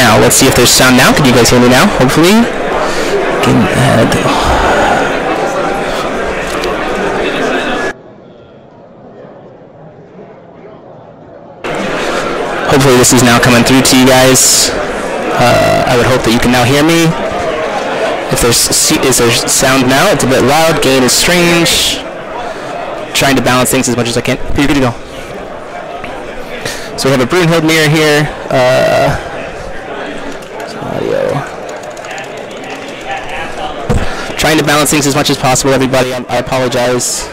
now. Let's see if there's sound now. Can you guys hear me now? Hopefully. Hopefully this is now coming through to you guys. I would hope that you can now hear me. If is there sound now? It's a bit loud. Gain is strange. Trying to balance things as much as I can. You're good to go. So we have a Brunhild mirror here. Audio. Trying to balance things as much as possible, everybody. I apologize.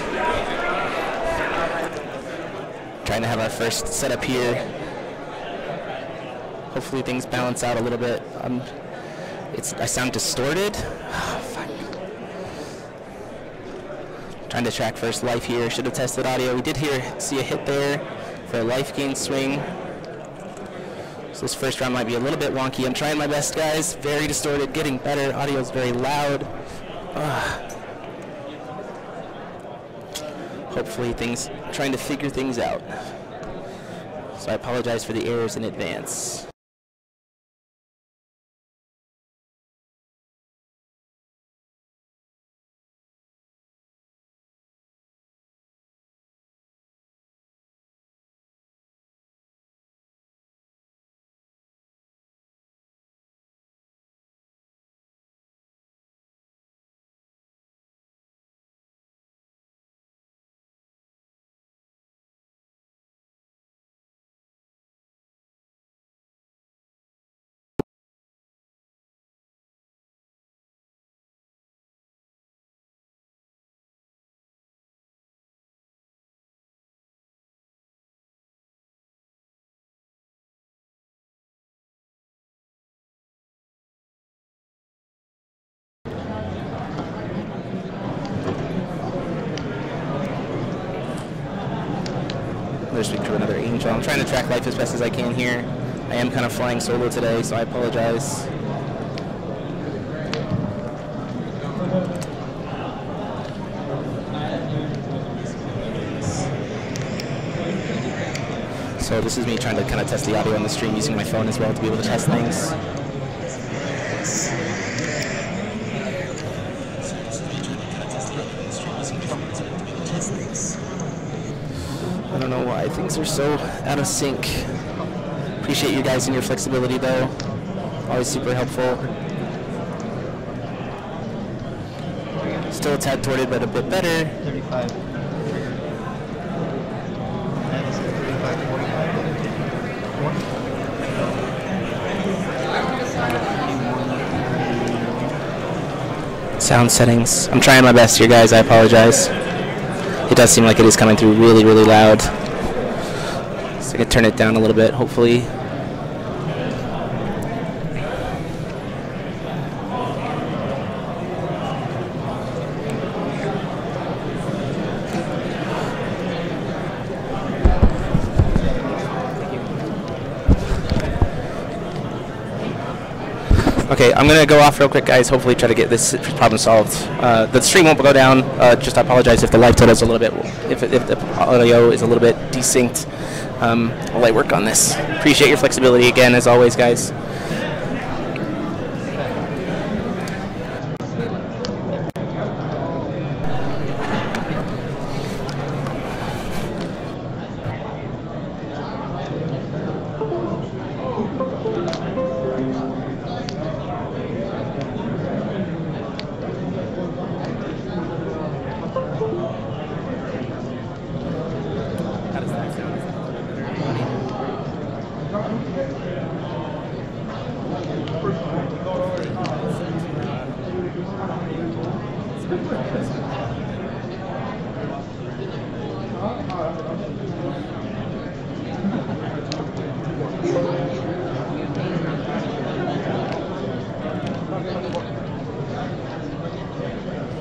Trying to have our first setup here. Hopefully things balance out a little bit. I sound distorted. Oh, fuck. Trying to track first life here. Should have tested audio. We did see a hit there for a life gain swing. So this first round might be a little bit wonky. I'm trying my best, guys. Very distorted, getting better. Audio is very loud. Hopefully trying to figure things out. So I apologize for the errors in advance. Speak to another angel. I'm trying to track life as best as I can here. I am kind of flying solo today, so I apologize. So this is me trying to kind of test the audio on the stream using my phone as well to be able to test things. I don't know why things are so out of sync. Appreciate you guys and your flexibility though. Always super helpful. Still a tad torted, but a bit better. 35. Sound settings. I'm trying my best here, guys. I apologize. It does seem like it is coming through really, really loud. So I can turn it down a little bit, hopefully. Okay, I'm gonna go off real quick, guys. Hopefully, try to get this problem solved. The stream won't go down. Just I apologize if the live total is a little bit, if the audio is a little bit desynced. While I work on this. Appreciate your flexibility again, as always, guys.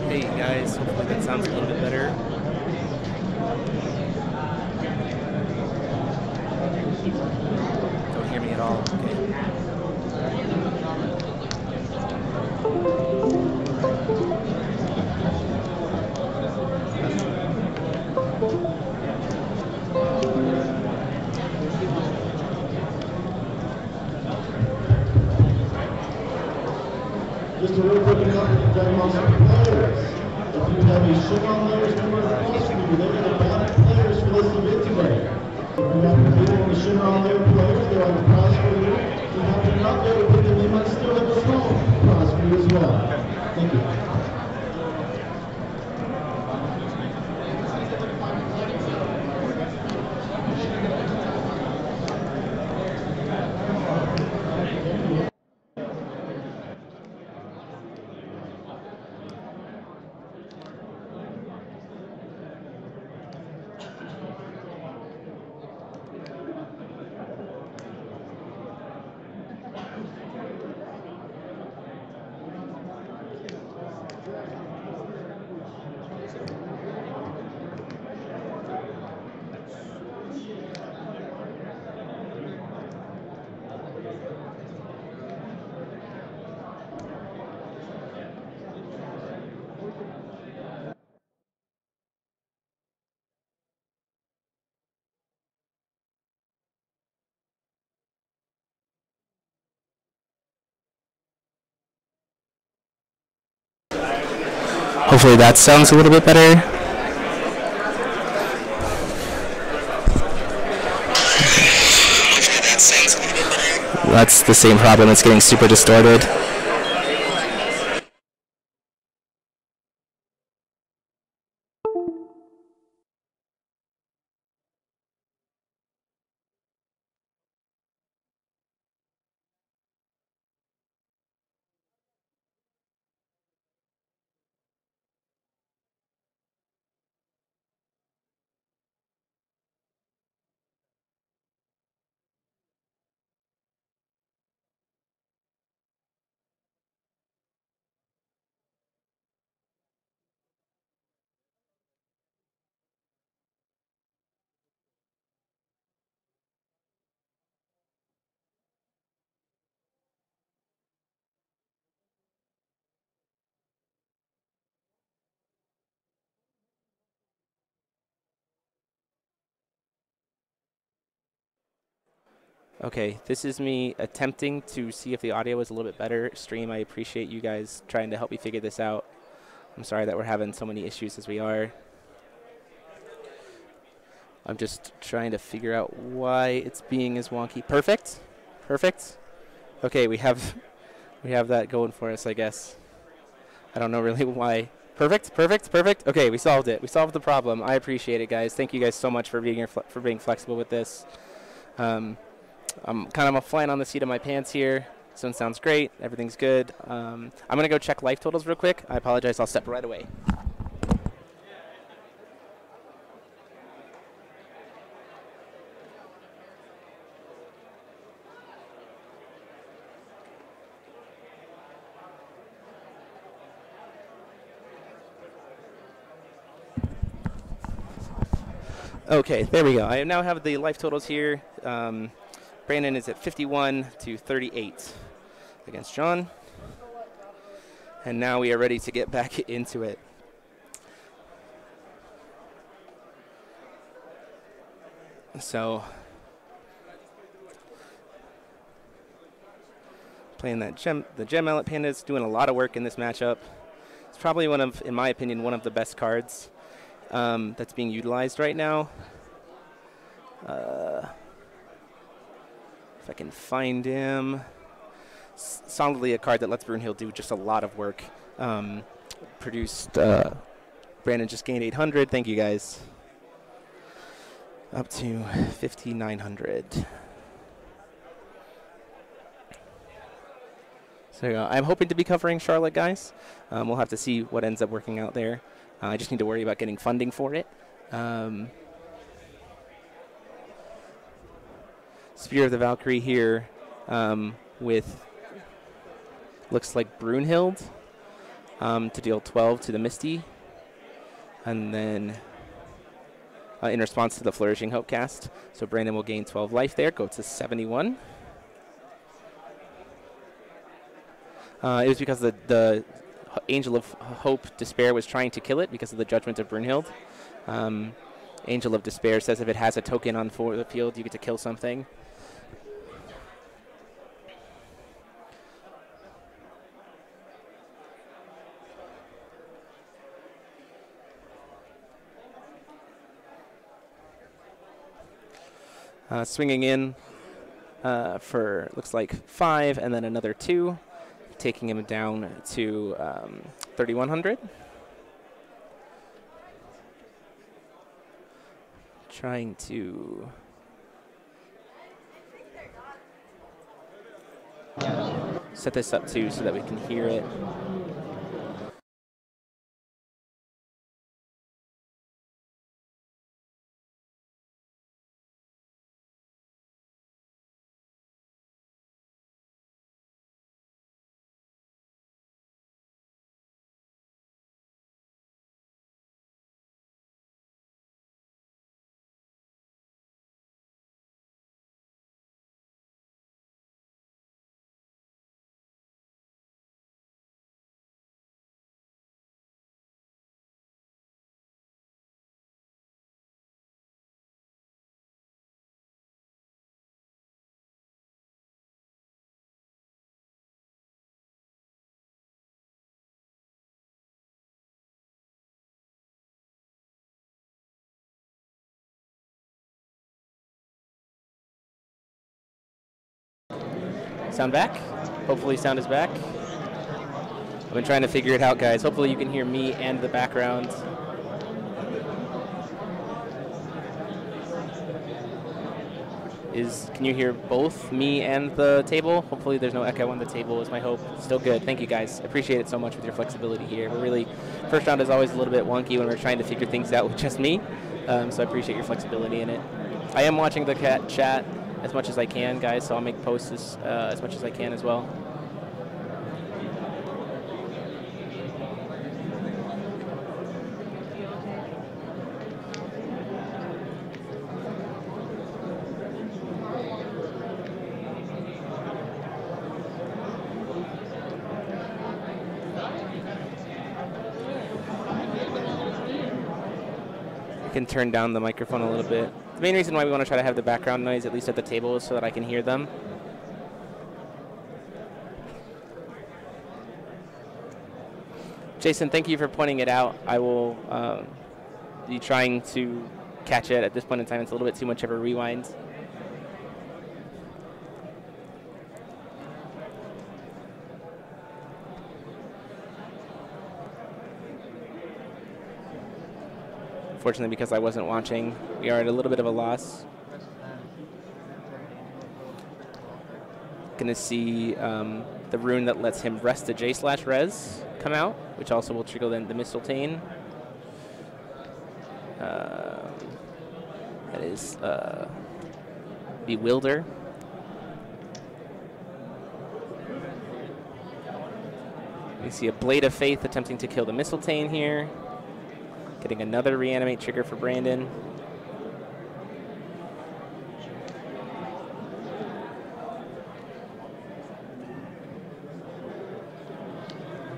Hey guys, hopefully that sounds a little bit better. Don't hear me at all. Okay. Just a real quick note, diagnostic players. If you have a Chevron layers number plus, they are the bottom players for this event today. If you have to pay on the Chevron layer players, they're on the prize for you. If you happen not to be able to pay them, they might still have a small prize for you as well. Thank you. Hopefully that sounds a little bit better. That's the same problem, it's getting super distorted. Okay, this is me attempting to see if the audio is a little bit better. Stream, I appreciate you guys trying to help me figure this out. I'm sorry that we're having so many issues as we are. I'm just trying to figure out why it's being as wonky. Perfect. Perfect. Okay, we have that going for us, I guess. I don't know really why. Perfect. Perfect. Perfect. Okay, we solved it. We solved the problem. I appreciate it, guys. Thank you guys so much for being flexible with this. I'm kind of flying on the seat of my pants here. This one sounds great. Everything's good. I'm going to go check life totals real quick. I apologize. I'll step right away. Okay, there we go. I now have the life totals here. Brandon is at 51 to 38 against John. And now we are ready to get back into it. So, playing that the Gem Mallet Panda is doing a lot of work in this matchup. It's probably one of, in my opinion, one of the best cards that's being utilized right now. If I can find him. Solidly a card that lets Brunhild do just a lot of work. Produced, Brandon just gained 800. Thank you, guys. Up to 5,900. So I'm hoping to be covering Charlotte, guys. We'll have to see what ends up working out there. I just need to worry about getting funding for it. Spear of the Valkyrie here with, looks like Brunhild to deal 12 to the Misty. And then in response to the Flourishing Hope cast. So Brandon will gain 12 life there, go to 71. It was because the Angel of Hope Despair was trying to kill it because of the Judgment of Brunhild. Angel of Despair says if it has a token on the field, you get to kill something. Swinging in for, looks like 5, and then another 2, taking him down to 3,100. Trying to set this up too so that we can hear it. Sound back? Hopefully sound is back. I've been trying to figure it out, guys. Hopefully you can hear me and the background. Can you hear both me and the table? Hopefully there's no echo on the table is my hope. Still good. Thank you, guys. Appreciate it so much with your flexibility here. We're really, first round is always a little bit wonky when we're trying to figure things out with just me. So I appreciate your flexibility in it. I am watching the chat as much as I can, guys, so I'll make posts as much as I can as well. I can turn down the microphone a little bit. The main reason why we want to try to have the background noise, at least at the table, is so that I can hear them. Jason, thank you for pointing it out. I will be trying to catch it at this point in time. It's a little bit too much of a rewind. Fortunately, because I wasn't watching, we are at a little bit of a loss. Gonna see the rune that lets him rest the J/Res come out, which also will trigger then the Mistletoe. That is Bewilder. We see a Blade of Faith attempting to kill the Mistletoe here. Getting another reanimate trigger for Brandon.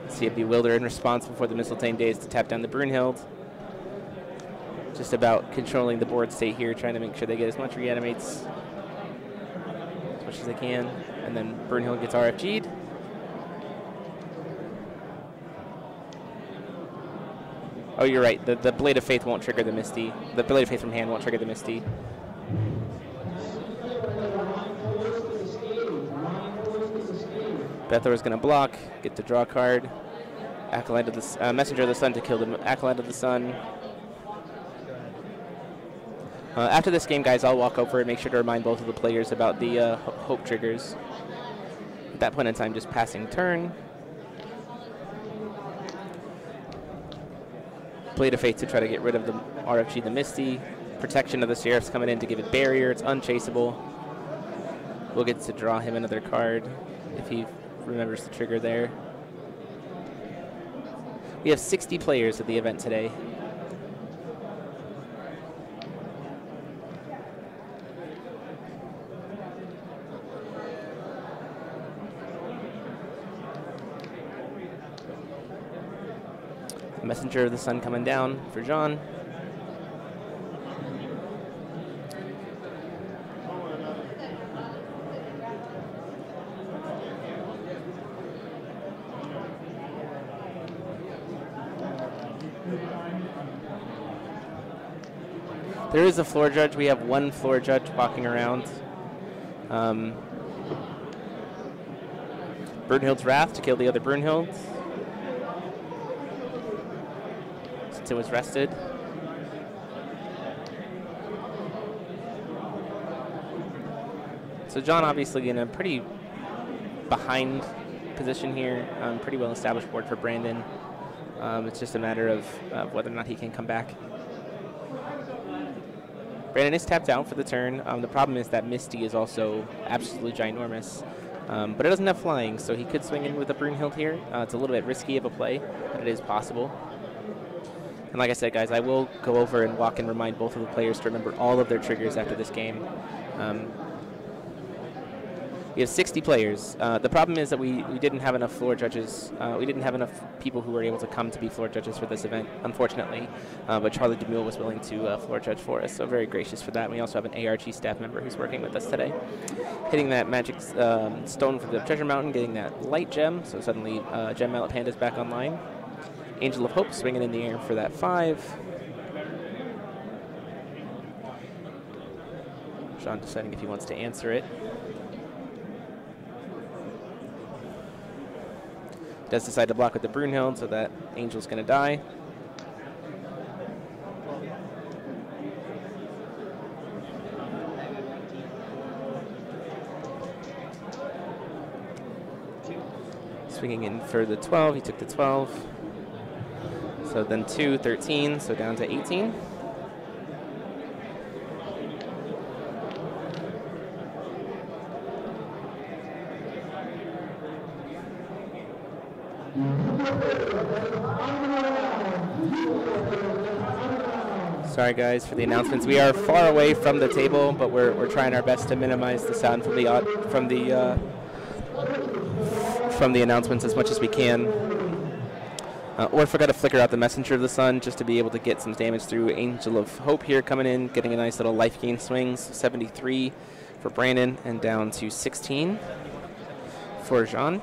See a Bewilder in response before the Mistletoe Days to tap down the Brunhild. Just about controlling the board state here, trying to make sure they get as much reanimates as much as they can. And then Brunhild gets RFG'd. Oh, you're right. The Blade of Faith won't trigger the Misty. The Blade of Faith from hand won't trigger the Misty. Bethor is going to block, get to draw a card. Acolyte of the Messenger of the Sun to kill the Acolyte of the Sun. After this game, guys, I'll walk over and make sure to remind both of the players about the Hope triggers. At that point in time, just passing turn. Blade of Faith to try to get rid of the RFG, the Misty. Protection of the Sheriff's coming in to give it barrier. It's unchaseable. We'll get to draw him another card if he remembers the trigger there. We have 60 players at the event today. Messenger of the Sun coming down for John. There is a floor judge. We have one floor judge walking around. Brunhild's Wrath to kill the other Brunhild, since it was rested. So John obviously in a pretty behind position here. Pretty well established board for Brandon. It's just a matter of whether or not he can come back. Brandon is tapped out for the turn. The problem is that Misty is also absolutely ginormous. But it doesn't have flying, so he could swing in with a Brunhild here. It's a little bit risky of a play, but it is possible. And like I said, guys, I will go over and walk and remind both of the players to remember all of their triggers after this game. We have 60 players. The problem is that we didn't have enough floor judges. We didn't have enough people who were able to come to be floor judges for this event, unfortunately. But Charlie DeMille was willing to floor judge for us, so very gracious for that. We also have an ARG staff member who's working with us today. Hitting that magic stone for the treasure mountain, getting that light gem, so suddenly Gem Mallet Panda is back online. Angel of Hope swinging in the air for that 5. Sean deciding if he wants to answer it. Does decide to block with the Brunhild, so that Angel's going to die. Swinging in for the 12, he took the 12. So then 2, 13, so down to 18. Sorry guys for the announcements. We are far away from the table, but we're trying our best to minimize the sound from the announcements as much as we can. Or forgot to flicker out the Messenger of the Sun just to be able to get some damage through. Angel of Hope here coming in, getting a nice little life gain swings. 73 for Brandon and down to 16 for Jean.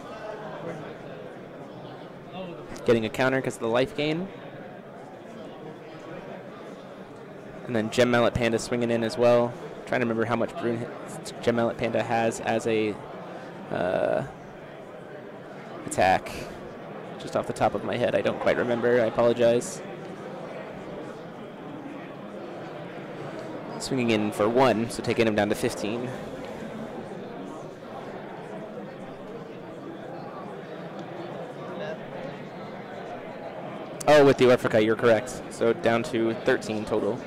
Getting a counter because of the life gain. And then Gem Mallet Panda swinging in as well. Trying to remember how much Gem Mallet Panda has as a attack. Just off the top of my head, I don't quite remember. I apologize. Swinging in for 1, so taking him down to 15. Oh, with the Orphica, you're correct. So down to 13 total.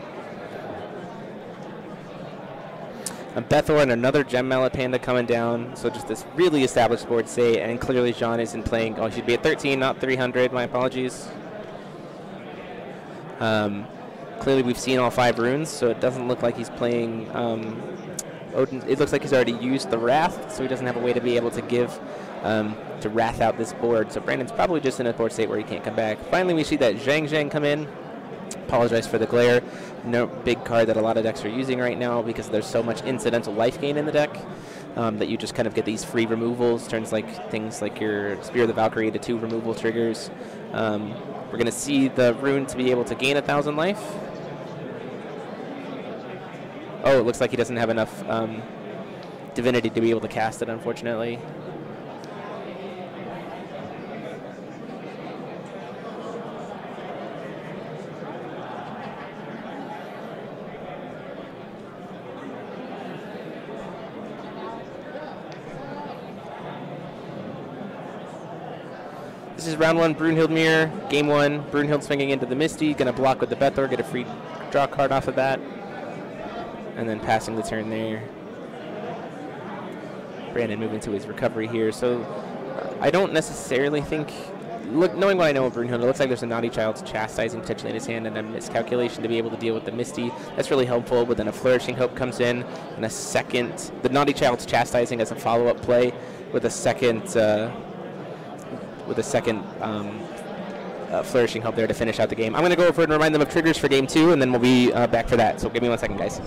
Bethor and another Gem Mallet Panda coming down. So just this really established board state, and clearly Jean isn't playing. Oh, he should be at 13, not 300. My apologies. Clearly we've seen all 5 runes, so it doesn't look like he's playing Odin. It looks like he's already used the Wrath, so he doesn't have a way to be able to give to Wrath out this board. So Brandon's probably just in a board state where he can't come back. Finally, we see that Zhang come in. Apologize for the glare. No big card that a lot of decks are using right now because there's so much incidental life gain in the deck that you just kind of get these free removals. Turns like things like your Spear of the Valkyrie to 2 removal triggers. We're going to see the rune to be able to gain 1,000 life. Oh, it looks like he doesn't have enough divinity to be able to cast it, unfortunately. This is round 1, Brunhild Mirror. Game 1, Brunhild swinging into the Misty. Going to block with the Bethor, get a free draw card off of that. And then passing the turn there. Brandon moving to his recovery here. So I don't necessarily think, knowing what I know of Brunhild, it looks like there's a Naughty Child's Chastising potentially in his hand and a miscalculation to be able to deal with the Misty. That's really helpful, but then a Flourishing Hope comes in and a second, the Naughty Child's Chastising as a follow-up play with a second Flourishing Hope there to finish out the game. I'm going to go over and remind them of triggers for game 2, and then we'll be back for that. So give me 1 second, guys.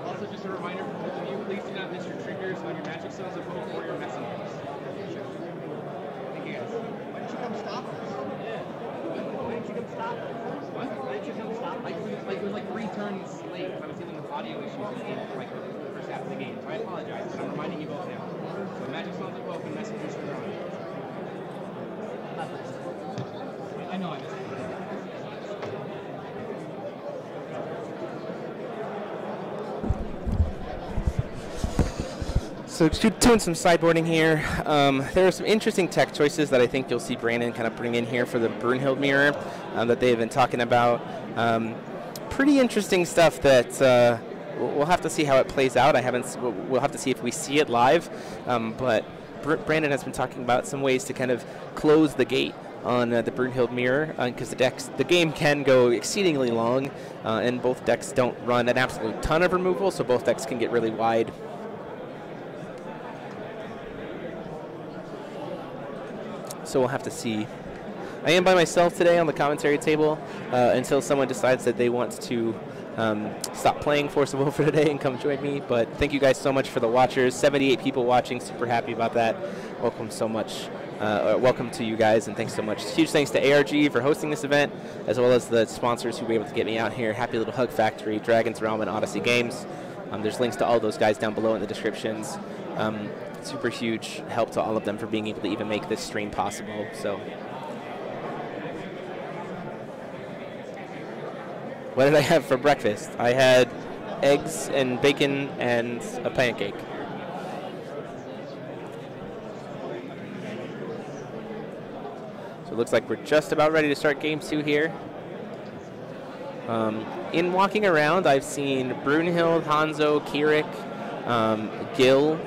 Also, just a reminder for both of you, please do not miss your triggers on your magic stones of hope or your message. Like it was like 3 turns late. I was dealing with audio issues in like the first half of the game, so I apologize. But I'm reminding you both now. So Magic Songs are open, messages are on. I know I missed it. So doing some sideboarding here. There are some interesting tech choices that I think you'll see Brandon kind of bring in here for the Brunhild mirror that they've been talking about. Pretty interesting stuff that we'll have to see how it plays out. We'll have to see if we see it live. But Brandon has been talking about some ways to kind of close the gate on the Brunhild mirror because the game can go exceedingly long, and both decks don't run an absolute ton of removal, so both decks can get really wide. So we'll have to see. I am by myself today on the commentary table until someone decides that they want to stop playing Force of Will for today and come join me. But thank you guys so much for the watchers. 78 people watching. Super happy about that. Welcome so much. Welcome to you guys, and thanks so much. Huge thanks to ARG for hosting this event, as well as the sponsors who were able to get me out here. Happy Little Hug Factory, Dragon's Realm, and Odyssey Games. There's links to all those guys down below in the descriptions. Super huge help to all of them for being able to even make this stream possible. So, what did I have for breakfast? I had eggs and bacon and a pancake. So it looks like we're just about ready to start game 2 here. In walking around, I've seen Brunhild, Hanzo, Kirik, Gil,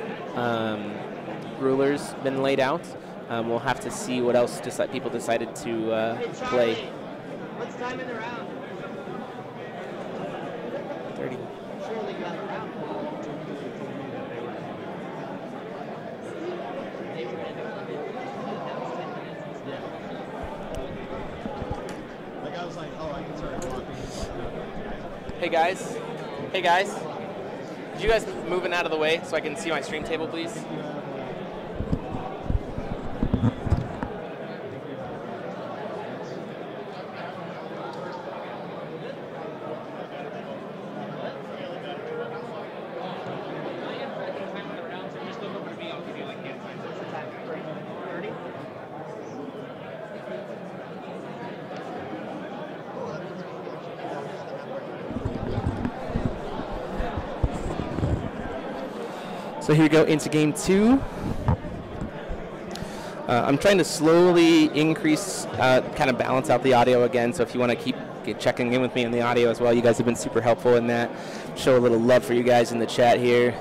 rulers been laid out. We'll have to see what else people decided to play. What's time in the round? 30. Surely got a round. Like I was like, oh, I can start walking. Hey guys. Hey guys. Could you guys moving out of the way so I can see my stream table, please? So here we go into game 2. I'm trying to slowly increase, kind of balance out the audio again. So if you want to keep checking in with me on the audio as well, you guys have been super helpful in that. Show a little love for you guys in the chat here.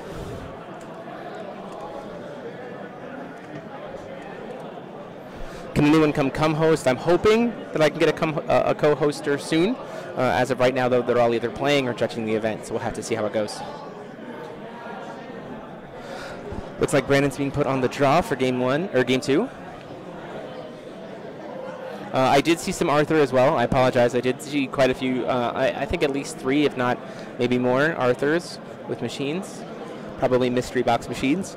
Can anyone come host? I'm hoping that I can get a co-hoster soon. As of right now, though, they're all either playing or judging the event, so we'll have to see how it goes. Looks like Brandon's being put on the draw for game 2. I did see some Arthur as well. I apologize. I did see quite a few. I think at least 3, if not maybe more, Arthurs with machines. Probably mystery box machines.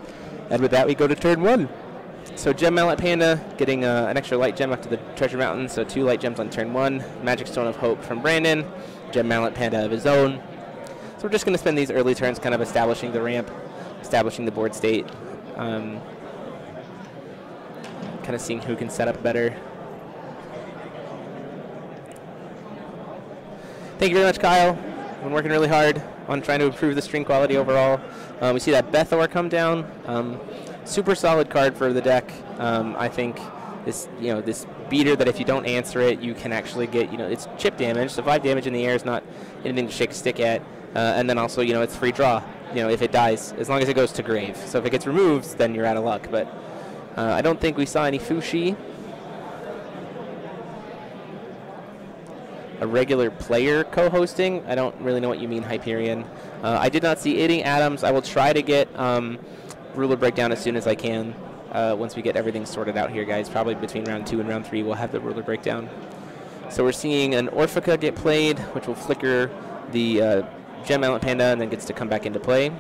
And with that, we go to turn 1. So Gem Mallet Panda getting an extra light gem after the Treasure Mountain. So 2 light gems on turn 1. Magic Stone of Hope from Brandon. Gem Mallet Panda of his own. So we're just going to spend these early turns kind of establishing the ramp, establishing the board state, kind of seeing who can set up better. Thank you very much, Kyle. Been working really hard on trying to improve the stream quality overall. We see that Bethor come down. Super solid card for the deck. I think this beater that if you don't answer it, you can actually get, it's chip damage. So 5 damage in the air is not anything to shake a stick at. And then also, it's free draw, if it dies, as long as it goes to grave. So if it gets removed, then you're out of luck. But I don't think we saw any Fushi. A regular player co-hosting. I don't really know what you mean, Hyperion. I did not see any Adams. I will try to get ruler breakdown as soon as I can. Once we get everything sorted out here, guys. Probably between round 2 and round 3, we'll have the ruler breakdown. So we're seeing an Orphica get played, which will flicker the Gem Mallet Panda and then gets to come back into play.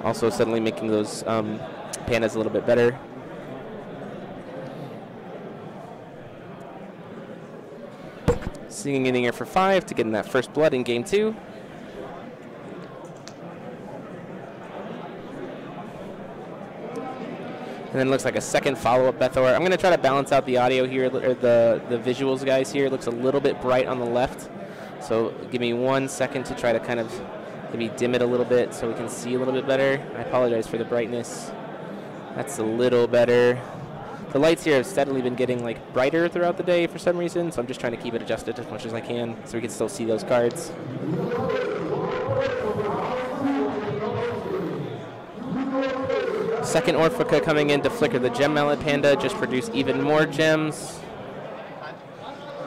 Also suddenly making those pandas a little bit better. Singing in the air for 5 to get in that first blood in game 2. And then it looks like a second follow-up Bethor. I'm going to try to balance out the audio here, or the visuals, guys, here. It looks a little bit bright on the left. So give me 1 second to try to kind of maybe dim it a little bit so we can see a little bit better. I apologize for the brightness. That's a little better. The lights here have steadily been getting like brighter throughout the day for some reason, so I'm just trying to keep it adjusted as much as I can so we can still see those cards. Second Orphica coming in to flicker the Gem Mallet Panda, just produce even more gems.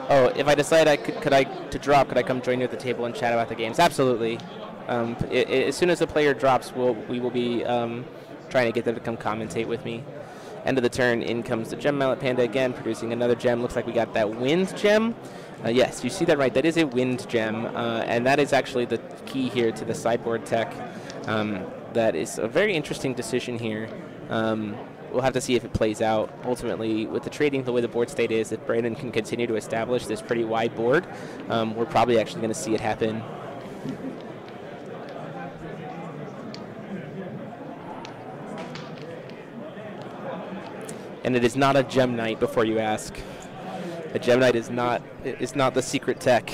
Oh, if I decide could I come join you at the table and chat about the games? Absolutely. As soon as the player drops, we will be trying to get them to come commentate with me. End of the turn, in comes the Gem Mallet Panda again, producing another gem. Looks like we got that Wind Gem. Yes, you see that right. That is a Wind Gem, and that is actually the key here to the sideboard tech. That is a very interesting decision here. We'll have to see if it plays out. Ultimately, with the trading the way the board state is, if Brandon can continue to establish this pretty wide board, we're probably actually going to see it happen. And it is not a Gem Knight, before you ask. A Gem Knight is not the secret tech.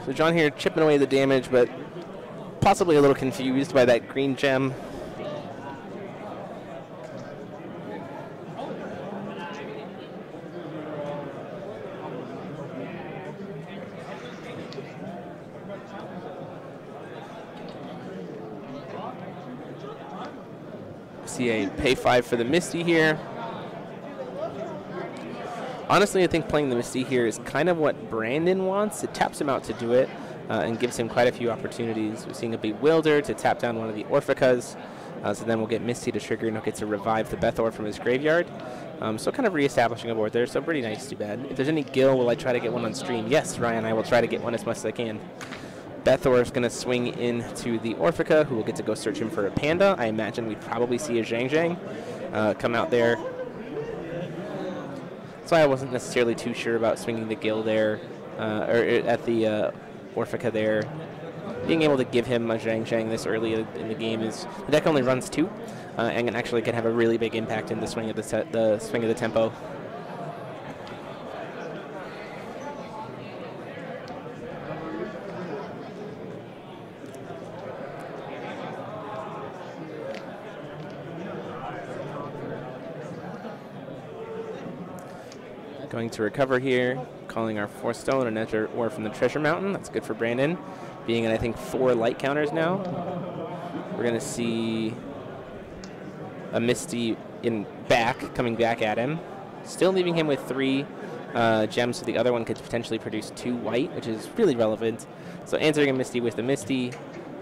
So John here chipping away the damage, but possibly a little confused by that green gem. See a pay 5 for the Misty here. Honestly, I think playing the Misty here is kind of what Brandon wants. It taps him out to do it and gives him quite a few opportunities. We're seeing a Bewilder to tap down one of the Orphicas. So then we'll get Misty to trigger and he'll get to revive the Bethor from his graveyard. So kind of reestablishing a board there. So pretty nice, too bad. If there's any Gil, will I try to get one on stream? Yes, Ryan, I will try to get one as much as I can. Bethor is going to swing into the Orphica, who will get to go search him for a Panda. I imagine we'd probably see a Zhang Zhang come out there. So I wasn't necessarily too sure about swinging the Gil there, or at the Orphica there. Being able to give him a Zhang Zhang this early in the game is, the deck only runs 2, and actually can have a really big impact in the swing of the swing of the tempo. Going to recover here, calling our 4th stone, another ore from the Treasure Mountain. That's good for Brandon. Being at, I think, 4 light counters now. We're going to see a Misty coming back at him. Still leaving him with 3 gems, so the other one could potentially produce 2 white, which is really relevant. So answering a Misty with the Misty,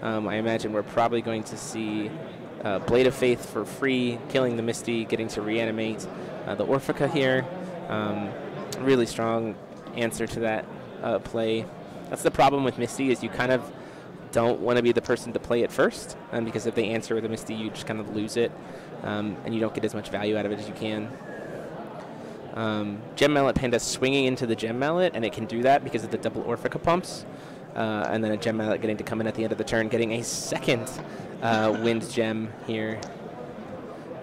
I imagine we're probably going to see Blade of Faith for free, killing the Misty, getting to reanimate the Orphica here. Really strong answer to that play. That's the problem with Misty, is you kind of don't want to be the person to play it first, because if they answer with a Misty, you just kind of lose it, and you don't get as much value out of it as you can. Gem Mallet Panda swinging into the Gem Mallet, and it can do that because of the double Orphica pumps, and then a Gem Mallet getting to come in at the end of the turn, getting a second Wind Gem here.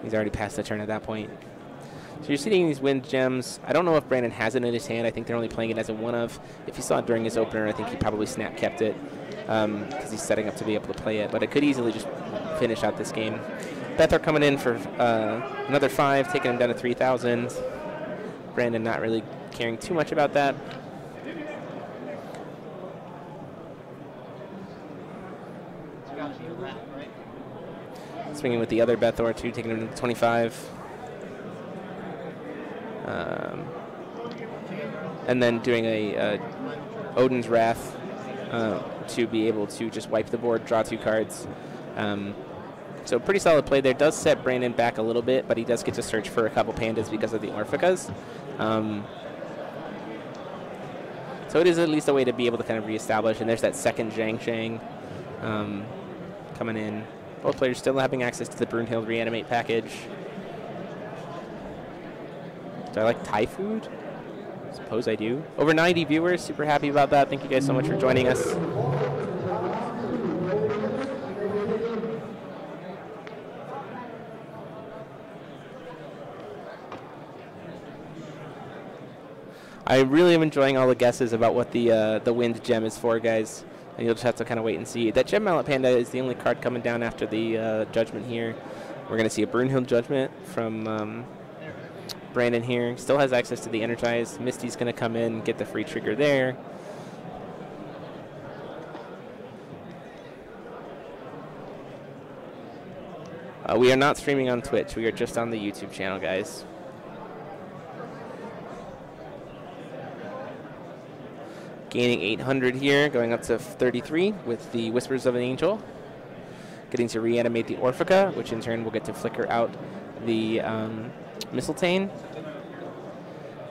He's already passed the turn at that point. So you're seeing these Wind Gems. I don't know if Brandon has it in his hand. I think they're only playing it as a one-of. If you saw it during his opener, I think he probably snap-kept it because he's setting up to be able to play it. But it could easily just finish out this game. Bethor coming in for another 5, taking him down to 3,000. Brandon not really caring too much about that. Swinging with the other Bethor, too, taking him to 25. And then doing a Odin's Wrath to be able to just wipe the board, draw 2 cards. So pretty solid play there. Does set Brandon back a little bit, but he does get to search for a couple Pandas because of the Orphicas. So it is at least a way to be able to kind of reestablish. And there's that second Zhang Zhang. coming in. Both players still having access to the Brunhild Reanimate package. Do I like Thai food? I suppose I do. Over 90 viewers, super happy about that. Thank you guys so much for joining us. I really am enjoying all the guesses about what the wind gem is for, guys. And you'll just have to kind of wait and see. That Gem Mallet Panda is the only card coming down after the Judgment here. We're going to see a Brunhild Judgment from Brandon here. Still has access to the Energize. Misty's going to come in, get the free trigger there. We are not streaming on Twitch. We are just on the YouTube channel, guys. Gaining 800 here, going up to 33 with the Whispers of an Angel. Getting to reanimate the Orphica, which in turn will get to flicker out the Mistletoe. And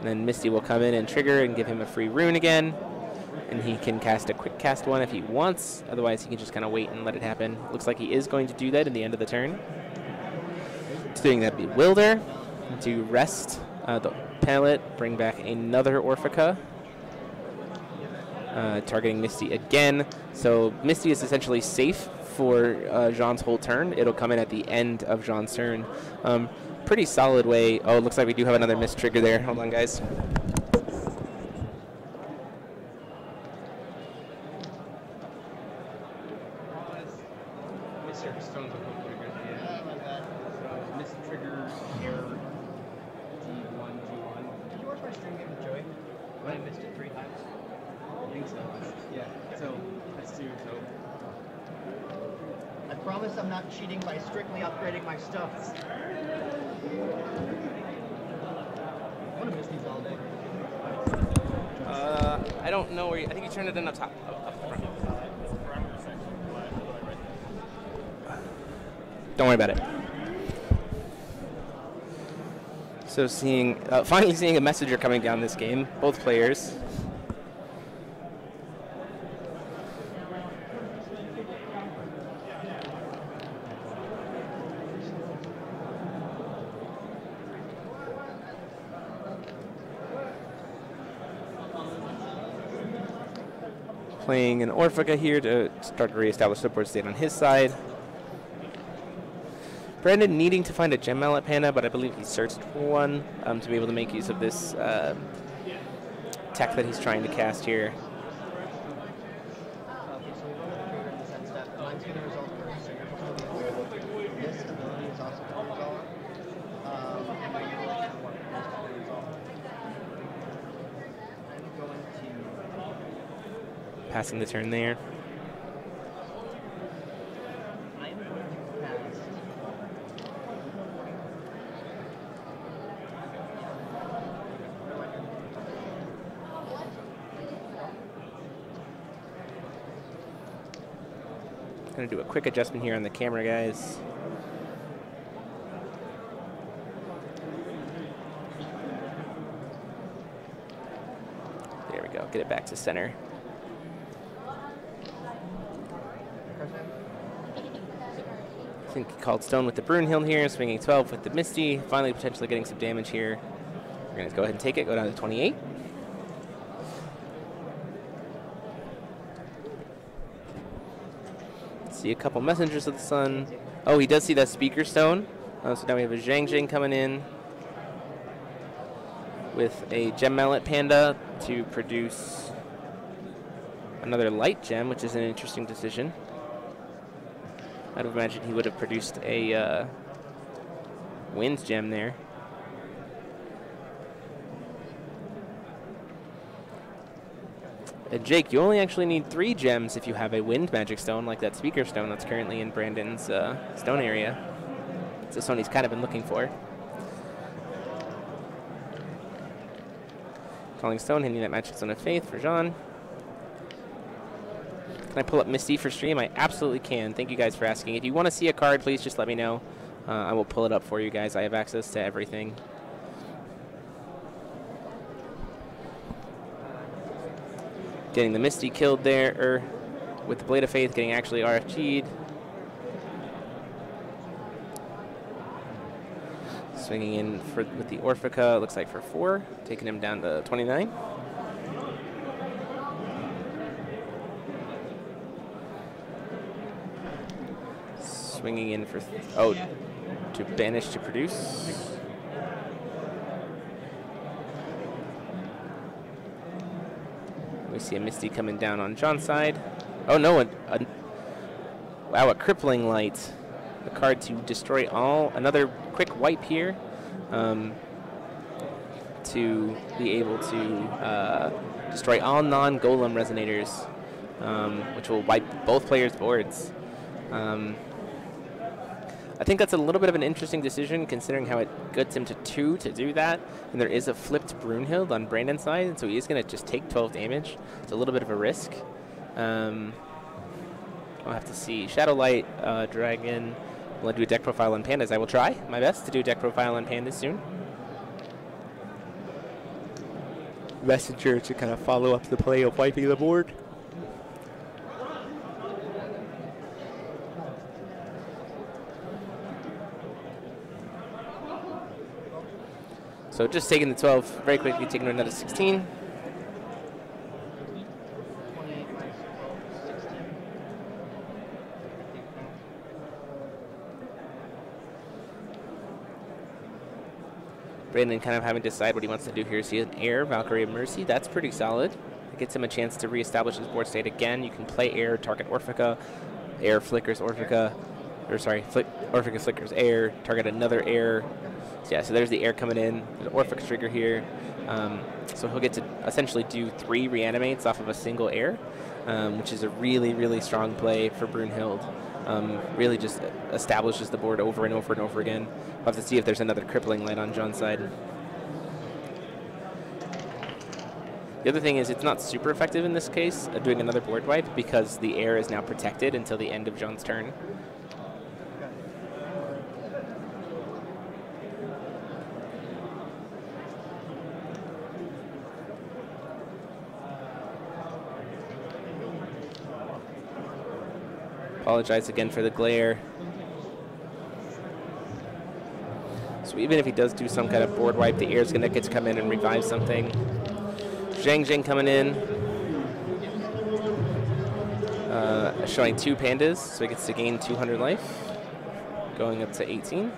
then Misty will come in and trigger and give him a free rune again. And he can cast a quick cast one if he wants. Otherwise, he can just kind of wait and let it happen. Looks like he is going to do that in the end of the turn. Doing that Bewilder to rest the palette, bring back another Orphica. Targeting Misty again. So Misty is essentially safe for Jean's whole turn. It'll come in at the end of Jean's turn. Pretty solid way. Oh, it looks like we do have another missed trigger there. Hold on, guys. Cheating by strictly upgrading my stuff. I want to miss these all day. I don't know where you, I think you turned it in up top. Up front. Don't worry about it. So finally seeing a messenger coming down this game, both players. Playing an Orphica here to start to reestablish the board state on his side. Brandon needing to find a Gem Mallet Panda, but I believe he searched for one to be able to make use of this tech that he's trying to cast here. Okay, so we go to the trigger in the sense that mine's going to result first, so yours is going to be resolved. This ability is also going to resolve. And then you're going to work this to resolve. I'm going to... Passing the turn there. I am going to pass. Gonna do a quick adjustment here on the camera, guys. There we go. Get it back to center. I think he called Stone with the Brunhild here, swinging 12 with the Misty, finally potentially getting some damage here. We're going to go ahead and take it, go down to 28. See a couple Messengers of the Sun. Oh, he does see that Speaker Stone. So now we have a Zhang Zhang coming in with a Gem Mallet Panda to produce another Light Gem, which is an interesting decision. I'd have imagined he would have produced a Wind Gem there. And Jake, you only actually need 3 gems if you have a Wind Magic Stone, like that Speaker Stone that's currently in Brandon's stone area. It's the stone he's kind of been looking for. Calling Stone, hitting that Magic Stone of Faith for Jean. Can I pull up Misty for stream? I absolutely can. Thank you guys for asking. If you want to see a card, please just let me know. I will pull it up for you guys. I have access to everything. Getting the Misty killed there. with the Blade of Faith getting actually RFG'd. Swinging in with the Orphica, looks like for 4, taking him down to 29. Swinging in for, to banish to produce. We see a Misty coming down on John's side. Oh no, wow, a Crippling Light. The card to destroy all. Another quick wipe here to be able to destroy all non-Golem Resonators, which will wipe both players' boards. I think that's a little bit of an interesting decision considering how it gets him to 2 to do that. And there is a flipped Brunhild on Brandon's side, so he is going to just take 12 damage. It's a little bit of a risk. I'll have to see. Shadowlight, Dragon. Will I do a deck profile on Pandas? I will try my best to do a deck profile on Pandas soon. Messenger to kind of follow up the play of wiping the board. So just taking the 12 very quickly, taking another 16. Brandon kind of having to decide what he wants to do here. So he has an Air, Valkyrie of Mercy. That's pretty solid. It gets him a chance to reestablish his board state again. You can play Air, target Orphica. Air flickers Orphica. Or sorry, Orphica flickers Air, target another Air. So yeah, so there's the Air coming in. There's an Orphic trigger here. So he'll get to essentially do 3 reanimates off of a single Air, which is a really, really strong play for Brunhild. Really just establishes the board over and over and over again. We'll have to see if there's another Crippling Light on John's side. The other thing is it's not super effective in this case, doing another board wipe, because the Air is now protected until the end of John's turn. Apologize again for the glare. So even if he does do some kind of board wipe, the Air's gonna get to come in and revive something. Zhang coming in. Showing 2 pandas, so he gets to gain 200 life. Going up to 18.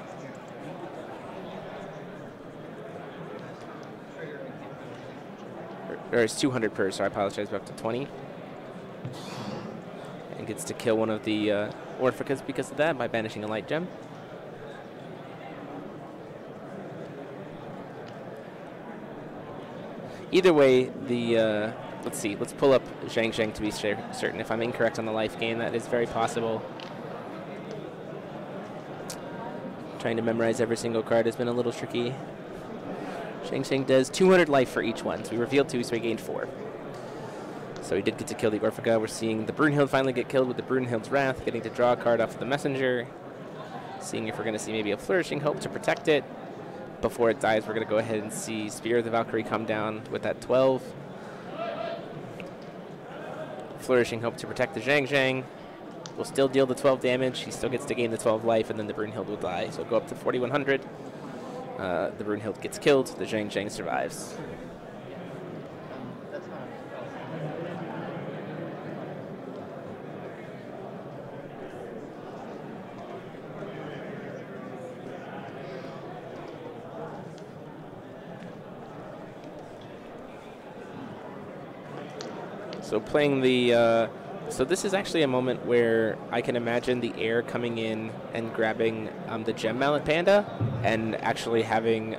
Or it's 200 per, so I apologize, we're up to 20. And gets to kill one of the Orphicas because of that by banishing a light gem. Either way, the let's see, let's pull up Zhang to be certain. If I'm incorrect on the life gain, that is very possible. Trying to memorize every single card has been a little tricky. Zhang does 200 life for each one, so we revealed 2, so he gained 4. So he did get to kill the Orphica. We're seeing the Brunhild finally get killed with the Brunhild's Wrath, getting to draw a card off of the Messenger. Seeing if we're going to see maybe a Flourishing Hope to protect it. Before it dies, we're going to go ahead and see Spear of the Valkyrie come down with that 12. Flourishing Hope to protect the Zhang. Will still deal the 12 damage. He still gets to gain the 12 life, and then the Brunhild will die. So go up to 4,100. The Brunhild gets killed. The Zhang survives. So playing the, so this is actually a moment where I can imagine the Air coming in and grabbing the Gem Mallet Panda and actually having,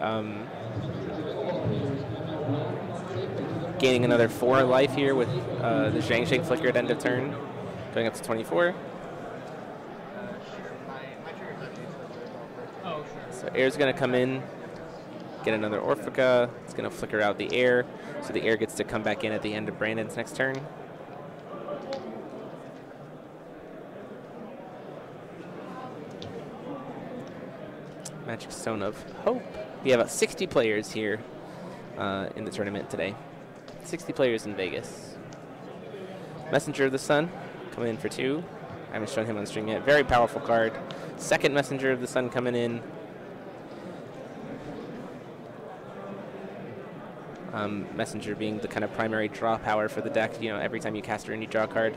gaining another 4 life here with the Zhang flicker at end of turn, going up to 24. So Air's going to come in, get another Orphica. It's going to flicker out the Air, so the Air gets to come back in at the end of Brandon's next turn. Magic Stone of Hope. We have 60 players here in the tournament today. 60 players in Vegas. Messenger of the Sun coming in for 2. I haven't shown him on stream yet. Very powerful card. Second Messenger of the Sun coming in. Messenger being the kind of primary draw power for the deck. You know, every time you cast her in, you draw a card.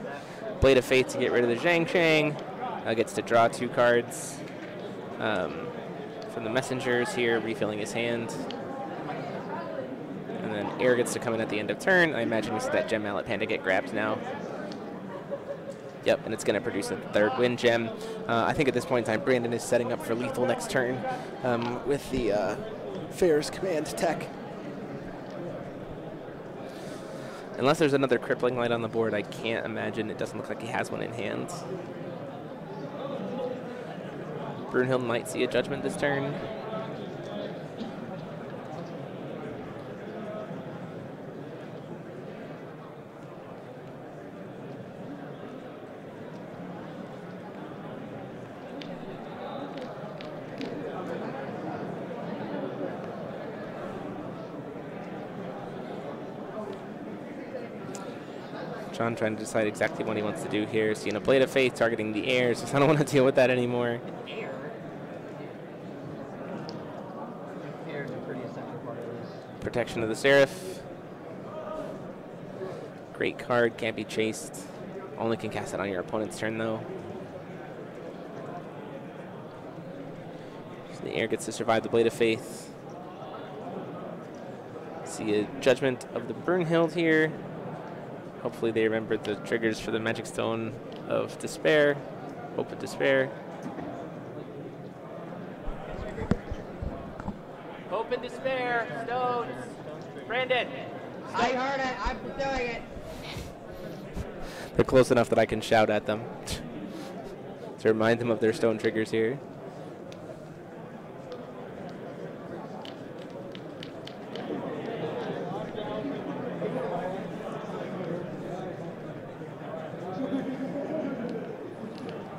Blade of Fate to get rid of the Zhang Chang. Gets to draw 2 cards. From the Messengers here, refilling his hand. And then Air gets to come in at the end of turn. I imagine we see that Gem Mallet Panda get grabbed now. Yep, and it's going to produce a 3rd Wind Gem. I think at this point in time, Brandon is setting up for lethal next turn with the Fair's Command tech. Unless there's another Crippling Light on the board, I can't imagine. It doesn't look like he has one in hand. Brunhild might see a Judgment this turn. John trying to decide exactly what he wants to do here. Seeing a Blade of Faith targeting the air, so I don't want to deal with that anymore. Air is a pretty essential part of this. Protection of the Seraph. Great card, can't be chased. Only can cast it on your opponent's turn though. So the air gets to survive the Blade of Faith. See a Judgment of the Brunhild here. Hopefully they remember the triggers for the Magic Stone of Despair. Hope of Despair. Hope and Despair, Stones. Brandon. I heard it. I'm doing it. They're close enough that I can shout at them to remind them of their stone triggers here.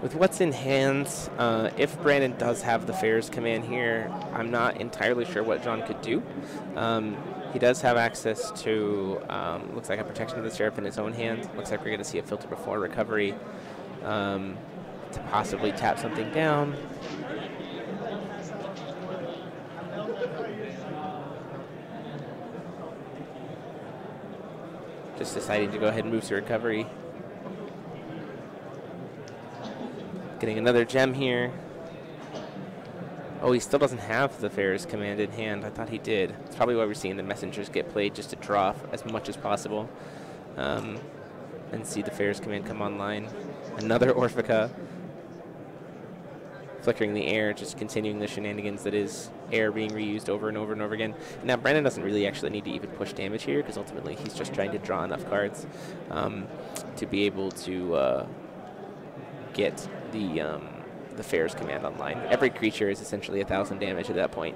With what's in hand, if Brandon does have the Fair's Command here, I'm not entirely sure what John could do. He does have access to, looks like a Protection of the Seraph in his own hand. Looks like we're going to see a Filter Before Recovery to possibly tap something down. Just deciding to go ahead and move to Recovery. Getting another gem here. Oh, he still doesn't have the Fair's Command in hand. I thought he did. That's probably why we're seeing the Messengers get played, just to draw as much as possible. And see the Fair's Command come online. Another Orphica. Flickering the air, just continuing the shenanigans that is air being reused over and over and over again. Now, Brandon doesn't really actually need to even push damage here, because ultimately he's just trying to draw enough cards to be able to get the Fair's Command online. Every creature is essentially 1,000 damage at that point.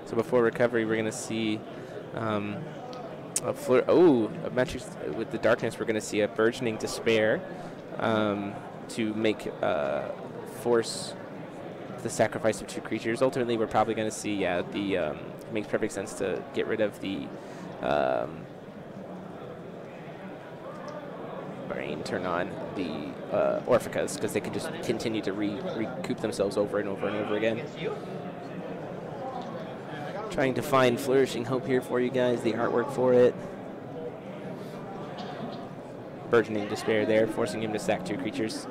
So before Recovery, we're going to see a Magic with the Darkness. We're going to see a Burgeoning Despair to make force the sacrifice of 2 creatures. Ultimately, we're probably going to see, it makes perfect sense to get rid of the brain, turn on the Orphicas, because they can just continue to recoup themselves over and over and over again. Trying to find Flourishing Hope here for you guys, the artwork for it. Burgeoning Despair there, forcing him to sack 2 creatures.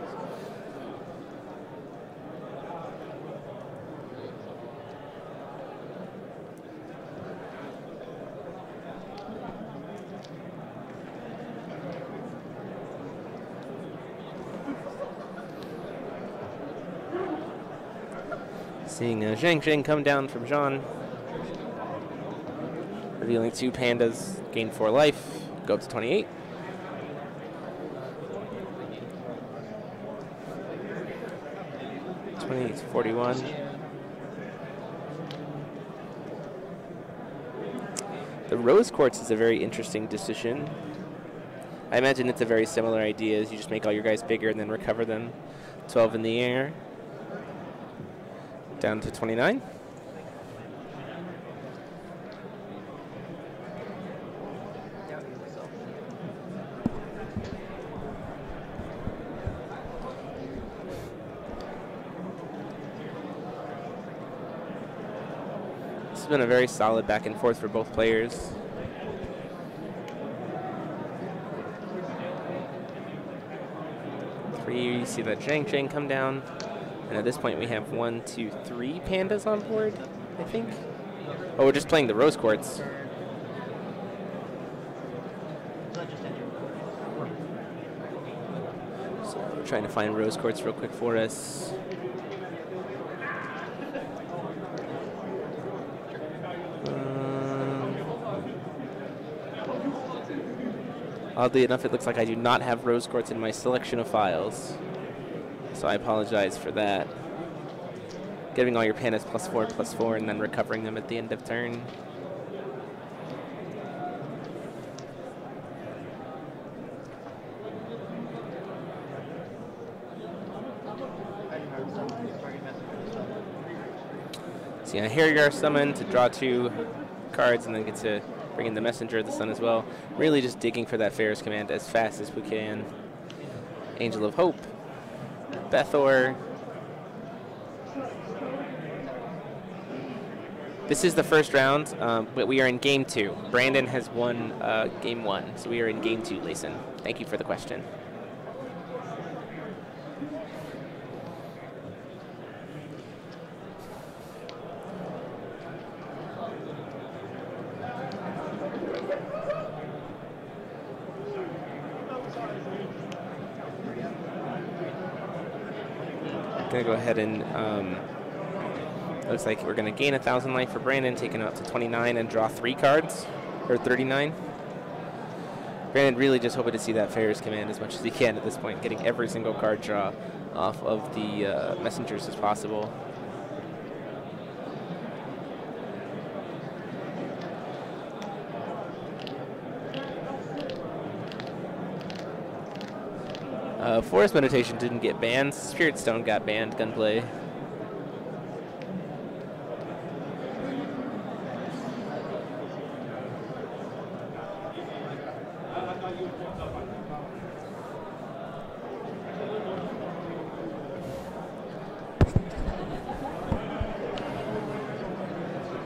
Seeing Zhang Zhang come down from Jean. Revealing 2 pandas, gain 4 life, go up to 28. It's 41. The Rose Quartz is a very interesting decision. I imagine it's a very similar idea as you just make all your guys bigger and then recover them. 12 in the air. Down to 29. This has been a very solid back and forth for both players. You see that Zhang come down, and at this point we have 1, 2, 3 pandas on board, I think. Oh, we're just playing the Rose Quartz. So we're trying to find Rose Quartz real quick for us. Oddly enough, it looks like I do not have Rose Quartz in my selection of files, so I apologize for that. Giving all your pandas +4/+4 and then recovering them at the end of turn. So yeah, here you are summoned to draw 2 cards and then get to bring in the Messenger of the Sun as well. Really just digging for that Ferris command as fast as we can. Angel of Hope. Bethor. This is the first round, but we are in game 2. Brandon has won game 1, so we are in game 2, Layson. Thank you for the question. Gonna go ahead and looks like we're gonna gain 1,000 life for Brandon, taking it up to 29 and draw 3 cards, or 39. Brandon really just hoping to see that Ferris command as much as he can at this point, getting every single card draw off of the messengers as possible. Forest Meditation didn't get banned. Spirit Stone got banned. Gunplay.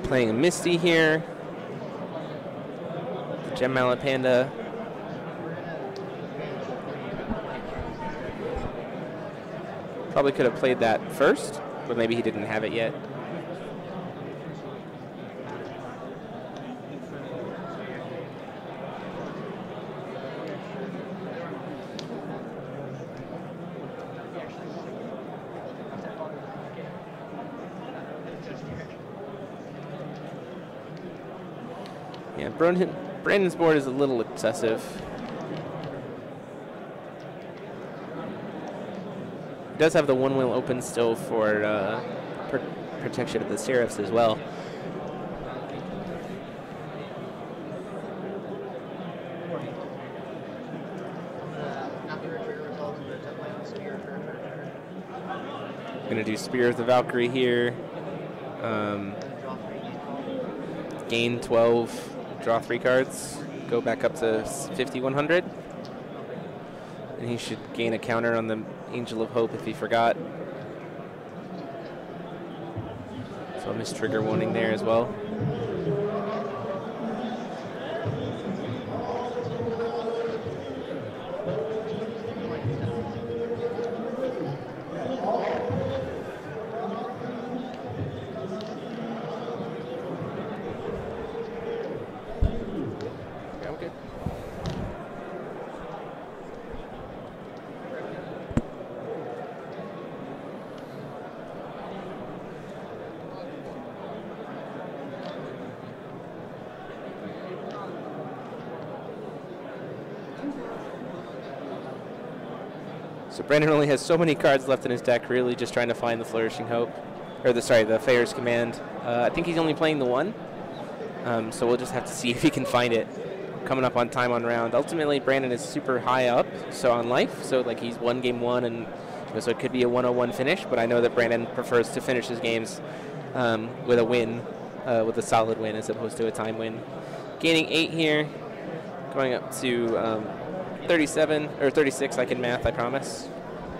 Playing a Misty here. The Gem Mallet Panda. Probably could have played that first, but maybe he didn't have it yet. Yeah, Brandon's board is a little excessive. Does have the 1 wheel open still for protection of the Seraphs as well. Gonna do Spear of the Valkyrie here. Gain 12, draw 3 cards, go back up to 50-100. And he should gain a counter on the Angel of Hope if he forgot. So miss trigger warning there as well. So Brandon only has so many cards left in his deck, really just trying to find the Flourishing Hope, or the Ferris command. I think he's only playing the 1. So we'll just have to see if he can find it. Coming up on time on round. Ultimately, Brandon is super high up, so on life. So like he's won game 1, and so it could be a 101 finish. But I know that Brandon prefers to finish his games with a win, with a solid win, as opposed to a time win. Gaining 8 here, going up to 37 or 36. I can math, I promise.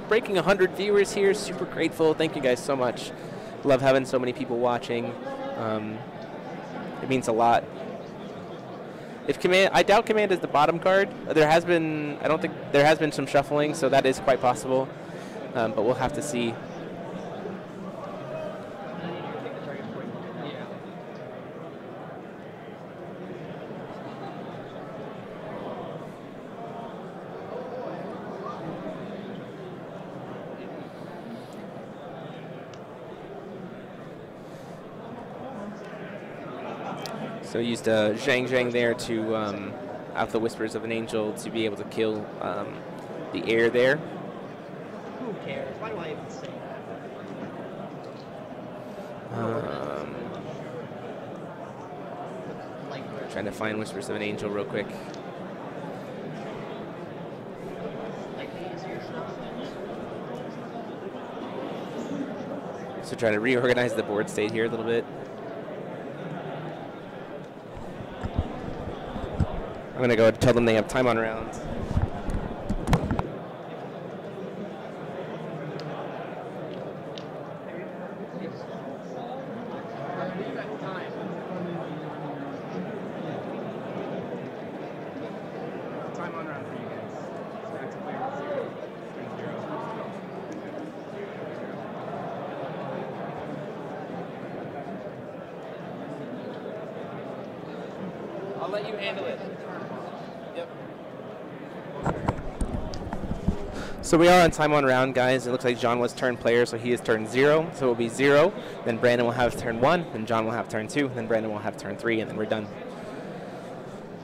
Breaking 100 viewers here. Super grateful. Thank you guys so much. Love having so many people watching. It means a lot. If Command, I doubt Command is the bottom card. There has been, I don't think, there has been some shuffling, so that is quite possible. But we'll have to see. So used Zhang Zhang there to out the Whispers of an Angel to be able to kill the air there. Who cares? Why do I even say that? Trying to find Whispers of an Angel real quick. So trying to reorganize the board state here a little bit. I'm going to go tell them they have time on round. Time on round for you guys. So that's a player 0, turn 0. I'll let you handle it. Yep. So we are on time on round, guys. It looks like John was turn player, so he is turn 0. So it will be 0. Then Brandon will have turn 1. Then John will have turn 2. Then Brandon will have turn 3, and then we're done.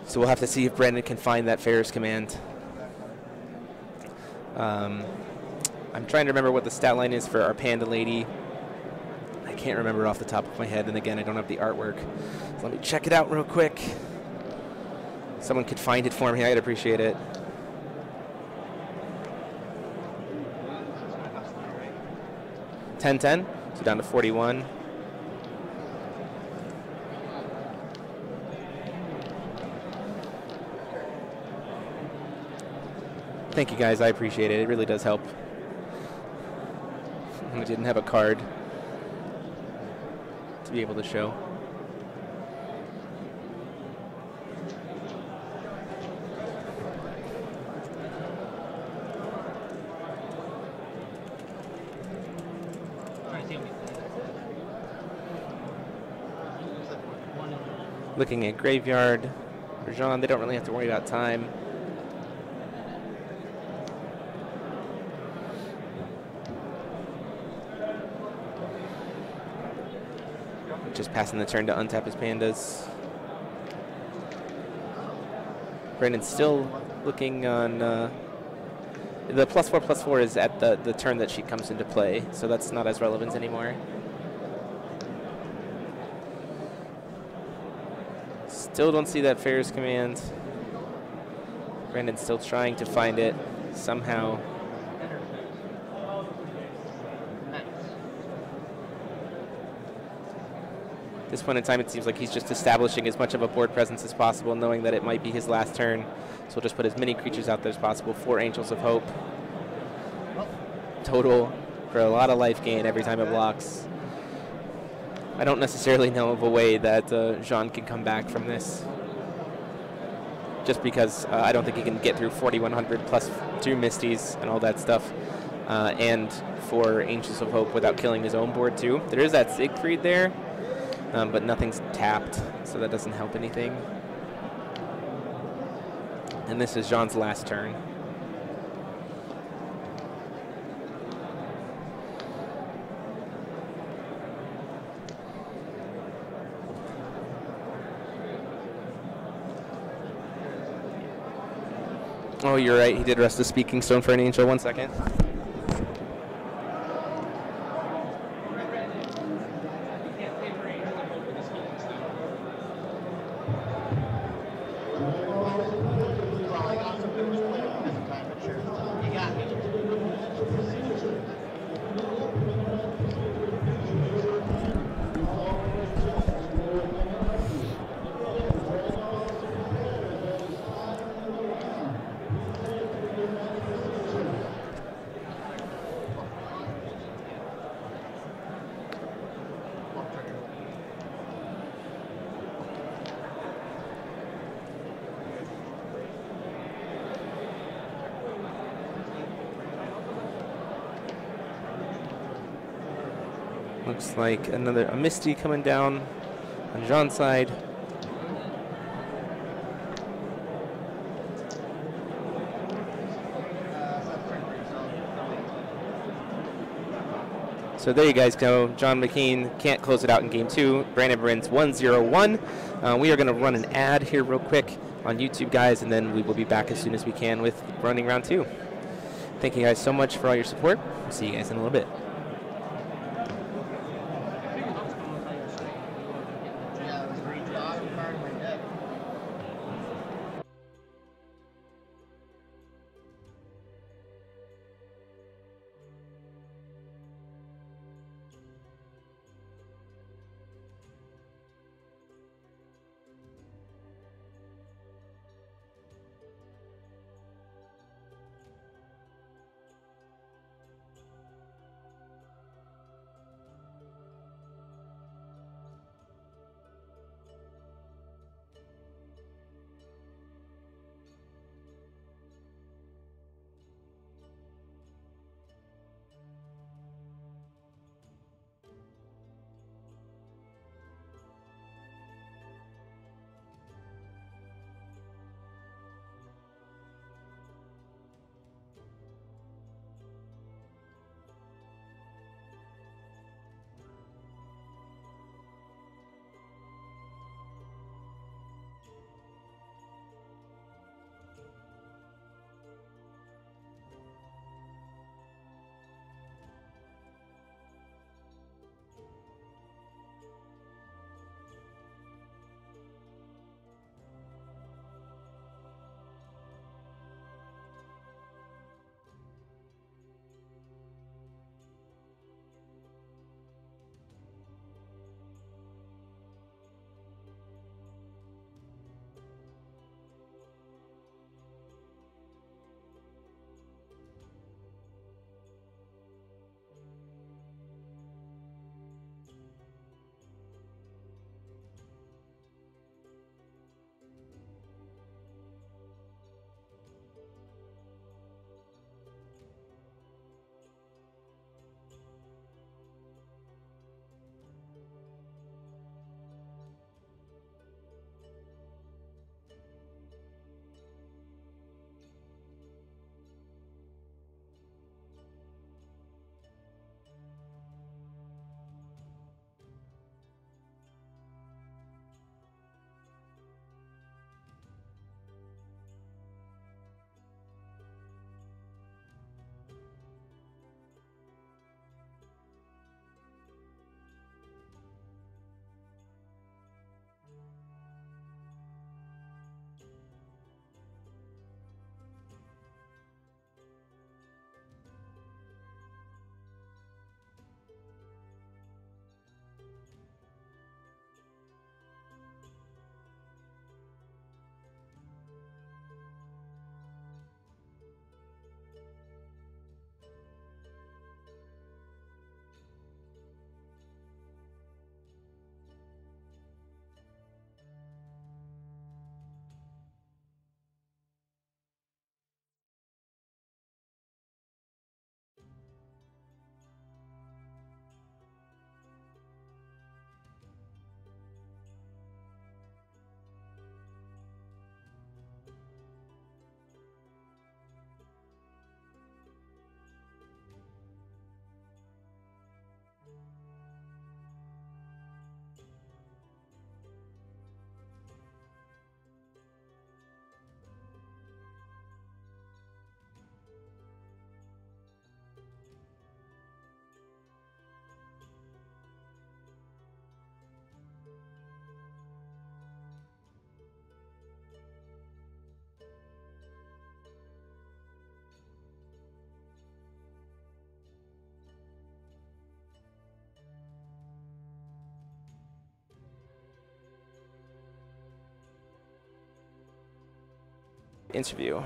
So we'll have to see if Brandon can find that Ferris command. I'm trying to remember what the stat line is for our Panda Lady. I can't remember off the top of my head, and again, I don't have the artwork. So let me check it out real quick. Someone could find it for me. I'd appreciate it. $10-10, so down to 41. Thank you guys, I appreciate it. It really does help. We didn't have a card to be able to show. Looking at Graveyard. For Jean, they don't really have to worry about time. Just passing the turn to untap his pandas. Brandon's still looking on... the +4/+4 is at the turn that she comes into play, so that's not as relevant anymore. Still don't see that Ferris command. Brandon's still trying to find it somehow. At this point in time, it seems like he's just establishing as much of a board presence as possible, knowing that it might be his last turn. So we'll just put as many creatures out there as possible. 4 Angels of Hope. Total for a lot of life gain every time it blocks. I don't necessarily know of a way that Jean can come back from this. Just because I don't think he can get through 4100 plus 2 Misties and all that stuff. And 4 Angels of Hope without killing his own board too. There is that Siegfried there, but nothing's tapped, so that doesn't help anything. And this is Jean's last turn. Oh, you're right. He did rest the Speaking Stone for an Angel. 1 second. Looks like a Misty coming down on Jean's side. So there you guys go. John McKean can't close it out in game 2. Brandon wins 1-0-1. We are going to run an ad here real quick on YouTube, guys, and then we will be back as soon as we can with running round 2. Thank you guys so much for all your support. We'll see you guys in a little bit. Interview.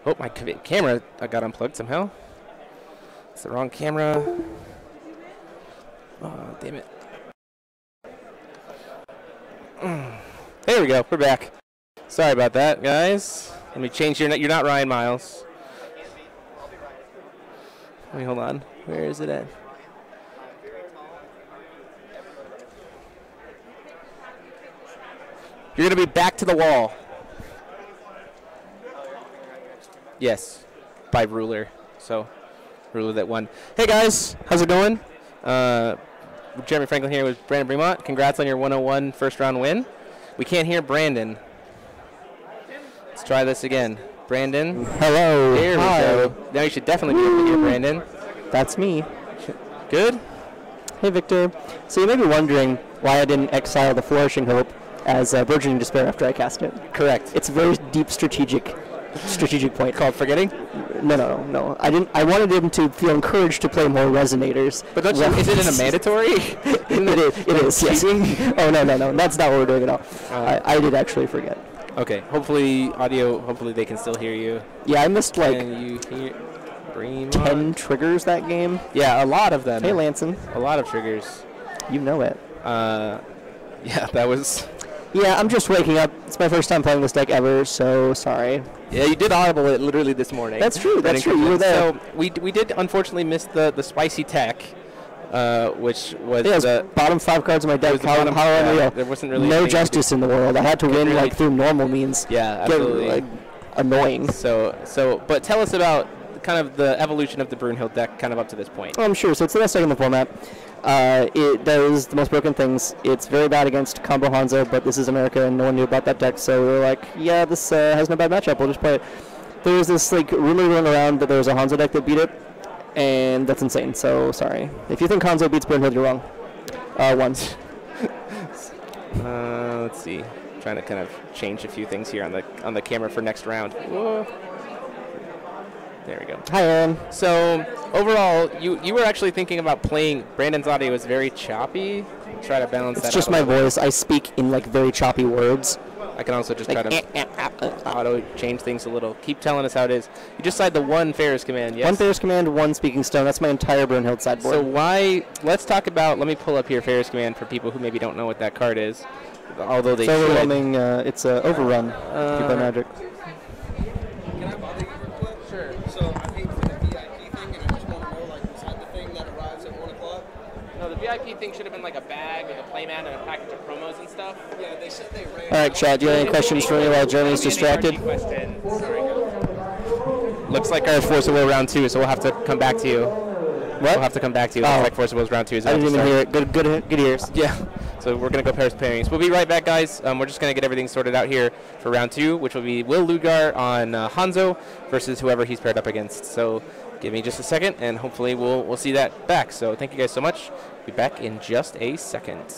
Oh, my camera got unplugged somehow. It's the wrong camera. Oh, damn it. There we go. We're back. Sorry about that, guys. Let me change your. You're not Ryan Miles. Let me hold on. Where is it at? You're going to be back to the wall. Yes, by ruler. So, ruler that won. Hey guys, how's it going? Jeremy Franklin here with Brandon Bremont. Congrats on your 101 first round win. We can't hear Brandon. Let's try this again. Brandon. Hello. Here we go. Now you should definitely be able to hear Brandon. That's me. Good? Hey, Victor. So you may be wondering why I didn't exile the Flourishing Hope as Burgeoning Despair after I cast it. Correct. It's a very deep strategic point. Called forgetting? No. I wanted him to feel encouraged to play more resonators. But don't you, is it in a mandatory? It is, yes. Oh, no. That's not what we're doing at all. I did actually forget. Okay. Hopefully they can still hear you. Yeah, I missed like Can you hear Bremont? 10 triggers that game. Yeah, a lot of them. Hey, Lanson. A lot of triggers. You know it. Yeah, that was... Yeah, I'm just waking up. It's my first time playing this deck ever, so sorry. Yeah, you did audible it literally this morning. That's true. You were there. So we did unfortunately miss the spicy tech, which was the bottom 5 cards of my deck. How unreal. There wasn't really no justice in the world. I had to win like through normal means. Yeah, absolutely. Like, annoying. So, but tell us about kind of the evolution of the Brunhild deck, kind of up to this point. Oh, I'm sure. So it's the best deck in the format. It does the most broken things. It's very bad against combo Hanzo, but this is America and no one knew about that deck, so we were like, yeah, this has no bad matchup, we'll just play it. There was this like rumor going around that there was a Hanzo deck that beat it, and that's insane, so sorry. If you think Hanzo beats Brunhild, you're wrong. Once. Let's see. Trying to kind of change a few things here on the camera for next round. Whoa. There we go. Hi, Aaron. So overall, you were actually thinking about playing. Brandon's audio is very choppy. Try to balance that out. It's just my voice. I speak in like very choppy words. I can also just try to auto change things a little. Keep telling us how it is. You just side the one Ferris command, yes? One Ferris command, one Speaking Stone. That's my entire Brunhild sideboard. So let's talk about, let me pull up here Ferris command for people who maybe don't know what that card is. Although they should. It's overwhelming, it's Overrun, if you play Magic. Can I bother you real quick? Sure. So I paid for the VIP thing, and I just want to know, like, was that the thing that arrives at 1 o'clock? No, the VIP thing should have been like a bag with a playmat and a package of promos and stuff. Yeah, they said they ran. All right, Chad, do you have any questions for me while Jeremy's distracted? Looks like our Force of Will round 2, so we'll have to come back to you. What? We'll have to come back to you. Oh. Looks like Force of Will's round 2 is I about didn't to even start. hear it. Good ears. Yeah. So we're going to go Paris pairings. We'll be right back, guys. We're just going to get everything sorted out here for round 2, which will be Will Lugar on Hanzo versus whoever he's paired up against. So give me just a second, and hopefully we'll see that back. So thank you guys so much. Be back in just a second.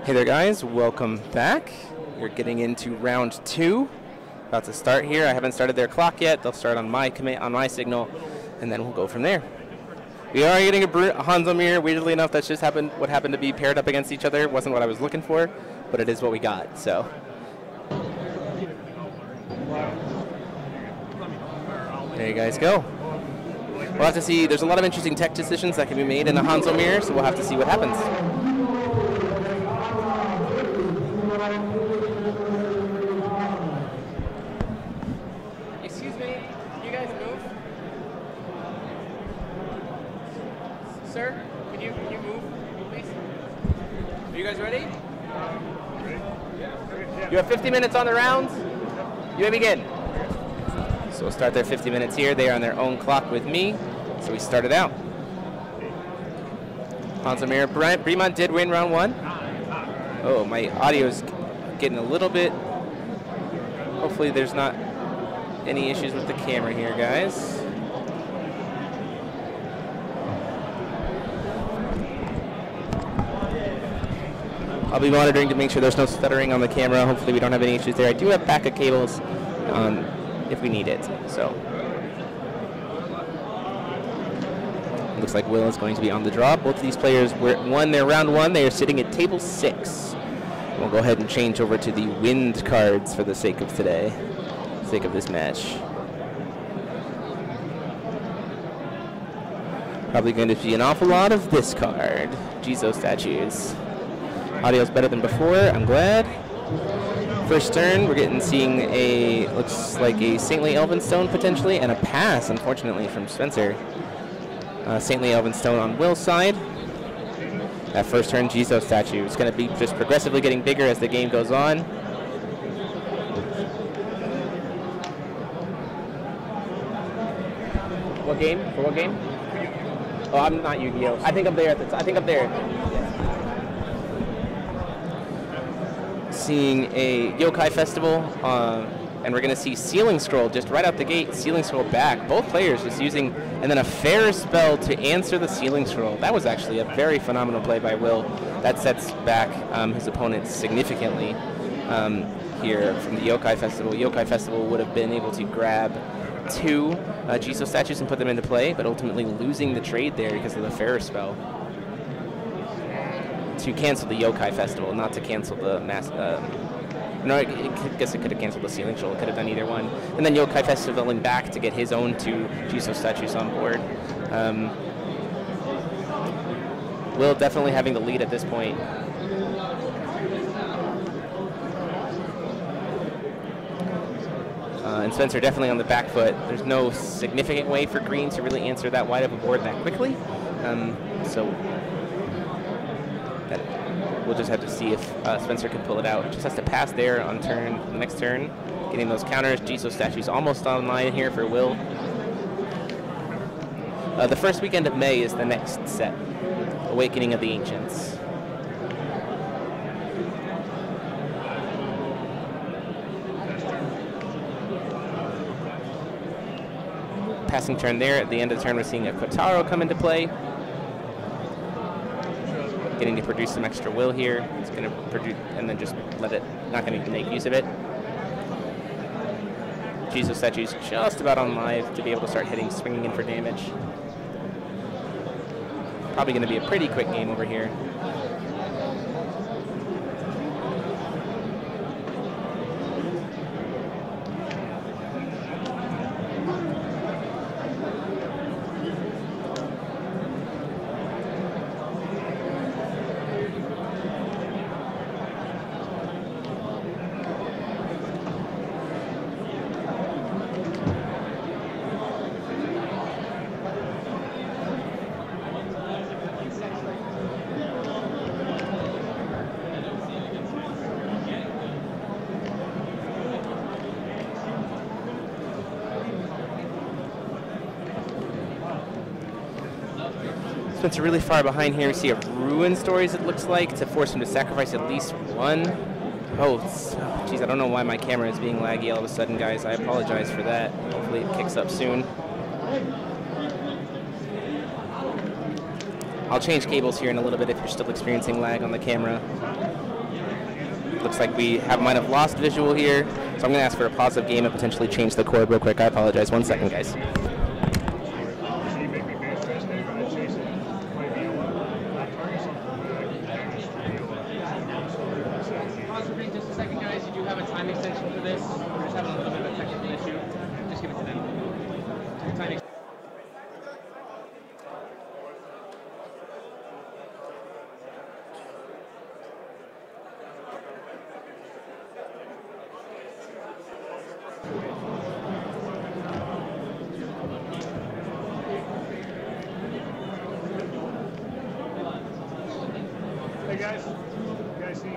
Hey there guys, welcome back. We're getting into round 2. About to start here. I haven't started their clock yet. They'll start on my signal, and then we'll go from there. We are getting a Hanzo mirror. Weirdly enough, that's just what happened to be paired up against each other. It wasn't what I was looking for, but it is what we got, so. There you guys go. We'll have to see. There's a lot of interesting tech decisions that can be made in a Hanzo mirror, so we'll have to see what happens. Excuse me, you guys move? Sir, can you move, please? Are you guys ready? You have 50 minutes on the rounds. You may begin. So we'll start their 50 minutes here. They are on their own clock with me, so we started out. Hanzo mirror. Bremont did win round 1. Oh, my audio is getting a little bit. Hopefully there's not any issues with the camera here, guys. I'll be monitoring to make sure there's no stuttering on the camera. Hopefully we don't have any issues there. I do have backup cables if we need it. So looks like Will is going to be on the draw. Both of these players won their round 1. They are sitting at table 6. We'll go ahead and change over to the wind cards for the sake of today, sake of this match. Probably going to be an awful lot of this card, Jizo statues. Audio's better than before, I'm glad. First turn, we're seeing a, looks like a Saintly Elvenstone potentially, and a pass, unfortunately, from Spencer. Saintly Elvenstone on Will's side. That first turn Jizo statue is going to be just progressively getting bigger as the game goes on. What game? For what game? Oh, I'm not Yu-Gi-Oh! I think I'm there. I think I'm there. Seeing a Yokai Festival, and we're going to see Sealing Scroll just right out the gate. Sealing Scroll back. Both players just using, and then a fair spell to answer the Sealing Scroll. That was actually a very phenomenal play by Will. That sets back his opponent significantly here from the Yokai Festival. Yokai Festival would have been able to grab 2 Jizo statues and put them into play, but ultimately losing the trade there because of the fair spell. To cancel the Yokai Festival, not to cancel the mass. No, I guess it could have canceled the Sealing Scroll. It could have done either one. And then Yokai Festivaling back to get his own 2 Jizo statues on board. Will definitely having the lead at this point. And Spencer definitely on the back foot. There's no significant way for green to really answer that wide of a board that quickly. So we'll just have to see if Spencer can pull it out. Just has to pass there on the next turn. Getting those counters. Jizo statues almost online here for Will. The first weekend of May is the next set. Awakening of the Ancients. Passing turn there. At the end of the turn, we're seeing a Kotaro come into play. Getting to produce some extra will here. It's going to produce, and then just let it, not going to make use of it. Jizo statues just about on live to be able to start hitting, swinging in for damage. Probably going to be a pretty quick game over here. Spencer really far behind here. We see a Ruin Stories, it looks like, to force him to sacrifice at least 1. Oh, geez, I don't know why my camera is being laggy all of a sudden, guys. I apologize for that. Hopefully it kicks up soon. I'll change cables here in a little bit if you're still experiencing lag on the camera. looks like we might have lost visual here. So I'm going to ask for a pause of game and potentially change the cord real quick. I apologize. 1 second, guys. Pause for just a second, guys. You do have a time extension for this. We're just having a little bit of a technical issue. Just give it to them. Time extension. Hey guys, you guys see?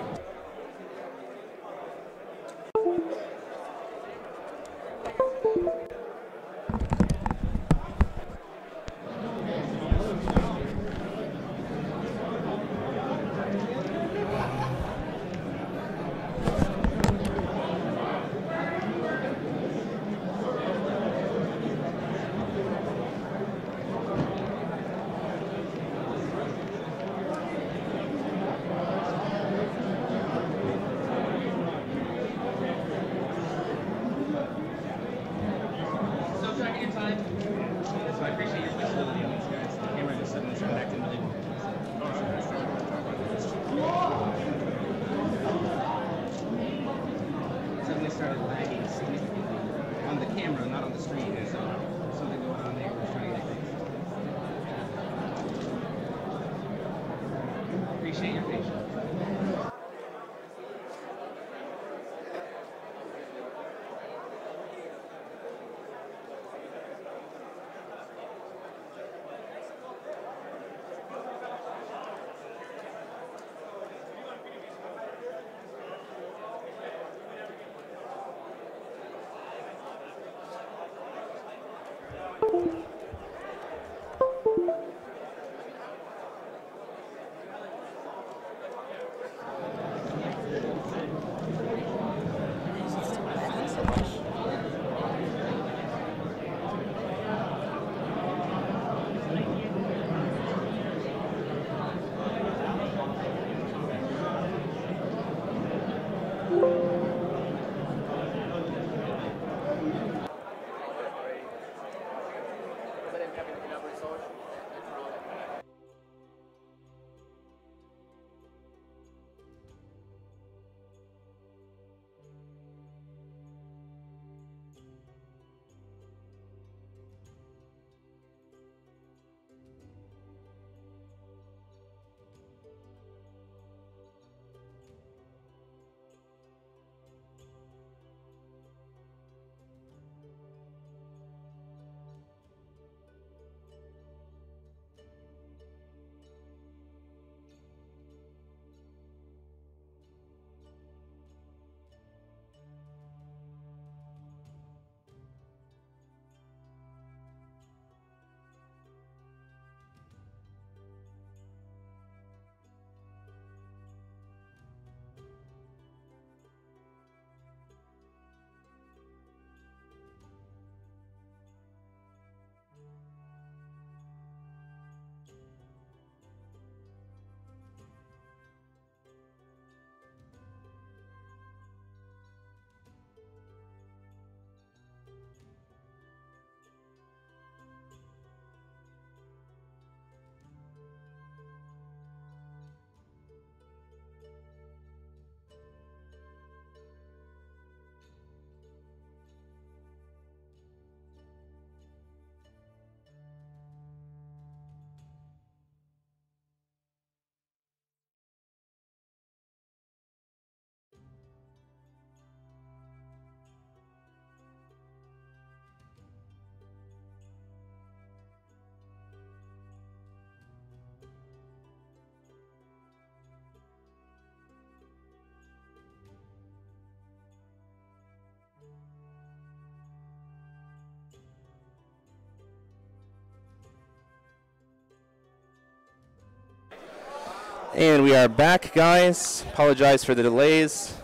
And we are back, guys. Apologize for the delays.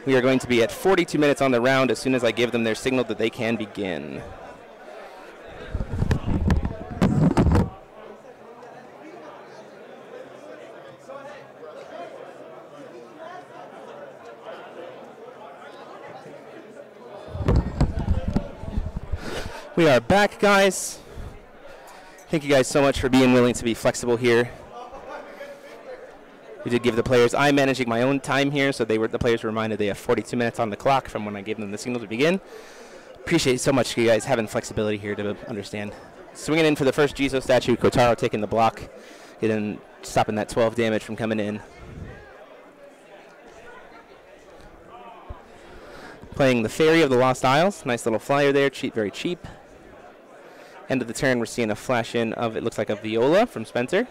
We are going to be at 42 minutes on the round as soon as I give them their signal that they can begin. We are back, guys. Thank you guys so much for being willing to be flexible here. We did give the players, I'm managing my own time here, so the players were reminded they have 42 minutes on the clock from when I gave them the signal to begin. Appreciate so much you guys having flexibility here to understand. Swinging in for the first Jizo statue, Kotaro taking the block, stopping that 12 damage from coming in. Playing the Fairy of the Lost Isles, nice little flyer there, very cheap. End of the turn, we're seeing a flash in of, it looks like a Viola from Spencer.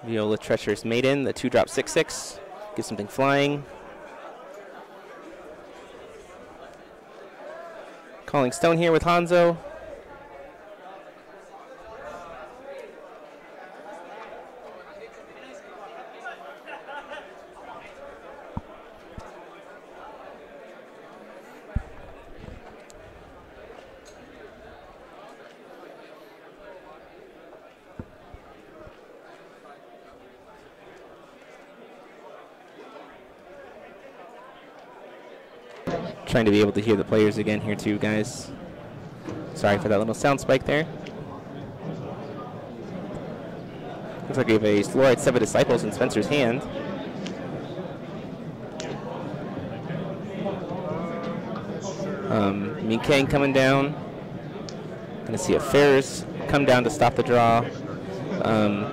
Viola Treacherous Maiden, the 2-drop 6/6, get something flying. Calling Stone here with Hanzo. Trying to be able to hear the players again here too, guys. Sorry for that little sound spike there. Looks like we have a Lorite 7 Disciples in Spencer's hand. Mikane coming down. Gonna see a Ferris come down to stop the draw.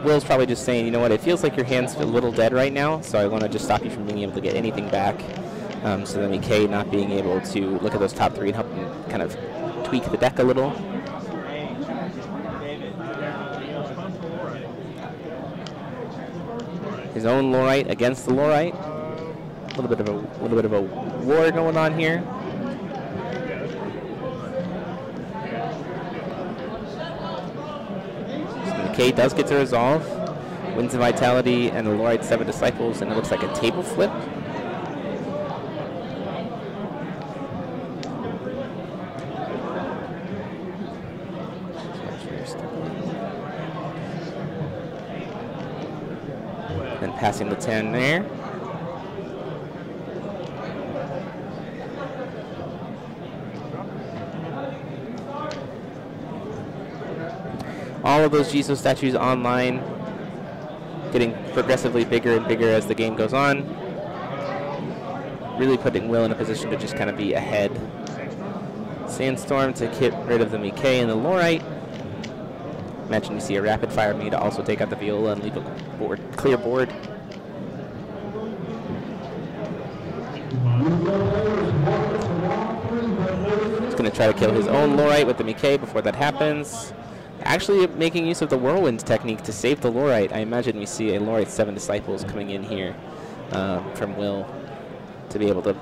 Will's probably just saying, you know what, it feels like your hand's a little dead right now, so I want to just stop you from being able to get anything back. So then Mikane not being able to look at those top three and help him kind of tweak the deck a little. His own Lorite against the Lorite. A little bit of a war going on here. Mikane does get to resolve, wins the Vitality and the Lorite 7 Disciples, and it looks like a table flip. Then passing the 10 there. All of those Jizo statues online, getting progressively bigger and bigger as the game goes on. Really putting Will in a position to just kind of be ahead. Sandstorm to get rid of the Mikane and the Lorite. Imagine you see a rapid fire me to also take out the Viola and leave a clear board. He's going to try to kill his own Lorite with the Mikane before that happens. Actually making use of the Whirlwind technique to save the Lorite. I imagine we see a Lorite 7 Disciples coming in here from Will to be able to,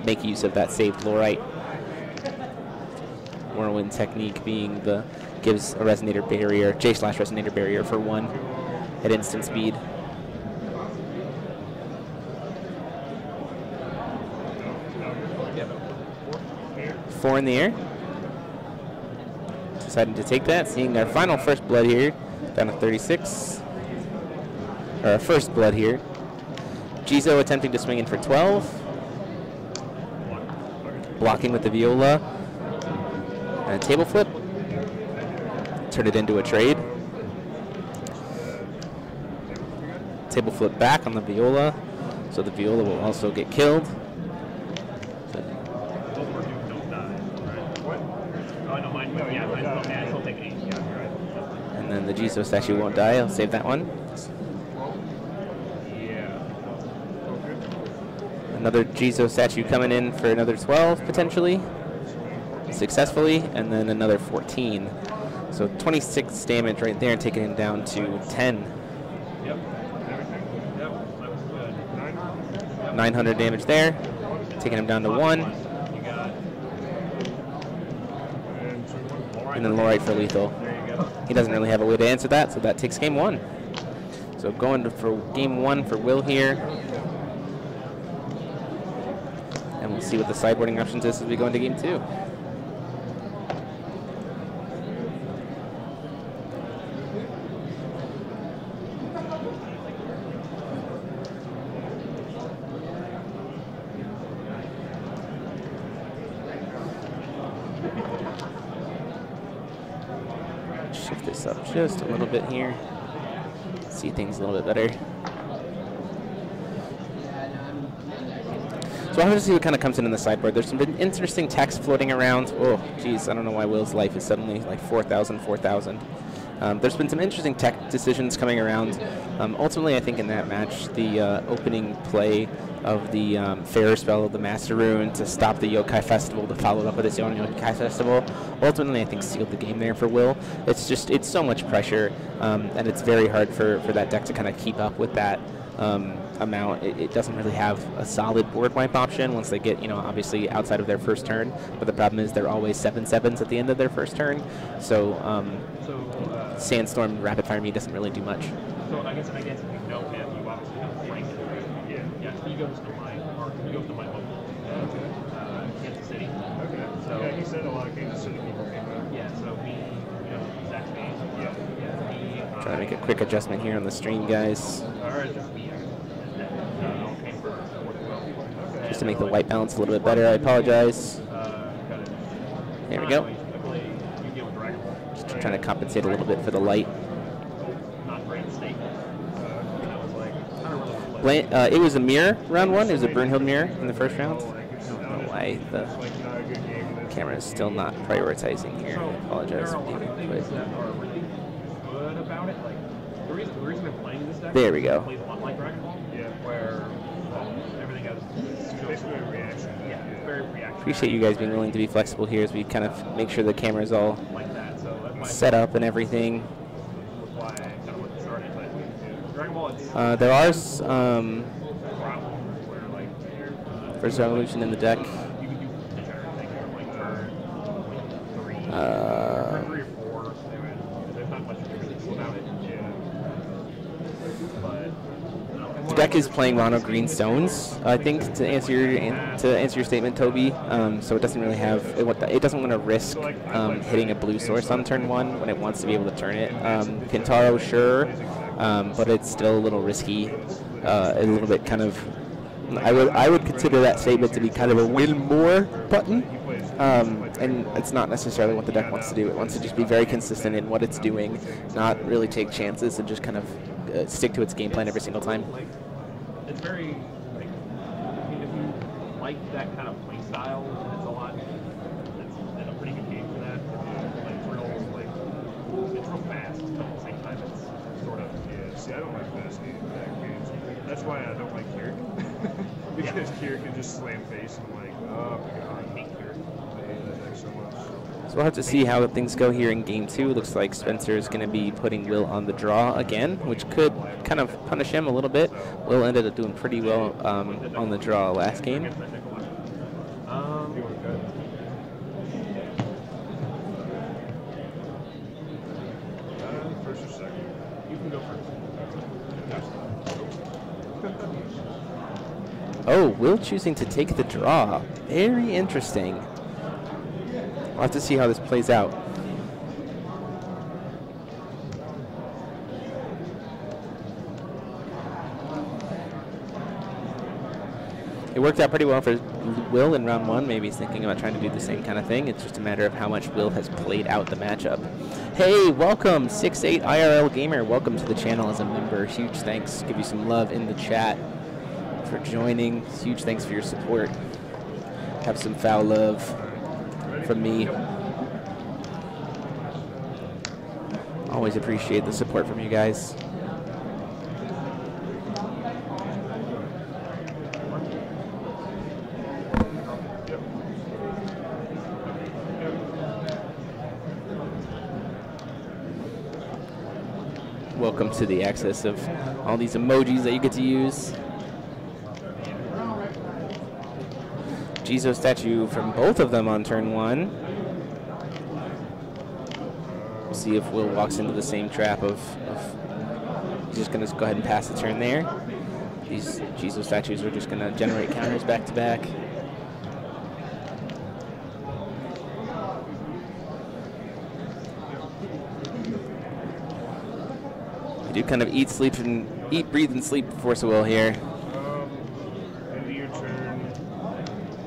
make use of that saved Lorite. Whirlwind technique being gives a resonator barrier, J/resonator barrier for 1 at instant speed. Four in the air. Deciding to take that, seeing their final first blood here, down to 36. Or first blood here. Jizo attempting to swing in for 12. Blocking with the Viola. And a table flip. Turn it into a trade. Table flip back on the Viola. So the Viola will also get killed. And then the Jizo statue won't die. I'll save that one. Another Jizo statue coming in for another 12 potentially. Successfully, and then another 14. So 26 damage right there, taking him down to 10. 900 damage there, taking him down to 1. And then Lorite for lethal. He doesn't really have a way to answer that, so that takes game 1. So going for game 1 for Will here. And we'll see what the sideboarding options is as we go into game 2. this up just a little bit here. See things a little bit better. So we'll have to see what kind of comes in the sideboard. There's some interesting text floating around. Oh, geez, I don't know why Will's life is suddenly like 4,000, 4,000. There's been some interesting tech decisions coming around. Ultimately, I think in that match, the opening play of the Fair Spell of the Master Rune to stop the Yokai Festival, to follow it up with its own Yokai Festival, ultimately I think sealed the game there for Will. It's just, it's so much pressure, and it's very hard for that deck to kind of keep up with that amount. It doesn't really have a solid board wipe option once they get, obviously outside of their first turn, but the problem is they're always 7/7s at the end of their first turn, so Sandstorm Rapid Fire Me doesn't really do much. So I guess if you know him, you obviously know Frank. Yeah. He goes to my local Kansas City. Okay. So yeah, he said a lot of Kansas City people came out. Yeah. So me, Zach's name. Yeah. Me. Trying to make a quick adjustment here on the stream, guys. Or just me. All came for Will. Just to make the white balance a little bit better, I apologize. There we go. Just trying to compensate a little bit for the light. It was a mirror round one. It was a Brunhild mirror in the first round. I don't know why the camera is still not prioritizing here. I apologize. There we go. Appreciate you guys being willing to be flexible here as we kind of make sure the camera is all set up and everything. There are First Revolution in the deck. The deck is playing mono green stones, I think, to answer your statement, Toby. So it doesn't really have it doesn't want to risk hitting a blue source on turn one when it wants to be able to turn it. Kintaro, sure, but it's still a little risky, a little bit kind of. I would consider that statement to be kind of a win more button, and it's not necessarily what the deck wants to do. It wants to just be very consistent in what it's doing, not really take chances, and just kind of stick to its game plan every single time. It's very, if you like that kind of play style, it's a lot. It's a pretty good game for that. It's real fast, but at the same time, it's sort of. Yeah, see, I don't like fast games. That's why I don't like Kier. Because Kier can just slam face and I'm like, oh my god, I hate Kier. I hate that deck so much. So we'll have to see how things go here in game two. Looks like Spencer is going to be putting Will on the draw again, which could kind of punish him a little bit. Will ended up doing pretty well on the draw last game. First or second? You can go first. Oh, Will choosing to take the draw. Very interesting. We'll have to see how this plays out. It worked out pretty well for Will in round one. Maybe he's thinking about trying to do the same kind of thing. It's just a matter of how much Will has played out the matchup. Hey, welcome, 6'8 IRL Gamer. Welcome to the channel as a member. Huge thanks. Give you some love in the chat for joining. Huge thanks for your support. Have some foul love from me. Always appreciate the support from you guys. Welcome to the access of all these emojis that you get to use. Jizo statue from both of them on turn one. We'll see if Will walks into the same trap of he's just going to go ahead and pass the turn there. These Jizo statues are just going to generate counters back to back. We do kind of eat, breathe, and sleep for Force of Will here. End of your turn,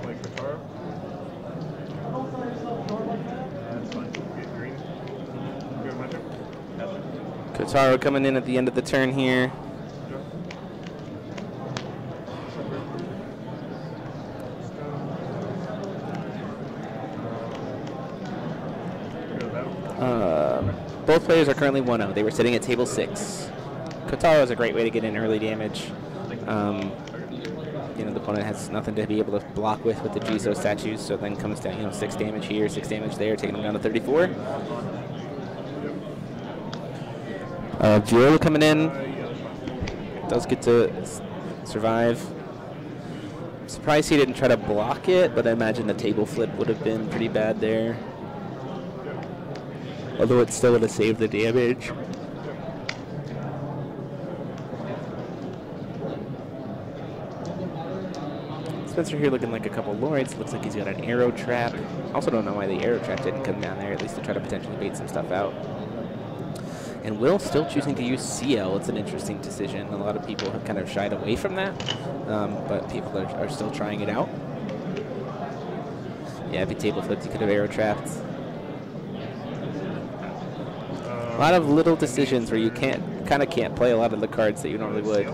like the car. That's fine. Get green. Go my turn. Kotaro coming in at the end of the turn here. Both players are currently 1-0. They were sitting at table 6. Kotaro is a great way to get in early damage. You know, the opponent has nothing to be able to block with the Jizo statues, so then comes down, you know, 6 damage here, 6 damage there, taking them down to 34. Viola coming in. Does get to survive. I'm surprised he didn't try to block it, but I imagine the table flip would have been pretty bad there. Although it still would have saved the damage. Spencer here looking like a couple Lloyds. Looks like he's got an arrow trap. Also don't know why the arrow trap didn't come down there, at least to try to potentially bait some stuff out. And Will still choosing to use CL. It's an interesting decision. A lot of people have kind of shied away from that, but people are still trying it out. Yeah, if he table flipped, he could have arrow trapped. A lot of little decisions where you kind of can't play a lot of the cards that you normally would.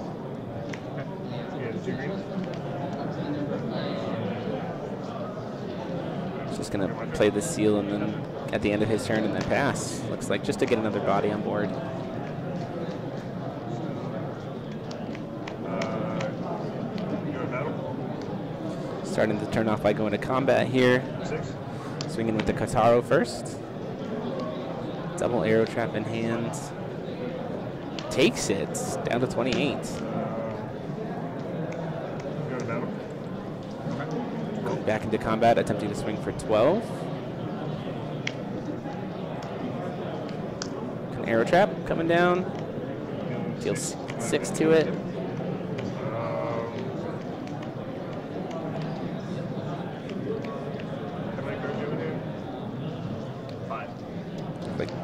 Just gonna play the seal and then at the end of his turn and then pass. Looks like just to get another body on board. Starting to turn off by going to combat here. Swinging with the Kotaro first. Double arrow trap in hand. Takes it down to 28. Going back into combat, attempting to swing for 12. An arrow trap coming down. Deals 6 to it.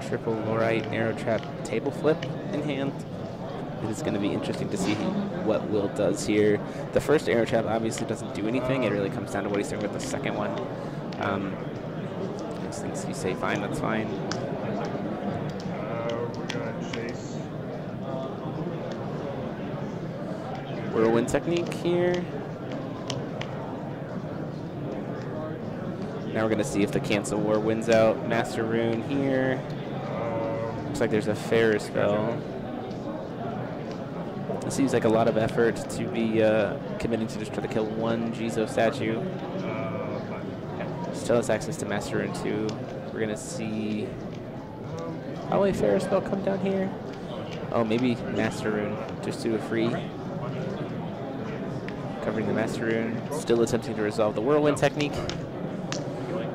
Triple Lorite arrow trap table flip in hand. It is going to be interesting to see what Will does here. The first arrow trap obviously doesn't do anything. It really comes down to what he's doing with the second one. Those things you say fine, that's fine. We're gonna chase. Whirlwind technique here. Now we're going to see if the Cancel War wins out. Master Rune here. Looks like there's a Ferris spell. It seems like a lot of effort to be committing to just try to kill one Jizo statue. Still has access to Master Rune 2. We're going to see probably a Ferris spell come down here. Oh, maybe Master Rune. Just do a free. Covering the Master Rune. Still attempting to resolve the Whirlwind technique.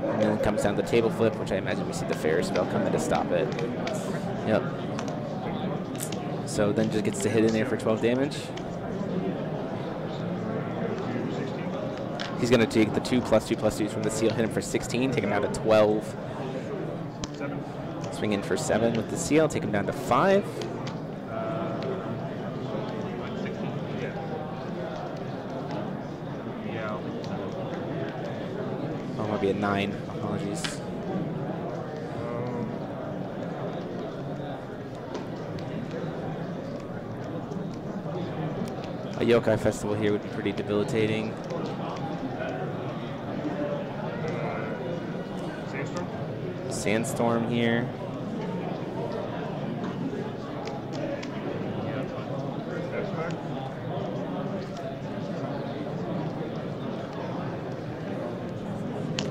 And then it comes down the table flip, which I imagine we see the Ferris spell come in to stop it. Yep. So then just gets to hit in there for 12 damage. He's going to take the 2+2/+2s from the seal, hit him for 16, take him down to 12. Swing in for 7 with the seal, take him down to 5. Oh, might be a 9. Apologies. A Yokai Festival here would be pretty debilitating. Sandstorm here.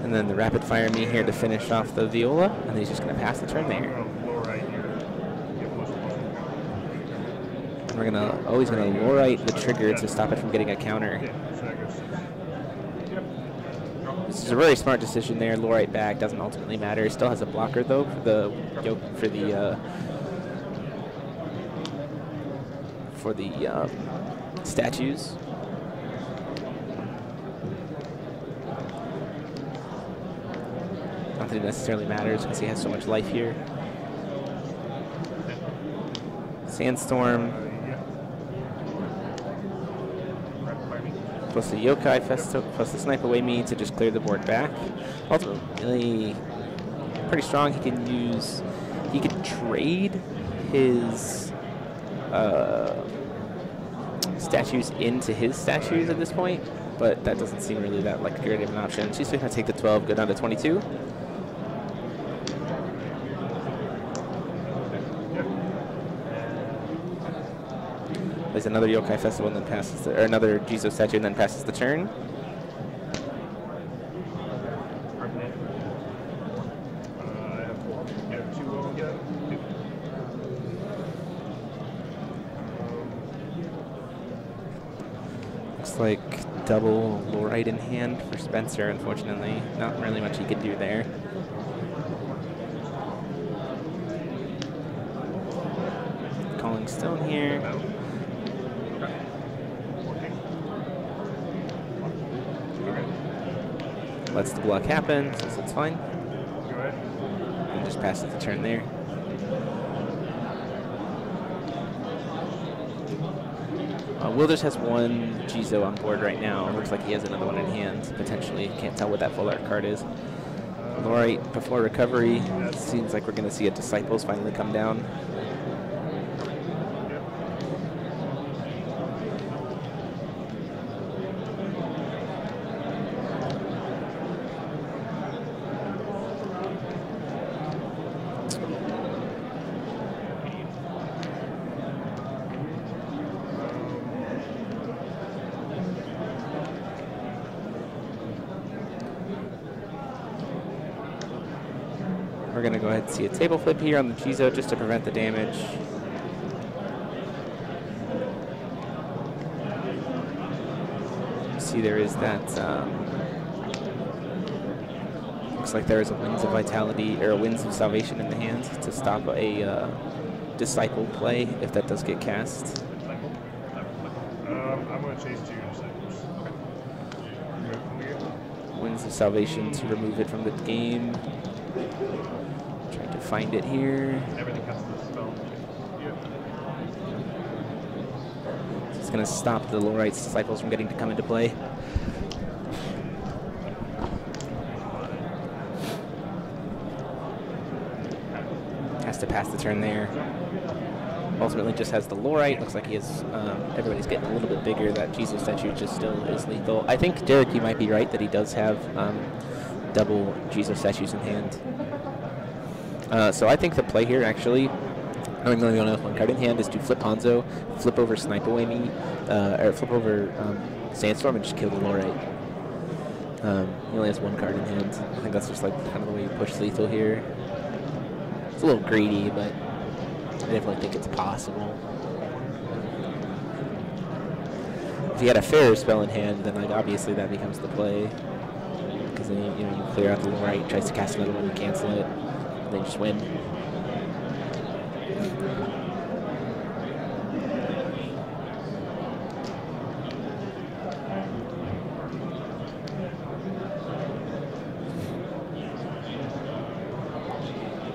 And then the rapid fire me here to finish off the Viola, and then he's just going to pass the turn there. And we're always going to Lorite the trigger to stop it from getting a counter. This is a really smart decision there. Lorite back doesn't ultimately matter. Still has a blocker though for the statues. Not that it necessarily matters because he has so much life here. Sandstorm. Plus the Yokai Festival, plus the Snipe Away Me to just clear the board back. Ultimately, pretty strong. He can trade his statues into his statues at this point, but that doesn't seem really that like great of an option. She's going to take the 12, go down to 22. There's another Yokai Festival and then passes the, or another Jizo statue and then passes the turn. Looks like double Lorite in hand for Spencer, unfortunately. Not really much he could do there. Calling Stone here. Lets the block happen, so it's fine. And just passes the turn there. Wilders has one Jizo on board right now. Looks like he has another one in hand, potentially. Can't tell what that full art card is. Lorite before recovery. Seems like we're going to see a Disciples finally come down. We're going to go ahead and see a table flip here on the Jizo just to prevent the damage. See, there is that. Looks like there is a Winds of Vitality or a Winds of Salvation in the hand to stop a Disciple play if that does get cast. I'm going to chase 2 Disciples. Winds of Salvation to remove it from the game. Trying to find it here. Everything comes to the spell. So it's going to stop the Lorite Disciples from getting to come into play. Has to pass the turn there. Ultimately just has the Lorite. Looks like he has, everybody's getting a little bit bigger. That Jizo statue just still is lethal. I think, Derek, you might be right that he does have double Jizo statues in hand. So I think the play here, actually, knowing only one card in hand, is to flip Hanzo, flip over Snipe Away Me, or flip over Sandstorm and just kill the Lorite. He only has 1 card in hand. I think that's just like kind of the way you push lethal here. It's a little greedy, but I definitely think it's possible. If he had a fairer spell in hand, then like obviously that becomes the play. Because then you clear out the Lorite, tries to cast another one and cancel it. They just win.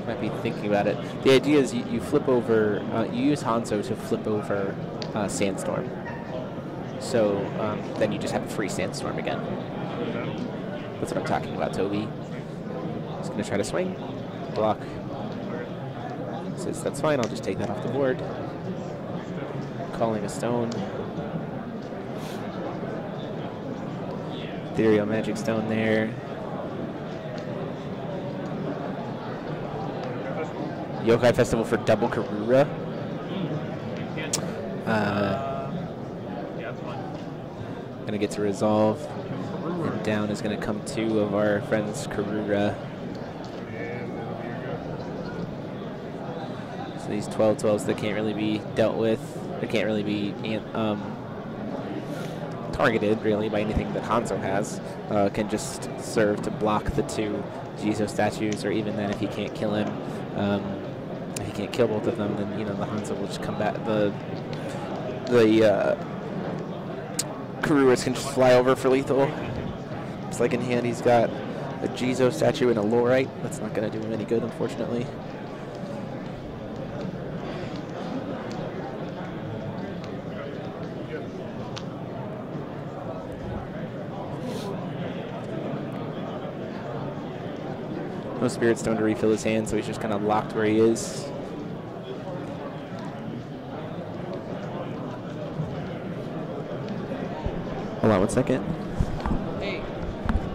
Might be thinking about it. The idea is you flip over, you use Hanzo to flip over Sandstorm. So then you just have a free Sandstorm again. That's what I'm talking about, Toby. Just going to try to swing. Block. Says that's fine, I'll just take that off the board. Calling a Stone. Ethereal Magic Stone there. Yokai Festival for double Karura. Gonna get to resolve. And down is gonna come 2 of our friends Karura. So these 12/12s that can't really be dealt with. They can't really be targeted really by anything that Hanzo has. Can just serve to block the 2 Jizo statues, or even then if he can't kill him. If he can't kill both of them, then the Hanzo will just come back. The Karuras can just fly over for lethal. It's like in hand he's got a Jizo statue and a Lorite. That's not going to do him any good, unfortunately. No Spirit Stone to refill his hand, so he's just kind of locked where he is. Hold on 1 second. Hey,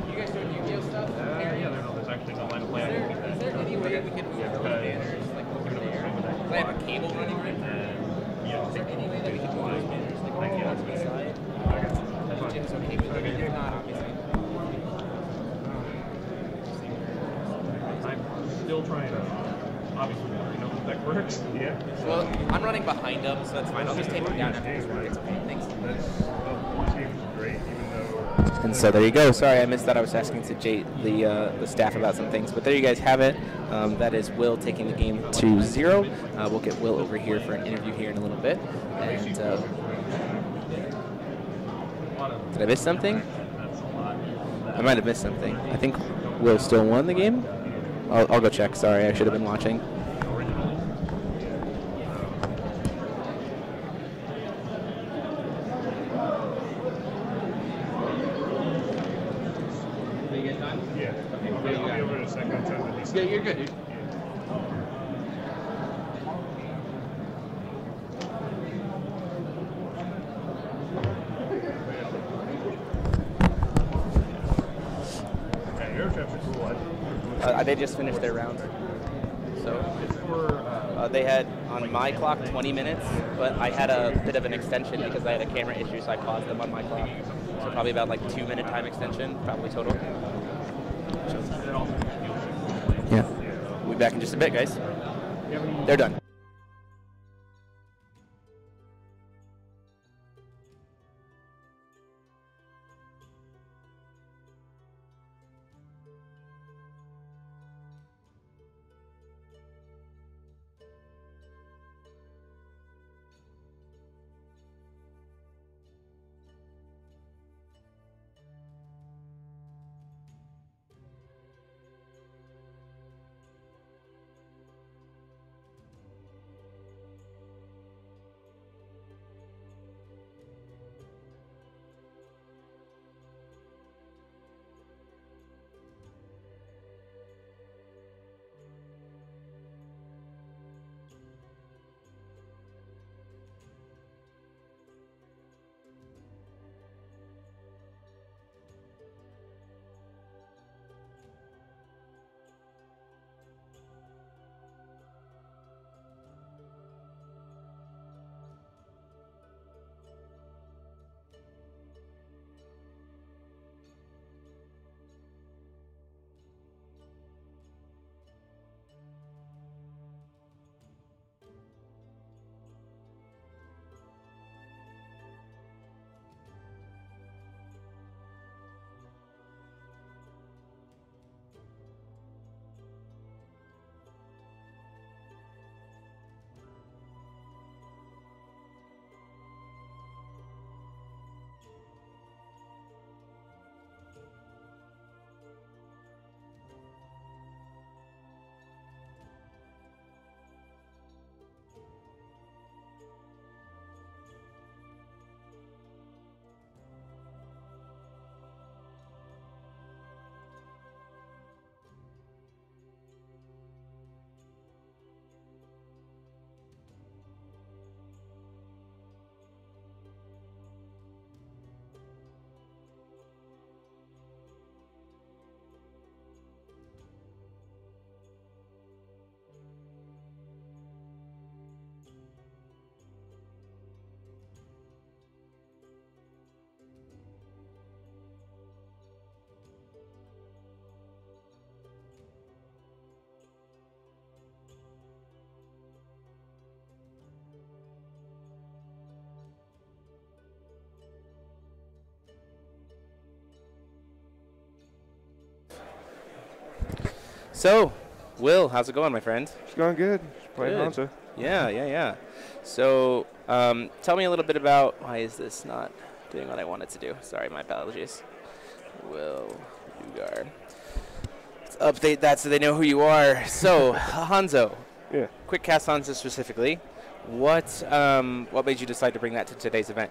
you guys doing Yu-Gi-Oh stuff? Yeah, there's actually no line of play. Is there any way we can move the banners like over there? I have a cable running right now. Yeah, Is there any way that we can move those banners like over to the side? Jim's okay with it. If not, obviously. I'm still trying to, obviously, know if that works. Yeah. Well, I'm running behind them, so that's fine. I'll just take them down after this work. It's okay. Thanks. This game is great, even though. And so there you go. Sorry, I missed that. I was asking to Jade, the staff, about some things. But there you guys have it. That is Will taking the game 2-0. We'll get Will over here for an interview here in a little bit. And did I miss something? I might have missed something. I think Will still won the game. I'll go check. Sorry, I should have been watching. Yeah, you're good, dude. They just finished their round. So they had on my clock 20 minutes, but I had a bit of an extension because I had a camera issue, so I paused them on my clock. So probably about like 2-minute time extension, probably total. Yeah. We'll be back in just a bit, guys. They're done. So, Will, how's it going, my friend? It's going good. Playing Hanzo. Yeah. So, tell me a little bit about why is this not doing what I wanted to do. Sorry, my apologies. Will Ugar. Let's update that so they know who you are. So, Hanzo, Yeah. Quick Cast Hansa specifically. What made you decide to bring that to today's event?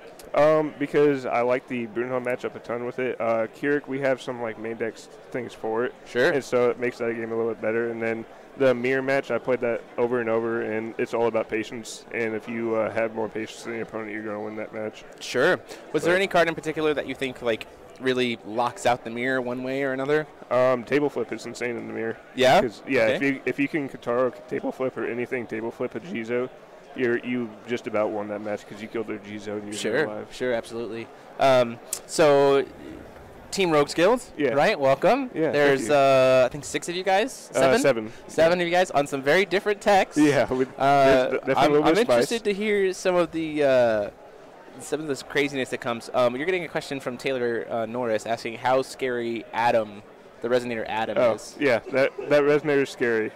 Because I like the Brunhilde matchup a ton with it. Keurig, we have some like main deck things for it. Sure. And so it makes that game a little bit better. And then the mirror match, I played that over and over, and it's all about patience. And if you have more patience than your opponent, you're going to win that match. Sure. Was there any card in particular that you think like really locks out the mirror one way or another? Table flip is insane in the mirror. Yeah. Yeah. Okay. If you can Kataro table flip or anything table flip a Jizo, you just about won that match because you killed their Jizo and you're alive. Sure, absolutely. So, Team Rogues Guild, right? Welcome. Yeah, there's I think 6 of you guys. 7. 7 of you guys on some very different techs. Yeah, I'm interested to hear some of this craziness that comes. You're getting a question from Taylor Norris asking how scary the Resonator Adam is. Yeah, that Resonator is scary.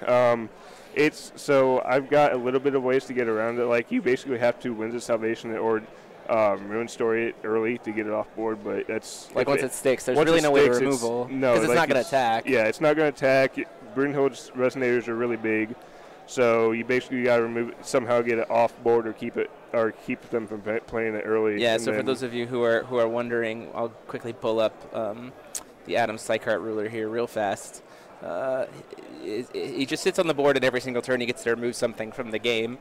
So I've got a little bit of ways to get around it. Like you basically have to Winds of Salvation or Ruin Story it early to get it off board, but that's like once it sticks, there's really no way to removal because it's not going to attack. Yeah, it's not going to attack. Brunhilde's Resonators are really big, so you basically got to remove it, somehow get it off board or keep them from playing it early. Yeah. So for those of you who are wondering, I'll quickly pull up the Adam Psychart ruler here real fast. He just sits on the board, and every single turn he gets to remove something from the game,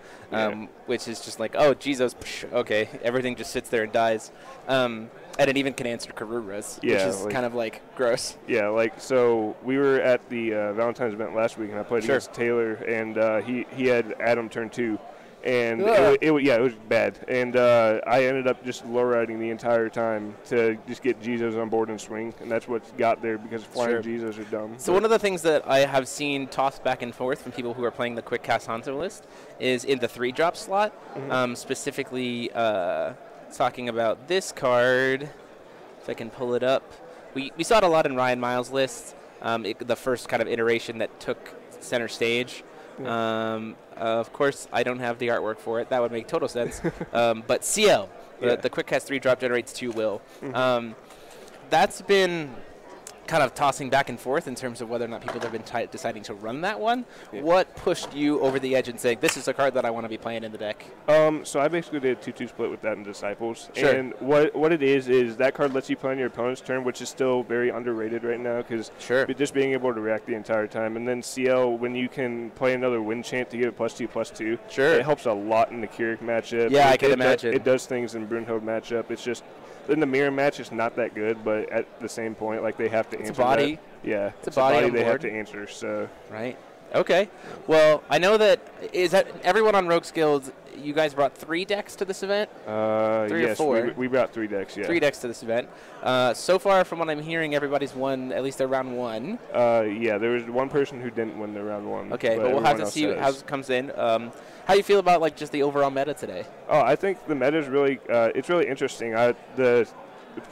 which is just like, oh, Jesus, okay, everything just sits there and dies. And it even can answer Karuras, which is kind of like gross. Yeah, like so we were at the Valentine's event last week, and I played against Taylor, and he had Adam turn 2. And it was bad. And I ended up just low riding the entire time to just get Jizos on board and swing, and that's what got there because flying Jizos are dumb. So one of the things that I have seen tossed back and forth from people who are playing the Quick Cast Hanzo list is in the 3-drop slot, specifically talking about this card. If I can pull it up. We saw it a lot in Ryan Miles' list, the first kind of iteration that took center stage. Of course, I don't have the artwork for it. That would make total sense. But CL, the Quick Cast 3-drop generates 2 will. That's been kind of tossing back and forth in terms of whether or not people have been deciding to run that one. Yeah. What pushed you over the edge and saying, this is a card that I want to be playing in the deck? So I basically did a 2-2 split with that in Disciples. Sure. And what it is that card lets you play on your opponent's turn, which is still very underrated right now because just being able to react the entire time. And then CL, when you can play another Wind Chant to give it +2/+2, it helps a lot in the Keurig matchup. Yeah, I can imagine. It does things in Brunhilde matchup. It's just in the mirror match, it's not that good, but at the same point, like they have to answer. It's a body. That. Yeah, it's a body they have to answer. So right. Okay. Well, I know that everyone on Rogues Guild. You guys brought 3 decks to this event. 3 or 4. We brought 3 decks. Yeah. 3 decks to this event. So far, from what I'm hearing, everybody's won at least their round 1. Yeah, there was one person who didn't win their round 1. Okay, but we'll have to see how it comes in. How do you feel about like just the overall meta today? Oh, I think the meta is really it's really interesting. The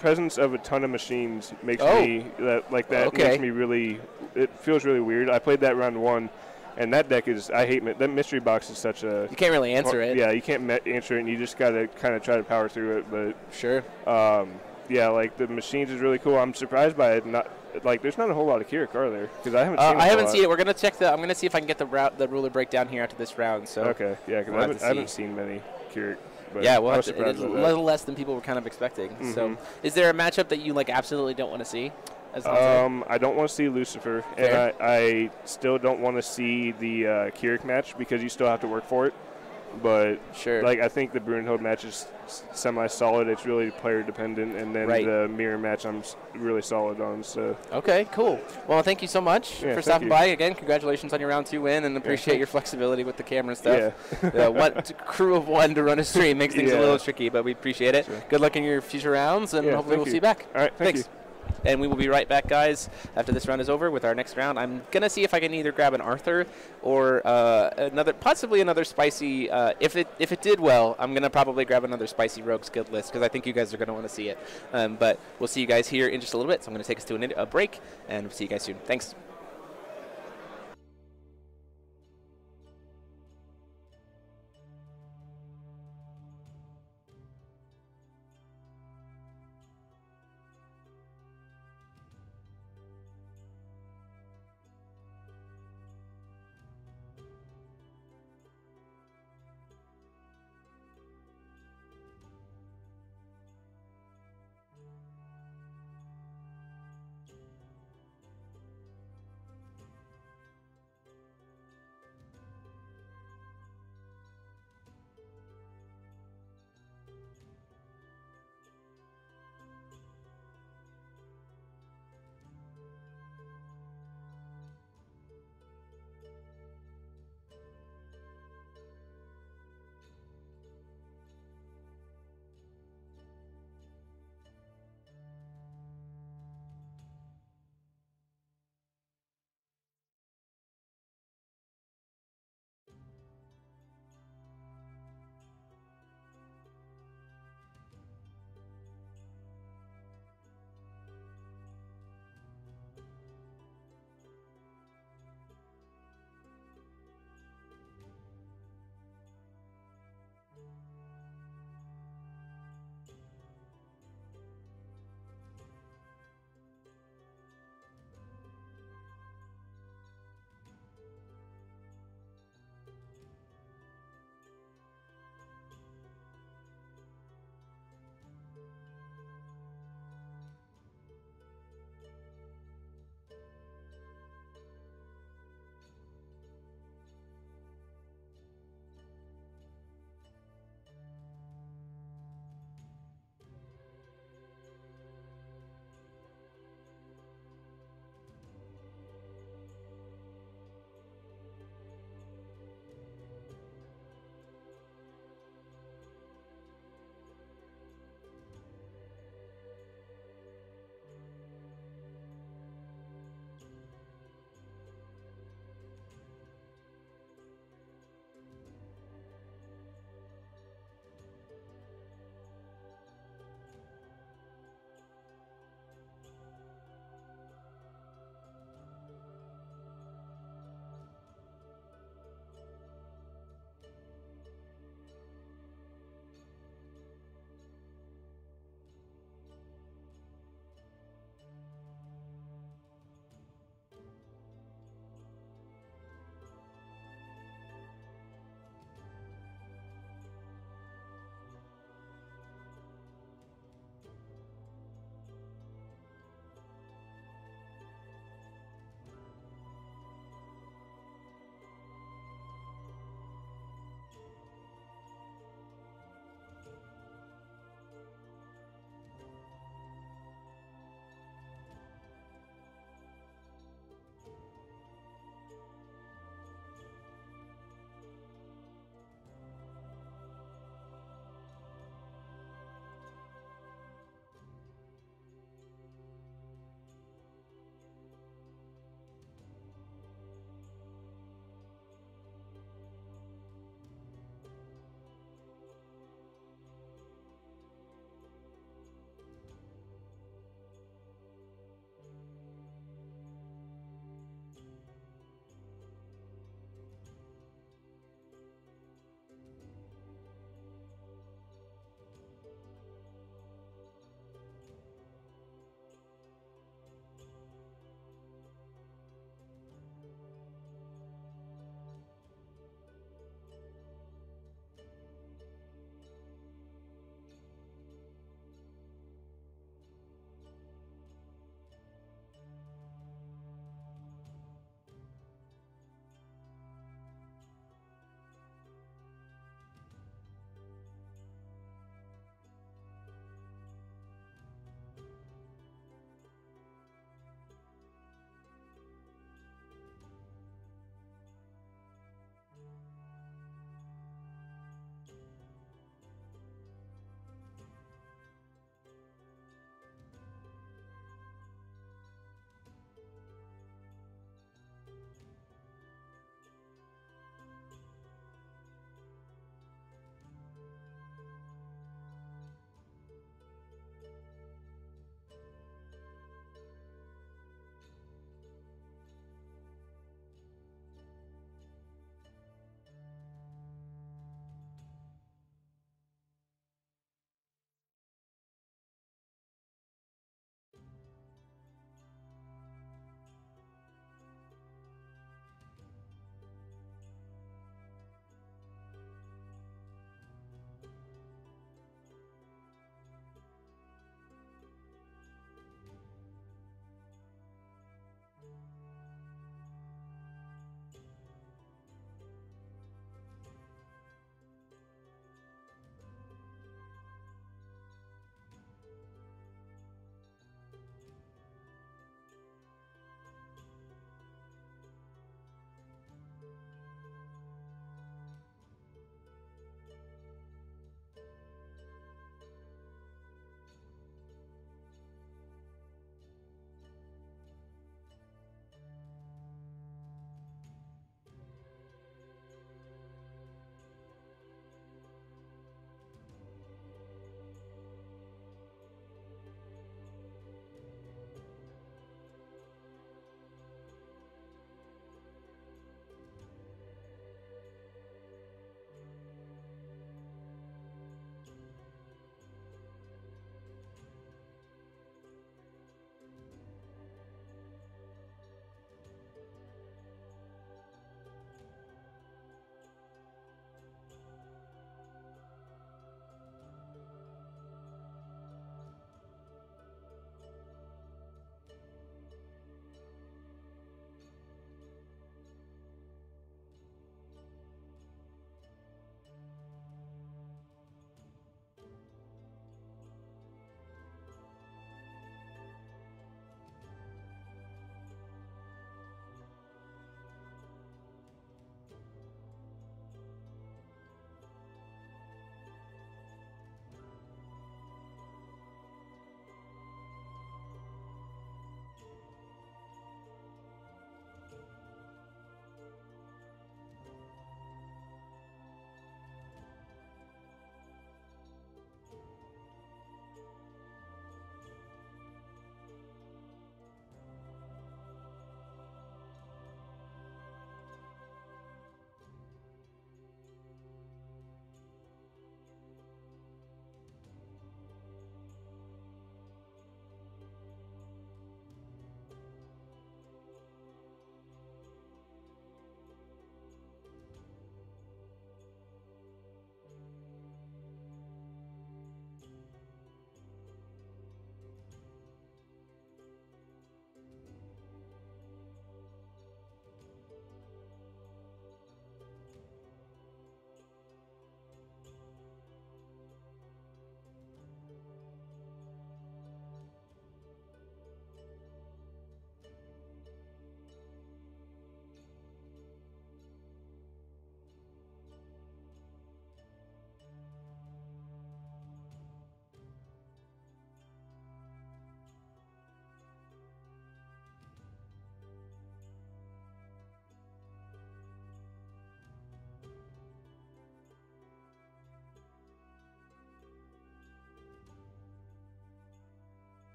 presence of a ton of machines makes me makes me really. It feels really weird. I played that round 1. And that deck is, I hate that mystery box is such a. You can't really answer it. Yeah, you can't answer it, and you just got to kind of try to power through it. But sure. Yeah, like the machines is really cool. I'm surprised by it. Not like there's not a whole lot of Keurig, are there? Because I haven't seen. I haven't seen it. We're gonna check I'm gonna see if I can get the ruler breakdown here after this round. So. Okay. Yeah, because I haven't seen many Keurig. Yeah, well, it's a little less than people were kind of expecting. Mm-hmm. So, is there a matchup that you like absolutely don't want to see? I don't want to see Lucifer, and I still don't want to see the Keurig match because you still have to work for it. But like I think the Brunhilde match is semi-solid. It's really player dependent, and then the mirror match I'm really solid on. So okay, cool. Well, thank you so much for stopping by again. Congratulations on your round 2 win, and appreciate your flexibility with the camera stuff. Yeah. Crew of 1 to run a stream makes things a little tricky, but we appreciate it. Good luck in your future rounds, and hopefully we'll see you back. All right, thanks. And we will be right back, guys, after this round is over with our next round. I'm going to see if I can either grab an Arthur or possibly another spicy. If it did well, I'm going to probably grab another spicy Rogues Guild list because I think you guys are going to want to see it. But we'll see you guys here in just a little bit. So I'm going to take us to a break, and we'll see you guys soon. Thanks.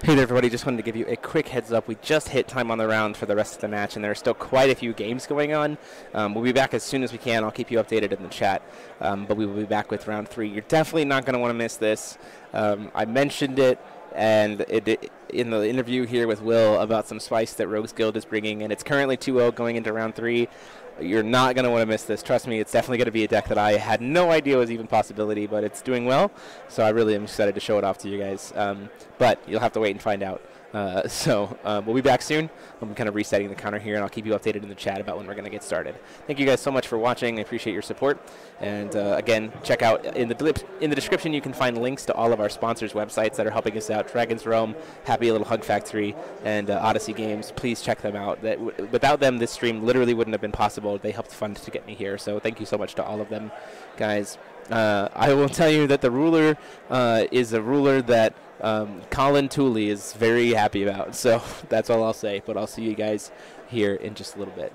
Hey there, everybody. Just wanted to give you a quick heads up. We just hit time on the round for the rest of the match, and there are still quite a few games going on. We'll be back as soon as we can. I'll keep you updated in the chat, but we will be back with round 3. You're definitely not going to want to miss this. I mentioned it, and in the interview here with Will about some spice that Rogues Guild is bringing, and it's currently 2-0 going into round 3. You're not going to want to miss this. Trust me, it's definitely going to be a deck that I had no idea was even a possibility, but it's doing well, so I really am excited to show it off to you guys. But you'll have to wait and find out. We'll be back soon. I'm kind of resetting the counter here, and I'll keep you updated in the chat about when we're going to get started. Thank you guys so much for watching. I appreciate your support. And again, check out in the description. You can find links to all of our sponsors' websites that are helping us out: Dragon's Realm, Happy Little Hug Factory, and Odyssey Games. Please check them out. Without them, this stream literally wouldn't have been possible. They helped fund to get me here. So thank you so much to all of them, guys. I will tell you that the ruler is a ruler that Colin Tooley is very happy about. So that's all I'll say. But I'll see you guys here in just a little bit.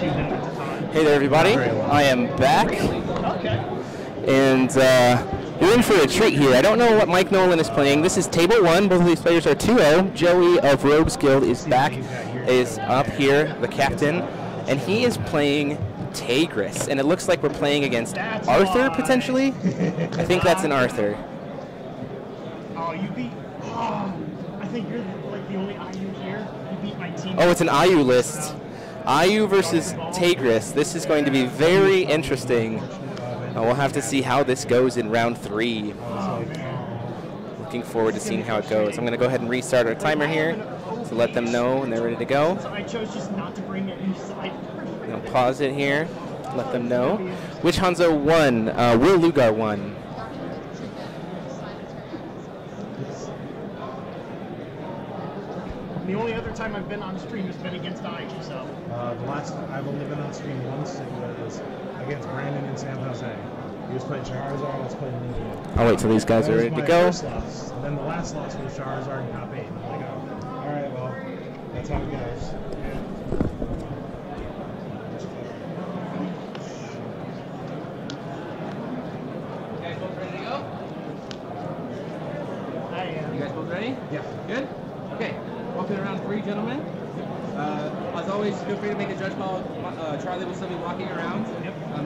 Hey there, everybody. I am back. And we're in for a treat here. I don't know what Mike Nolan is playing. This is Table 1. Both of these players are 2-0. Joey of Rogues Guild is back, is up here, the captain. And he is playing Tigris. And it looks like we're playing against Arthur, potentially? I think that's an Arthur. Oh, you beat... Oh, I think you're like the only IU here. You beat my team. Oh, it's an IU list. IU versus Tigris. This is going to be very interesting. We'll have to see how this goes in round 3. Looking forward to seeing how it goes. I'm going to go ahead and restart our timer here to let them know when they're ready to go. I chose just not to bring it inside. I'll pause it here, let them know. Which Hanzo won? Will Lugar won. The only other time I've been on stream has been against IU, so. The last I've only been on stream once. It was against Brandon in San Jose. He was playing Charizard, I was playing Ninja. I'll wait till these guys are ready to go. First loss. And then the last loss was Charizard in top 8. And I'm like, oh, all right, well, that's how it goes. You guys both ready to go? I am. You guys both ready? Yeah. Good? Okay. Welcome to round 3, gentlemen. As always, feel free to make a judge call. Charlie will still be walking around,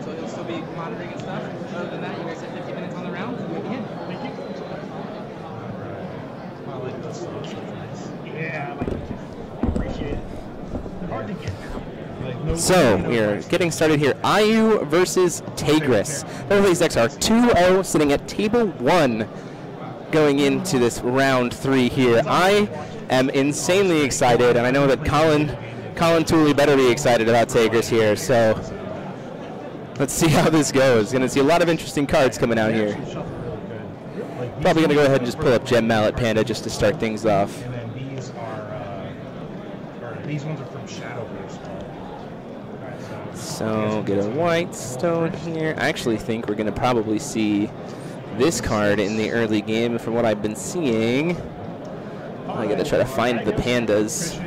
so he'll still be monitoring and stuff. Other than that, you guys have 15 minutes on the round, and we begin. Thank you. I like those songs. Yeah, I like it. I appreciate it. They're hard to get now. So, we're getting started here. IU versus Tigris. Both of these decks are 2-0, sitting at table 1 going into this round 3 here. I am insanely excited, and I know that Colin Tooley better be excited about Tigris here, so let's see how this goes. Going to see a lot of interesting cards coming out here. Probably going to go ahead and just pull up Gem Mallet Panda just to start things off. And then these are, these ones are from Shadow Burst. So get a white stone here. I actually think we're going to probably see this card in the early game from what I've been seeing. I got to try to find the pandas.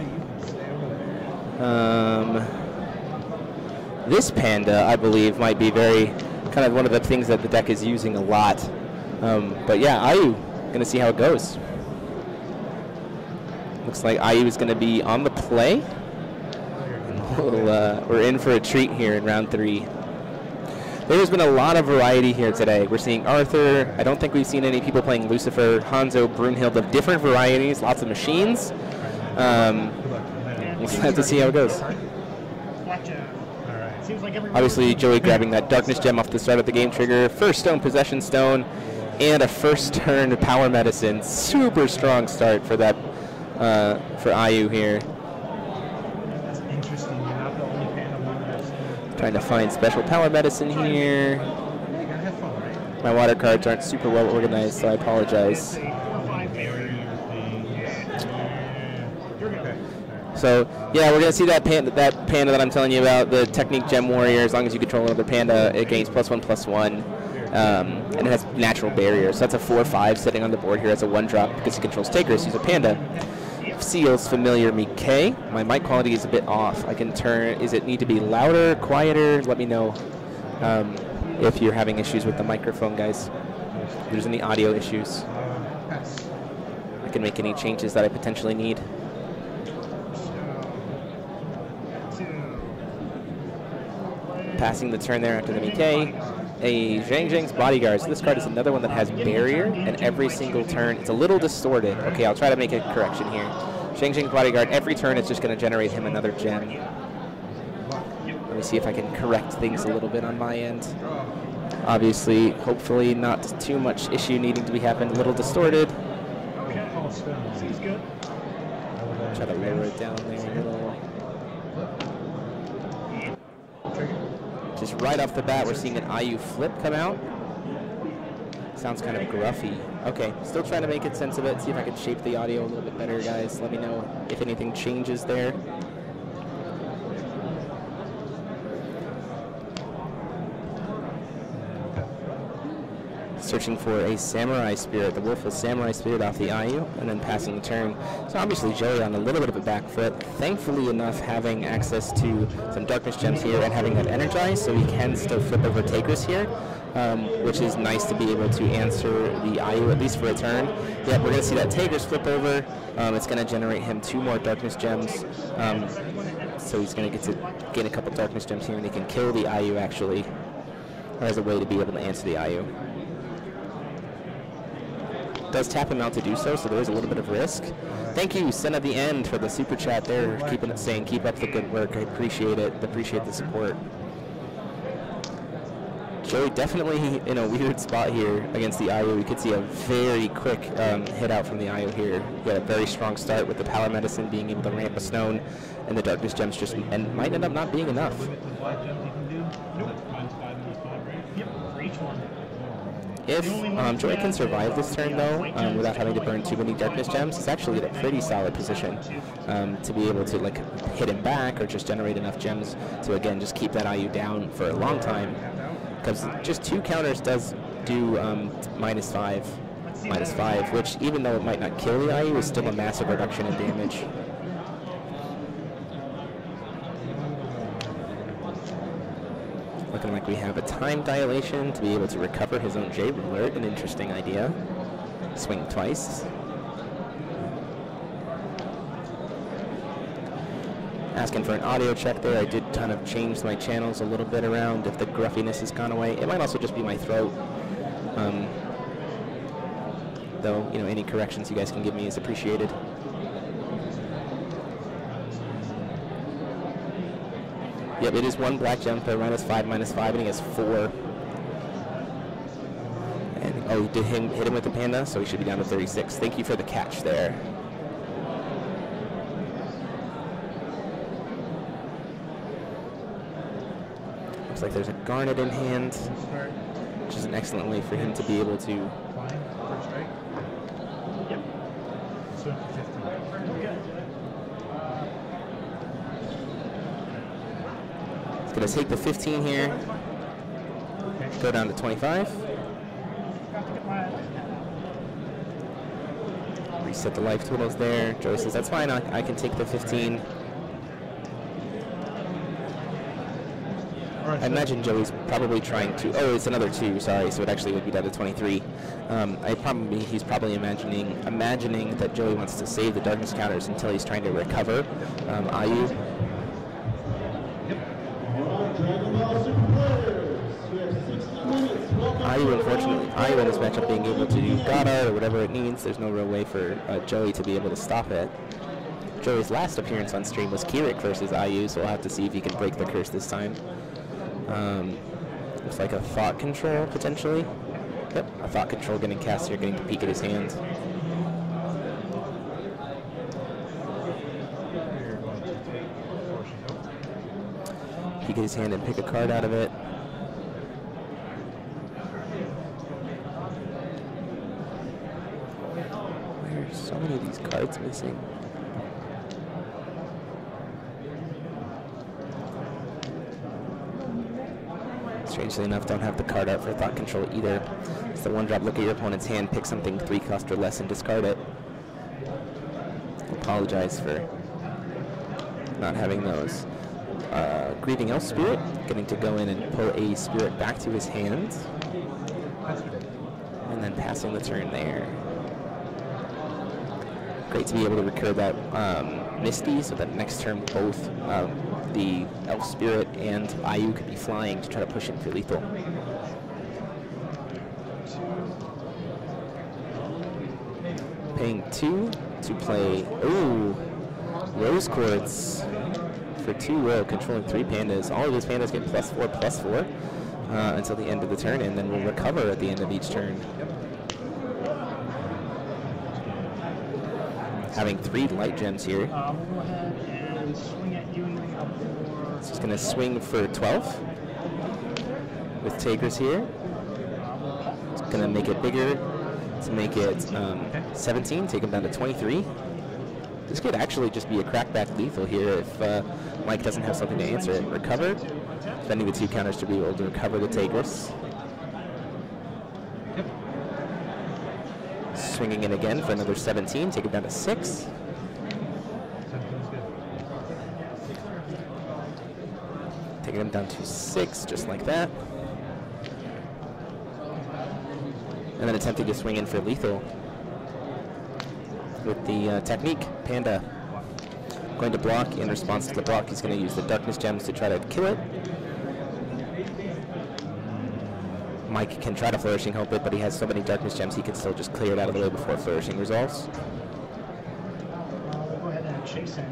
This panda, I believe, might be very kind of one of the things that the deck is using a lot. But yeah, IU, gonna see how it goes. Looks like IU is gonna be on the play. We're in for a treat here in round 3. There's been a lot of variety here today. We're seeing Arthur. I don't think we've seen any people playing Lucifer, Hanzo, Brunhild of different varieties, lots of machines. We'll have to see how it goes. Obviously, Joey grabbing that Darkness Gem off the start of the game trigger. First stone, Possession Stone, and a first turn Power Medicine. Super strong start for that for IU here. That's interesting. You're not the only fan of Luminous. Trying to find special Power Medicine here. You gotta have fun, right? My water cards aren't super well organized, so I apologize. So yeah, we're gonna see that panda that I'm telling you about, the Technique Gem Warrior. As long as you control another panda, it gains +1/+1, and it has natural barrier. So that's a 4/5 sitting on the board here as a 1-drop because he controls Tigris. He's a panda. Seals Familiar Mike. My mic quality is a bit off. I can turn. Is it need to be louder, quieter? Let me know if you're having issues with the microphone, guys. If there's any audio issues, I can make any changes that I potentially need. Passing the turn there after the Mike. A Zhang Zhang's Bodyguard. So this card is another one that has barrier, and every single turn it's a little distorted. Okay, I'll try to make a correction here. Zhang Zhang's Bodyguard, every turn it's just going to generate him another gem. Let me see if I can correct things a little bit on my end. Obviously, hopefully not too much issue needing to be happened. A little distorted. Seems good. Try to lower it down there a little. Just right off the bat, we're seeing an IU flip come out. Sounds kind of gruffy. Okay, still trying to make it sense of it. See if I can shape the audio a little bit better, guys. Let me know if anything changes there. searching for a Samurai Spirit, the Willful Samurai Spirit off the IU, and then passing the turn. So obviously Joey on a little bit of a back foot. Thankfully enough, having access to some Darkness Gems here and having that energized, so he can still flip over Tigris here, which is nice to be able to answer the IU, at least for a turn. Yeah, we're going to see that Tigris flip over. It's going to generate him 2 more Darkness Gems. So he's going to get to gain a couple Darkness Gems here, and he can kill the IU actually, or as a way to be able to answer the IU. Does tap him out to do so, so there is a little bit of risk. Thank you, Sen at the end, for the super chat there, keeping it saying keep up the good work. I appreciate it. Appreciate the support. Joey definitely in a weird spot here against the IU. We could see a very quick hit out from the IU here. He got a very strong start with the Power Medicine being able to ramp a Stone, and the Darkness Gems just might end up not being enough. If Joey can survive this turn, though, without having to burn too many Darkness Gems, he's actually in a pretty solid position to be able to like hit him back or just generate enough gems to, again, just keep that IU down for a long time. Because just 2 counters does do -5, which, even though it might not kill the IU, is still a massive reduction in damage. Looking like we have a time dilation to be able to recover his own J Alert, an interesting idea. Swing twice. Asking for an audio check there. I did kind of change my channels a little bit around if the gruffiness has gone away. It might also just be my throat. Though, you know, any corrections you guys can give me is appreciated. Yep, it is 1 black gem per -5, and he has 4. And oh, he did hit him with the panda, so he should be down to 36. Thank you for the catch there. Looks like there's a Garnet in hand, which is an excellent way for him to be able to. He's going to take the 15 here, go down to 25. Reset the life totals there. Joey says, that's fine, I can take the 15. I imagine Joey's probably trying to, oh, it's another 2, sorry, so it actually would be down to 23. He's probably imagining that Joey wants to save the Darkness counters until he's trying to recover IU. IU, unfortunately, IU in this matchup being able to do Goddard or whatever it needs, there's no real way for Joey to be able to stop it. Joey's last appearance on stream was Kirik versus IU, so we'll have to see if he can break the curse this time. Looks like a Thought Control, potentially. Yep, a Thought Control getting cast here, getting to peek at his hand. Peek at his hand and pick a card out of it. There's so many of these cards missing. Strangely enough, don't have the card out for Thought Control either. It's the 1-drop, look at your opponent's hand, pick something 3 cost or less, and discard it. Apologize for not having those. Grieving Elf Spirit, getting to go in and pull a spirit back to his hand. And then passing the turn there. Great to be able to recur that Misty, so that next turn both the Elf Spirit and IU could be flying to try to push in for lethal. Paying 2 to play, ooh, Rose Quartz for 2 will, controlling 3 pandas. All of his pandas get +4/+4 until the end of the turn, and then we'll recover at the end of each turn. Having 3 light gems here. We'll go ahead and swing at you for... It's just going to swing for 12 with Tigris here. It's going to make it bigger to make it 17, take him down to 23. This could actually just be a crackback lethal here if Mike doesn't have something to answer it. Recover, spending the 2 counters to be able to recover the Tigris. swinging in again for another 17, take him down to 6. Taking him down to 6, just like that. And then attempting to swing in for lethal with the technique, Panda. Going to block. In response to the block, he's going to use the Darkness Gems to try to kill it. Mike can try to Flourishing Hope it, but he has so many Darkness Gems he can still just clear it out of the way before Flourishing resolves. Go ahead and chase him.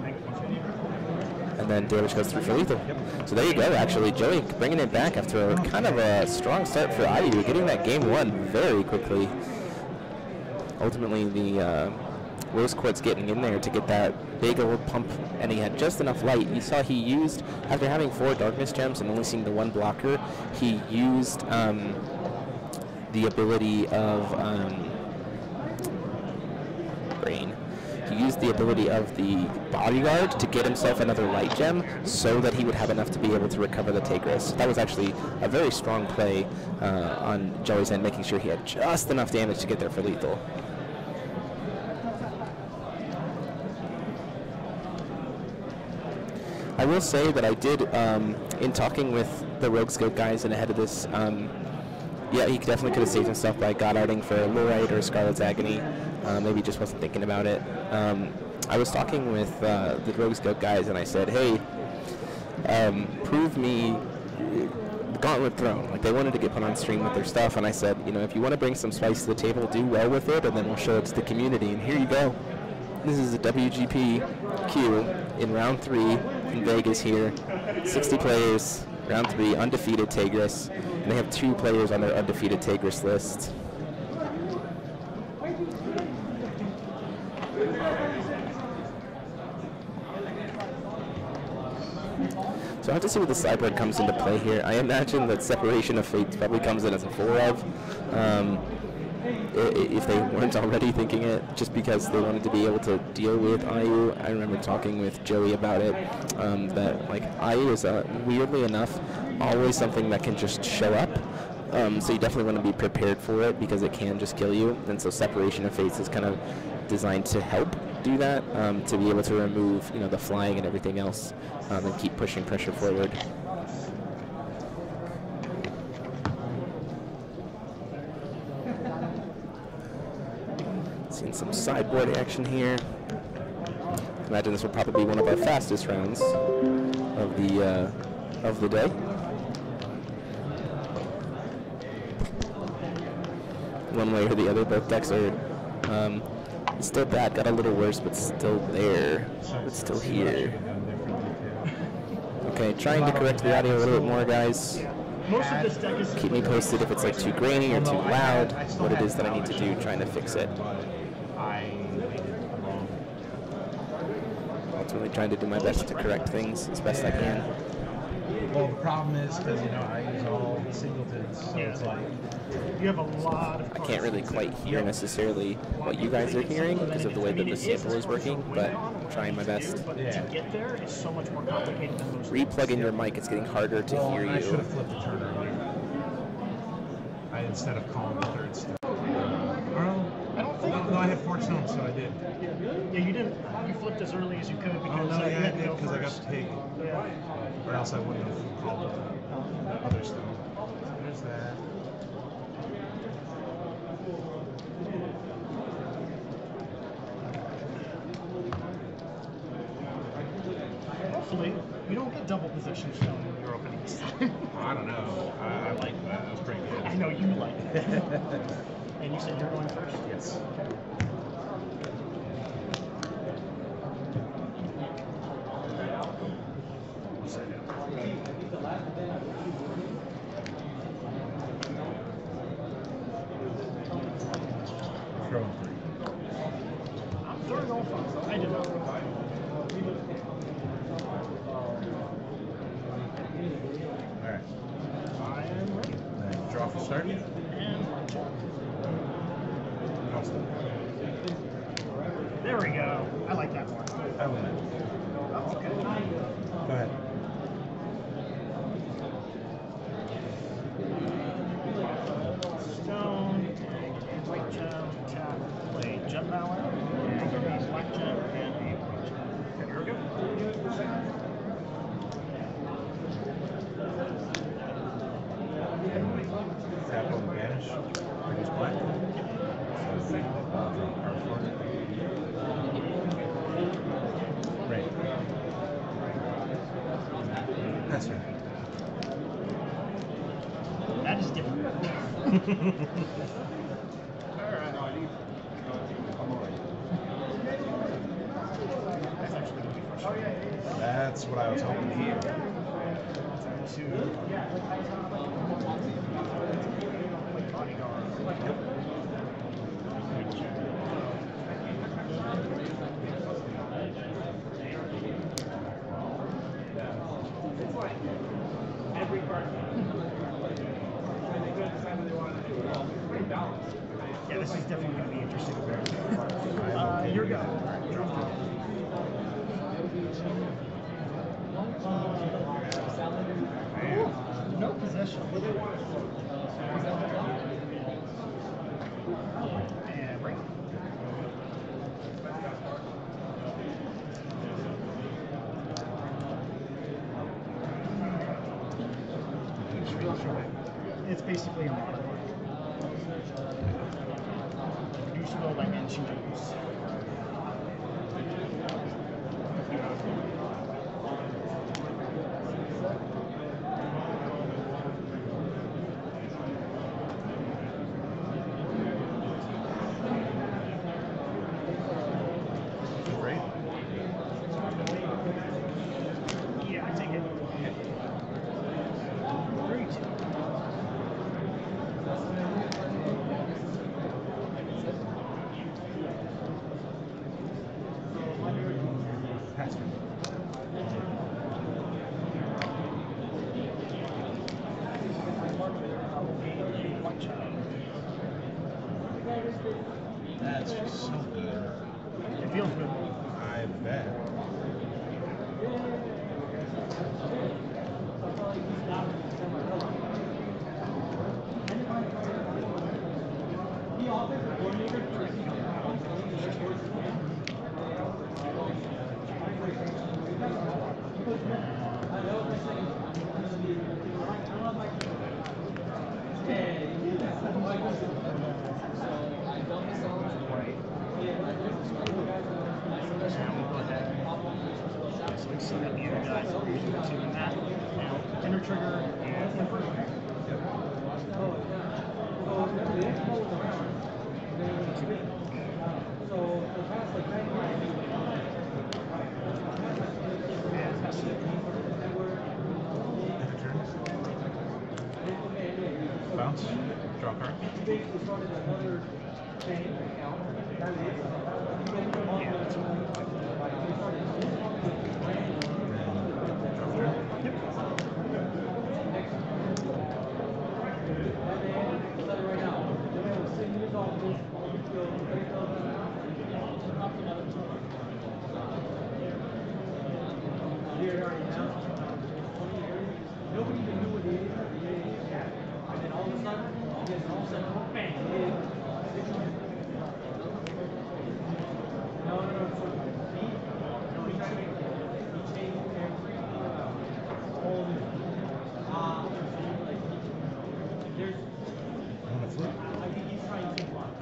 And then damage goes through for lethal. So there you go, actually. Joey bringing it back after a kind of a strong start for IU, getting that game 1 very quickly. Ultimately, the Rose Quartz getting in there to get that big old pump, and he had just enough light. You saw he used, after having 4 Darkness Gems and only seeing the 1 blocker, he used the ability of Brain. He used the ability of the Bodyguard to get himself another light gem so that he would have enough to be able to recover the Tigris. That was actually a very strong play on Joey's end, making sure he had just enough damage to get there for lethal. I will say that I did, in talking with the Rogue Scope guys and ahead of this, yeah, he definitely could have saved himself by Goddarding for Lorite or Scarlet's Agony. Maybe just wasn't thinking about it. I was talking with the Rogue Scope guys and I said, hey, prove me the Gauntlet Throne. Like, they wanted to get put on stream with their stuff, and I said, you know, if you want to bring some spice to the table, do well with it, and then we'll show it to the community. And here you go. This is a WGP Q in round 3 in Vegas here. 60 players, round 3, undefeated Tigris. And they have 2 players on their undefeated Tigris list. So I have to see what the sideboard comes into play here. I imagine that Separation of Fates probably comes in as a 4-of. If they weren't already thinking it, just because they wanted to be able to deal with IU. I remember talking with Joey about it, that like IU is weirdly enough always something that can just show up. So you definitely want to be prepared for it because it can just kill you. And so Separation of Fates is kind of designed to help do that, to be able to remove, you know, the flying and everything else, and keep pushing pressure forward. Seeing some sideboard action here. Imagine this will probably be one of our fastest rounds of the day. One way or the other, both decks are still bad. Got a little worse, but still there. But still here. Okay, trying to correct the audio a little bit more, guys. Most of this deck is Keep me posted if it's like too grainy or too loud, what it is that I need to do, trying to fix it. Ultimately trying to do my best to correct things as best I can. Well, the problem is because, you know, I use all singletons, so it's like you have a lot of I can't really quite hear necessarily what you guys are hearing because of the way that the sample is working, but I'm trying my best. But to get there is so much more complicated than most. Re-plug in your mic, it's getting harder to hear you. I should have flipped the turn earlier. Instead of calling the third step. I don't think. No, I had 4 stones, so I did. Yeah, you didn't. You flipped as early as you could because no, you yeah, had I to did go because I got first. to take it. Yeah. Or else I wouldn't have called the other stone. There's that. Hopefully, you don't get double position stone when you're opening this time. I don't know. I like that. That was pretty good. I know you like it. And you said you're going first? Yes. Throwing 3. I'm throwing all 5. I did not. Alright. I am ready. Draw for start. And there we go. I like that one. I win it. Oh, okay. Go ahead. Stone, white gem, tap, play. Tap on vanish. Produce black. Right. That's right. That is different. That's actually going to be frustrating. That's what I was hoping to hear. Every card. Yeah, this is definitely going to be interesting. Your go. No possession. And break. It's basically a mono. Reducible dimensions. Great. Yeah, I take it. Great. Pass me. That's just so good. It feels good. I bet. So we see that the other guys are using that. Now, enter trigger and input. Bounce. Draw card. Nobody even knew what it is. And then all of a sudden, bang. No. He tried to make it. He changed everything about all new. There's. I think he's trying to block.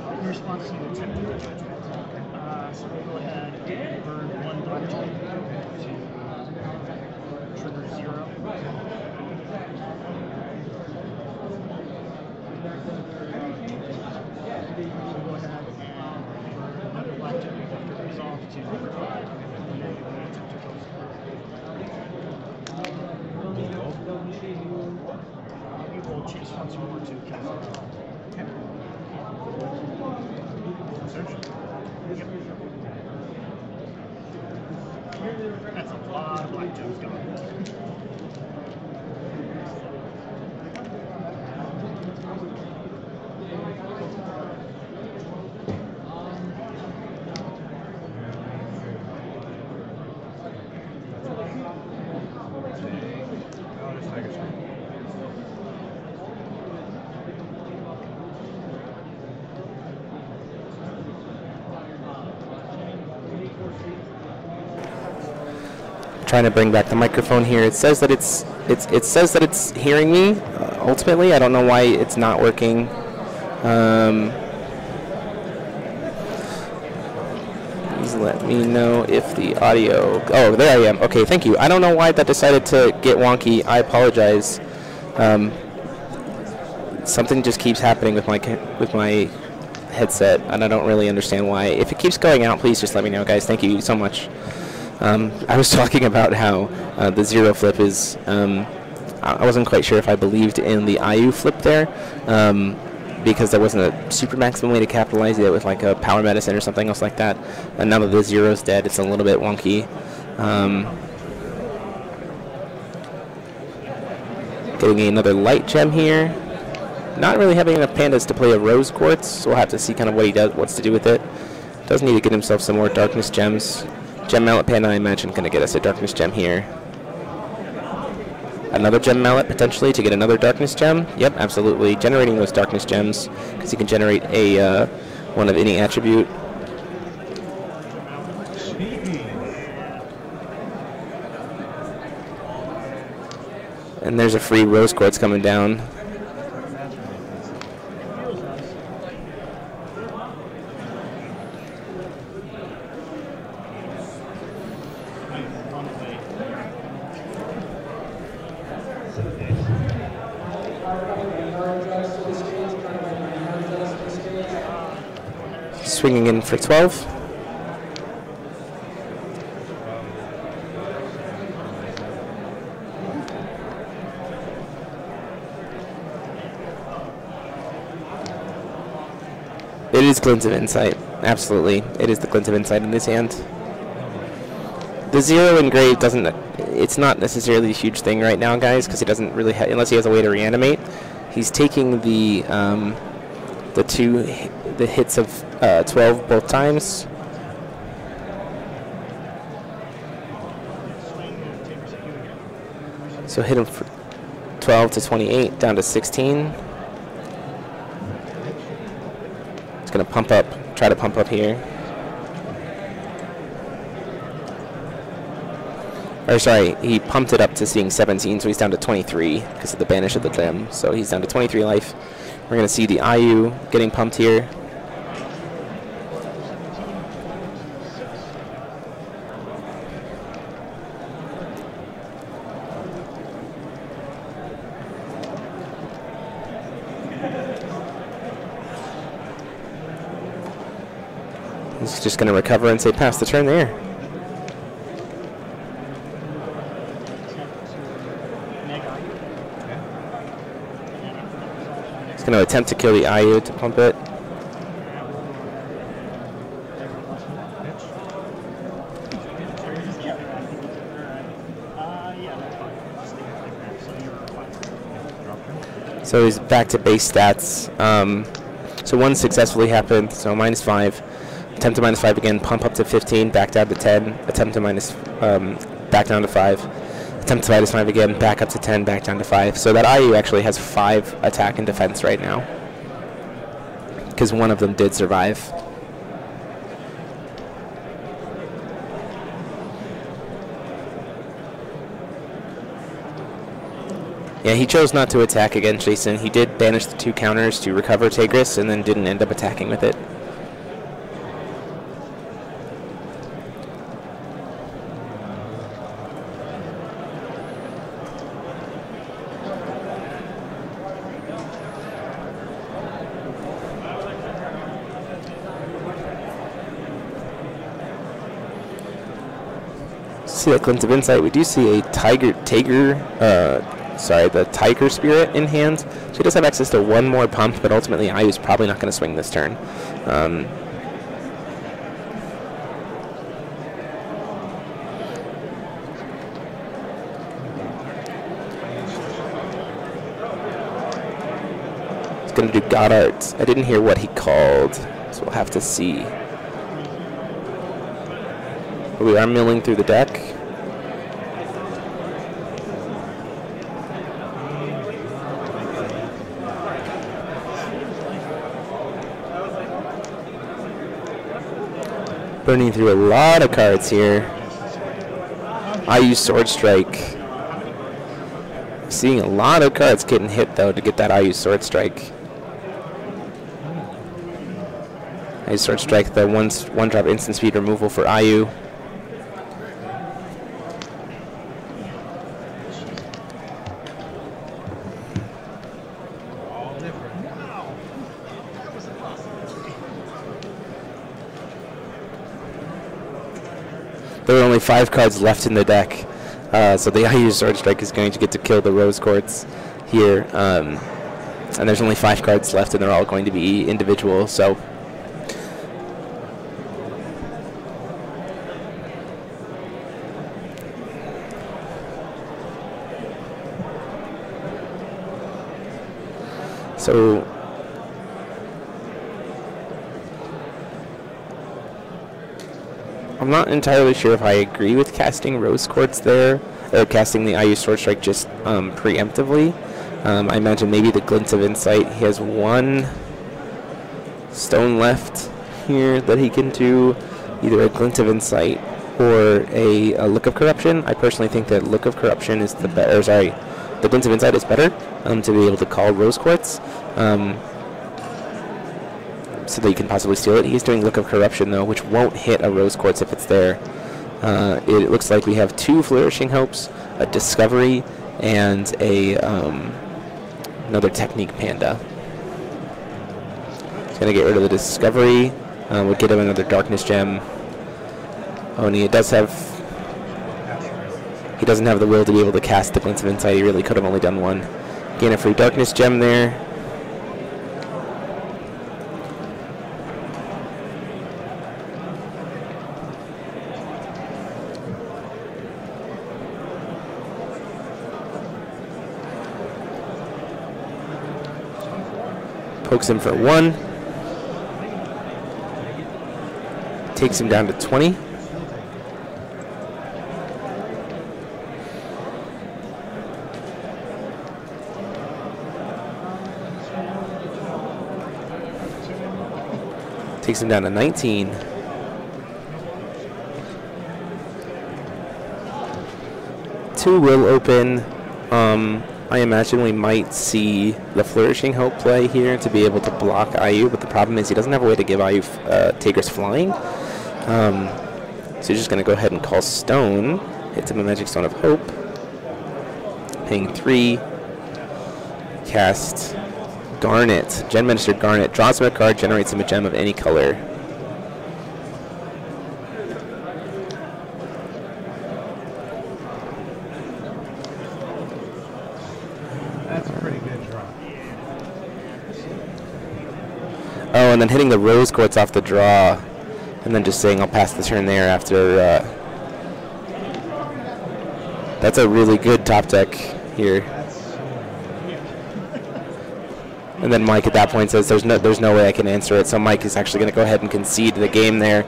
In response to the temperature judgment, so we'll go ahead and burn one blackjack to trigger 0. So we'll go ahead and burn another blackjack after it goes off to number 5. And then the temperature goes. You will chase once more to cast. Search. Yep. That's a lot of black gems gone. trying to bring back the microphone here. It says that it's hearing me. Ultimately, I don't know why it's not working. Please let me know if the audio. Oh, there I am. Okay, thank you. I don't know why that decided to get wonky. I apologize. Something just keeps happening with my headset, and I don't really understand why. If it keeps going out, please just let me know, guys. Thank you so much. I was talking about how the zero flip is. I wasn't quite sure if I believed in the IU flip there, because there wasn't a super maximum way to capitalize it with like a power medicine or something else like that. And now that the zero's dead, it's a little bit wonky. Getting another light gem here. Not really having enough pandas to play a rose quartz, so we'll have to see kind of what he wants to do with it. Does need to get himself some more darkness gems. Gem mallet panda, I imagine, going to get us a darkness gem here. Another gem mallet potentially to get another darkness gem. Yep, absolutely. Generating those darkness gems because he can generate a one of any attribute. And there's a free rose quartz coming down. Swinging in for 12. It is Glint of Insight. Absolutely. It is the Glint of Insight in his hand. The zero engrave doesn't... It's not necessarily a huge thing right now, guys, because he doesn't really have... Unless he has a way to reanimate. He's taking the hits of 12 both times. So hit him for 12 to 28, down to 16. It's going to pump up, try to pump up here. Or sorry, he pumped it up to seeing 17, so he's down to 23 because of the banish of the gem. So he's down to 23 life. We're going to see the IU getting pumped here. He's just going to recover and say pass the turn there. He's going to attempt to kill the IU to pump it. So he's back to base stats. So one successfully happened, so -5. Attempt to -5 again, pump up to 15, back down to 10. Attempt to back down to 5. Attempt to -5 again, back up to 10, back down to 5. So that IU actually has 5 attack and defense right now, because one of them did survive. Yeah, he chose not to attack against Jason. He did banish the 2 counters to recover Tigris and then didn't end up attacking with it. See that Glint of Insight. We do see a the Tiger Spirit in hand. So he does have access to one more pump, but ultimately IU's probably not going to swing this turn. He's going to do God Arts. I didn't hear what he called, so we'll have to see. We are milling through the deck. Burning through a lot of cards here. IU Sword Strike. Seeing a lot of cards getting hit, though, to get that IU Sword Strike. IU Sword Strike, the one-drop instant speed removal for IU. There are only 5 cards left in the deck, so the IU Sword Strike is going to get to kill the Rose Quartz here. And there's only 5 cards left, and they're all going to be individual. So I'm not entirely sure if I agree with casting Rose Quartz there, or casting the IU Sword Strike just preemptively. I imagine maybe the Glint of Insight. He has 1 stone left here that he can do either a Glint of Insight or a Look of Corruption. I personally think that Look of Corruption is the better. Sorry, the Glint of Insight is better to be able to call Rose Quartz. So that you can possibly steal it. He's doing Look of Corruption, though, which won't hit a Rose Quartz if it's there. It looks like we have 2 Flourishing Hopes, a Discovery, and a another Technique Panda. He's going to get rid of the Discovery. Would get him another Darkness Gem. Oh, and he doesn't have the will to be able to cast the Glint of Insight. He really could have only done 1. Gain a free Darkness Gem there. Pokes him for 1. Takes him down to 20. Takes him down to 19. Two will open. I imagine we might see the Flourishing Hope play here to be able to block IU, but the problem is he doesn't have a way to give IU Tigris Flying. So he's just going to go ahead and call Stone. Hits him a Magic Stone of Hope. Paying 3. Cast Garnet. Gen Minister Garnet. Draws him a card, generates him a gem of any color. Oh, and then hitting the Rose Quartz off the draw, and then just saying I'll pass the turn there after. That's a really good top deck here. And then Mike at that point says there's no way I can answer it, so Mike is actually going to go ahead and concede the game there.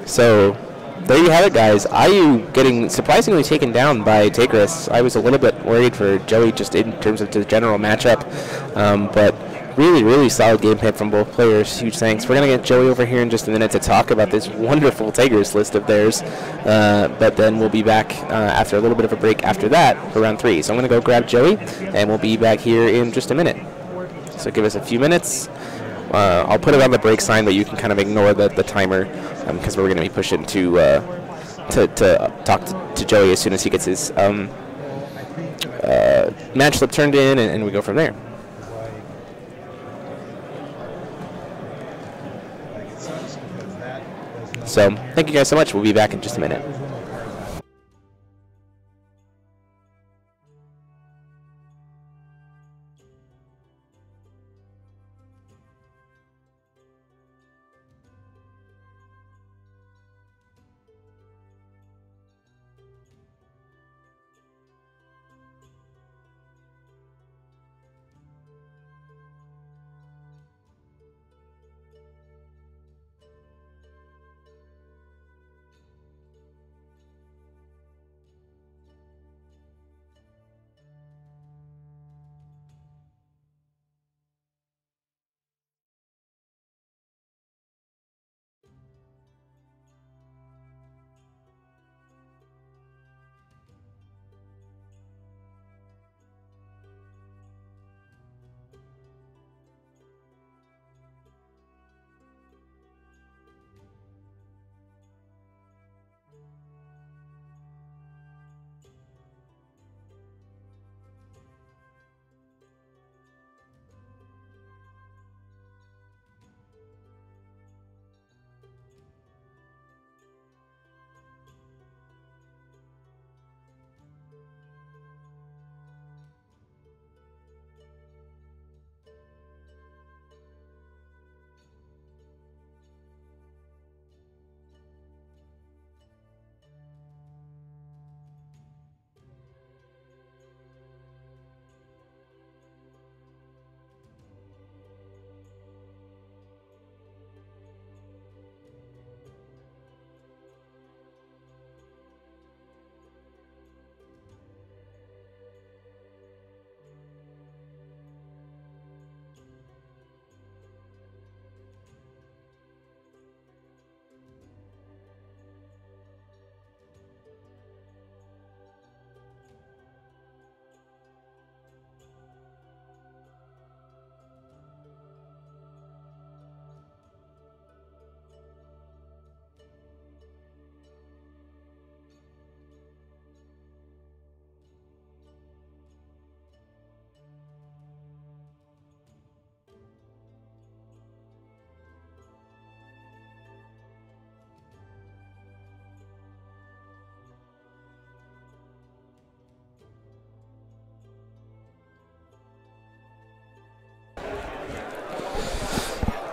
So there you have it, guys. IU getting surprisingly taken down by Tigris. I was a little bit worried for Joey just in terms of the general matchup, but really, really solid gameplay from both players. Huge thanks. We're going to get Joey over here in just a minute to talk about this wonderful Tigris list of theirs, but then we'll be back after a little bit of a break after that for round 3. So I'm going to go grab Joey, and we'll be back here in just a minute. So give us a few minutes. I'll put it on the break sign, but you can kind of ignore the timer because we're going to be pushing to talk to Joey as soon as he gets his match slip turned in, and we go from there. So thank you guys so much. We'll be back in just a minute.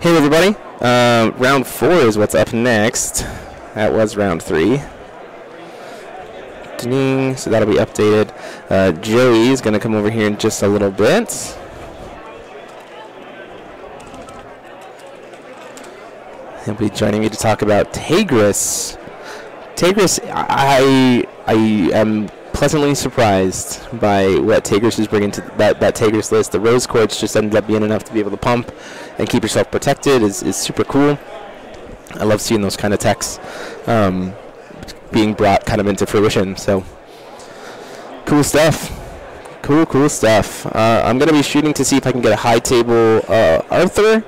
Hey everybody, round 4 is what's up next. That was round 3. Ding, so that'll be updated. Joey is going to come over here in just a little bit. He'll be joining me to talk about Tigris. Tigris, I am pleasantly surprised by what Tigris is bringing to that Tigris list. The rose quartz just ended up being enough to be able to pump and keep yourself protected is super cool. I love seeing those kind of techs being brought kind of into fruition. So cool stuff. Cool stuff. I'm going to be shooting to see if I can get a high table Arthur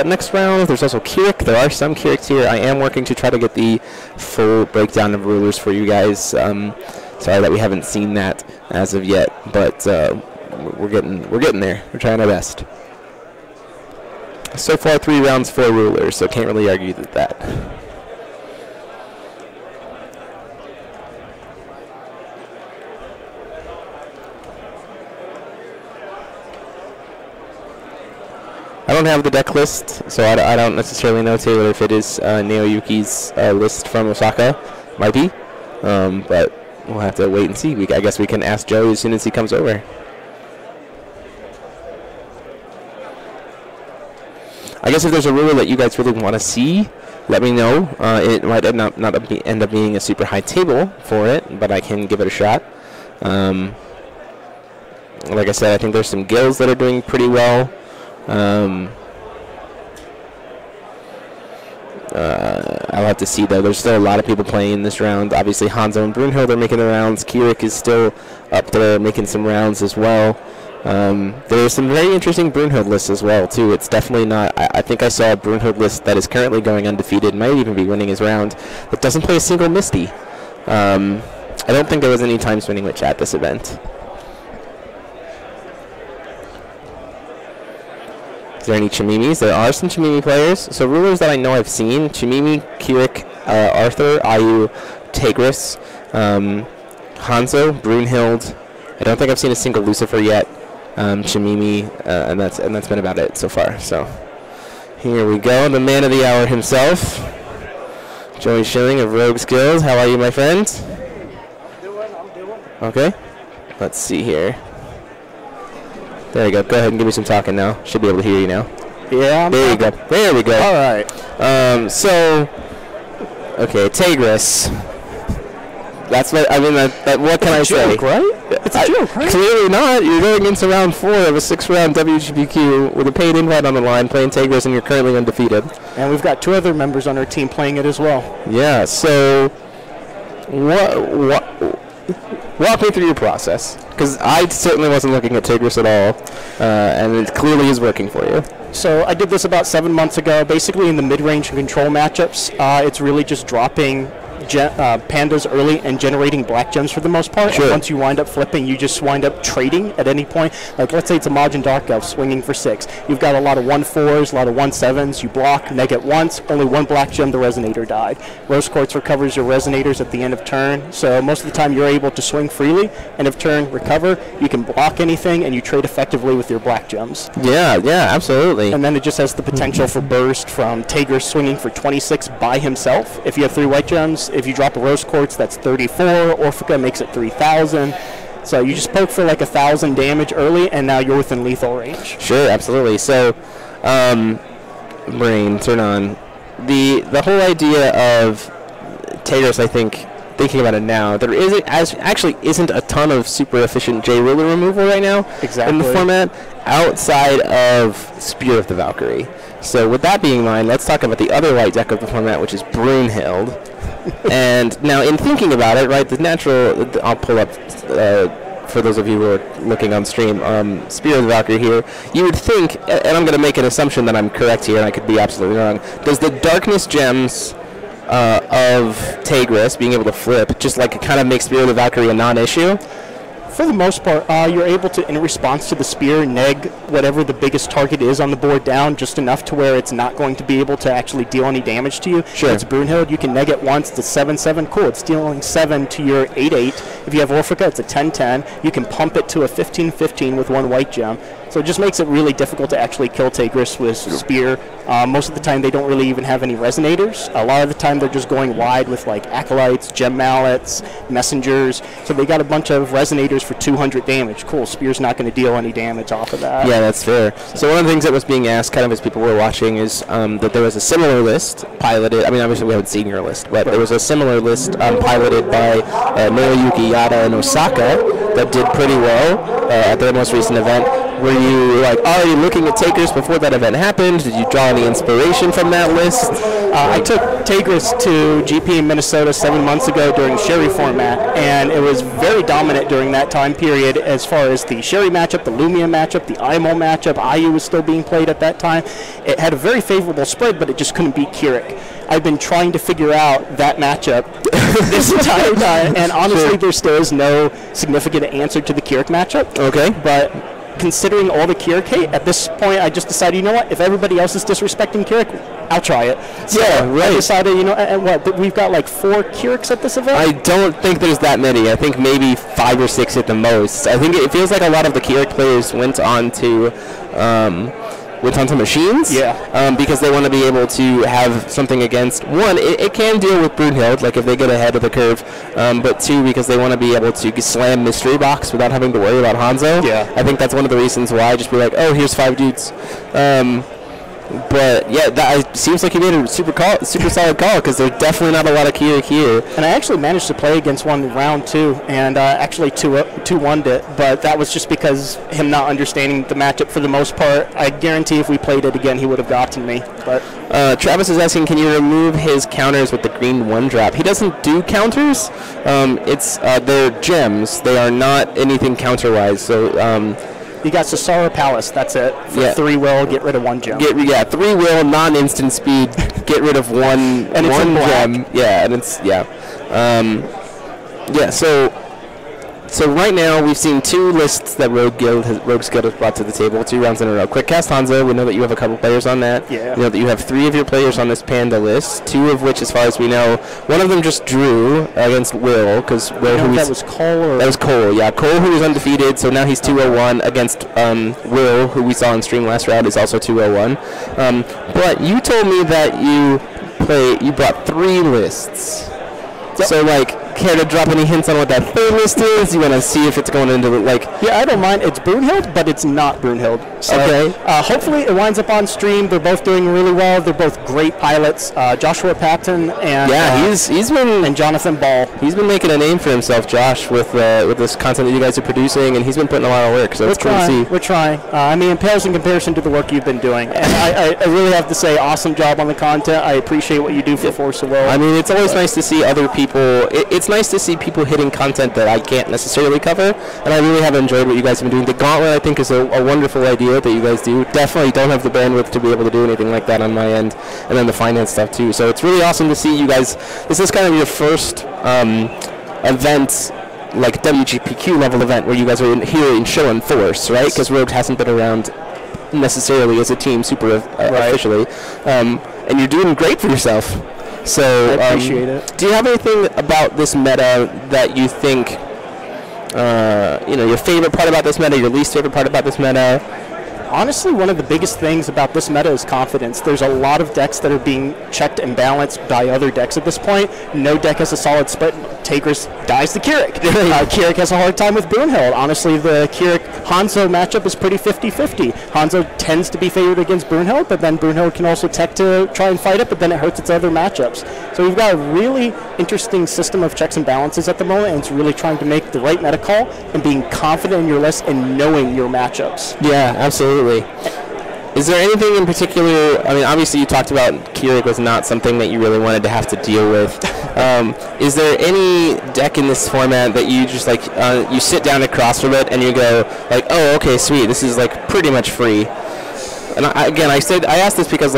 next round. There's also Kirik. There are some Kiriks here. I am working to try to get the full breakdown of rulers for you guys. Sorry that we haven't seen that as of yet, but we're getting there. We're trying our best. So far, 3 rounds, 4 rulers, so can't really argue with that. I don't have the deck list, so I don't necessarily know, Taylor, if it is Naoyuki's list from Osaka. Might be, but we'll have to wait and see. I guess we can ask Joe as soon as he comes over. I guess if there's a ruler that you guys really want to see, let me know. It might end up being a super high table for it, but I can give it a shot. Like I said, I think there's some guilds that are doing pretty well. I'll have to see, though. There's still a lot of people playing in this round. Obviously, Hanzo and Brunhild are making the rounds. Kirik is still up there making some rounds as well. There are some very interesting Brunhild lists as well, too. It's definitely not... I think I saw a Brunhild list that is currently going undefeated, might even be winning his round, that doesn't play a single Misty. I don't think there was any time spinning witch at this event. Is there any Chimimis? There are some Chimimi players. So rulers that I know I've seen: Chimimi, Kirik, Arthur, Ayu, Tigris, Hanzo, Brunhild. I don't think I've seen a single Lucifer yet. Chimimi, and that's been about it so far. So here we go, the man of the hour himself, Joey Schilling of Rogue Skills. How are you, my friend? I'm doing. Okay. Let's see here. There you go. Go ahead and give me some talking now. Should be able to hear you now. Yeah. There you go. There we go. All right. Okay, Tigris. That's what I mean. What can I say? Joke, right? It's a joke, right? Clearly not. You're going into round 4 of a 6-round WGPQ with a paid invite on the line, playing Tigris, and you're currently undefeated. And we've got 2 other members on our team playing it as well. Yeah. So, walk me through your process, because I certainly wasn't looking at Tigris at all, and it clearly is working for you. So I did this about 7 months ago. Basically, in the mid-range and control matchups, it's really just dropping pandas early and generating black gems for the most part. Sure. And once you wind up flipping, you just wind up trading at any point. Like, let's say it's a Majin Dark Elf swinging for 6. You've got a lot of 1/4s, a lot of 1/7s. You block, neg it once, only 1 black gem, the Resonator died. Rose Quartz recovers your Resonators at the end of turn, so most of the time you're able to swing freely. End of turn, recover. You can block anything, and you trade effectively with your black gems. Yeah, absolutely. And then it just has the potential for burst from Tigris swinging for 26 by himself. If you have 3 white gems, if you drop a Rose Quartz, that's 34. Orphica makes it 3,000. So you just poke for like 1,000 damage early, and now you're within lethal range. Sure, absolutely. So, brain, turn on. The whole idea of Tigris, I think, thinking about it now, there actually isn't a ton of super efficient J ruler removal right now in the format outside of Spear of the Valkyrie. So with that being in mind, let's talk about the other white deck of the format, which is Brunhild. And now, in thinking about it, right, the natural, I'll pull up, for those of you who are looking on stream, Spear of the Valkyrie here, you would think, and I'm going to make an assumption that I'm correct here, and I could be absolutely wrong, does the Darkness Gems of Tigris being able to flip just like kind of make Spear of the Valkyrie a non-issue? For the most part, you're able to, in response to the spear, neg whatever the biggest target is on the board down, just enough to where it's not going to be able to actually deal any damage to you. Sure. If it's Brunhild, you can neg it once, it's a 7/7, cool, it's dealing 7 to your 8/8. If you have Orphica, it's a 10/10. You can pump it to a 15/15 with 1 white gem. So it just makes it really difficult to actually kill Tigris with Spear. Most of the time they don't really even have any resonators. A lot of the time they're just going wide with like Acolytes, Gem Mallets, Messengers. So they got a bunch of resonators for 200 damage. Cool, Spear's not going to deal any damage off of that. Yeah, that's fair. So one of the things that was being asked kind of as people were watching is that there was a similar list piloted. I mean, obviously we haven't seen your list, but there was a similar list piloted by Noriyuki Yada and Osaka that did pretty well at their most recent event. Were you like already looking at Tigris before that event happened? Did you draw any inspiration from that list? I took Tigris to GP in Minnesota 7 months ago during Sherry format, and it was very dominant during that time period as far as the Sherry matchup, the Lumia matchup, the IMO matchup. IU was still being played at that time. It had a very favorable spread, but it just couldn't beat Keurig. I've been trying to figure out that matchup this entire time, and honestly, there still is no significant answer to the Keurig matchup. Okay. But considering all the Keurig hate, at this point, I just decided, you know what, if everybody else is disrespecting Keurig, I'll try it. So yeah, right. I decided, you know, and what, we've got like 4 Keurigs at this event? I don't think there's that many. I think maybe 5 or 6 at the most. I think it feels like a lot of the Keurig players went on to machines, because they want to be able to have something against, one, it can deal with Brunhild, like if they get ahead of the curve, but 2, because they want to be able to slam Mystery Box without having to worry about Hanzo. Yeah. I think that's one of the reasons why, just be like, oh, here's 5 dudes. But yeah, that seems like you made a super solid call, because there's definitely not a lot of Keurig here. And I actually managed to play against one round 2, and actually 2-1'd it, but that was just because him not understanding the matchup for the most part. I guarantee if we played it again, he would have gotten me. But Travis is asking, can you remove his counters with the green 1-drop? He doesn't do counters. They're gems. They are not anything counter-wise. So. You got Sasara Palace, that's it. For 3 will, get rid of 1 gem. 3 will, non-instant speed, get rid of one and it's one gem. Yeah, and it's, So right now we've seen 2 lists that Rogue's Guild has brought to the table, 2 rounds in a row. Quick Cast Hanzo, we know that you have a couple players on that. Yeah. We know that you have 3 of your players on this Panda list, 2 of which, as far as we know, one of them just drew against Will, because that was Cole, or? That was Cole, yeah. Cole, who was undefeated, so now he's 2-0-1 against Will, who we saw on stream last round, is also 2-0-1. But you told me that you brought 3 lists. Yep. So, care to drop any hints on what that 3rd list is? You want to see if it's going into Yeah, I don't mind. It's Brunhild, but it's not Brunhild. So, okay. Hopefully it winds up on stream. They're both doing really well. They're both great pilots. Joshua Patton and he's been and Jonathan Ball. He's been making a name for himself, Josh, with this content that you guys are producing, and he's been putting a lot of work. So it's cool to see. We're trying. I mean, it pales in comparison to the work you've been doing, and I really have to say, awesome job on the content. I appreciate what you do for Force of Will. I mean, it's always nice to see other people. It's nice to see people hitting content that I can't necessarily cover, and I really have enjoyed what you guys have been doing. The Gauntlet, I think, is a wonderful idea that you guys do. Definitely don't have the bandwidth to be able to do anything like that on my end, and then the finance stuff too. So it's really awesome to see you guys. This is kind of your first event, like WGPQ level event, where you guys are here in show and force, right? Because Rogue hasn't been around necessarily as a team super officially, and you're doing great for yourself. So I appreciate it. Do you have anything about this meta that you think, your favorite part about this meta, your least favorite part about this meta? Honestly, one of the biggest things about this meta is confidence. There's a lot of decks that are being checked and balanced by other decks at this point. No deck has a solid split. Tigris dies to Keurig. Keurig has a hard time with Brunhild. Honestly, the Keurig-Hanzo matchup is pretty 50-50. Hanzo tends to be favored against Brunhild, but then Brunhild can also tech to try and fight it, but then it hurts its other matchups. So we've got a really interesting system of checks and balances at the moment, and it's really trying to make the right meta call and being confident in your list and knowing your matchups. Yeah, absolutely. Is there anything in particular? I mean, obviously you talked about Keurig was not something that you really wanted to have to deal with. Is there any deck in this format that you just you sit down across from it and you go oh, okay, sweet, this is pretty much free? And I asked this because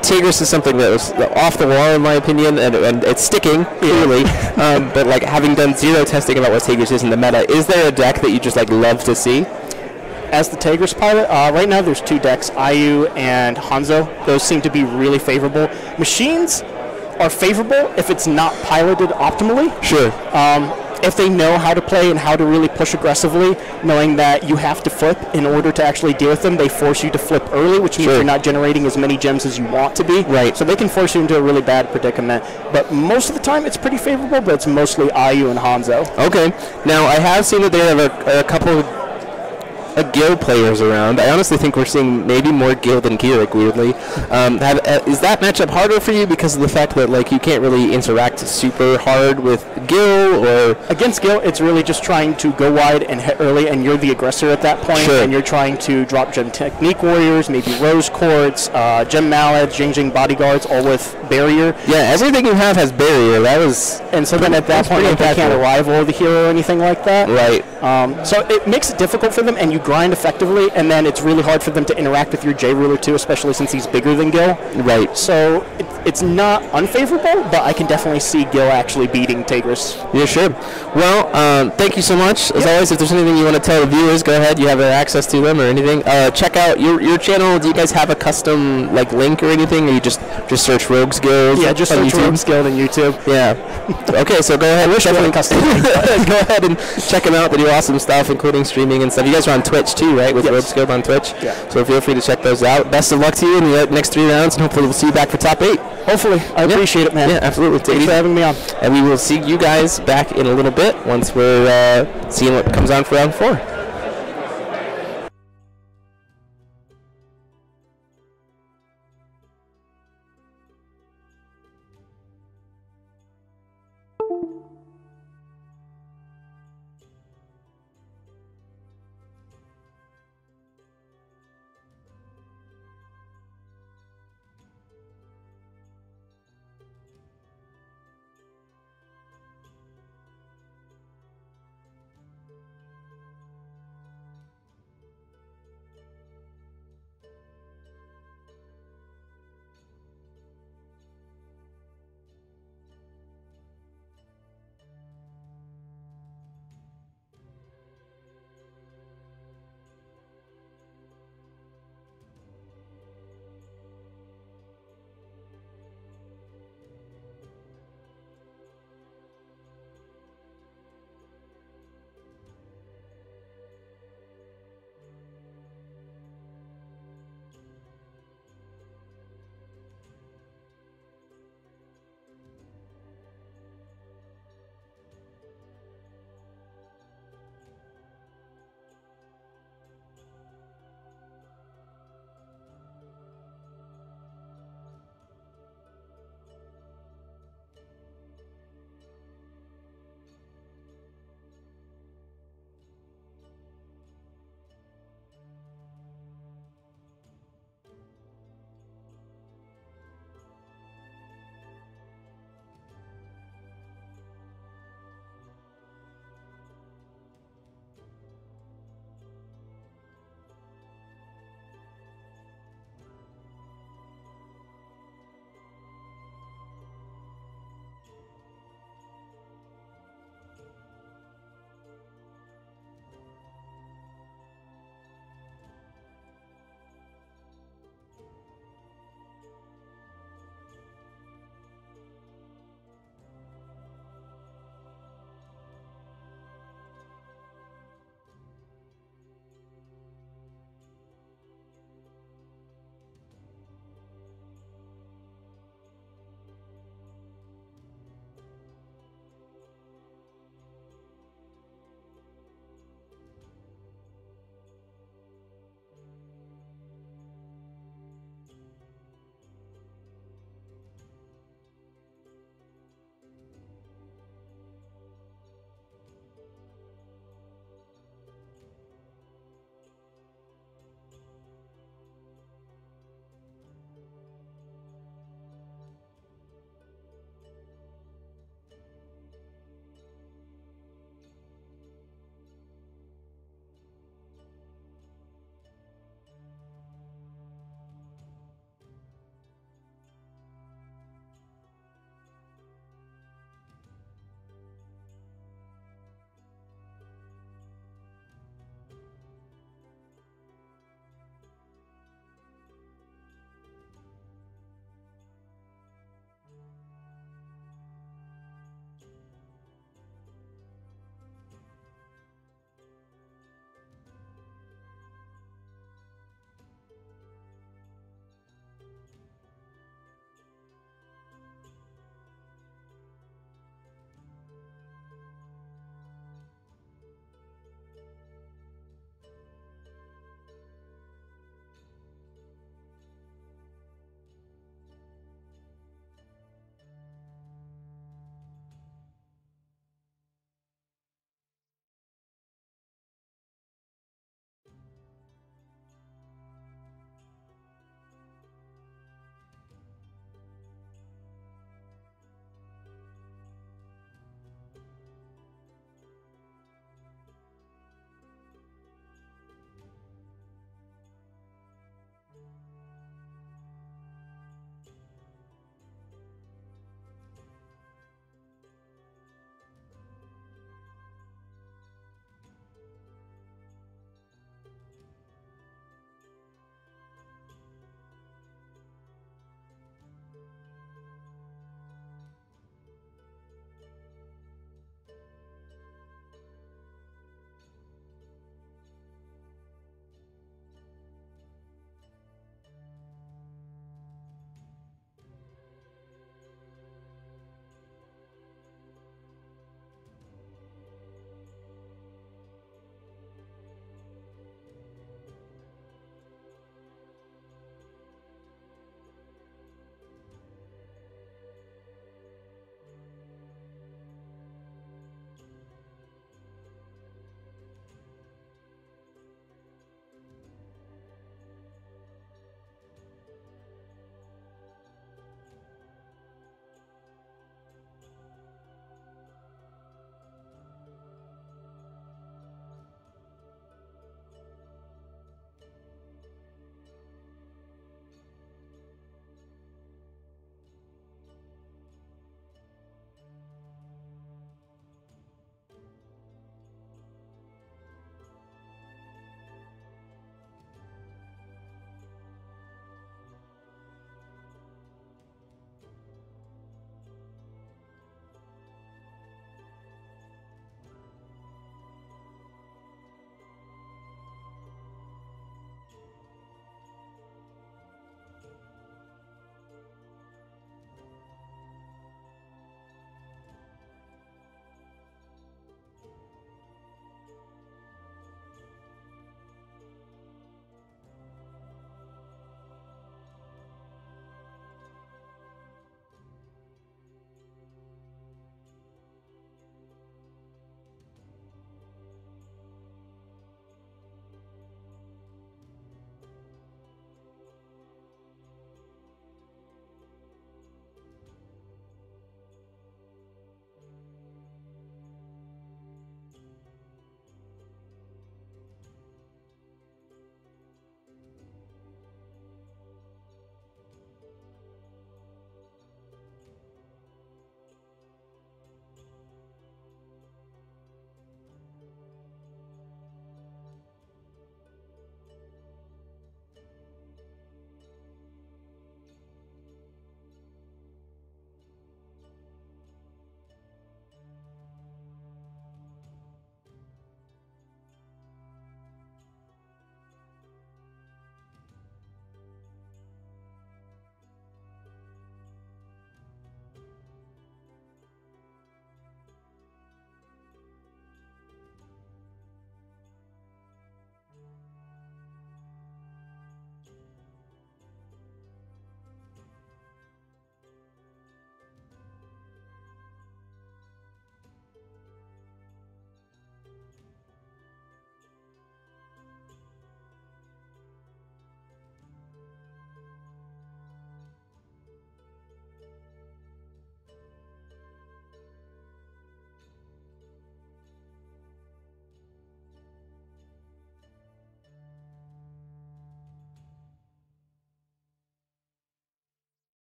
Tigris is something that was off the wall in my opinion, and it's sticking clearly. But having done 0 testing about what Tigris is in the meta, is there a deck that you just love to see? As the Tigris pilot, right now there's 2 decks, IU and Hanzo. Those seem to be really favorable. Machines are favorable if it's not piloted optimally. Sure. if they know how to play and how to really push aggressively, knowing that you have to flip in order to actually deal with them, they force you to flip early, which means you're not generating as many gems as you want to be. Right. So they can force you into a really bad predicament. But most of the time, it's pretty favorable, but it's mostly IU and Hanzo. Okay. Now, I have seen that they have a couple of Gil players around. I honestly think we're seeing maybe more Gil than Keurig, weirdly. Is that matchup harder for you because of the fact that like you can't really interact super hard with Gil? Or against Gil, it's really just trying to go wide and hit early, and you're the aggressor at that point, and you're trying to drop gem technique warriors, maybe rose courts, gem mallets, Jing bodyguards, all with barrier. Yeah, everything you have has barrier. And so then at that point, they can't arrive or the hero or anything like that. Right. So it makes it difficult for them, and you grind effectively, and then it's really hard for them to interact with your J ruler too, especially since he's bigger than Gil. Right. So it's not unfavorable, but I can definitely see Gil actually beating Tigris. Yeah, sure. Well, thank you so much. As always, if there's anything you want to tell the viewers, go ahead. You have access to them or anything. Check out your channel. Do you guys have a custom like link or anything, or you just search Rogues Guild? Yeah, just search Rogues Guild on YouTube. Yeah. Okay, so go ahead. Definitely custom link. Go ahead and check them out. They do awesome stuff, including streaming and stuff. You guys are on Twitch too, right? With Rogues Guild on Twitch. Yeah. So feel free to check those out. Best of luck to you in the next 3 rounds, and hopefully we'll see you back for top 8. Hopefully. I appreciate it, man. Yeah, absolutely. Thanks for having me on. And we will see you guys back in a little bit once we're seeing what comes on for round 4.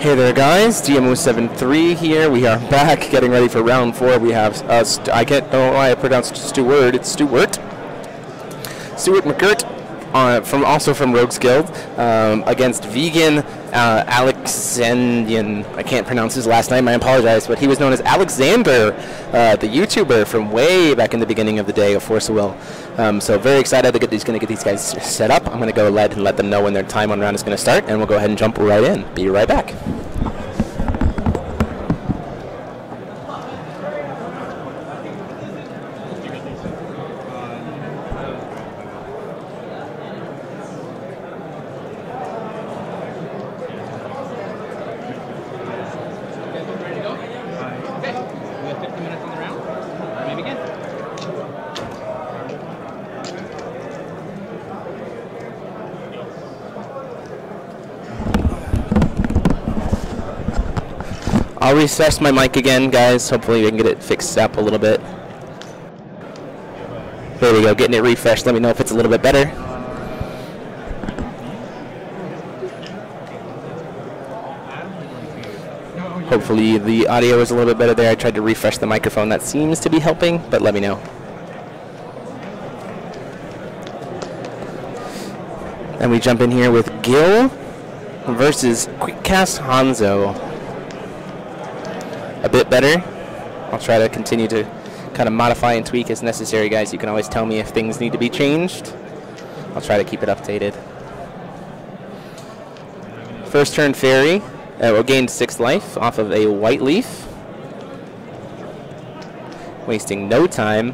Hey there, guys. DMO73 here. We are back, getting ready for round 4. We have I can't know why I pronounced Stewart. It's Stewart. Stewart McGirt, also from Rogues Guild, against vegan Alexandrian. I can't pronounce his last name. I apologize, but he was known as Alexander, the YouTuber from way back in the beginning of the day of Force of Will. So very excited to get these guys set up. I'm going to go ahead and let them know when their time on round is going to start, and we'll go ahead and jump right in. Be right back. I'll recess my mic again, guys. Hopefully we can get it fixed up a little bit. There we go, getting it refreshed. Let me know if it's a little bit better. Hopefully the audio is a little bit better there. I tried to refresh the microphone. That seems to be helping, but let me know. And we jump in here with Gil versus Quickcast Hanzo. A bit better. I'll try to continue to kind of modify and tweak as necessary, guys. You can always tell me if things need to be changed. I'll try to keep it updated. First turn fairy. Will gain 6 life off of a white leaf. Wasting no time.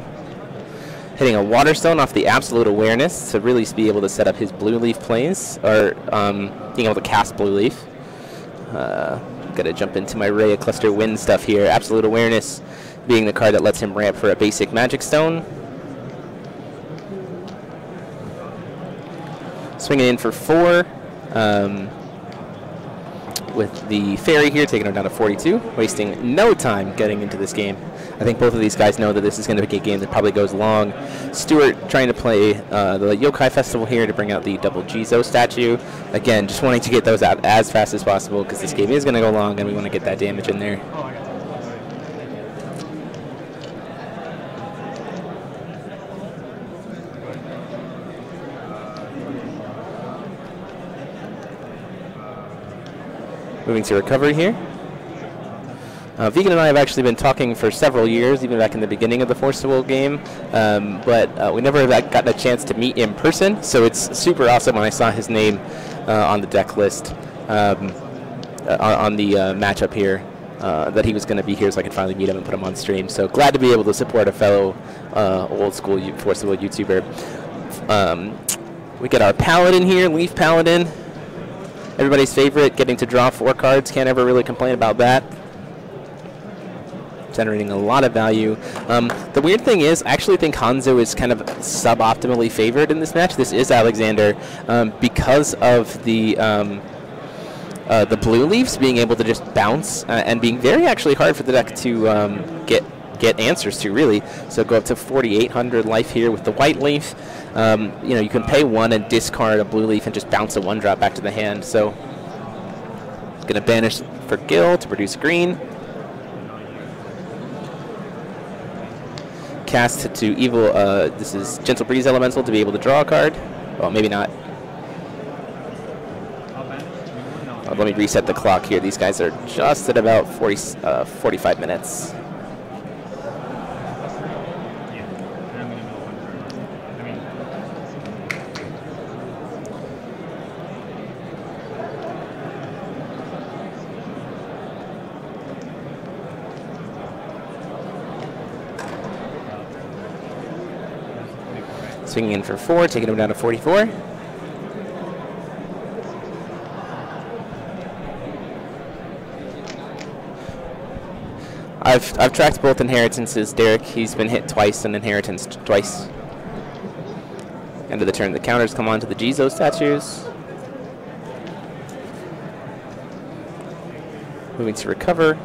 Hitting a waterstone off the absolute awareness to really be able to set up his blue leaf plays, or being able to cast blue leaf. Gotta jump into my Rhea Cluster Wind stuff here. Absolute Awareness being the card that lets him ramp for a basic Magic Stone. Swinging in for 4. With the Fairy here, taking him down to 42. Wasting no time getting into this game. I think both of these guys know that this is going to be a game that probably goes long. Stewart trying to play the Yokai Festival here to bring out the double Jizo statue. Again, just wanting to get those out as fast as possible because this game is going to go long and we want to get that damage in there. Moving to recovery here. Vegan and I have actually been talking for several years, even back in the beginning of the Force of Will game, but we never gotten a chance to meet in person, so it's super awesome when I saw his name on the deck list, on the matchup here, that he was going to be here so I could finally meet him and put him on stream. So glad to be able to support a fellow old school Force of Will YouTuber. We get our Paladin here, Leaf Paladin. Everybody's favorite, getting to draw 4 cards. Can't ever really complain about that. Generating a lot of value. The weird thing is, I actually think Hanzo is kind of suboptimally favored in this match. This is Alexander because of the blue leaves being able to just bounce and being very actually hard for the deck to get answers to, really. So go up to 4,800 life here with the white leaf. You know, you can pay 1 and discard a blue leaf and just bounce a 1-drop back to the hand. So going to banish for Gil to produce green. Cast to evil. This is Gentle Breeze Elemental to be able to draw a card. Well, maybe not. Let me reset the clock here. These guys are just at about 45 minutes. Swinging in for 4, taking him down to 44. I've tracked both inheritances, Derek. He's been hit twice and inheritance twice. End of the turn, the counters come on to the Jizo statues. Moving to recover.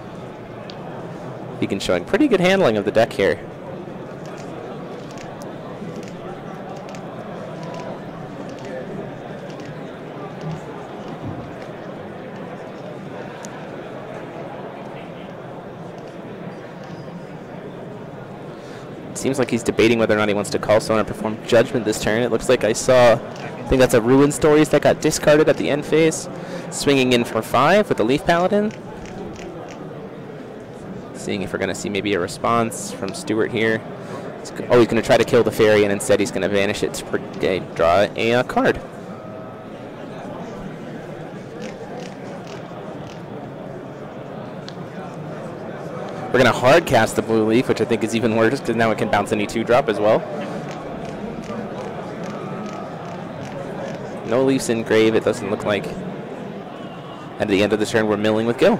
Beacon showing pretty good handling of the deck here. Seems like he's debating whether or not he wants to call someone and perform Judgment this turn. It looks like I think that's a Ruin Stories that got discarded at the end phase. Swinging in for 5 with the Leaf Paladin. Seeing if we're going to see maybe a response from Stewart here. He's going to try to kill the fairy, and instead he's going to vanish it to draw a card. We're going to hard cast the blue leaf, which I think is even worse because now it can bounce any 2-drop as well. No leaves in grave, it doesn't look like. At the end of the turn, we're milling with Gil.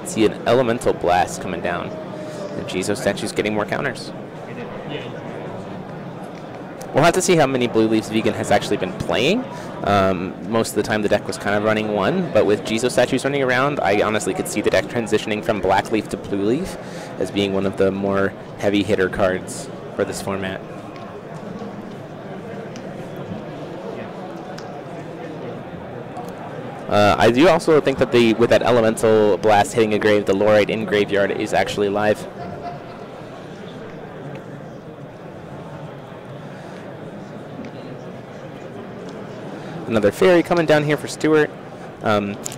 See an Elemental Blast coming down. The Jizo statue's getting more counters. We'll have to see how many blue leaves Vegan has actually been playing. Most of the time the deck was kind of running 1, but with Jizo statues running around, I honestly could see the deck transitioning from black leaf to blue leaf as being one of the more heavy hitter cards for this format. I do also think that with that Elemental Blast hitting a grave, the Lorite in graveyard is actually live. Another fairy coming down here for Stewart.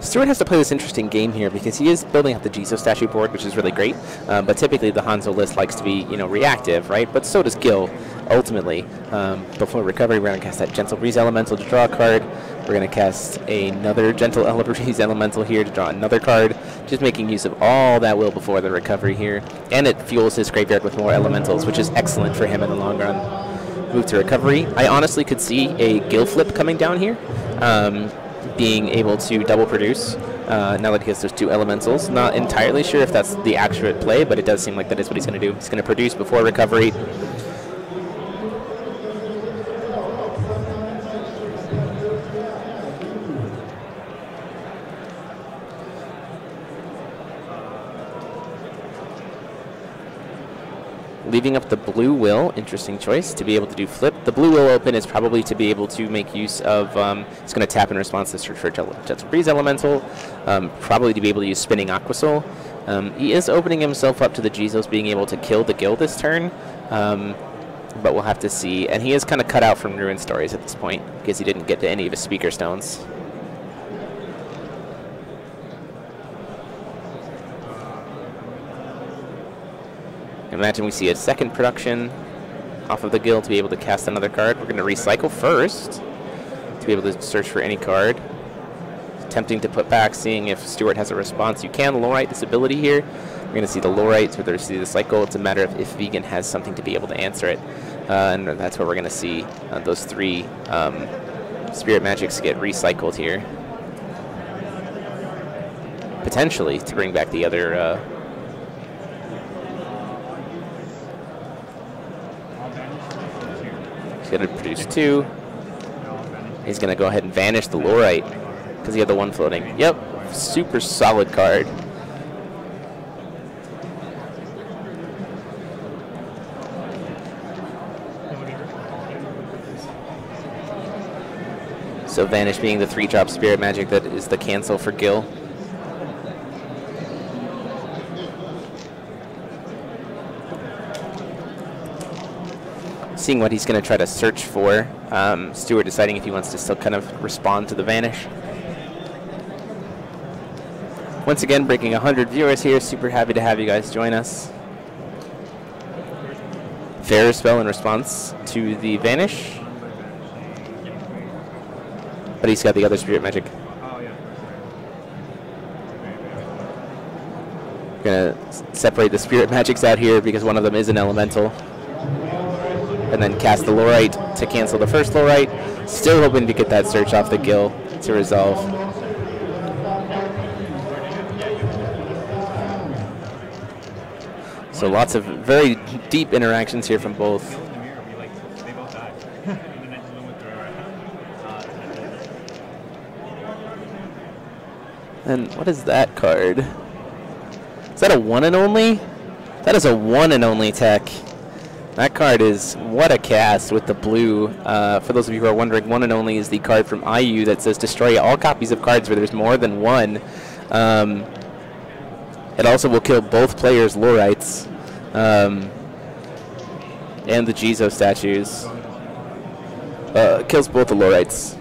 Stewart has to play this interesting game here because he is building up the Jizo statue board, which is really great. But typically the Hanzo list likes to be, reactive, right? But so does Gil, ultimately. Before recovery, we're going to cast that Gentle Breeze Elemental to draw a card. We're going to cast another Gentle Breeze Elemental here to draw another card. Just making use of all that will before the recovery here. And it fuels his graveyard with more elementals, which is excellent for him in the long run. Move to recovery. I honestly could see a Gil flip coming down here, being able to double produce now that he has those 2 elementals. Not entirely sure if that's the accurate play, but it does seem like that is what he's going to do. He's going to produce before recovery. Leaving up the blue will, interesting choice, to be able to do flip. The blue will open is probably to be able to make use of, it's going to tap in response to search for Gentle Breeze Elemental, probably to be able to use Spinning Aquasol. He is opening himself up to the Jizos being able to kill the Gil this turn, but we'll have to see. And he is kind of cut out from Ruin Stories at this point because he didn't get to any of his Speaker Stones. Imagine we see a second production off of the Gil to be able to cast another card. We're going to recycle first to be able to search for any card. Attempting to put back, seeing if Stewart has a response. You can Lorite this ability here. We're going to see the Lorite, whether see the cycle. It's a matter of if Vegan has something to be able to answer it. And that's where we're going to see those 3 Spirit Magics get recycled here. Potentially to bring back the other... He's going to produce 2. He's going to go ahead and vanish the Lorite because he had the 1 floating. Yep, super solid card. So vanish being the 3-drop Spirit Magic that is the cancel for Gil. Seeing what he's going to try to search for. Stewart deciding if he wants to still kind of respond to the vanish. Once again, breaking 100 viewers here. Super happy to have you guys join us. Fair spell in response to the vanish. But he's got the other Spirit Magic. Gonna separate the Spirit Magics out here because one of them is an elemental. And then cast the Lorite to cancel the first Lorite. Still hoping to get that search off the Gil to resolve. So lots of very deep interactions here from both. And what is that card? Is that a 1 and only? That is a 1 and only tech. That card is, what a cast with the blue. For those of you who are wondering, 1 and only is the card from IU that says destroy all copies of cards where there's more than 1. It also will kill both players' Lorites. and the Jizo statues. Kills both the Lorites.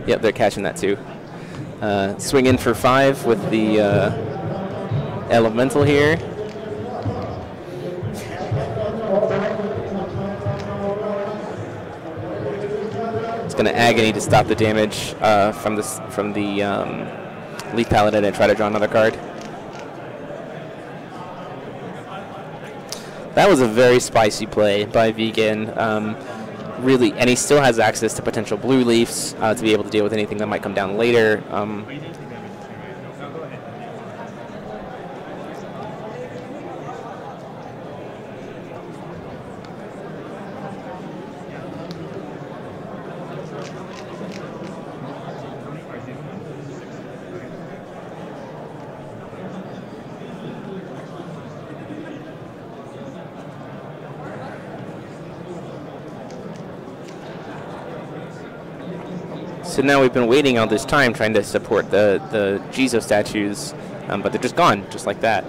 Yep, they're catching that too. Swing in for 5 with the Elemental here. It's going to Agony to stop the damage from the Leaf Paladin and try to draw another card. That was a very spicy play by Vegan. Really, and he still has access to potential blue leaves to be able to deal with anything that might come down later. So now we've been waiting all this time trying to support the Jizo statues, but they're just gone, just like that.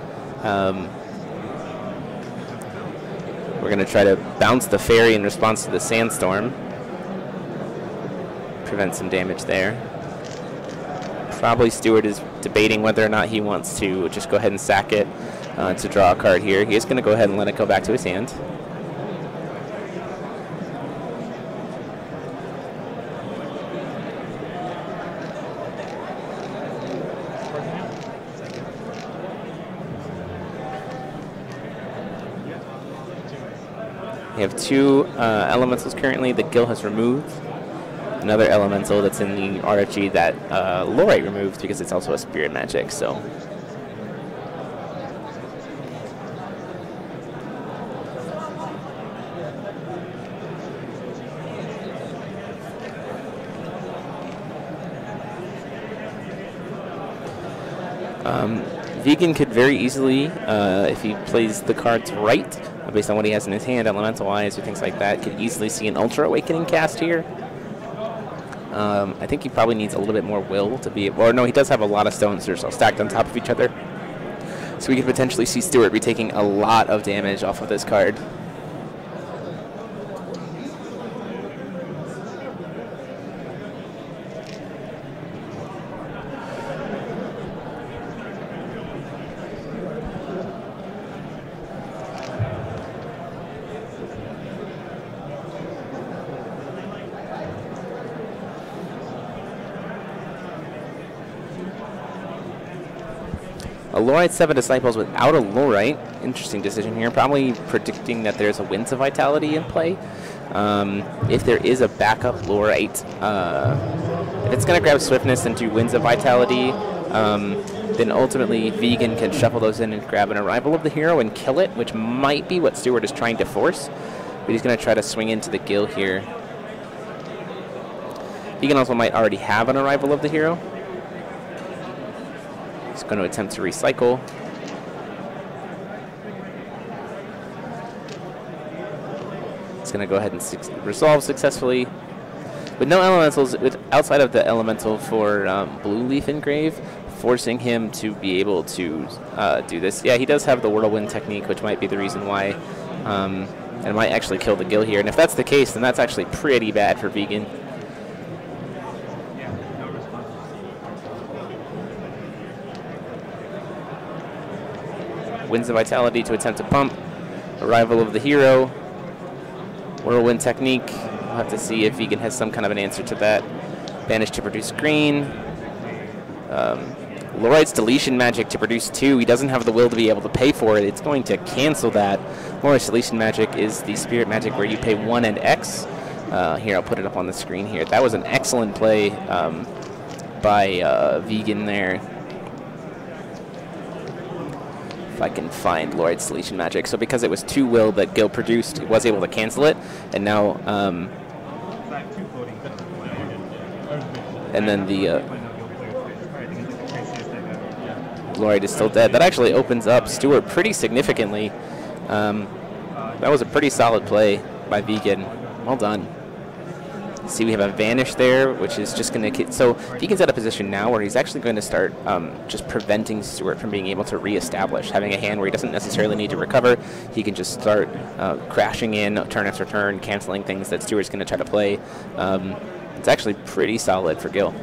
We're going to try to bounce the fairy in response to the sandstorm. Prevent some damage there. Probably Stewart is debating whether or not he wants to just go ahead and sack it to draw a card here. He is going to go ahead and let it go back to his hand. We have 2 elementals currently that Gil has removed. Another elemental that's in the RFG that Lorite removed because it's also a spirit magic. So Vegan could very easily, if he plays the cards right, based on what he has in his hand, elemental-wise or things like that, could easily see an Ultra Awakening cast here. I think he probably needs a little bit more will to be, or no, he does have a lot of stones that are stacked on top of each other. So we could potentially see Stewart be taking a lot of damage off of this card. Lorite 7 Disciples without a Lorite. Interesting decision here. Probably predicting that there's a Winds of Vitality in play. If there is a backup Lorite, if it's going to grab Swiftness and do Winds of Vitality, then ultimately Vegan can shuffle those in and grab an Arrival of the Hero and kill it, which might be what Stewart is trying to force. But he's going to try to swing into the Gil here. Vegan also might already have an Arrival of the Hero. He's going to attempt to recycle. It's going to go ahead and resolve successfully. With no elementals, outside of the elemental for Blue Leaf Engrave, forcing him to be able to do this. Yeah, he does have the Whirlwind technique, which might be the reason why. And it might actually kill the Gil here. And if that's the case, then that's actually pretty bad for Vegan. Winds of Vitality to attempt to pump. Arrival of the Hero. Whirlwind Technique. We'll have to see if Vegan has some kind of an answer to that. Banish to produce green. Lorite's Deletion Magic to produce 2. He doesn't have the will to be able to pay for it. It's going to cancel that. Lorite's Deletion Magic is the spirit magic where you pay 1 and X. Here, I'll put it up on the screen here. That was an excellent play by Vegan there. If I can find Lorite's Deletion Magic. So because it was 2 will that Gil produced, it was able to cancel it. And now, and then the Lorite is still dead. That actually opens up Stewart pretty significantly. That was a pretty solid play by Vegan. Well done. See, we have a Vanish there, which is just going to... So Vegan's at a position now where he's actually going to start just preventing Stewart from being able to reestablish, having a hand where he doesn't necessarily need to recover. He can just start crashing in turn after turn, canceling things that Stewart's going to try to play. It's actually pretty solid for Gil.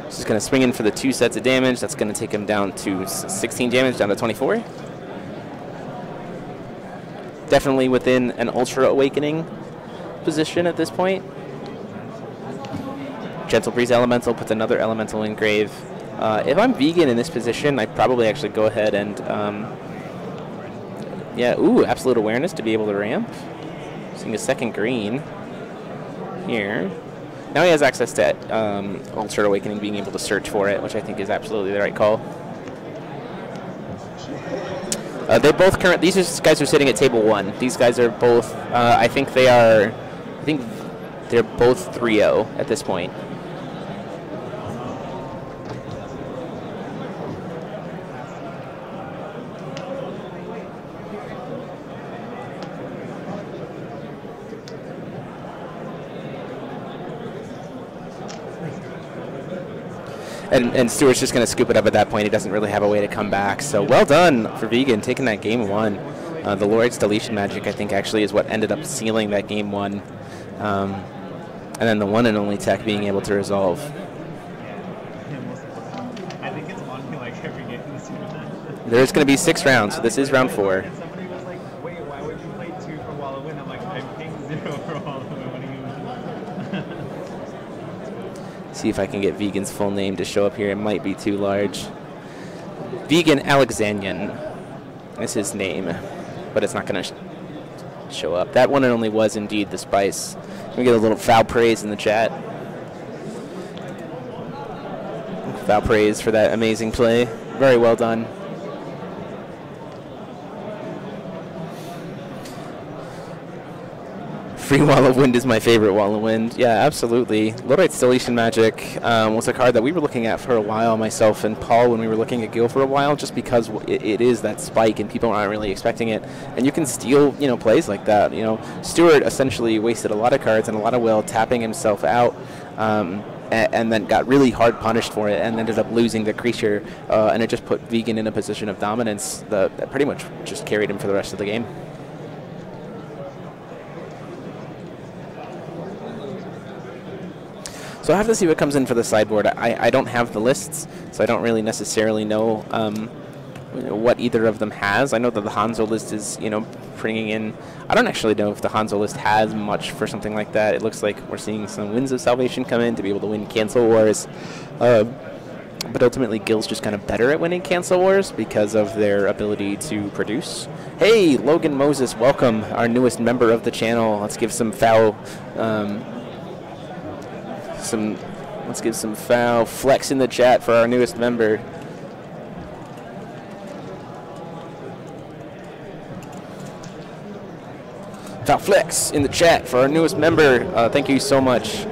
He's going to swing in for the 2 sets of damage. That's going to take him down to 16 damage, down to 24. Definitely within an Ultra Awakening position at this point. Gentle Breeze Elemental puts another Elemental in grave. If I'm Vegan in this position, I'd probably actually go ahead and... yeah, ooh, Absolute Awareness to be able to ramp. Seeing a second green here. Now he has access to Ultra Awakening, being able to search for it, which I think is absolutely the right call. They both these guys are sitting at table 1. These guys are both, I think they're both 3-0 at this point. And Stewart's just going to scoop it up at that point. He doesn't really have a way to come back. So well done for Vegan, taking that game 1. The Lord's Deletion Magic, I think, actually is what ended up sealing that game 1. And then the one and only tech being able to resolve. I think it's on like every game this year. There's going to be 6 rounds, so this is round 4. Somebody was like, wait, why would you play 2 for Wallowin? I'm like, I'm paying 0 for Wallowin. What do you See if I can get Vegan's full name to show up here. It might be too large. Vegan Alexandrian is his name, but it's not going to show up. That one and only was indeed the Spice. We get a little foul praise in the chat. Foul praise for that amazing play. Very well done. Free Wall of Wind is my favorite Wall of Wind. Yeah, absolutely. Lodite's Deletion Magic was a card that we were looking at for a while, myself and Paul, when we were looking at Gil for a while, just because it is that spike and people aren't really expecting it. And you can steal, plays like that. Stewart essentially wasted a lot of cards and a lot of will, tapping himself out, and then got really hard punished for it and ended up losing the creature. And it just put Vegan in a position of dominance that pretty much just carried him for the rest of the game. So I have to see what comes in for the sideboard. I don't have the lists, so I don't really necessarily know what either of them has. I know that the Hanzo list is, bringing in... I don't actually know if the Hanzo list has much for something like that. It looks like we're seeing some Winds of Salvation come in to be able to win Cancel Wars. But ultimately, Gil's just kind of better at winning Cancel Wars because of their ability to produce. Hey, Logan Moses, welcome, our newest member of the channel. Let's give some foul... let's give some foul flex in the chat for our newest member. Foul flex in the chat for our newest member. Thank you so much.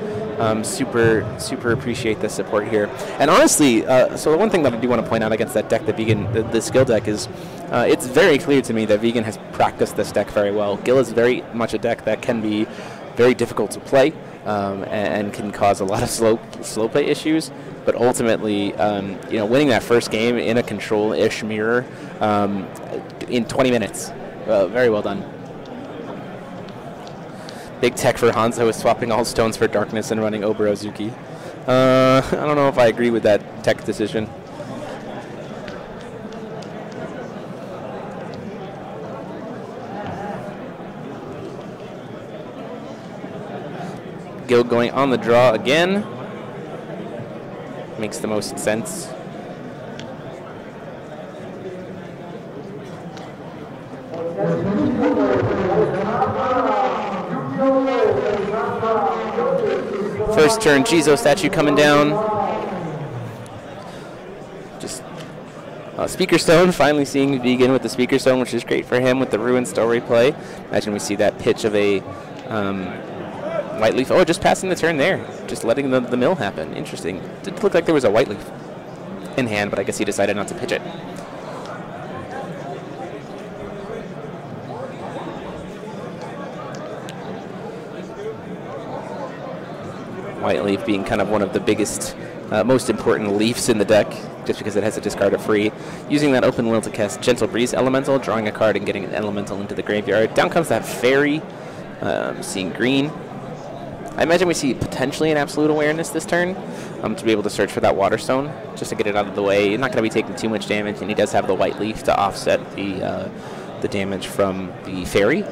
Super appreciate the support here. And honestly, so the one thing that I do want to point out against that deck, the Vegan, the skill deck, is it's very clear to me that Vegan has practiced this deck very well. Gil is very much a deck that can be very difficult to play. And can cause a lot of slow play issues, but ultimately, winning that first game in a control-ish mirror in 20 minutes, very well done. Big tech for Hanzo is swapping all stones for darkness and running Oburozuki. I don't know if I agree with that tech decision. Gil going on the draw again. Makes the most sense. First turn Jizo statue coming down. Just Speaker Stone, finally seeing Vegan with the Speaker Stone, which is great for him with the Ruin Story play. Imagine we see that pitch of a White Leaf. Oh, just passing the turn there. Just letting the mill happen. Interesting. Didn't look like there was a White Leaf. in hand, but I guess he decided not to pitch it. White leaf being kind of one of the biggest, most important leafs in the deck, just because it has to discard it free. Using that open will to cast Gentle Breeze Elemental, drawing a card and getting an elemental into the graveyard. Down comes that fairy, seeing green. I imagine we see potentially an Absolute Awareness this turn to be able to search for that Waterstone, just to get it out of the way. You're not going to be taking too much damage, and he does have the white leaf to offset the damage from the fairy.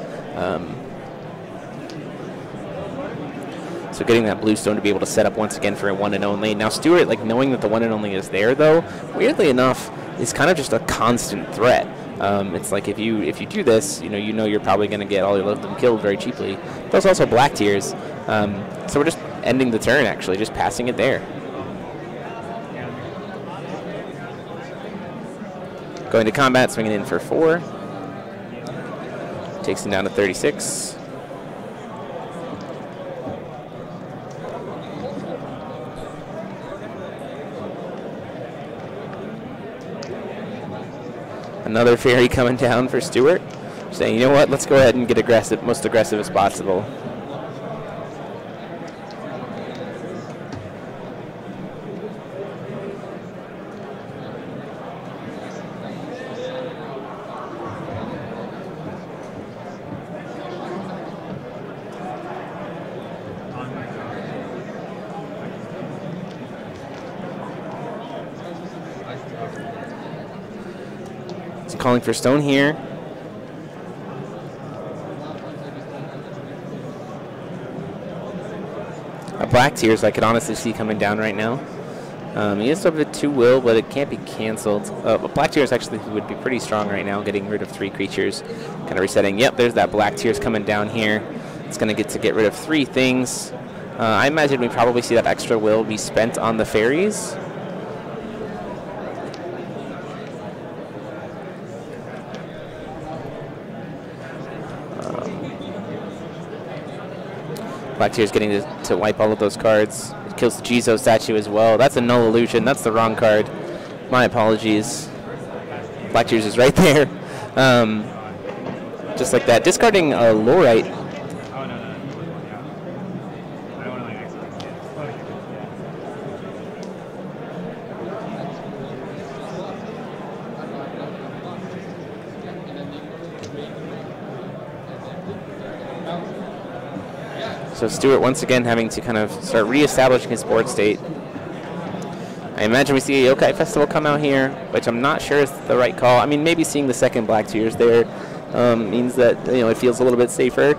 So getting that blue stone to be able to set up once again for a one and only. Now Stewart, like knowing that the one and only is there though, weirdly enough, is kind of just a constant threat. It's like if you do this, you know you're probably going to get all of them killed very cheaply. There's also black tears, so we're just ending the turn actually, just passing it there. Going to combat, swinging in for 4. Takes him down to 36. Another fairy coming down for Stewart, saying, you know what, let's go ahead and get aggressive, most aggressive as possible. Calling for stone here. A black tears I could honestly see coming down right now. He is up at 2 will, but it can't be canceled. Black tears actually would be pretty strong right now, getting rid of 3 creatures, kind of resetting. Yep, there's that black tears coming down here. It's going to get rid of 3 things. I imagine we probably see that extra will be spent on the fairies. Black Tears getting to wipe all of those cards. It kills the Jizo statue as well. That's a null illusion. That's the wrong card. My apologies. Black Tears is right there. Just like that. Discarding a Lorite. So Stewart once again having to kind of start reestablishing his board state. I imagine we see a Yokai Festival come out here, which I'm not sure is the right call. I mean, maybe seeing the second Black Tears there means that it feels a little bit safer.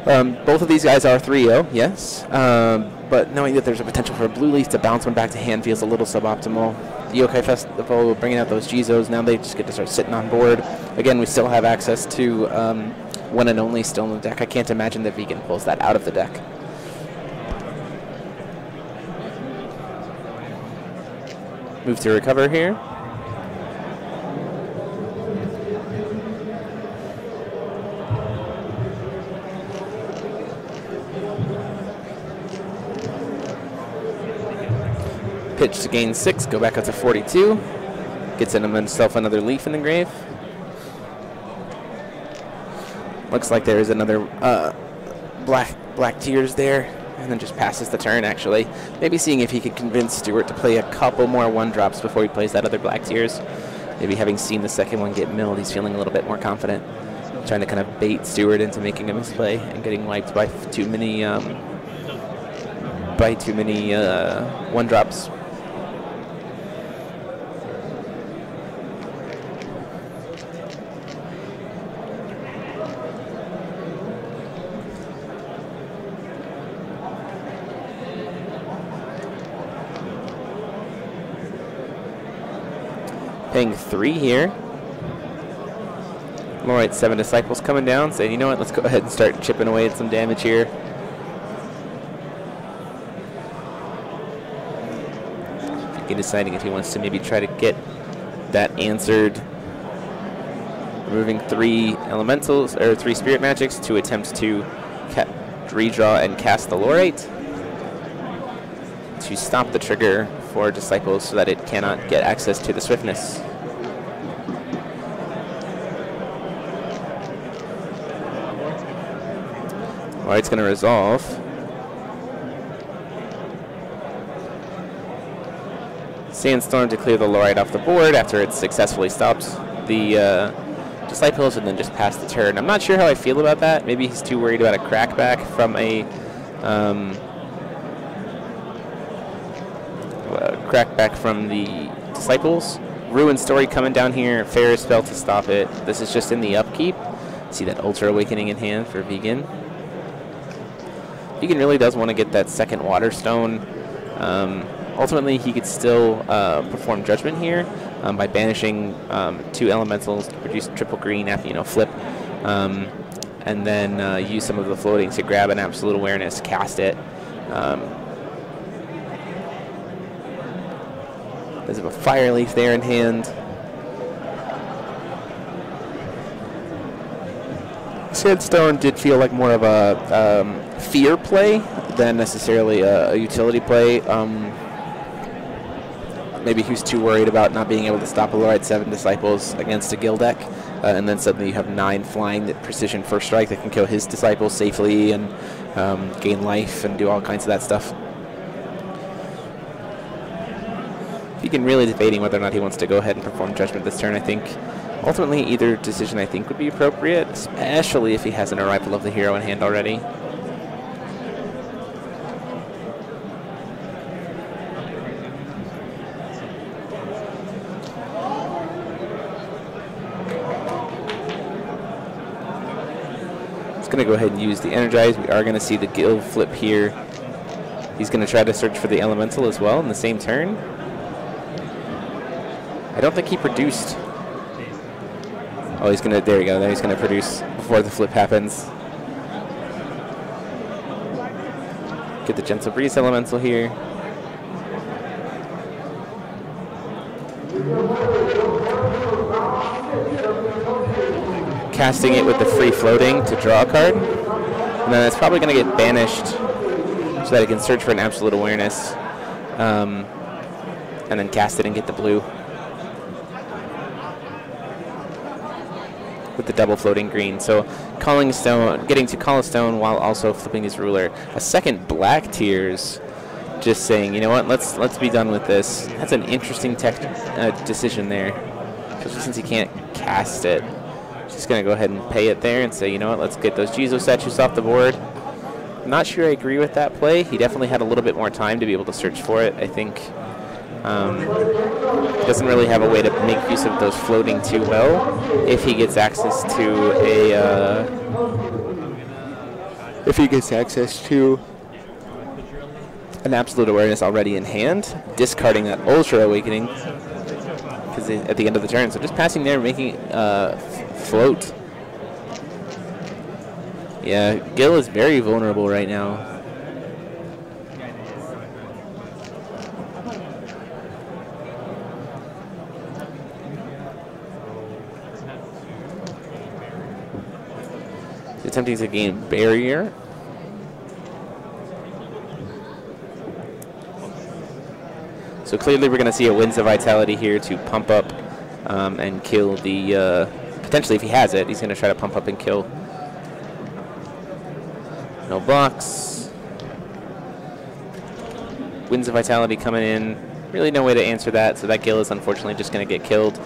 Both of these guys are 3-0, yes, but knowing that there's a potential for a blue leaf to bounce one back to hand feels a little suboptimal. The Yokai Festival bringing out those Jizos, now they just get to start sitting on board. Again, we still have access to one and only still in the deck. I can't imagine that Vegan pulls that out of the deck. Move to recover here. Pitch to gain 6, go back up to 42. Gets himself another leaf in the grave. Looks like there is another black tears there, and then just passes the turn, actually. Maybe seeing if he could convince Stewart to play a couple more 1-drops before he plays that other black tears. Maybe having seen the second one get milled, he's feeling a little bit more confident. Trying to kind of bait Stewart into making a misplay and getting wiped by too many 1-drops. Paying 3 here. Alright, 7 Disciples coming down, saying, you know what, let's go ahead and start chipping away at some damage here. Deciding if he wants to maybe try to get that answered. Removing 3 elementals, or 3 spirit magics to attempt to redraw and cast the Lorite to stop the trigger for Disciples so that it cannot get access to the swiftness. Lloyd's going to resolve. Sandstorm to clear the Lorite off the board after it successfully stopped the Disciples and then just passed the turn. I'm not sure how I feel about that. Maybe he's too worried about a crackback from a the Disciples. Ruin Story coming down here. Ferris spell to stop it. This is just in the upkeep. See that Ultra Awakening in hand for Vegan. Vegan really does want to get that second Water Stone. Ultimately, he could still perform Judgment here by banishing 2 elementals to produce triple green after, flip. And then use some of the floating to grab an Absolute Awareness, cast it. There's a Fire Leaf there in hand. Sandstone did feel like more of a fear play than necessarily a utility play. Maybe he was too worried about not being able to stop a Lorite 7 Disciples against a Gil deck, and then suddenly you have 9 flying that precision first strike that can kill his Disciples safely and gain life and do all kinds of that stuff. Vegan really debating whether or not he wants to go ahead and perform Judgment this turn. I think ultimately either decision I think would be appropriate, especially if he has an Arrival of the Hero in hand already. Going to go ahead and use the Energize. We are going to see the Gil flip here. He's going to try to search for the Elemental as well in the same turn. I don't think he produced. Oh, he's going to, there we go. There he's going to produce before the flip happens. Get the Gentle Breeze Elemental here. Casting it with the free floating to draw a card. And then it's probably going to get banished so that it can search for an Absolute Awareness. And then cast it and get the blue. With the double floating green. So calling stone, getting to call a stone while also flipping his ruler. A second Black Tears just saying, you know what, let's be done with this. That's an interesting decision there. Especially since he can't cast it. Just going to go ahead and pay it there and say, you know what, let's get those Jizo statues off the board. I'm not sure I agree with that play. He definitely had a little bit more time to be able to search for it. I think he doesn't really have a way to make use of those floating too well if he gets access to a an Absolute Awareness already in hand, discarding that Ultra Awakening because at the end of the turn. So just passing there, making float. Yeah, Gil is very vulnerable right now. He's attempting to gain barrier. So clearly we're going to see a Winds of Vitality here to pump up and kill the... potentially, if he has it, he's going to try to pump up and kill. No blocks. Winds of Vitality coming in. Really no way to answer that, so that Gil is unfortunately just going to get killed.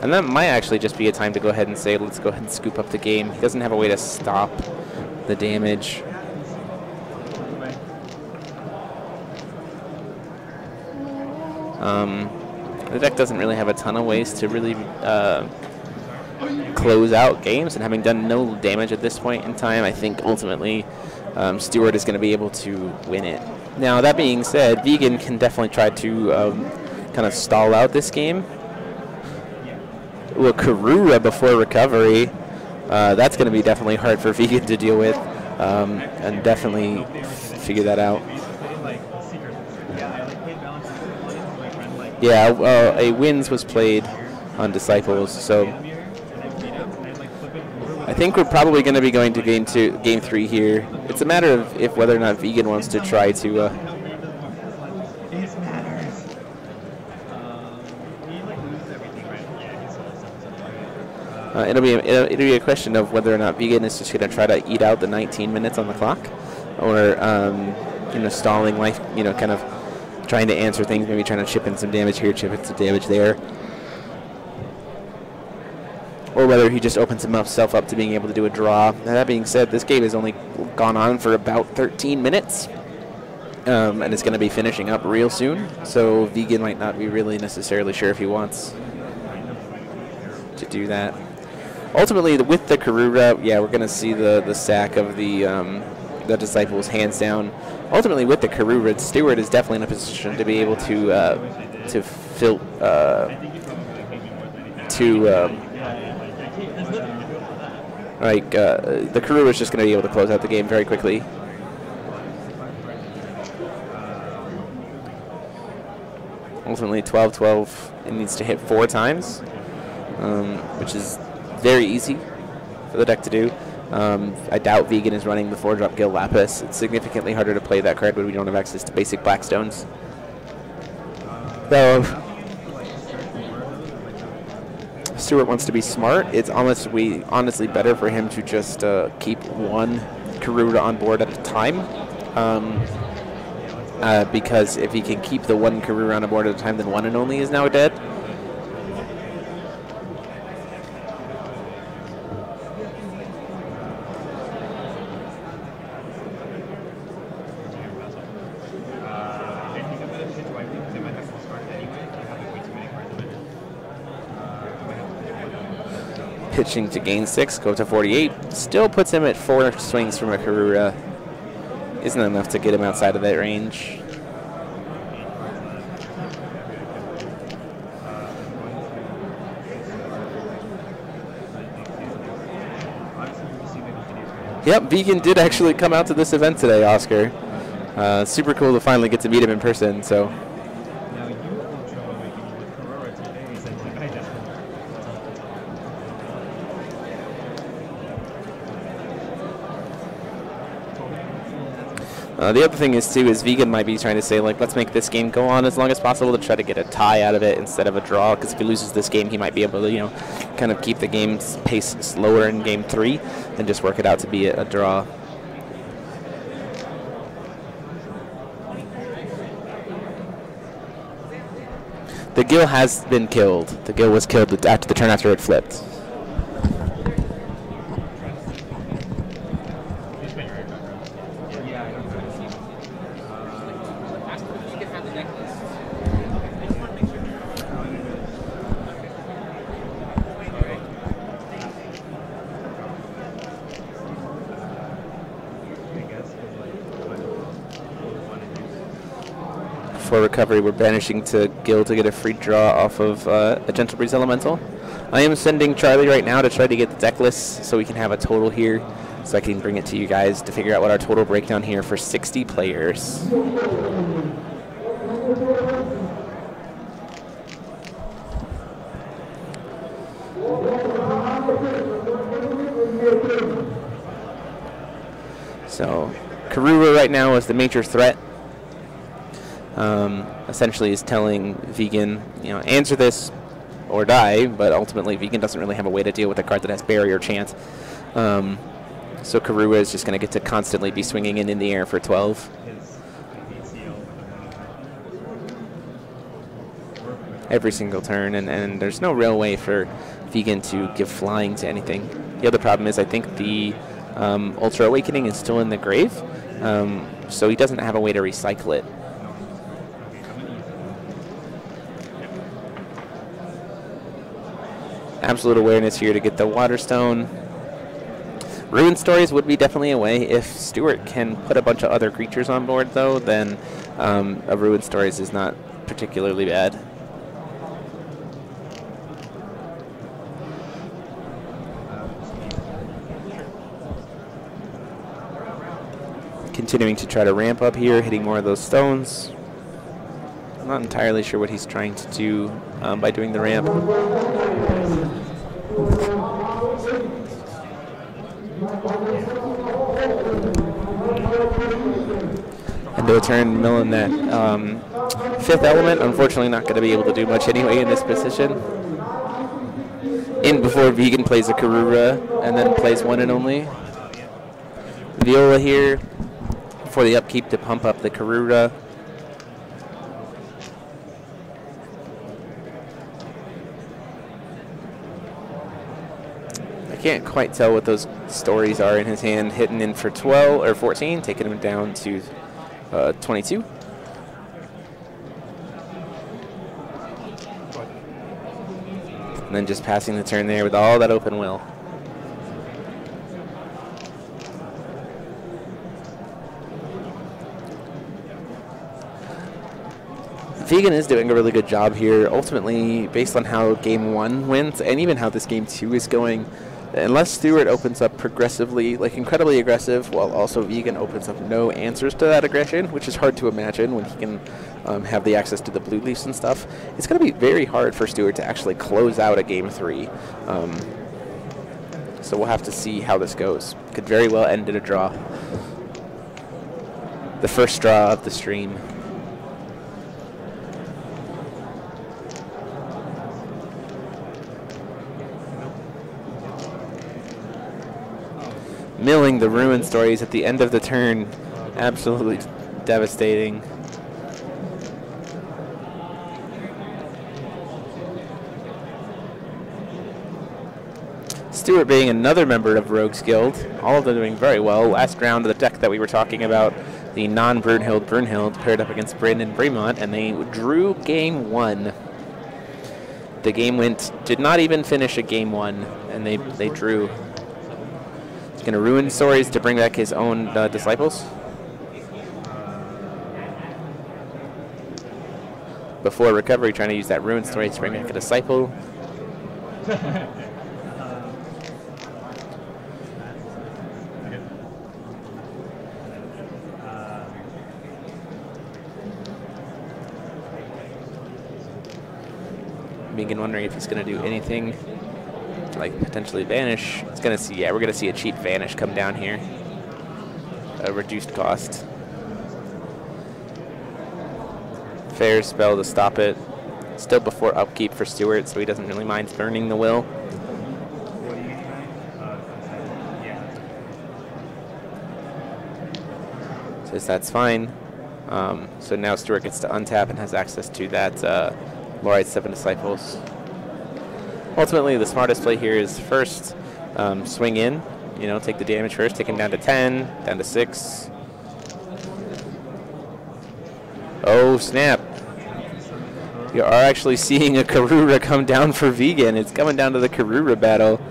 And that might actually just be a time to go ahead and say, let's go ahead and scoop up the game. He doesn't have a way to stop the damage. The deck doesn't really have a ton of ways to really close out games, and having done no damage at this point in time, I think ultimately Stewart is going to be able to win it. Now, that being said, Vegan can definitely try to kind of stall out this game. Ooh, a Karura before recovery. That's going to be definitely hard for Vegan to deal with, and definitely figure that out. Yeah, a Winds was played on Disciples, so I think we're probably going to be going to game 3 here. It's a matter of whether or not Vegan wants to try to It'll be a question of whether or not Vegan is just going to try to eat out the 19 minutes on the clock, or stalling life, kind of trying to answer things, maybe trying to chip in some damage here, chip in some damage there, or whether he just opens himself up to being able to do a draw. Now, that being said, this game has only gone on for about 13 minutes, and it's going to be finishing up real soon, so Vegan might not be really necessarily sure if he wants to do that. Ultimately, with the Karura, yeah, we're going to see the sack of the Disciples hands down. Ultimately, with the Karura, Stewart is definitely in a position to be able to the Karura is just going to be able to close out the game very quickly. Ultimately, 12-12, it needs to hit 4 times, which is very easy for the deck to do. I doubt Vegan is running the 4-drop Gil Lapis. It's significantly harder to play that card when we don't have access to basic Blackstones. Though Stewart wants to be smart, it's honestly better for him to just keep one Karura on board at a time. Because if he can keep the one Karura on board at a time, then one and only is now dead. Pitching to gain 6, go to 48. Still puts him at 4 swings from a Karura. Isn't enough to get him outside of that range. Yep, Vegan did actually come out to this event today, Oscar. Super cool to finally get to meet him in person, so. The other thing is, too, is Vegan might be trying to say, like, let's make this game go on as long as possible to try to get a tie out of it instead of a draw, because if he loses this game, he might be able to, kind of keep the game's pace slower in Game 3 and just work it out to be a draw. The Gil has been killed. The Gil was killed after the turn after it flipped. For recovery, we're banishing to Gil to get a free draw off of a Gentle Breeze Elemental. I am sending Charlie right now to try to get the deck list so we can have a total here, so I can bring it to you guys to figure out what our total breakdown here for 60 players. So, Karura right now is the major threat. Essentially is telling Vegan, answer this or die, but ultimately Vegan doesn't really have a way to deal with a card that has barrier chance. So Karura is just going to get to constantly be swinging in the air for 12. Every single turn, and there's no real way for Vegan to give flying to anything. The other problem is I think the Ultra Awakening is still in the grave, so he doesn't have a way to recycle it. Absolute Awareness here to get the Waterstone. Ruin Stories would be definitely a way. If Stewart can put a bunch of other creatures on board, though, then a Ruin Stories is not particularly bad. Continuing to try to ramp up here, hitting more of those stones. I'm not entirely sure what he's trying to do by doing the ramp. End of a turn, milling that 5th element. Unfortunately, not going to be able to do much anyway in this position. in before Vegan plays a Karura and then plays one and only. Viola here for the upkeep to pump up the Karura. I can't quite tell what those stories are in his hand. Hitting in for 12 or 14, taking him down to 22. And then just passing the turn there with all that open will. Vegan is doing a really good job here. Ultimately, based on how game 1 went, and even how this game 2 is going, unless Stewart opens up progressively, like incredibly aggressive, while also Vegan opens up no answers to that aggression, which is hard to imagine when he can have the access to the blue leafs and stuff, it's going to be very hard for Stewart to actually close out a game 3. So we'll have to see how this goes. Could very well end in a draw. The first draw of the stream. Milling the ruin stories at the end of the turn. Absolutely devastating. Stewart being another member of Rogues Guild. All of them doing very well. Last round of the deck that we were talking about, the non-Brunhild paired up against Brandon Bremont, and they drew game 1. The game did not even finish a game 1, and they drew. Going to ruin stories to bring back his own disciples. Before recovery, trying to use that ruin story to bring back a disciple. Megan wondering if he's going to do anything. Like potentially vanish. It's gonna see. Yeah, we're gonna see a cheap vanish come down here. A reduced cost. Fair spell to stop it. Still before upkeep for Stewart, so he doesn't really mind burning the will. Says that's fine. So now Stewart gets to untap and has access to that Lorite 7 Disciples. Ultimately, the smartest play here is first swing in, take the damage first, take him down to 10, down to 6. Oh, snap. You are actually seeing a Karura come down for Vegan. It's coming down to the Karura battle.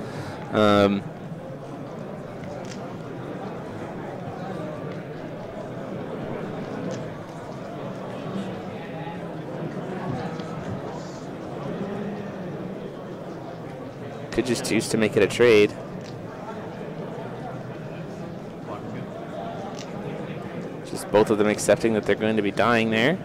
Could just choose to make it a trade. Just both of them accepting that they're going to be dying there.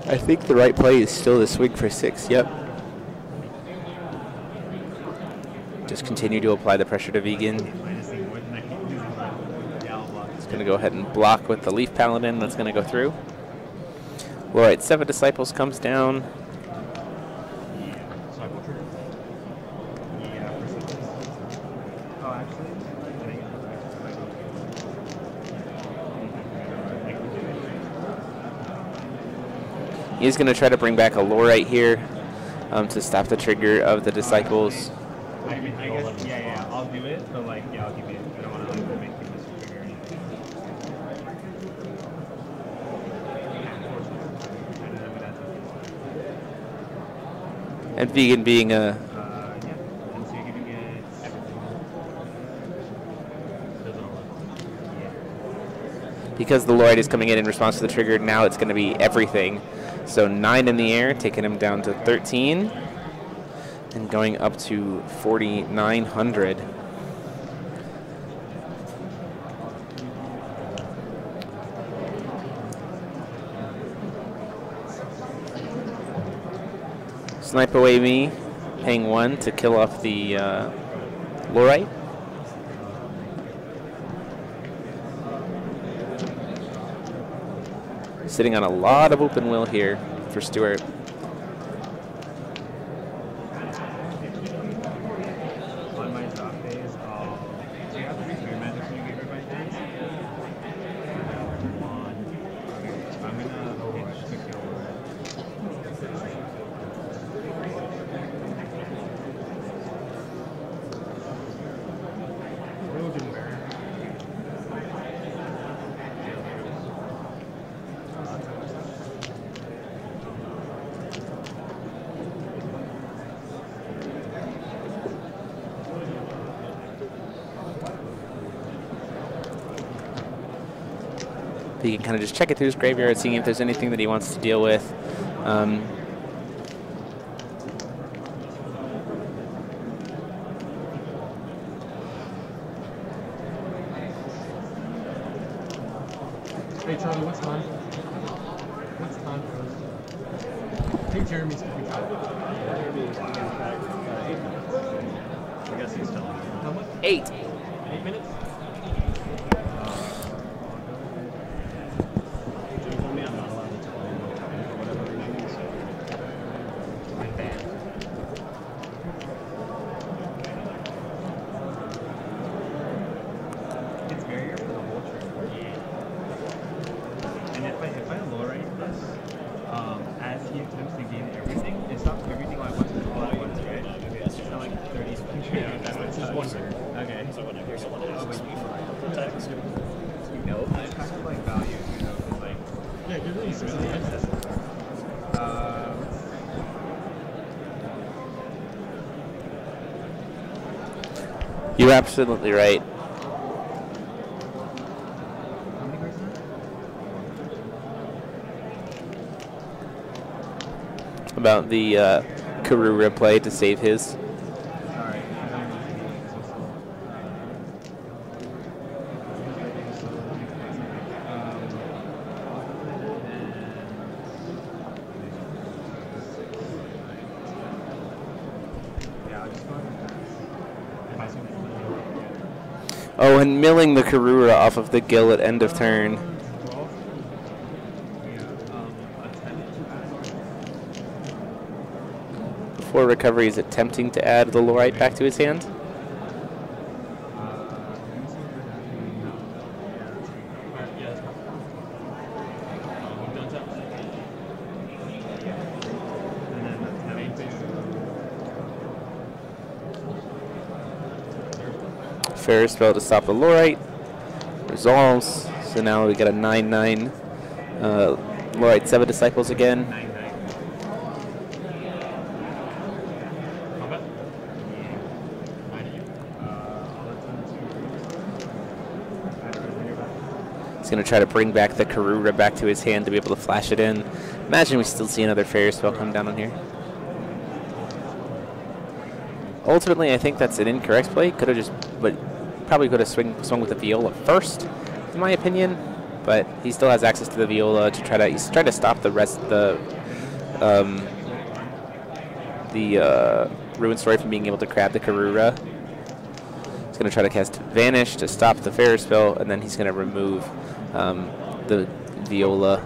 I think the right play is still to swing for 6, yep. Just continue to apply the pressure to Vegan. Going to go ahead and block with the Leaf Paladin. That's going to go through. Lorite 7 Disciples comes down. He's going to try to bring back a Lorite here to stop the trigger of the Disciples. I guess, yeah, I'll do it, but I'll give you. I don't want to make this trigger or anything. And Vegan being a because the Lorite is coming in response to the trigger, now it's going to be everything. So 9 in the air, taking him down to 13, and going up to 4,900. Snipe away me, paying 1 to kill off the Lorite. Sitting on a lot of open will here for Stewart. On my drop phase, do you have the free magic when you get rid of my things? I'm gonna stick you over it. He can kind of just check it through his graveyard, seeing if there's anything that he wants to deal with. Hey Charlie, what's time? What's time for us? I think Jeremy's keeping track. Jeremy is keeping track. 8 minutes. I guess he's telling me. How much? 8. 8 minutes? Jim told me I'm not allowed to tell anyone what time or whatever her name is. I'm banned. It's barrier for the whole trip. And if I low rate this, as he attempts to gain everything, it stops everything all at once at once, right? Okay. It's not like 30 seconds. Yeah, that's just one turn. Okay. So whenever someone has text, you know, it's kind of like value, you know, it's like, yeah, it really is really accessible. You're absolutely right. About the Karura play to save his. Oh, and milling the Karura off of the Gill at end of turn. Before recovery, is attempting to add the Lorite back to his hand. Fair spell to stop the Lorite. Resolves. So now we got a 9/9. Lorite 7 Disciples again. He's going to try to bring back the Karura back to his hand to be able to flash it in. Imagine we still see another Fair spell come down on here. Ultimately, I think that's an incorrect play. Could have just, but probably could have swung with the Viola first, in my opinion. But he still has access to the Viola to try to. He's trying to stop the rest, the Ruin Story from being able to grab the Karura. He's going to try to cast Vanish to stop the Fair spell, and then he's going to remove the Viola.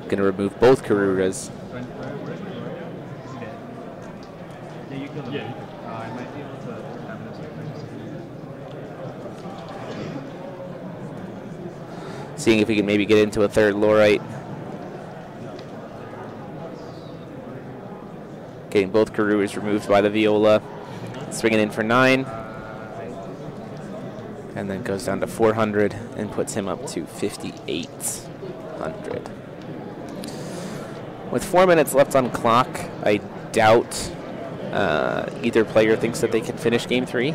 Going to remove both Karuras. Yeah, I might be able to have this. Seeing if we can maybe get into a third Lorite. Getting both Karuras removed by the Viola. Swinging in for 9. And then goes down to 400 and puts him up to 5,800. With 4 minutes left on clock, I doubt either player thinks that they can finish game 3.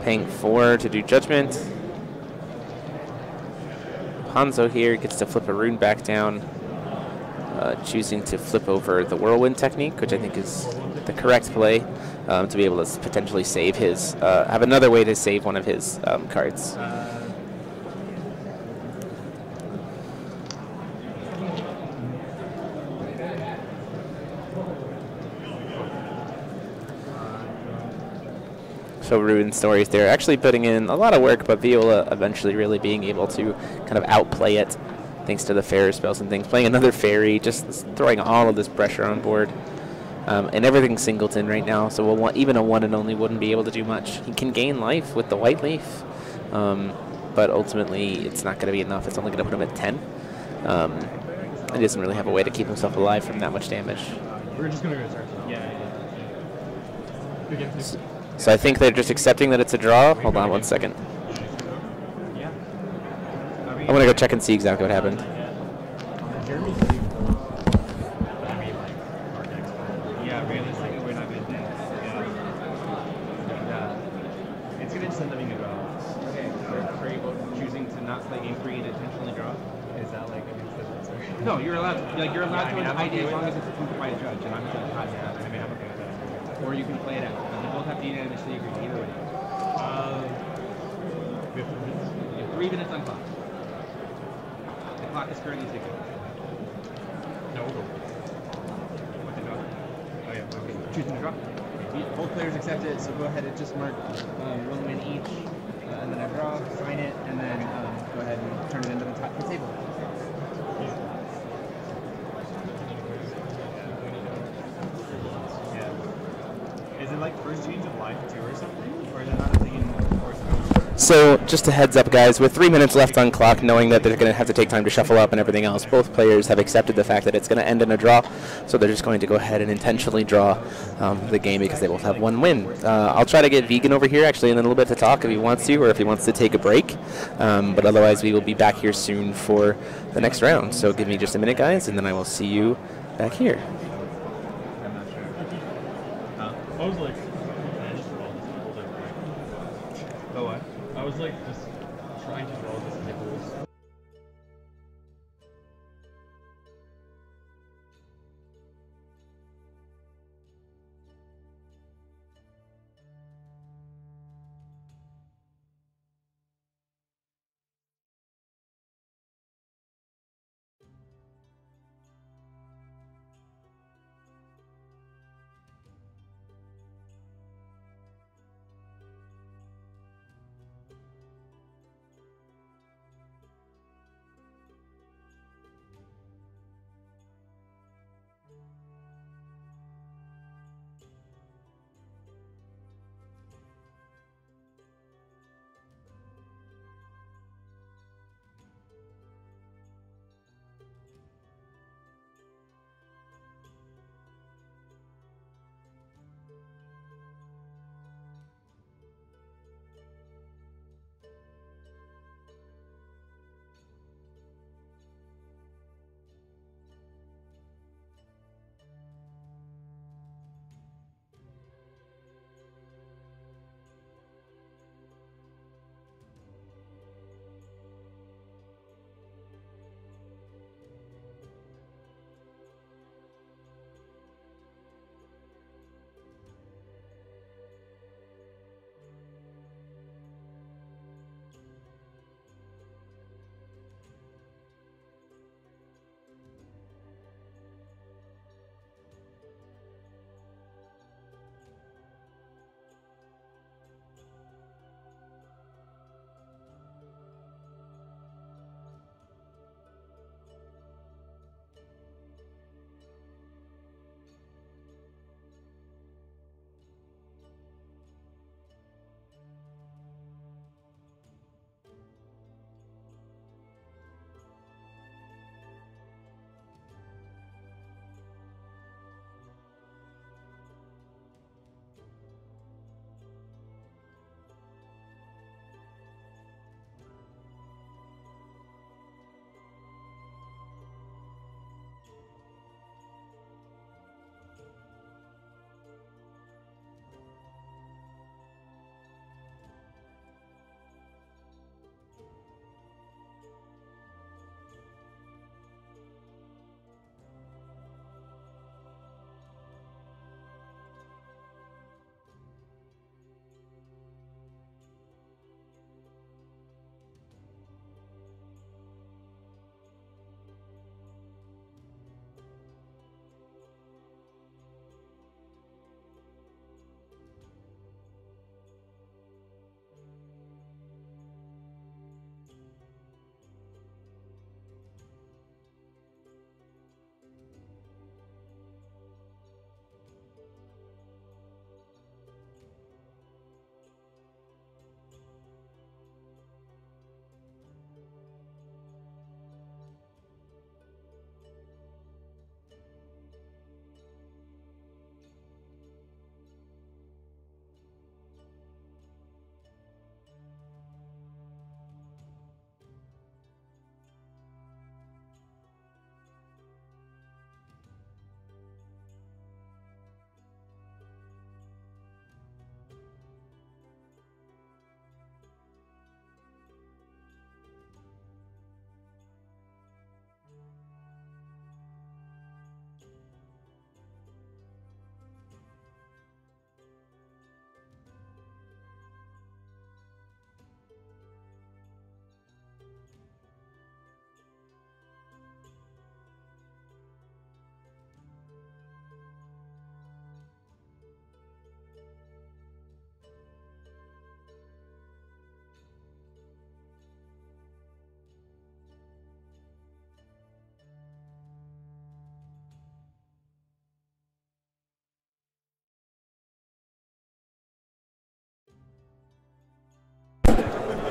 Paying 4 to do Judgment. Hanzo here gets to flip a rune back down, choosing to flip over the Whirlwind technique, which I think is the correct play to be able to potentially save his, have another way to save one of his cards. So Ruin's stories there, actually putting in a lot of work, but Viola eventually really being able to kind of outplay it, thanks to the fairy spells and things. Playing another fairy, just throwing all of this pressure on board. And everything's singleton right now, so even a one and only wouldn't be able to do much. He can gain life with the white leaf, but ultimately it's not going to be enough. It's only going to put him at 10. He doesn't really have a way to keep himself alive from that much damage. We're just going to go start. So I think they're just accepting that it's a draw. Hold on 1 second. I'm going to go check and see exactly what happened. Yeah, realistically, we're not going to do that. It's going to send them a draw. Okay, are you choosing to not play game 3 and intentionally draw? Is that like against the rules? No, you're allowed. You're allowed to ID as long as it's approved by a judge, and I'm going to pass it. I mean, I'm okay with that. Or you can play it out. They both have to unanimously agree. Either way. We have 3 minutes. You have 3 minutes on clock. The clock is currently ticking. No, we'll go. What the draw? Oh yeah. Okay. Choosing the draw. Both players accept it, so go ahead and just mark 1 win each, and then a draw, sign it, and then go ahead and turn it into the table. Yeah. Is it like first change of life too or something? Or is it not a thing in force? So just a heads up, guys, with 3 minutes left on clock, knowing that they're going to have to take time to shuffle up and everything else, both players have accepted the fact that it's going to end in a draw, so they're just going to go ahead and intentionally draw the game because they both have 1 win. I'll try to get Vegan over here actually in a little bit to talk if he wants to, or if he wants to take a break, but otherwise we will be back here soon for the next round. So give me just a minute, guys, and then I will see you back here. I'm not sure. I was like, oh what? I was like just trying to draw this nipples.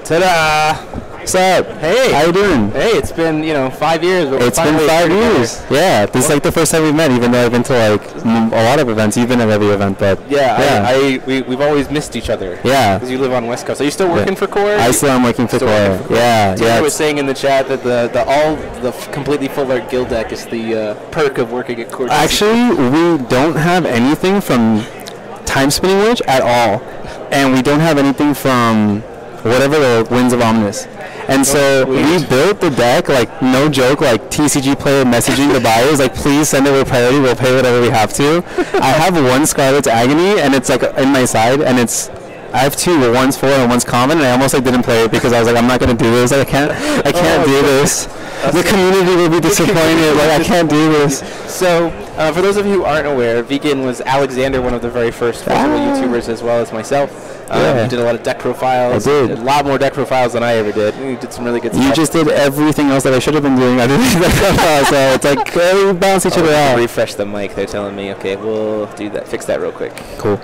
Ta-da! What's up? Hey. How you doing? Hey, it's been, 5 years. But It's been 5 years. Yeah, this is like the first time we've met, even though I've been to like a lot of events. You've been at every event, but yeah. We've always missed each other. Yeah. Because you live on West Coast. Are you still working for Core? I still am working for Core. Yeah. I was saying in the chat that the completely full art guild deck is the perk of working at Core. Actually, we don't have anything from Time Spinning Witch at all, and we don't have anything from whatever the Winds of Omnis. And so we built the deck, like, no joke, like TCG player messaging the buyers, like, please send it with priority, we'll pay whatever we have to. I have one Scarlet's Agony, and it's like in my side, and I have two, one's 4 and one's common, and I almost like didn't play it because I was like, I'm not gonna do this, I can't do this. The community will be disappointed, like, I can't do this. So, for those of you who aren't aware, Vegan was Alexander, one of the very first YouTubers, as well as myself. You did a lot of deck profiles. I did. A lot more deck profiles than I ever did. You did some really good stuff. You just did everything else that I should have been doing. I didn't do deck profiles, so it's like, we balance each other out. Refresh the mic, they're telling me. Okay, we'll do that. Fix that real quick. Cool.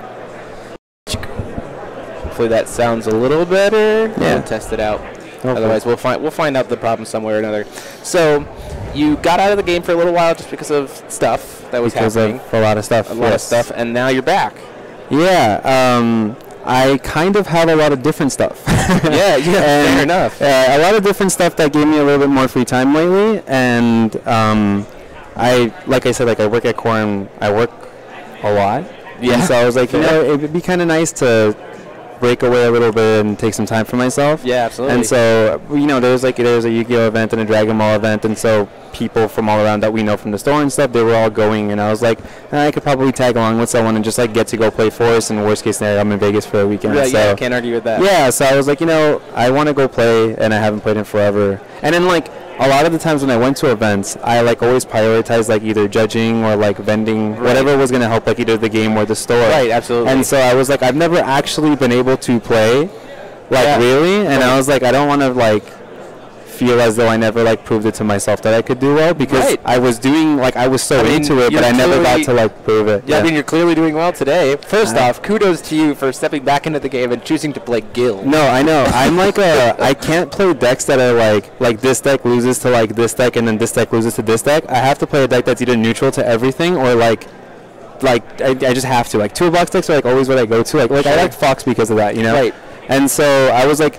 Hopefully that sounds a little better. Yeah. We'll test it out. Okay. Otherwise, we'll find out the problem somewhere or another. So, you got out of the game for a little while just because of stuff that was happening. Of a lot of stuff. A lot of stuff, and now you're back. Yeah. I kind of have a lot of different stuff. Fair enough. A lot of different stuff that gave me a little bit more free time lately, and like I said, like I work at Core and I work a lot. Yeah. And so I was like, it would be kind of nice to break away a little bit and take some time for myself. Yeah, absolutely. And so, there's a Yu-Gi-Oh event and a Dragon Ball event, and so people from all around that we know from the store and stuff, they were all going, and I was like, I could probably tag along with someone and just like get to go play Forest, and worst case scenario, I'm in Vegas for a weekend. Yeah, so, I can't argue with that. Yeah, so I was like, I want to go play, and I haven't played in forever. And then like a lot of the times when I went to events, I like always prioritized like either judging or like vending, whatever was going to help like either the game or the store. Right, absolutely. And so I was like, I've never actually been able to play, like really, and I was like, I don't want to like feel as though I never like proved it to myself that I could do well, because I was doing like I was so into it, but I never got to like prove it. Yeah, I mean, you're clearly doing well today. First off, kudos to you for stepping back into the game and choosing to play guild. No, I know. I'm like I can't play decks that are like this deck loses to like this deck and then this deck loses to this deck. I have to play a deck that's either neutral to everything or like I just have to. Like toolbox decks are like always what I go to. Like I like Fox because of that, Right. And so I was like,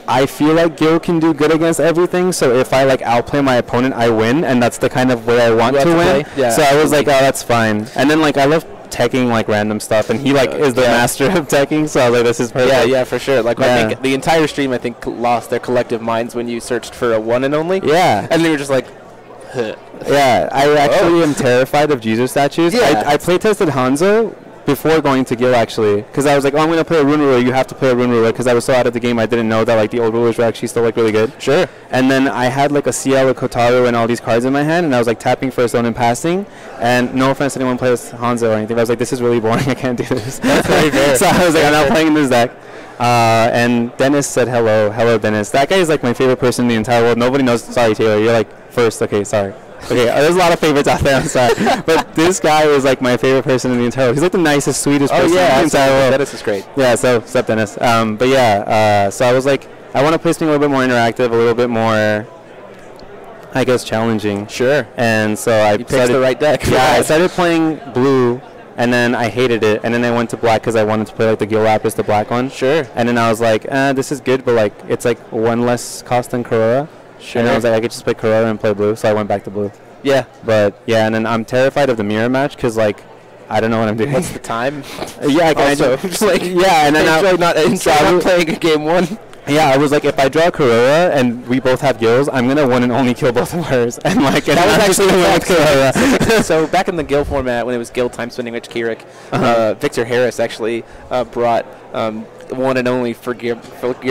I feel like Gil can do good against everything, so if I like outplay my opponent, I win, and that's the kind of way I want to win. Yeah, so I was like, oh, that's fine. And then like I love teching like random stuff, and he like is the master of teching, so I was like, this is perfect. Yeah, for sure. Like I think the entire stream lost their collective minds when you searched for a one and only. Yeah. And they were just like, Yeah, I actually am terrified of Jesus statues. Yeah. I play tested Hanzo before going to Gil, actually, because I was like, oh, I'm going to play a rune ruler. You have to play a rune ruler, because I was so out of the game I didn't know that like the old rulers were actually still like really good. Sure. And then I had like a CL, a Kotaru, and all these cards in my hand, and I was like tapping for a stone and passing. And no offense to anyone who plays Hanzo or anything, but I was like, this is really boring. I can't do this. That's very fair. So I was like, I'm not playing this deck. And Dennis said hello. Hello, Dennis. That guy is like my favorite person in the entire world. Nobody knows. Sorry, Taylor. You're like first. Okay, sorry. Okay, there's a lot of favorites out there, I'm sorry. But this guy is like my favorite person in the entire world. He's like the nicest, sweetest person in the entire world. Dennis is great. Yeah, so what's up, Dennis? But yeah, so I was like, I want to play something a little bit more interactive, a little bit more, I guess, challenging. Sure. And so I picked the right deck. Yeah, I started playing blue, and then I hated it, and then I went to black because I wanted to play like the Gil Lapis, the black one. Sure. And then I was like, this is good, but like it's like one less cost than Corora. Sure. And I was like, I could just play Corora and play blue, so I went back to blue. Yeah. But yeah, and then I'm terrified of the mirror match because like I don't know what I'm doing. What's the time? Yeah, I just like and then enjoy not playing a game one. Yeah, I was like, if I draw Corora and we both have Gils, I'm gonna one and only kill both of ours. And like that was actually with Corora. So back in the Gil format, when it was Gil Time Spinning Witch Kirik, Victor Harris actually brought one and only for gear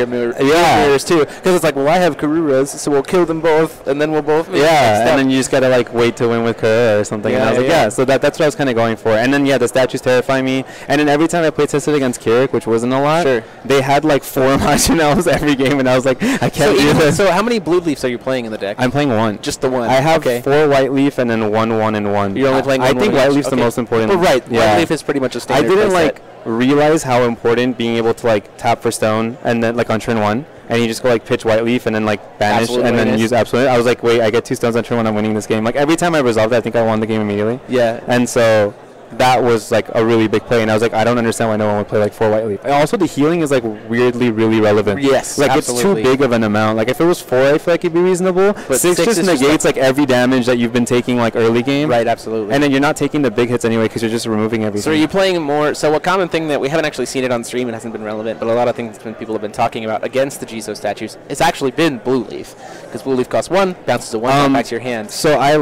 mirrors too, because it's like, well, I have Karuras, so we'll kill them both, and then we'll both. Yeah, and then you just gotta like wait to win with Corora or something. Yeah, and I was like, so that's what I was kind of going for. And then the statues terrify me. And then every time I played tested against Kirik, which wasn't a lot, they had like 4 Machinels every game, and I was like, I can't do this. So how many blue leafs are you playing in the deck? I'm playing 1. Just the 1. I have 4 white leaf and then 1, 1, and 1. You're only playing 1. I think white leaf's the most important. But white leaf is pretty much a standard. I didn't realize how important being able to like tap for stone and then like on turn 1 and you just go like pitch White Leaf and then like banish Absolute and then Whiteness. use Absolute. I was like, wait, I get 2 stones on turn 1, I'm winning this game. Like every time I resolved it, I think I won the game immediately. Yeah. And so that was like a really big play, and I was like, I don't understand why no one would play like 4 White Leaf. And also, the healing is like weirdly really relevant. Yes, like absolutely. it's too big of an amount. Like if it was 4, I feel like it'd be reasonable. But 6 just negates like every damage that you've been taking like early game. Right, absolutely. And then you're not taking the big hits anyway because you're just removing everything. So are you playing more? So a common thing that we haven't actually seen it on stream, it hasn't been relevant, but a lot of things that people have been talking about against the Jizo statues, it's actually been Blue Leaf, because Blue Leaf costs 1, bounces a 1 back to your hand. So I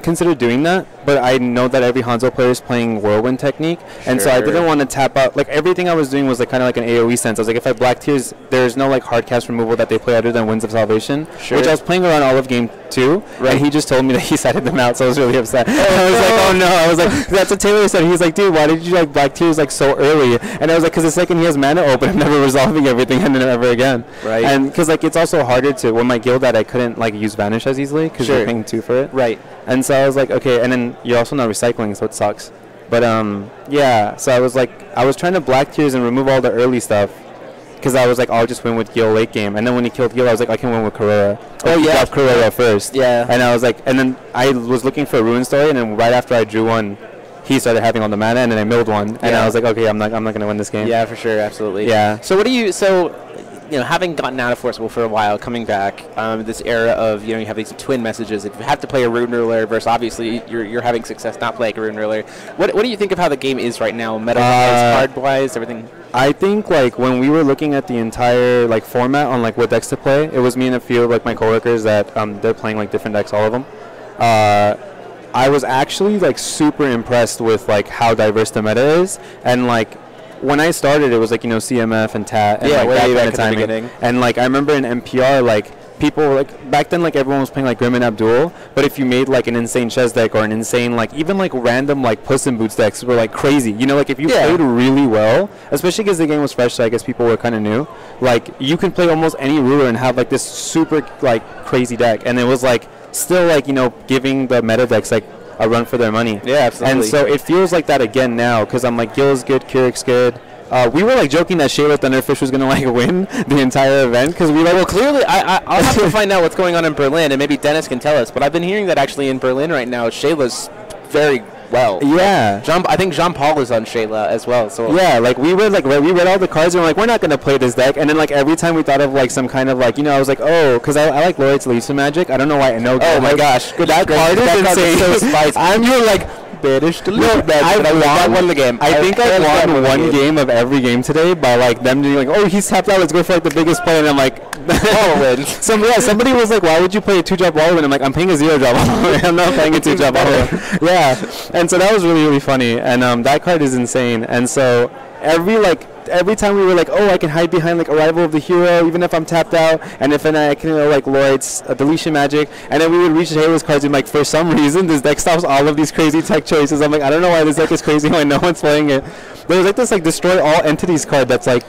consider doing that, but I know that every Hanzo player is playing Whirlwind technique, and so I didn't want to tap out. Like everything I was doing was like kind of like an AoE sense. I was like, if I Black Tears, there's no like hard cast removal that they play other than Winds of Salvation, which I was playing around all of game 2, and he just told me that he sided them out, so I was really upset. I was like, oh no, I was like, that's what Taylor said. He was like, dude, why did you like Black Tears like so early? And I was like, because the second he has mana open, I'm never resolving everything and then ever again. Right. And because like it's also harder to, when my guild that I couldn't like use Vanish as easily because you're paying 2 for it. Right. And so I was like, okay, and then you're also not recycling, so it sucks. But yeah, so I was like, I was trying to Black Tears and remove all the early stuff, because I was like, I'll just win with Gil late game. And then when he killed Gil, I was like, I can win with Karora. Oh yeah, Karora first. Yeah. And I was like, and then I was looking for a Ruin Story, and then right after I drew one, he started having all the mana, and then I milled one, and I was like, okay, I'm not gonna win this game. Yeah, for sure, absolutely. Yeah. So what do you? So, you know, having gotten out of Forcible for a while, coming back, this era of, you know, you have these twin messages. If you have to play a Rune Ruler versus obviously you're having success not playing a Rune Ruler. What do you think of how the game is right now, meta-wise, card-wise, everything? I think like when we were looking at the entire like format on like what decks to play, it was me and a few of like my coworkers that they're playing like different decks, all of them. I was actually like super impressed with like how diverse the meta is, and like when I started, it was like, you know, CMF and TAT, and like that kind of timing. And like I remember in MPR, like people were, like back then, like everyone was playing like Grim and Abdul, but if you made like an insane chess deck or an insane like even like random like Puss in Boots decks were like crazy. You know, like if you played really well, especially because the game was fresh, so I guess people were kind of new. Like you can play almost any ruler and have like this super like crazy deck, and it was like still like, you know, giving the meta decks like a run for their money. Yeah, absolutely. And so it feels like that again now, because I'm like, Gil's good, Kurik's good. We were like joking that Shayla Thunderfish was gonna like win the entire event, because we like. Well, clearly, I'll have to find out what's going on in Berlin, and maybe Dennis can tell us. But I've been hearing that actually in Berlin right now, Shayla's very well. Yeah. I think Jean-Paul is on Shayla as well. So yeah, like we read all the cards, and we're like, we're not gonna play this deck. And then like every time we thought of like some kind of like, you know, I was like, oh, because I like Laureate's Lisa Magic. I don't know why I know. Oh my gosh, that card is insane. You're like. I won the game. I think I won one game of every game today by like them doing like, oh, he's tapped out, let's go for like the biggest play, and I'm like, Wallowin. Somebody was like, why would you play a 2-drop Wallowin? I'm like, I'm paying a 0-drop Wallowin. I'm not playing a 2-drop Wallowin. Yeah, and so that was really really funny, and that card is insane. And so every time we were like, oh, I can hide behind like Arrival of the Hero, even if I'm tapped out, and if I can, you know, like Lloyd's Deletion Magic, and then we would reach Halo's cards, and like for some reason this deck stops all of these crazy tech choices. I'm like, I don't know why this deck is crazy when no one's playing it. There's like this like Destroy All Entities card that's like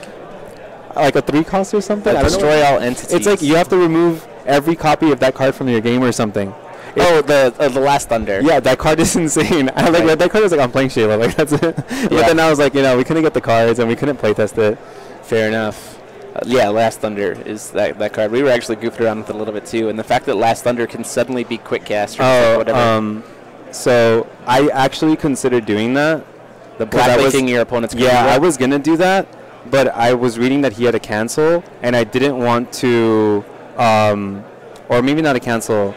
a 3 cost or something. Destroy All Entities. It's like you have to remove every copy of that card from your game or something. Oh, the Last Thunder. Yeah, that card is insane. I like read that card. I was like, I'm playing Shayla. Like that's it. But then I was like, you know, we couldn't get the cards and we couldn't playtest it. Fair enough. Yeah, Last Thunder is that card. We were actually goofed around with it a little bit too, and the fact that Last Thunder can suddenly be quick cast or whatever. So I actually considered doing that. The blacklinking your opponent's card. Yeah, I was gonna do that, but I was reading that he had a cancel, and I didn't want to, or maybe not a cancel.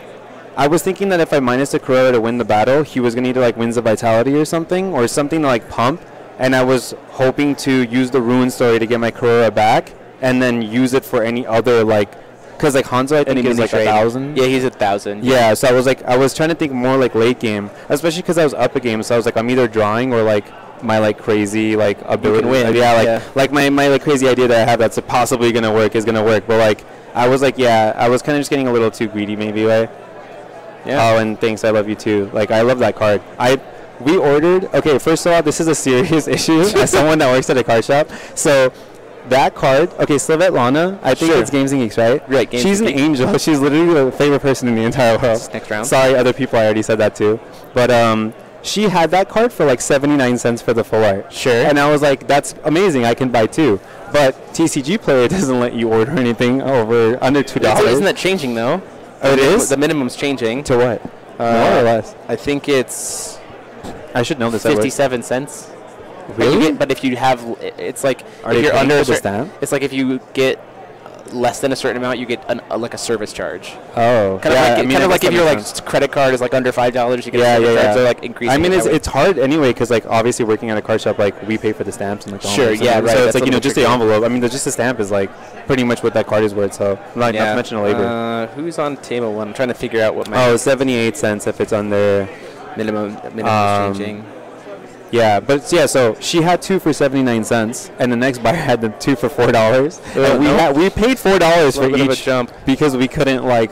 I was thinking that if I minus the Karora to win the battle, he was going to either like Winds of Vitality or something to like pump, and I was hoping to use the Ruin Story to get my Karora back, and then use it for any other like, because like Hanzo I think is like 1,000. Yeah, he's 1,000. Yeah, so I was trying to think more like late game, especially because I was up a game, so I was like, I'm either drawing or like my like crazy like ability. Win. Like my like crazy idea that I have that's possibly gonna work is gonna work, but like I was like, yeah, I was kind of just getting a little too greedy maybe, right? Yeah. Oh, and thanks, I love you too. Like, I love that card. We ordered, okay, first of all, this is a serious issue as someone that works at a card shop. So, that card, okay, Slavette Lana, I think it's Games and Geeks, right? Right, She's an angel. She's literally the favorite person in the entire world. Next round. Sorry, other people, I already said that too. But, she had that card for like 79 cents for the full art. Sure. And I was like, that's amazing, I can buy 2. But TCG Player doesn't let you order anything over under $2. Isn't that changing though? Oh, it is? The minimum's changing. To what? More or less? I think it's. I should know this. 57 cents. Really? But if you have, it's like Are if they you're paying under for a the stamp? it's like if you get less than a certain amount, you get like a service charge. Oh, kind of like if your like credit card is like under $5, you get a service charge. So like increasing. I mean, it's hard anyway because like obviously working at a card shop, like we pay for the stamps and like the sure, yeah, right. So it's like just tricky. the envelope. I mean, just the stamp is like pretty much what that card is worth. So like not to mention the labor. Who's on table one? I'm trying to figure out what my 78 cents if it's on the minimum is changing. Yeah, but yeah, so she had 2 for 79 cents, and the next buyer had the 2 for $4. And we paid $4 for each of a jump because we couldn't like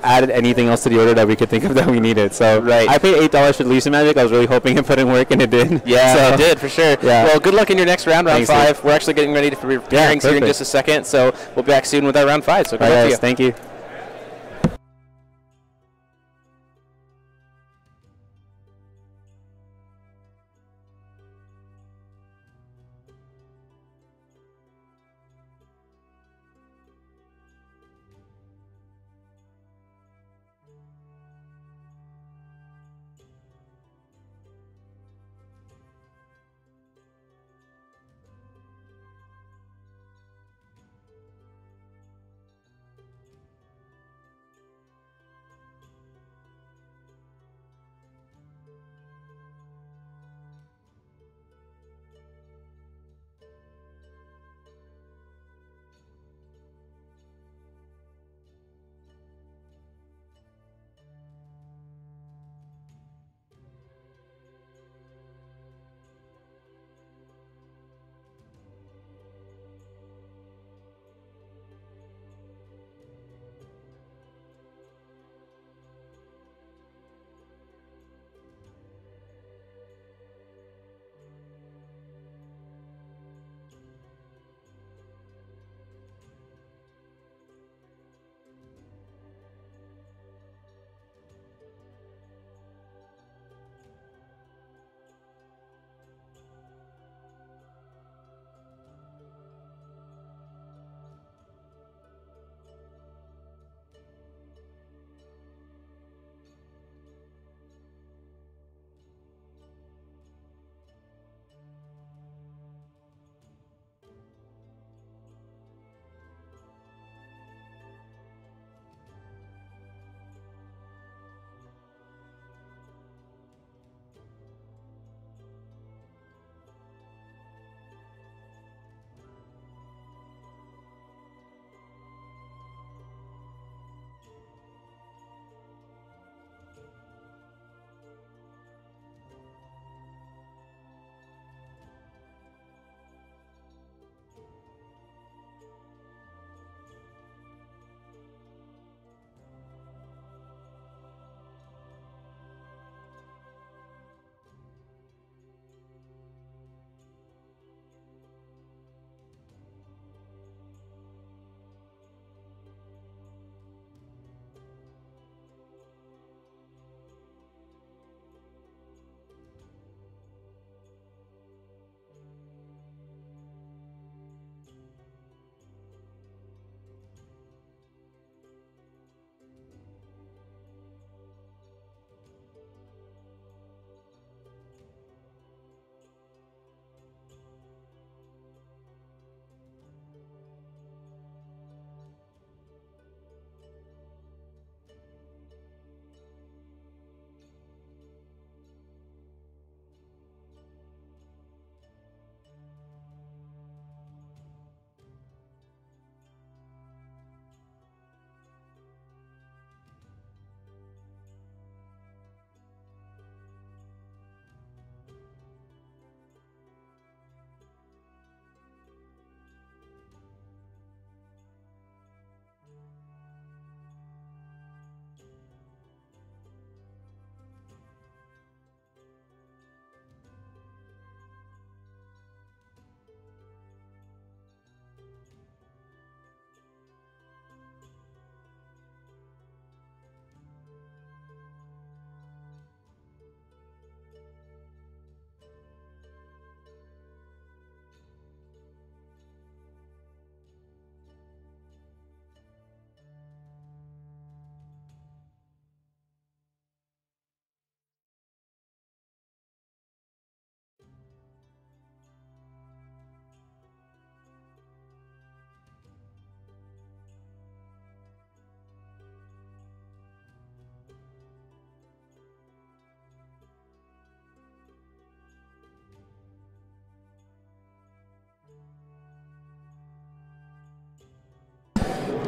add anything else to the order that we could think of that we needed. So right. I paid $8 for Lisa Magic. I was really hoping it put in work, and it did. Yeah, so, it did for sure. Yeah. Well, good luck in your next round, round Thanks, 5. We're actually getting ready for pairings here in just a second, so we'll be back soon with our round 5. So good luck to you. Thank you.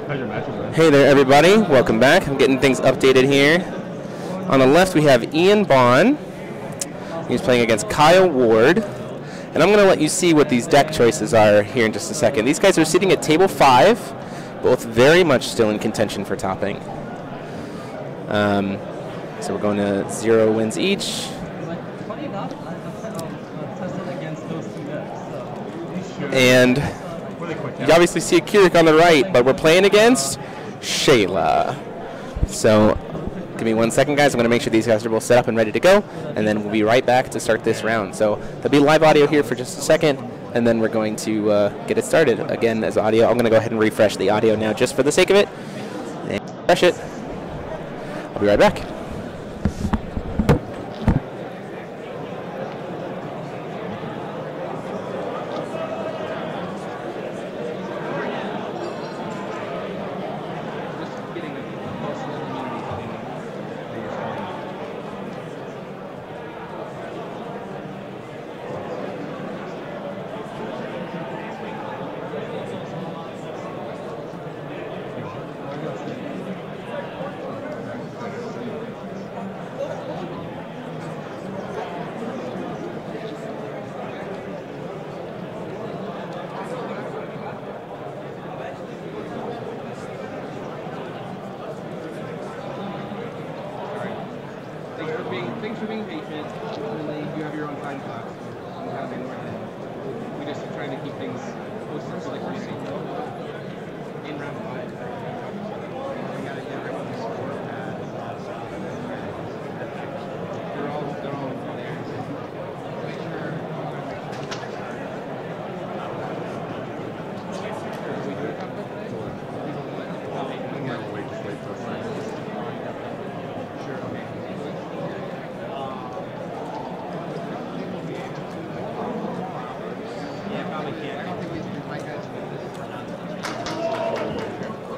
How's your matchup, man? Hey there, everybody. Welcome back. I'm getting things updated here. On the left, we have Ian Bond. He's playing against Kyle Ward. And I'm going to let you see what these deck choices are here in just a second. These guys are sitting at table 5, both very much still in contention for topping. So we're going to 0 wins each. And you obviously see a Keurig on the right, but we're playing against Shayla. So give me 1 second, guys. I'm going to make sure these guys are both set up and ready to go, and then we'll be right back to start this round. So there'll be live audio here for just a second, and then we're going to get it started. Again, as audio, I'm going to go ahead and refresh the audio now just for the sake of it. And refresh it. I'll be right back. Thanks for being patient. Ultimately, you have your own time clock. So we have been working. We just trying to keep things closer so like we're seeing in round 5. We gotta get everyone's score pad. They're all there. Make sure. Did we do a couple today? Wait for a Sure. Okay.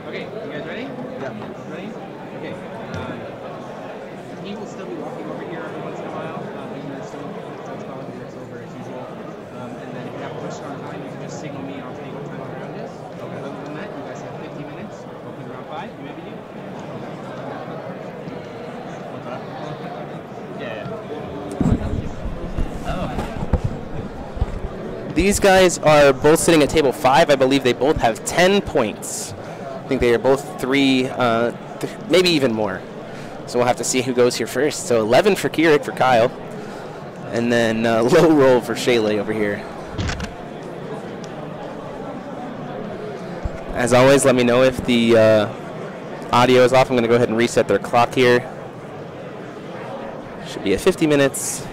Okay, you guys ready? Yeah. Ready? Okay. He will still be walking over here every once in a while. You're still calling your over as usual. And then if you have a question on time, you can just signal me. I'll tell you what time the round is. Okay. Other than that, you guys have 50 minutes. Open round 5. You maybe do. What's up? Yeah. These guys are both sitting at table 5. I believe they both have 10 points. I think they are both 3, maybe even more. So we'll have to see who goes here first. So 11 for Keurig for Kyle. And then low roll for Shayla over here. As always, let me know if the audio is off. I'm going to go ahead and reset their clock here. Should be at 50 minutes.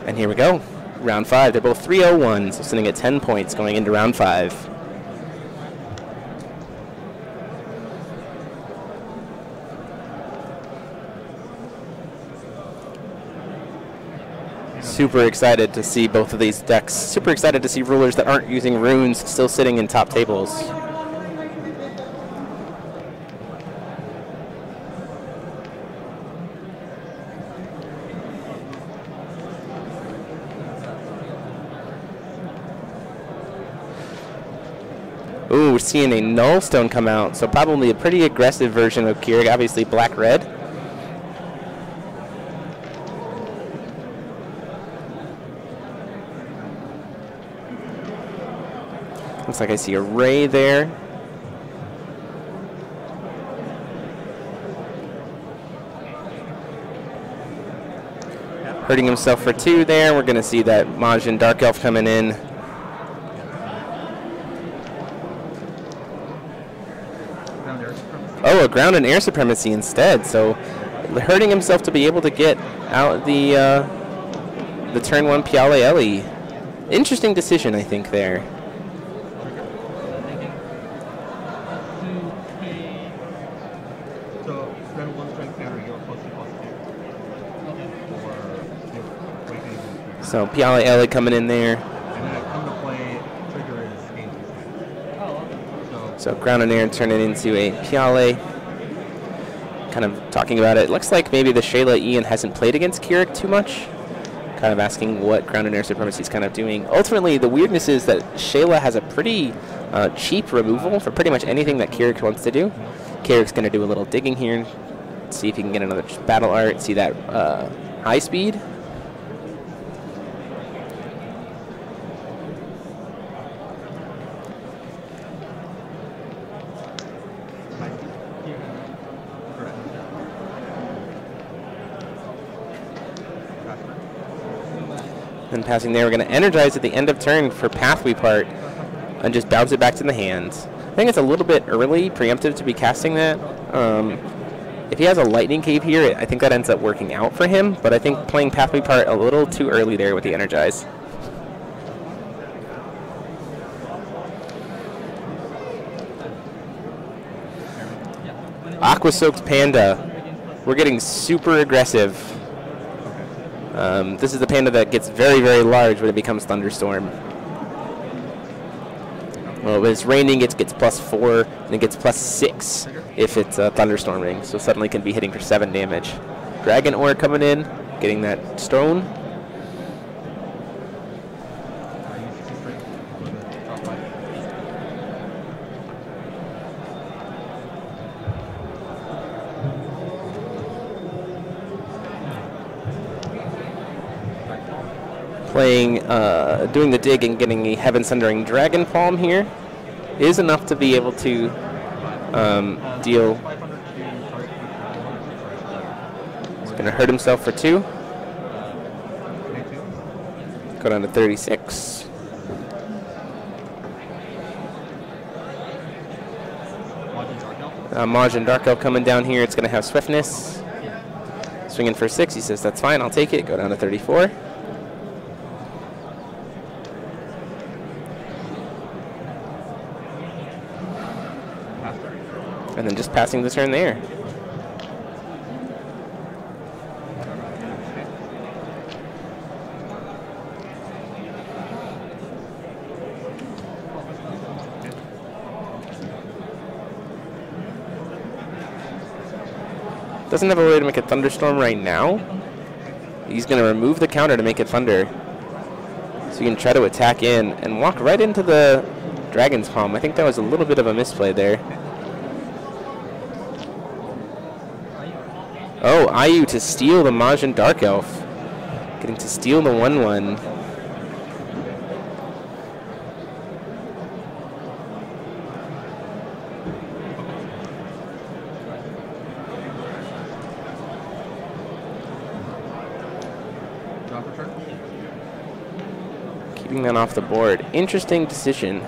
And here we go. Round 5. They're both 3-0-1, so sitting at 10 points going into round 5. Super excited to see both of these decks. Super excited to see rulers that aren't using runes still sitting in top tables. Ooh, we're seeing a nullstone come out, so probably a pretty aggressive version of Keurig, obviously black-red. Looks like I see a Ray there. Hurting himself for 2 there. We're going to see that Majin Dark Elf coming in. Oh, a ground and air supremacy instead. So hurting himself to be able to get out the turn 1 Piale Eli. Interesting decision, I think, there. So, round 1 strength counter, you're positive. So Piale Eli coming in there. And then come to play, trigger is game 2. So ground and air turn it into a Piale. Kind of talking about it. Looks like maybe the Shayla Ian hasn't played against Keurig too much. kind of asking what ground and air supremacy is kind of doing. Ultimately, the weirdness is that Shayla has a pretty cheap removal for pretty much anything that Keurig wants to do. Keurig's going to do a little digging here, see if he can get another battle art, see that high speed. And passing there, we're going to energize at the end of turn for Pathway Part and just bounce it back to the hands. I think it's a little bit early, preemptive to be casting that. If he has a Lightning Cave here, I think that ends up working out for him, but I think playing Pathway Part a little too early there with the energize. Aqua Soaked Panda. We're getting super aggressive. This is the panda that gets very, very large when it becomes Thunderstorm. Well, when it's raining, it gets +4, and it gets +6 if it's thunderstorming, so suddenly can be hitting for 7 damage. Dragon Ore coming in, getting that stone. Playing, doing the dig and getting a Heaven Sundering Dragon Palm here is enough to be able to deal. He's going to hurt himself for 2. Go down to 36. Majin Dark Elf coming down here. It's going to have Swiftness. Swinging for 6. He says, that's fine, I'll take it. Go down to 34. And then just passing the turn there. Doesn't have a way to make a Thunderstorm right now. He's going to remove the counter to make it Thunder. So you can try to attack in and walk right into the Dragon's Palm. I think that was a little bit of a misplay there. Oh, Ayu to steal the Majin Dark Elf. Getting to steal the 1/1. Keeping that off the board. Interesting decision.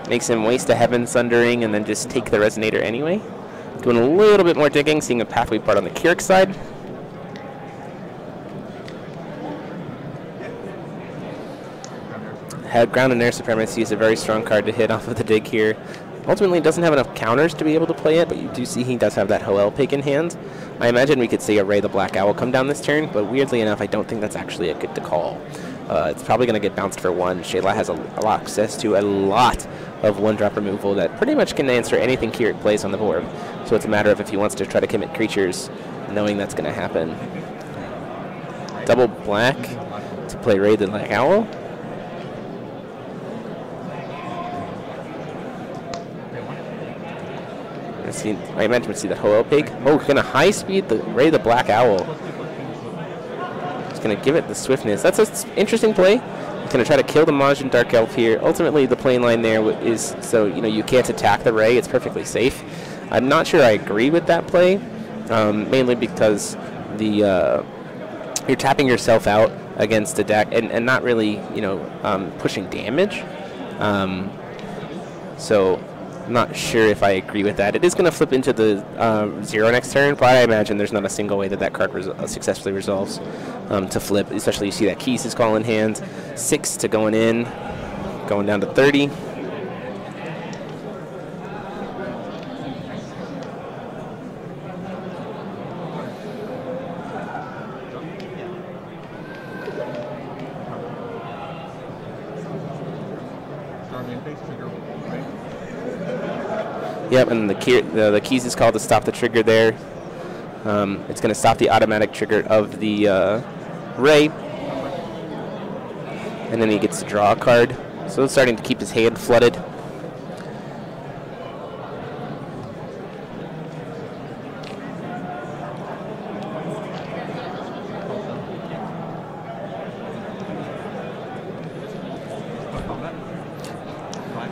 Makes him waste a Heaven Sundering and then just take the Resonator anyway. Doing a little bit more digging, seeing a Pathway Part on the Keurig side. Ground and Air Supremacy is a very strong card to hit off of the dig here. Ultimately, it doesn't have enough counters to be able to play it, but you do see he does have that Howell pick in hand. I imagine we could see a Ray the Black Owl come down this turn, but weirdly enough, I don't think that's actually a good to call. It's probably going to get bounced for 1. Shayla has a lot of access to a lot of 1-drop removal that pretty much can answer anything Keurig plays on the board. So it's a matter of if he wants to try to commit creatures, knowing that's going to happen. Double black to play Ray the Black Owl. I imagine we see the Howell Pig. Oh, going to high speed the Ray the Black Owl. He's going to give it the swiftness. That's an interesting play. He's going to try to kill the Majin Dark Elf here. Ultimately, the play line there is so you can't attack the Ray. It's perfectly safe. I'm not sure I agree with that play, mainly because you're tapping yourself out against a deck and not really pushing damage. So I'm not sure if I agree with that. It is going to flip into the 0 next turn, but I imagine there's not a single way that that card successfully resolves to flip, especially you see that Keys is call in hand. 6 to going in, going down to 30. Yep, and the Keys is called to stop the trigger there. It's going to stop the automatic trigger of the Ray. And then he gets to draw a card. So it's starting to keep his hand flooded.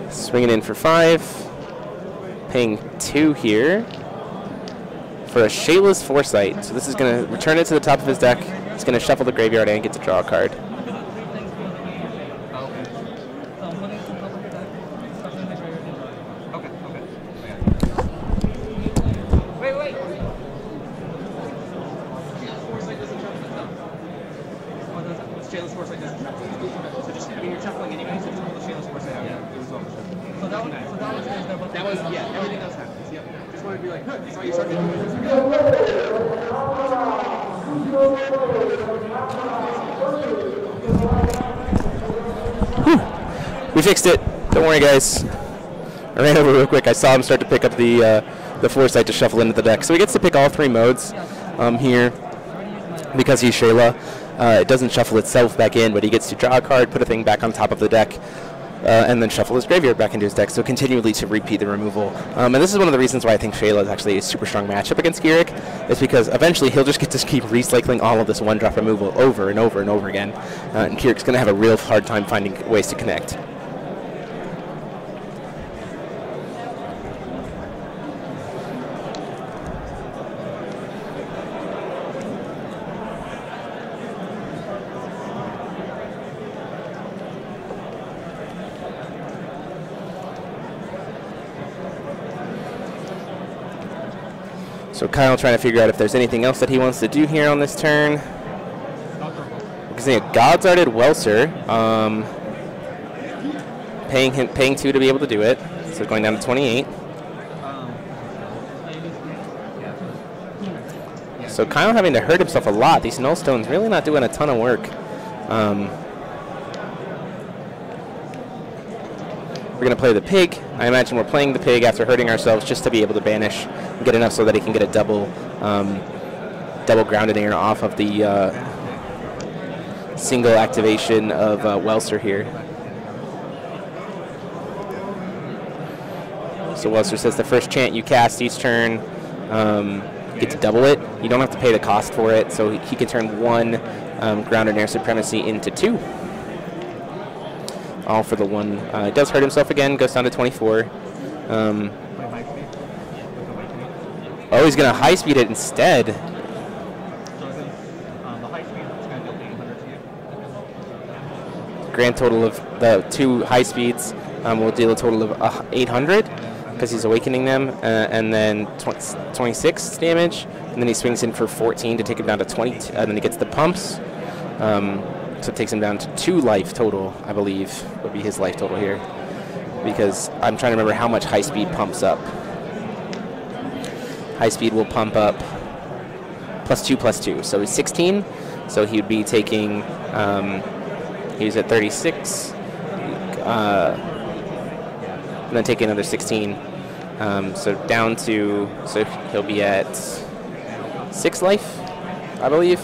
Swinging in for 5. Paying 2 here for a Shayla's Foresight. So this is going to return it to the top of his deck. He's going to shuffle the graveyard and get to draw a card. We fixed it. Don't worry, guys. I ran over real quick. I saw him start to pick up the Foresight to shuffle into the deck. So he gets to pick all 3 modes here because he's Shayla. It doesn't shuffle itself back in, but he gets to draw a card, put a thing back on top of the deck, and then shuffle his graveyard back into his deck. So continually to repeat the removal. And this is one of the reasons why I think Shayla is actually a super strong matchup against Keurig, is because eventually he'll just get to keep recycling all of this 1-drop removal over and over and over again. And Keurig's going to have a real hard time finding ways to connect. So Kyle trying to figure out if there's anything else that he wants to do here on this turn. Because he had Godsarted Welser, paying 2 to be able to do it. So going down to 28. So Kyle having to hurt himself a lot. These Nullstones really not doing a ton of work. We're going to play the pig. I imagine we're playing the pig after hurting ourselves just to be able to banish and get enough so that he can get a double grounded air off of the single activation of Welser here. So Welser says the first chant you cast each turn, get to double it. You don't have to pay the cost for it, so he can turn 1 grounded air supremacy into 2. All for the 1. He does hurt himself again, goes down to 24. Oh, he's going to high speed it instead. Grand total of the 2 high speeds will deal a total of 800 because he's awakening them, and then 26 damage, and then he swings in for 14 to take him down to 20, and then he gets the pumps. So it takes him down to 2 life total, I believe, would be his life total here. Because I'm trying to remember how much high speed pumps up. High speed will pump up +2/+2. So he's 16. So he would be taking, he's at 36. And then taking another 16. So down to, so he'll be at 6 life, I believe.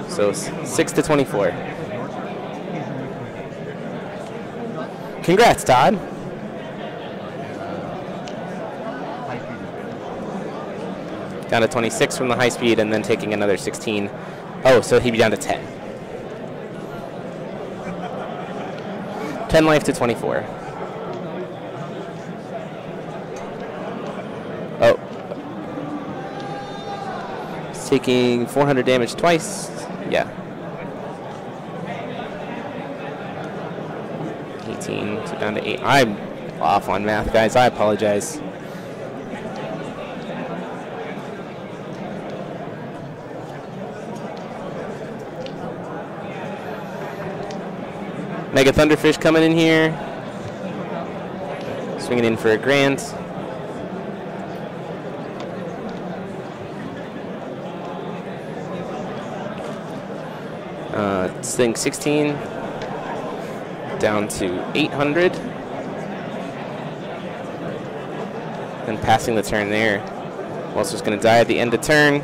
So 6 to 24. Congrats, Todd. Down to 26 from the high speed and then taking another 16. Oh, so he'd be down to 10. 10 life to 24. Oh. It's taking 400 damage twice. Yeah. 18, so down to 8. I'm off on math, guys. I apologize. Mega Thunderfish coming in here. Swinging in for a grand. Swing 16 down to 800. And passing the turn there Monster's going to die at the end of turn.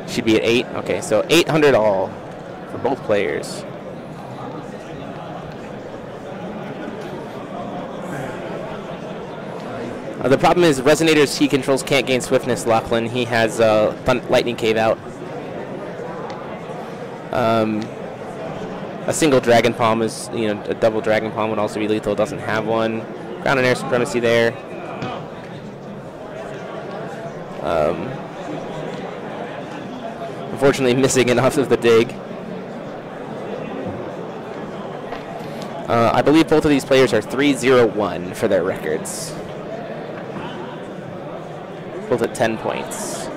Should be at 8. Okay, so 800 all for both players. The problem is Resonators he controls can't gain Swiftness, Lachlan. He has Lightning Cave out. A single Dragon Palm is, a double Dragon Palm would also be lethal. Doesn't have one. Crown and Air Supremacy there. Unfortunately, missing enough of the dig. I believe both of these players are 3-0-1 for their records. Both at 10 points.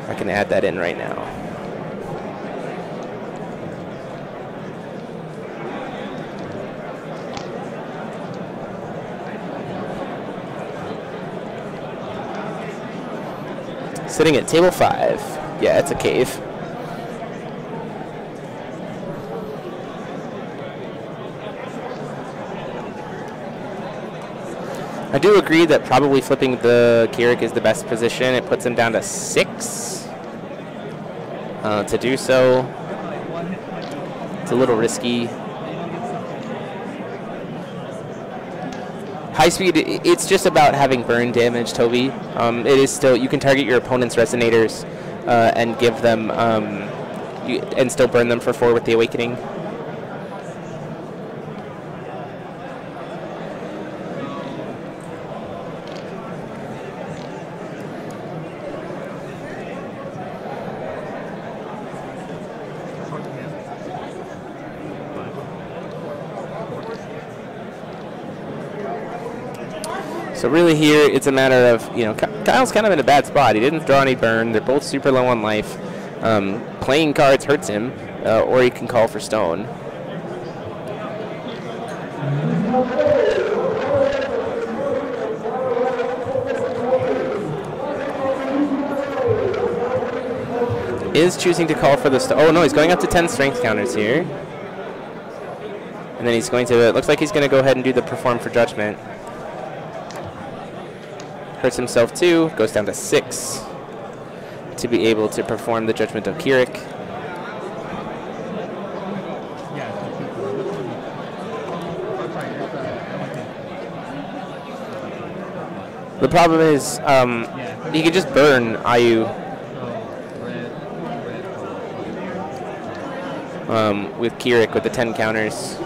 I can add that in right now. Sitting at table 5. Yeah, it's a cave. I do agree that probably flipping the Keurig is the best position. It puts him down to 6. To do so, it's a little risky. High speed, it's just about having burn damage, Toby. It is still, you can target your opponent's Resonators and give them, and still burn them for 4 with the Awakening. So really here, it's a matter of, Kyle's kind of in a bad spot. He didn't draw any burn. They're both super low on life. Playing cards hurts him, or he can call for stone. Is choosing to call for the stone. Oh no, he's going up to 10 strength counters here. And then he's going to, it looks like he's going to go ahead and do the perform for judgment. Hurts himself too, goes down to 6 to be able to perform the judgment of Keurig. The problem is he can just burn Ayu with Keurig with the 10 counters.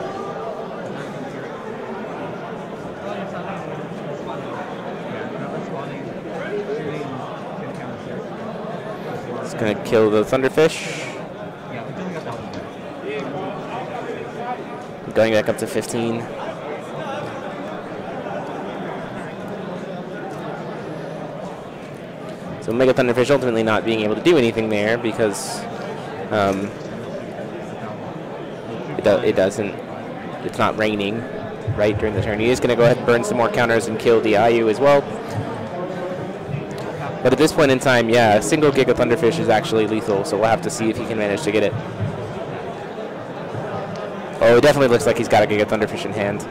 Going to kill the Thunderfish. Going back up to 15. So Mega Thunderfish ultimately not being able to do anything there because it doesn't. It's not raining right during the turn. He is going to go ahead and burn some more counters and kill the Ayu as well. But at this point in time, yeah, a single Giga Thunderfish is actually lethal, so we'll have to see if he can manage to get it. Oh, it definitely looks like he's got a Giga Thunderfish in hand.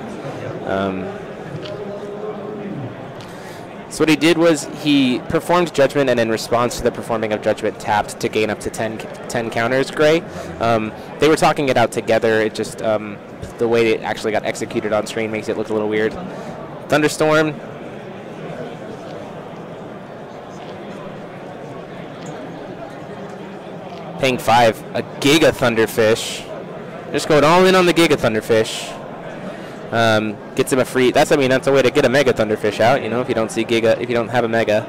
So what he did was he performed Judgment, and in response to the performing of Judgment, tapped to gain up to 10 counters, Gray. They were talking it out together. It just, the way it actually got executed on screen makes it look a little weird. Thunderstorm. Paying 5, a Giga Thunderfish. Just going all in on the Giga Thunderfish. Gets him a free. That's a way to get a Mega Thunderfish out. If you don't see Giga, if you don't have a Mega.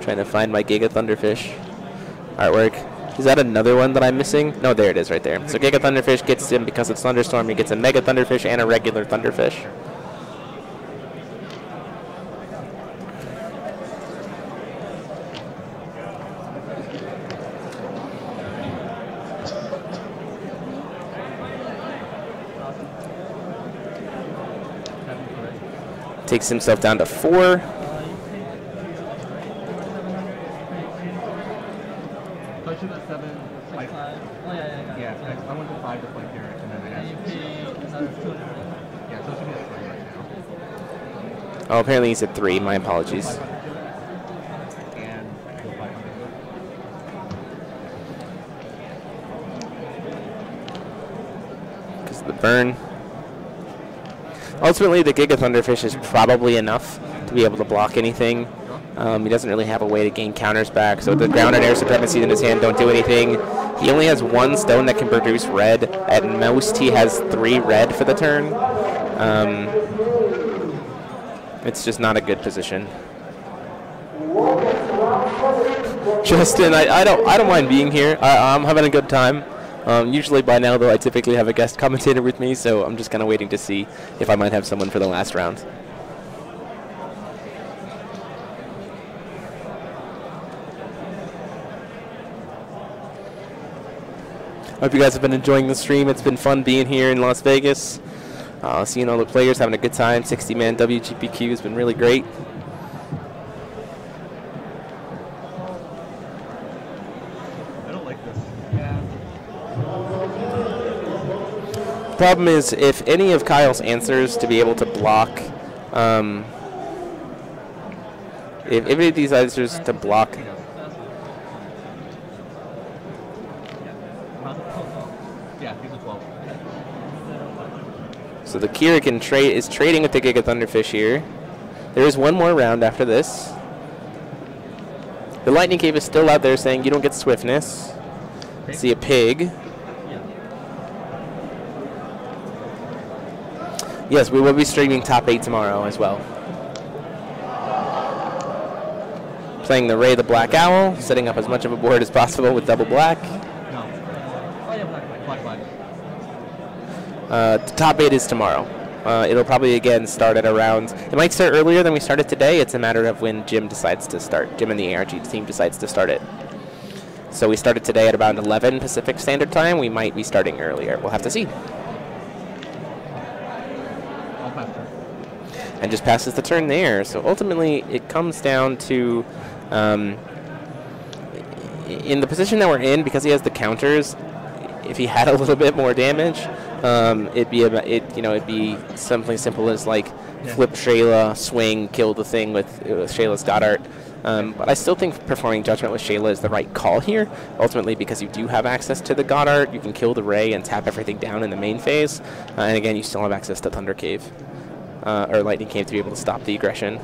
Trying to find my Giga Thunderfish artwork. Is that another one that I'm missing? No, there it is, right there. So Giga Thunderfish gets him because it's Thunderstorm. He gets a Mega Thunderfish and a regular Thunderfish. Takes himself down to 4. Oh, apparently he's at 3. My apologies. Because of the burn. Ultimately, the Giga Thunderfish is probably enough to be able to block anything. He doesn't really have a way to gain counters back, so the ground and air supremacy in his hand don't do anything. He only has 1 stone that can produce red. At most, he has 3 red for the turn. It's just not a good position. Justin, I don't mind being here. I'm having a good time. Usually by now, though, I typically have a guest commentator with me, so I'm just kind of waiting to see if I might have someone for the last round. Hope you guys have been enjoying the stream. It's been fun being here in Las Vegas. Seeing all the players having a good time. 60-man WGPQ has been really great. I don't like this. Problem is, if any of Kyle's answers to be able to block, if any of these answers to block. So the Kirikin is trading with the Giga Thunderfish here. There is one more round after this. The Lightning Cave is still out there saying you don't get swiftness. See a pig. Yes, we will be streaming top 8 tomorrow as well. Playing the Ray the Black Owl, setting up as much of a board as possible with double black. The top 8 is tomorrow. It'll probably again start at around. It might start earlier than we started today. It's a matter of when Jim decides to start. Jim and the ARG team decides to start it. So we started today at around 11 Pacific Standard Time. We might be starting earlier. We'll have to see. And just passes the turn there. So ultimately, it comes down to in the position that we're in, because he has the counters. If he had a little bit more damage, it'd be something simple as like flip Shayla, swing, kill the thing with Shayla's Goddard. But I still think performing Judgment with Shayla is the right call here. Ultimately, because you do have access to the Goddard, you can kill the Ray and tap everything down in the main phase. And again, you still have access to Thunder Cave or Lightning Cave to be able to stop the aggression.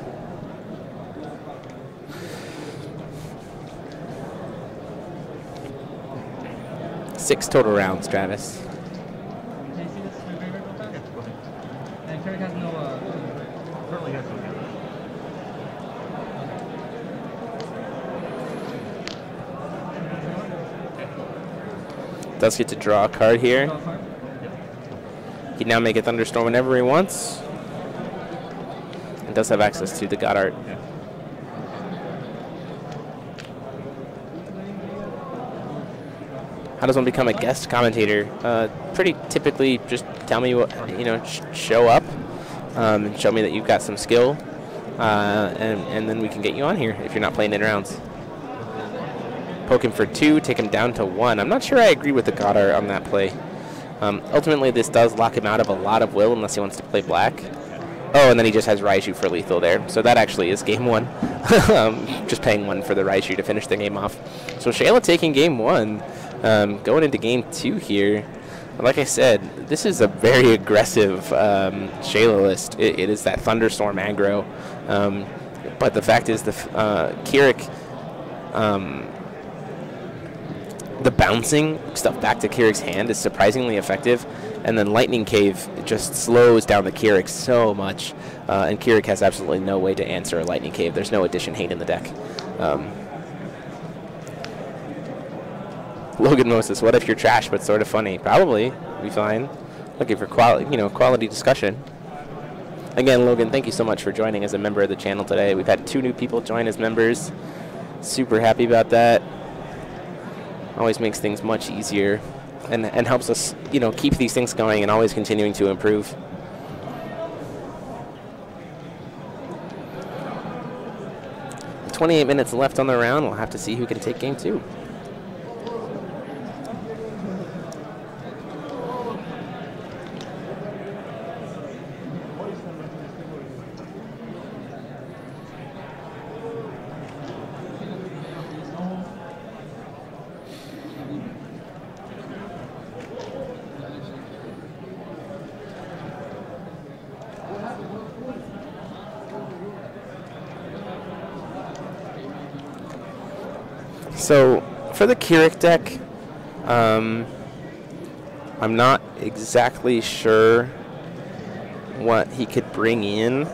Six total rounds, Travis. Does get to draw a card here. He can now make a Thunderstorm whenever he wants. And does have access to the Goddard. How does one become a guest commentator? Pretty typically just tell me what, show up and show me that you've got some skill. And then we can get you on here if you're not playing in rounds. Poke him for 2, take him down to 1. I'm not sure I agree with the Goddard on that play. Ultimately, this does lock him out of a lot of will unless he wants to play black. Oh, and then he just has Raiju for lethal there. So that actually is game 1. Just paying 1 for the Raiju to finish the game off. So Shayla taking game 1. Going into game 2 here. Like I said, this is a very aggressive Shayla list. It is that Thunderstorm aggro. But the fact is the Kirik... the bouncing stuff back to Kirik's hand is surprisingly effective, and then Lightning Cave just slows down the Kirik so much, and Kirik has absolutely no way to answer a Lightning Cave. There's no addition hate in the deck. Logan Moses, what if you're trash but sort of funny? Probably, be fine. Looking for quality discussion. Again, Logan, thank you so much for joining as a member of the channel today. We've had 2 new people join as members. Super happy about that. Always makes things much easier and helps us, keep these things going and always continuing to improve. With 28 minutes left on the round. We'll have to see who can take game 2. So for the Keurig deck, I'm not exactly sure what he could bring in.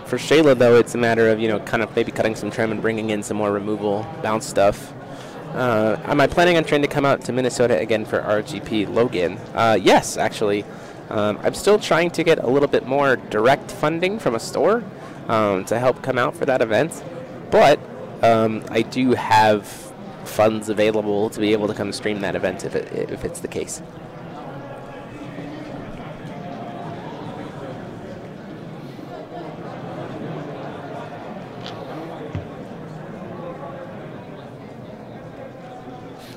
For Shayla, though, it's a matter of, kind of maybe cutting some trim and bringing in some more removal bounce stuff. Am I planning on trying to come out to Minnesota again for RGP Logan? Yes, actually. I'm still trying to get a little bit more direct funding from a store to help come out for that event. But I do have funds available to be able to come stream that event if it's the case.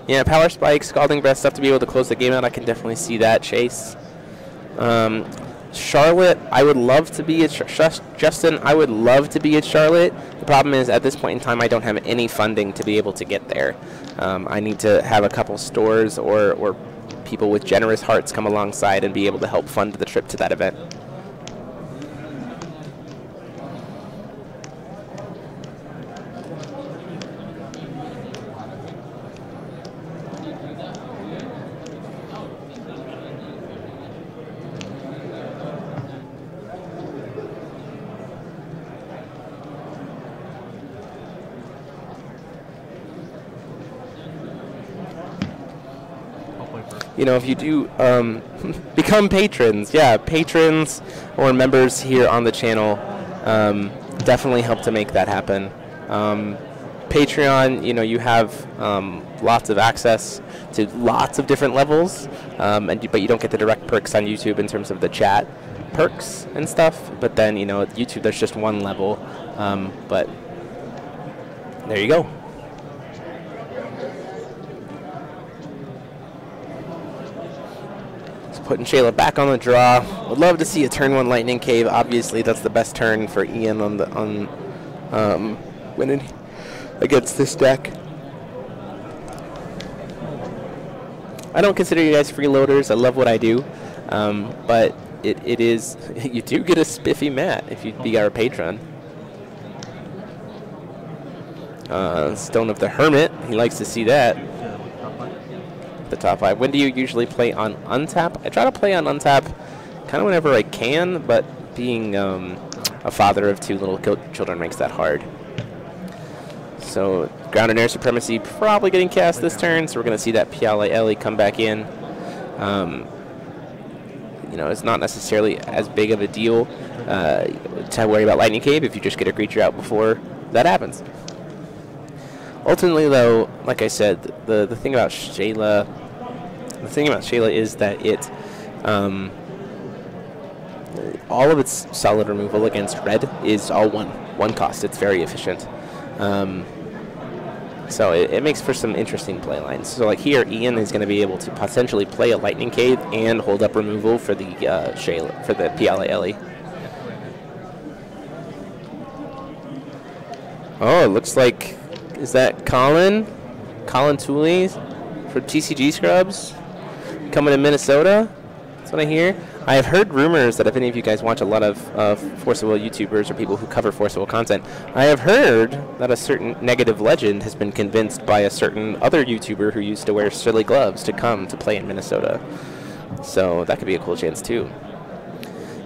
Yeah, Power Spike, Scalding Breath, stuff to be able to close the game out. I can definitely see that, Chase. Charlotte, I would love to be at Justin, I would love to be at Charlotte. The problem is, at this point in time, I don't have any funding to be able to get there. I need to have a couple stores or people with generous hearts come alongside and be able to help fund the trip to that event. If you do become patrons, patrons or members here on the channel definitely help to make that happen. Patreon, you have lots of access to lots of different levels, but you don't get the direct perks on YouTube in terms of the chat perks and stuff. But then, at YouTube, there's just one level. But there you go. Putting Shayla back on the draw. Would love to see a turn 1 Lightning Cave. Obviously, that's the best turn for Ian on winning against this deck. I don't consider you guys freeloaders. I love what I do, but it is you do get a spiffy mat if you be our patron. Stone of the Hermit. He likes to see that. The top 5. When do you usually play on untap? I try to play on untap kind of whenever I can, but being a father of 2 little children makes that hard. So Ground and Air Supremacy probably getting cast this turn, so we're going to see that Piale come back in. It's not necessarily as big of a deal to worry about Lightning Cave if you just get a creature out before that happens. Ultimately, though, like I said, the thing about Shayla, is that it, all of its solid removal against red is all one cost. It's very efficient, so it makes for some interesting play lines. So, like here, Ian is going to be able to potentially play a Lightning Cave and hold up removal for the Shayla for the Piale. Oh, it looks like. Is that Colin Tooley for TCG Scrubs coming to Minnesota? That's what I hear. I have heard rumors that if any of you guys watch a lot of Force of Will YouTubers or people who cover Force of Will content, I have heard that a certain negative legend has been convinced by a certain other YouTuber who used to wear silly gloves to come to play in Minnesota. So that could be a cool chance too.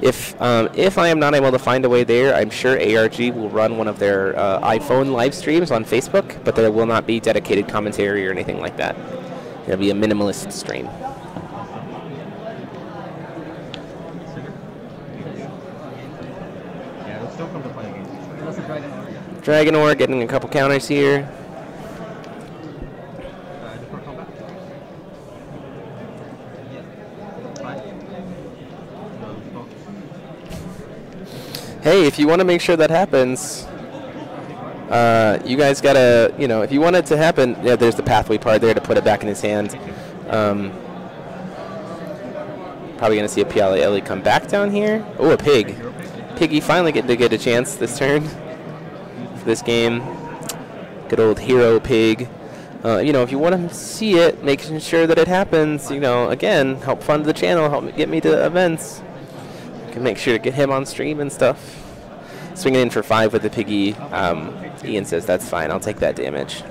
If I am not able to find a way there, I'm sure ARG will run one of their iPhone live streams on Facebook, but there will not be dedicated commentary or anything like that. It'll be a minimalist stream. Yeah, it'll still come to play against Dragon Ore getting a couple counters here. Hey, if you want to make sure that happens, you guys gotta, if you want it to happen, yeah, there's the pathway part there to put it back in his hand. Probably gonna see a Piale come back down here. Oh, a pig. Piggy finally getting to get a chance this turn for this game. Good old hero pig. If you want to see it, making sure that it happens, again, help fund the channel, help get me to events. Can make sure to get him on stream and stuff. Swinging in for 5 with the piggy. Ian says, that's fine. I'll take that damage.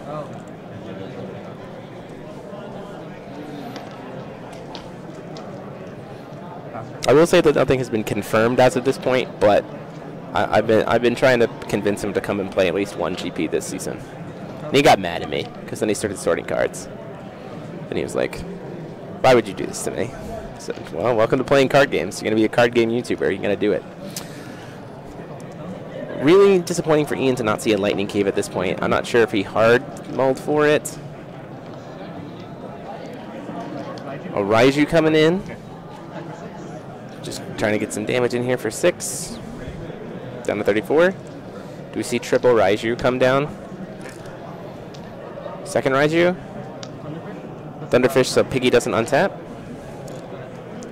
I will say that nothing has been confirmed as of this point, but I've been trying to convince him to come and play at least one GP this season. And he got mad at me because then he started sorting cards, and he was like, "Why would you do this to me?" I said, "Well, welcome to playing card games. You're gonna be a card game YouTuber. You're gonna do it." Really disappointing for Ian to not see a lightning cave at this point. I'm not sure if he hard mulled for it. A Raiju coming in. Just trying to get some damage in here for 6. Down to 34. Do we see triple Raiju come down? Second Raiju. Thunderfish so Piggy doesn't untap.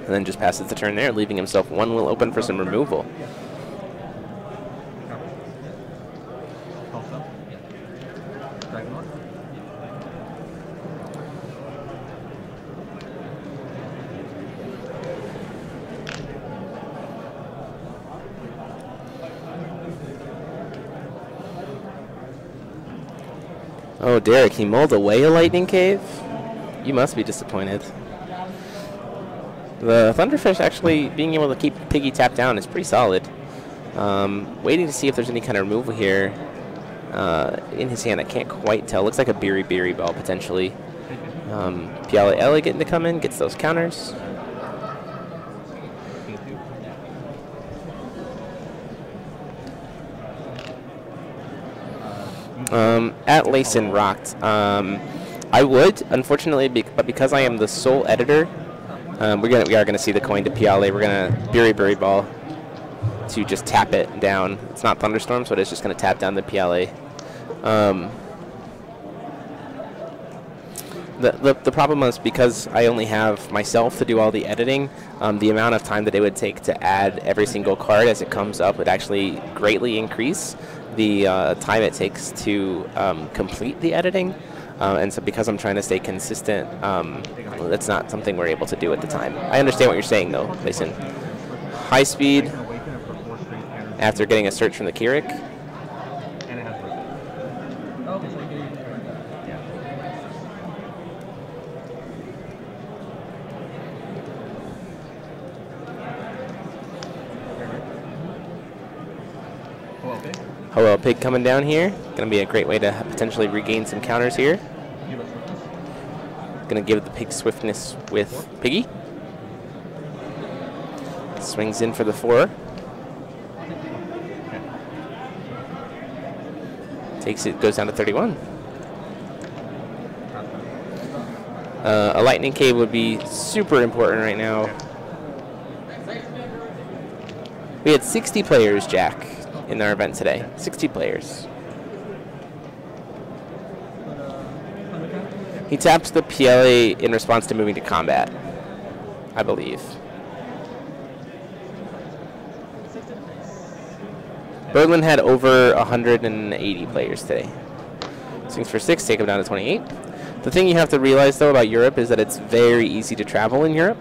And then just passes the turn there, leaving himself one will open for some removal. Oh, Derek, he mulled away a lightning cave? You must be disappointed. The Thunderfish actually being able to keep Piggy tapped down is pretty solid. Waiting to see if there's any kind of removal here in his hand. I can't quite tell. Looks like a Beery ball, potentially. Piale Ele getting to come in, gets those counters. At Lace and Rocked, I would, unfortunately, but because I am the sole editor, we are gonna see the coin to Piale. We're gonna Beery ball to just tap it down. It's not Thunderstorm, so it's just gonna tap down the Piale. The problem is because I only have myself to do all the editing, the amount of time that it would take to add every single card as it comes up would actually greatly increase the time it takes to complete the editing. And so because I'm trying to stay consistent, that's not something we're able to do at the time. I understand what you're saying, though. Listen, high speed after getting a search from the Keurig. Howell Pig coming down here. Going to be a great way to potentially regain some counters here. Going to give the Pig swiftness with Piggy. Swings in for the 4. Takes it, goes down to 31. A Lightning Cave would be super important right now. We had 60 players, Jack, in our event today. 60 players. He taps the PLA in response to moving to combat, I believe. Berlin had over 180 players today. Swings for 6, take him down to 28. The thing you have to realize, though, about Europe is that it's very easy to travel in Europe.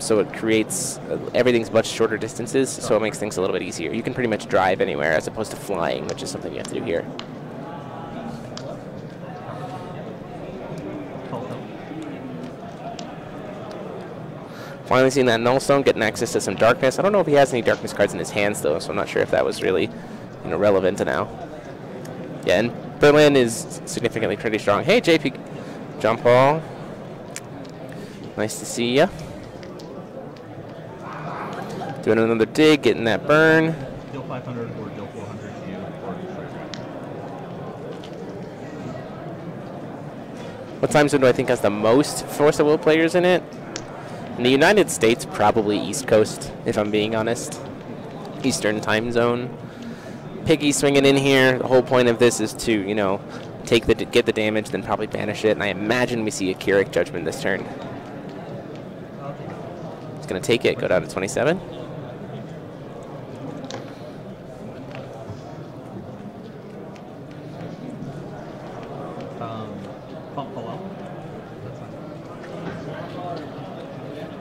So it creates, everything's much shorter distances, so it makes things a little bit easier. You can pretty much drive anywhere as opposed to flying, which is something you have to do here. Finally seeing that Nullstone, getting access to some darkness. I don't know if he has any darkness cards in his hands, though, so I'm not sure if that was really, relevant to now. Yeah, and Berlin is significantly pretty strong. Hey, JP, John Paul. Nice to see ya. Doing another dig, getting that burn. Deal 500 or deal 400 to you. What time zone do I think has the most Force of Will players in it? In the United States, probably East Coast, if I'm being honest. Eastern time zone. Piggy swinging in here. The whole point of this is to, get the damage, then probably banish it. And I imagine we see a Keurig Judgment this turn. It's going to take it, go down to 27.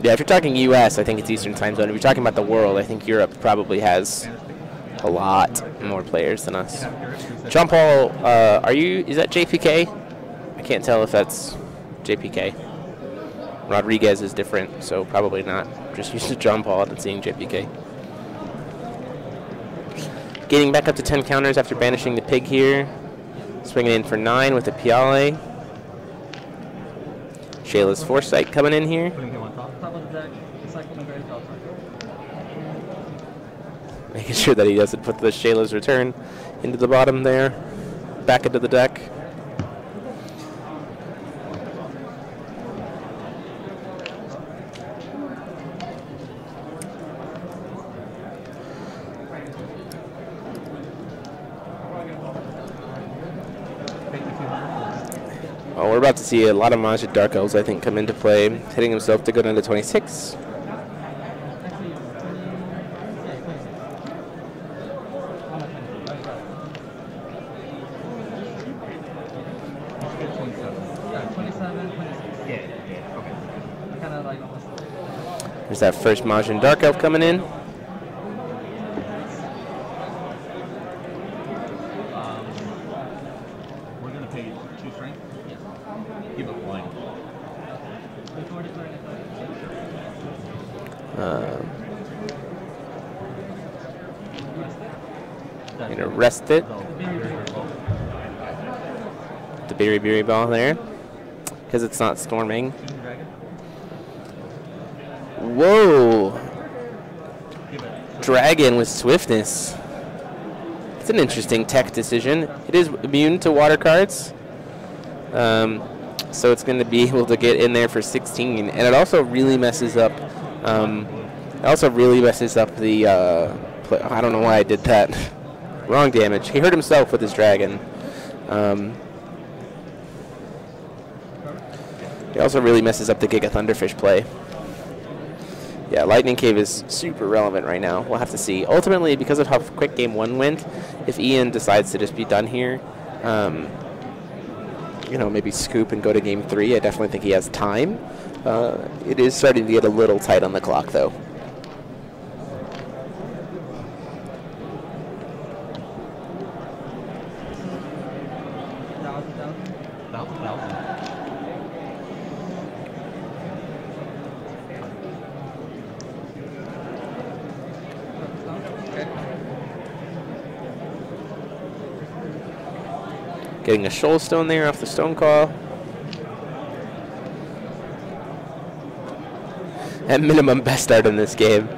Yeah, if you're talking U.S., I think it's Eastern time zone. If you're talking about the world, I think Europe probably has a lot more players than us. John Paul, is that JPK? I can't tell if that's JPK. Rodriguez is different, so probably not. Just used to John Paul and seeing JPK. Getting back up to 10 counters after banishing the pig here. Swinging in for 9 with a Piale. Shayla's Foresight coming in here. Making sure that he doesn't put the Shayla's Return into the bottom there. Back into the deck. Oh, we're about to see a lot of Majid Dark Elves, I think, come into play. Hitting himself to go down to 26. There's that first Majin Dark Elf coming in. We're going to pay 2 strength? Yes. Give it 1. I'm going to rest it. The Berry Ball there. Because it's not storming. Whoa! Dragon with Swiftness. It's an interesting tech decision. It is immune to water cards. So it's going to be able to get in there for 16. And it also really messes up the I don't know why I did that. Wrong damage. He hurt himself with his dragon. He also really messes up the Giga Thunderfish play. Yeah, Lightning Cave is super relevant right now. We'll have to see. Ultimately, because of how quick Game 1 went, if Ian decides to just be done here, you know, maybe scoop and go to Game 3, I definitely think he has time. It is starting to get a little tight on the clock, though. Getting a Shoal Stone there off the Stone Call. At minimum, best start in this game.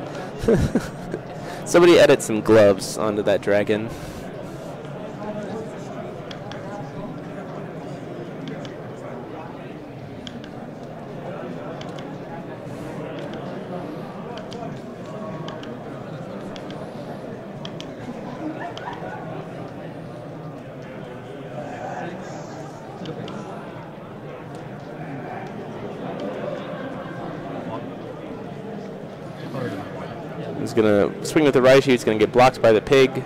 Somebody edit some gloves onto that dragon. He's going to swing with the Raichu. He's going to get blocked by the pig.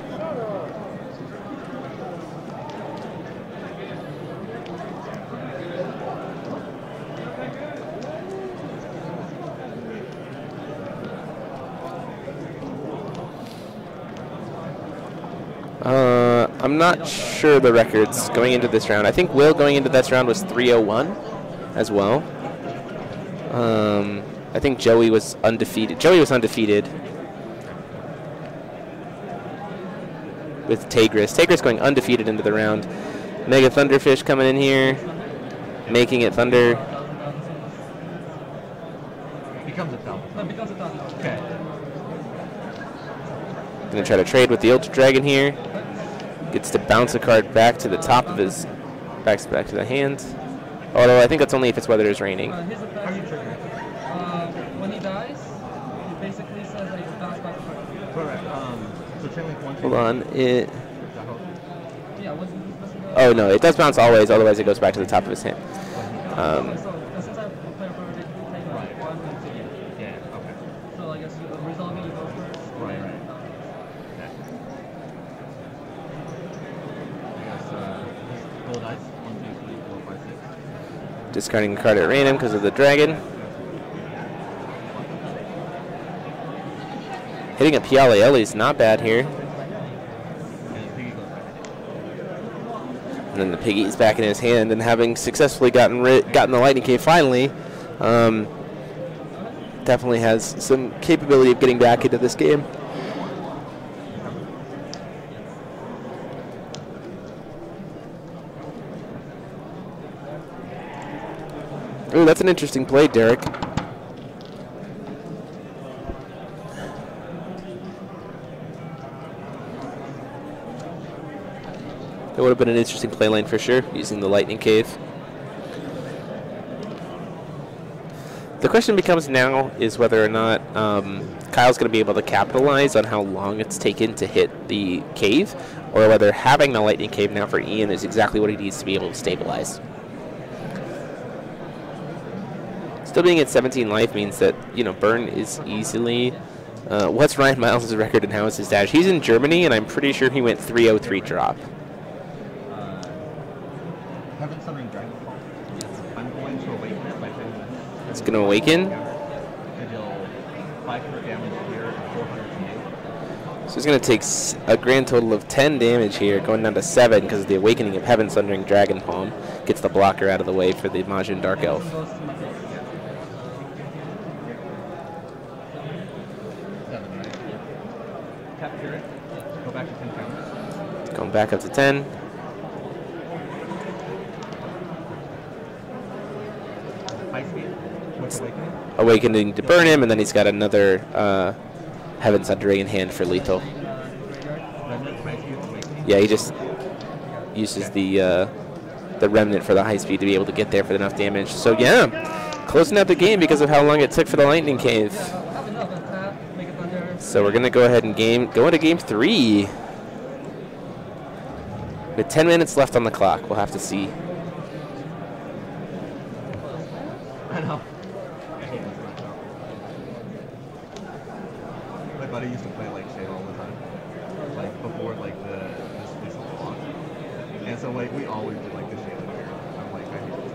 I'm not sure the records going into this round. I think Will going into this round was 301 as well. I think Joey was undefeated. Joey was undefeated with Tigris. Tigris going undefeated into the round. Mega Thunderfish coming in here, making it Thunder. Becomes a Thunder. Becomes a Thunder. Okay. Gonna try to trade with the Ultra Dragon here. Gets to bounce a card back to the top of his, back to the hand. Although I think that's only if it's weather is raining. When he dies, it basically says that he's bounced back. Correct. So chain link 1, 2. Hold on. It. Oh no, it does bounce always. Otherwise, it goes back to the top of his hand. So I guess resolving you go first. Right. Roll dice. 1, 2, 3, 4, 5, 6. Discarding a card at random because of the dragon. Hitting a Piale is not bad here. And then the piggy's back in his hand, and having successfully gotten the Lightning Cave finally, definitely has some capability of getting back into this game. Ooh, that's an interesting play, Derek. It would have been an interesting play line for sure, using the Lightning Cave. The question becomes now is whether or not Kyle's going to be able to capitalize on how long it's taken to hit the cave, or whether having the Lightning Cave now for Ian is exactly what he needs to be able to stabilize. Still being at 17 life means that, you know, Burn is easily... what's Ryan Miles' record and how is his dash? He's in Germany, and I'm pretty sure he went 303 drop. I'm going to awaken it by 10 minutes. It's going to awaken. And you'll 500 damage here and 400 So he's going to take a grand total of 10 damage here, going down to 7 because of the awakening of Heaven Sundering Dragon Palm. Gets the blocker out of the way for the Majin Dark Elf. Capture it. Go back to 10 counters. Going back up to 10. Awakening to burn him, and then he's got another Heaven Sundering in hand for lethal. Yeah, he just uses the remnant for the high speed to be able to get there for enough damage. So yeah, closing out the game because of how long it took for the Lightning Cave. So we're gonna go ahead and go into game 3 with 10 minutes left on the clock. We'll have to see. I know. My buddy used to play like Shade all the time, like before like this official block. And so like we always did like the Shade here. I'm like, I hate this.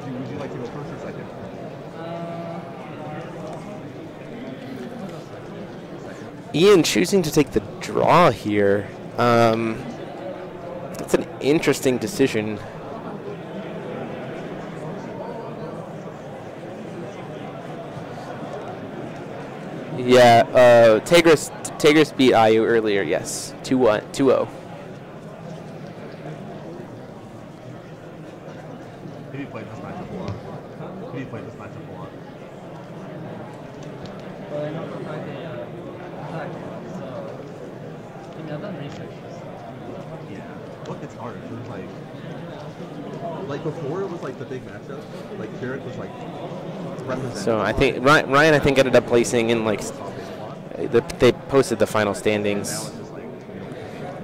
Would you like to go first or second? Ian choosing to take the draw here. It's an interesting decision. Yeah, Tigris beat IU earlier, yes. 2-0. He played this matchup a lot. He played this matchup a lot. Well, I know for fact they attack, so I think I've done research. Yeah. Look, it's hard. It's like before it was like the big matchup. Like Keurig was like representing. So I think Ryan I think ended up placing in like they posted the final standings.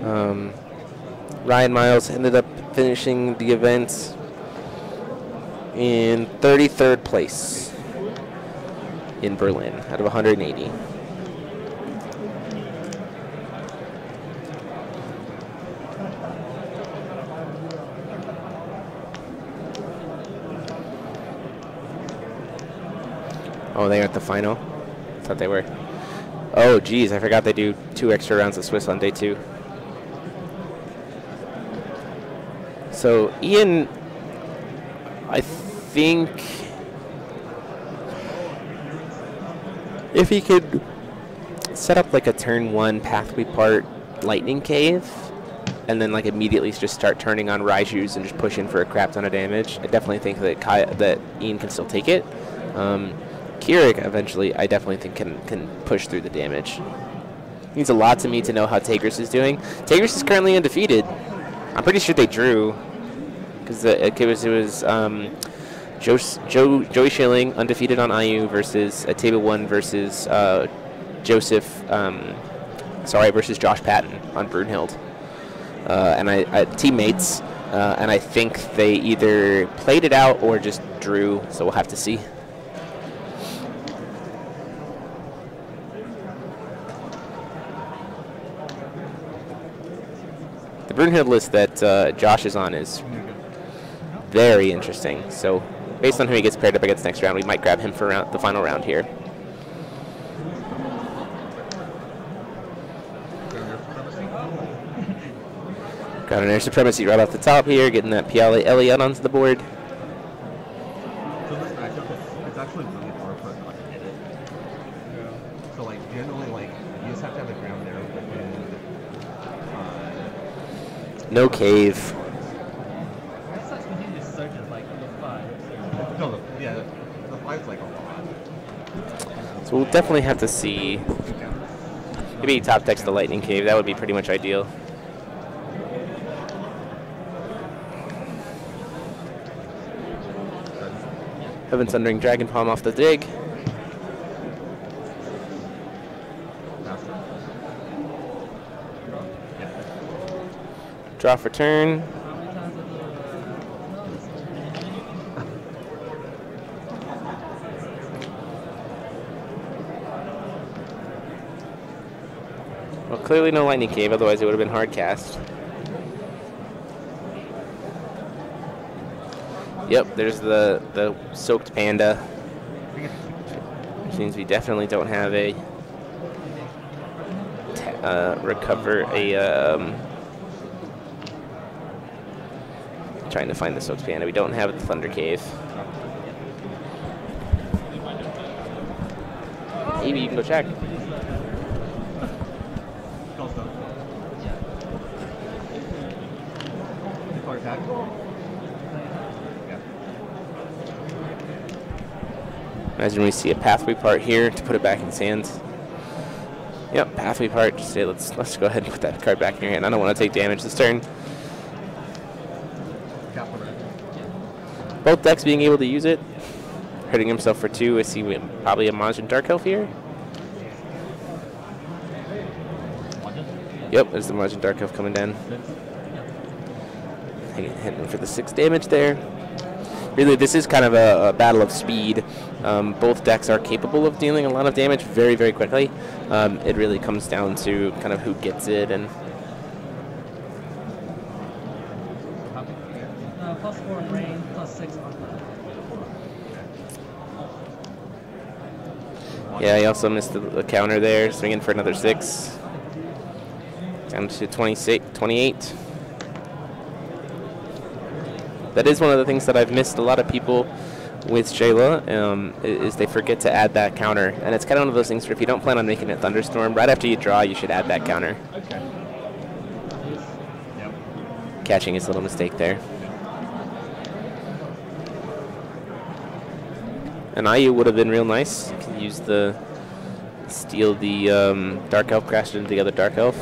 Ryan Miles ended up finishing the event in 33rd place in Berlin out of 180. Oh, they are at the final? I thought they were. Oh, geez, I forgot they do 2 extra rounds of Swiss on day 2. So, Ian, I think if he could set up like a turn 1 pathway part Lightning Cave, and then like immediately just start turning on Raijus and just push in for a crap ton of damage, I definitely think that Ian can still take it. Keurig eventually, I definitely think can push through the damage. It means a lot to me to know how Tigris is doing. Tigris is currently undefeated. I'm pretty sure they drew because it was Joey Schilling undefeated on IU versus table 1 versus versus Josh Patton on Brunhild, and teammates, and I think they either played it out or just drew. So we'll have to see. The Brunhild list that Josh is on is very interesting. So based on who he gets paired up against next round, we might grab him for the final round here. Got an air supremacy right off the top here, getting that Piale Elliott onto the board. So this matchup, it's actually really hard for like to hit it. So like generally, like you just have to have the ground there within. No cave. That sucks when he just searches like the 5. No, yeah, the 5's like a lot. So we'll definitely have to see. Maybe top decks the lightning cave. That would be pretty much ideal. Heaven Sundering Dragon Palm off the dig. Draw for turn. Well, clearly no lightning cave, otherwise it would have been hard cast. Yep, there's the soaked panda. Which means we definitely don't have a trying to find the soaked panda. We don't have the thunder cave. Maybe you can go check. Imagine we see a pathway part here to put it back in sands. Yep, pathway part. Just say let's go ahead and put that card back in your hand. I don't want to take damage this turn. Both decks being able to use it. Hurting himself for 2. I see probably a Majin Dark Elf here. Yep, there's the Majin Dark Elf coming down. Hitting for the 6 damage there. Really, this is kind of a battle of speed. Both decks are capable of dealing a lot of damage very, very quickly. It really comes down to kind of who gets it and. +4 in rain, +6 on Yeah, he also missed the counter there, swinging for another 6. Down to 28. That is one of the things that I've missed a lot of people with Shayla, is they forget to add that counter. And it's kind of one of those things where if you don't plan on making it Thunderstorm, right after you draw, you should add that counter. Okay. Yep. Catching his little mistake there. An IU would have been real nice. You could use steal the Dark Elf, crash it into the other Dark Elf.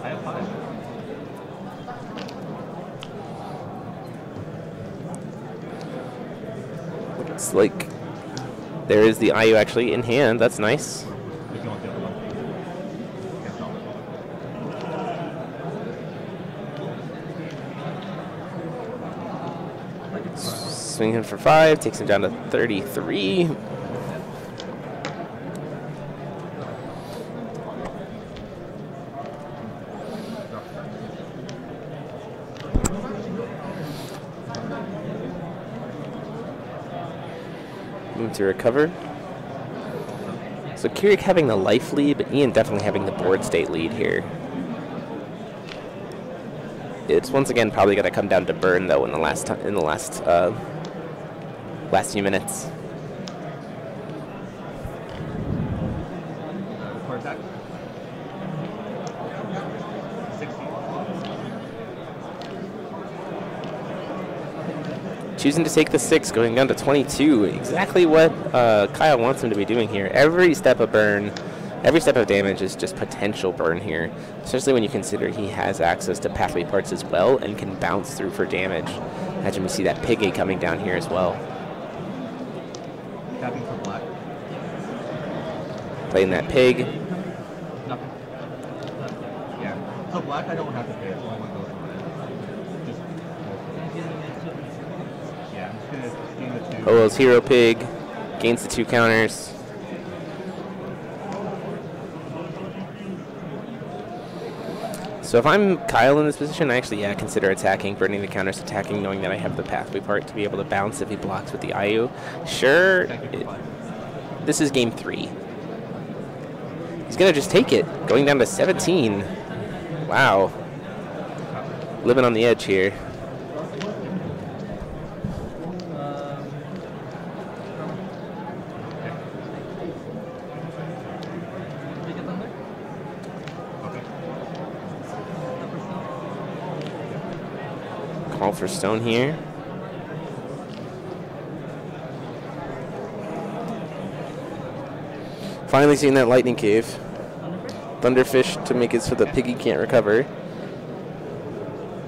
I have 5. Looks like there is the IU actually in hand. That's nice. Swing him for 5, takes him down to 33. Move to recover. So Keurig having the life lead, but Ian definitely having the board state lead here. It's once again probably going to come down to burn though in the last few minutes. Choosing to take the 6, going down to 22. Exactly what Kyle wants him to be doing here. Every step of burn, every step of damage is just potential burn here, especially when you consider he has access to pathway parts as well and can bounce through for damage. Imagine we see that Piggy coming down here as well. Tapping for black. Playing that pig. Nothing. Yeah. So black I don't have to pay. It's only one goes on it. Just. Yeah, I'm just gonna gain the 2. Howell's Hero Pig gains the 2 counters. So if I'm Kyle in this position, I actually, consider attacking, burning the counters, attacking, knowing that I have the pathway part to be able to bounce if he blocks with the IU. Sure, this is game 3. He's going to just take it, going down to 17. Wow. Living on the edge here. Call for stone here. Finally seeing that lightning cave. Thunderfish to make it so the piggy can't recover.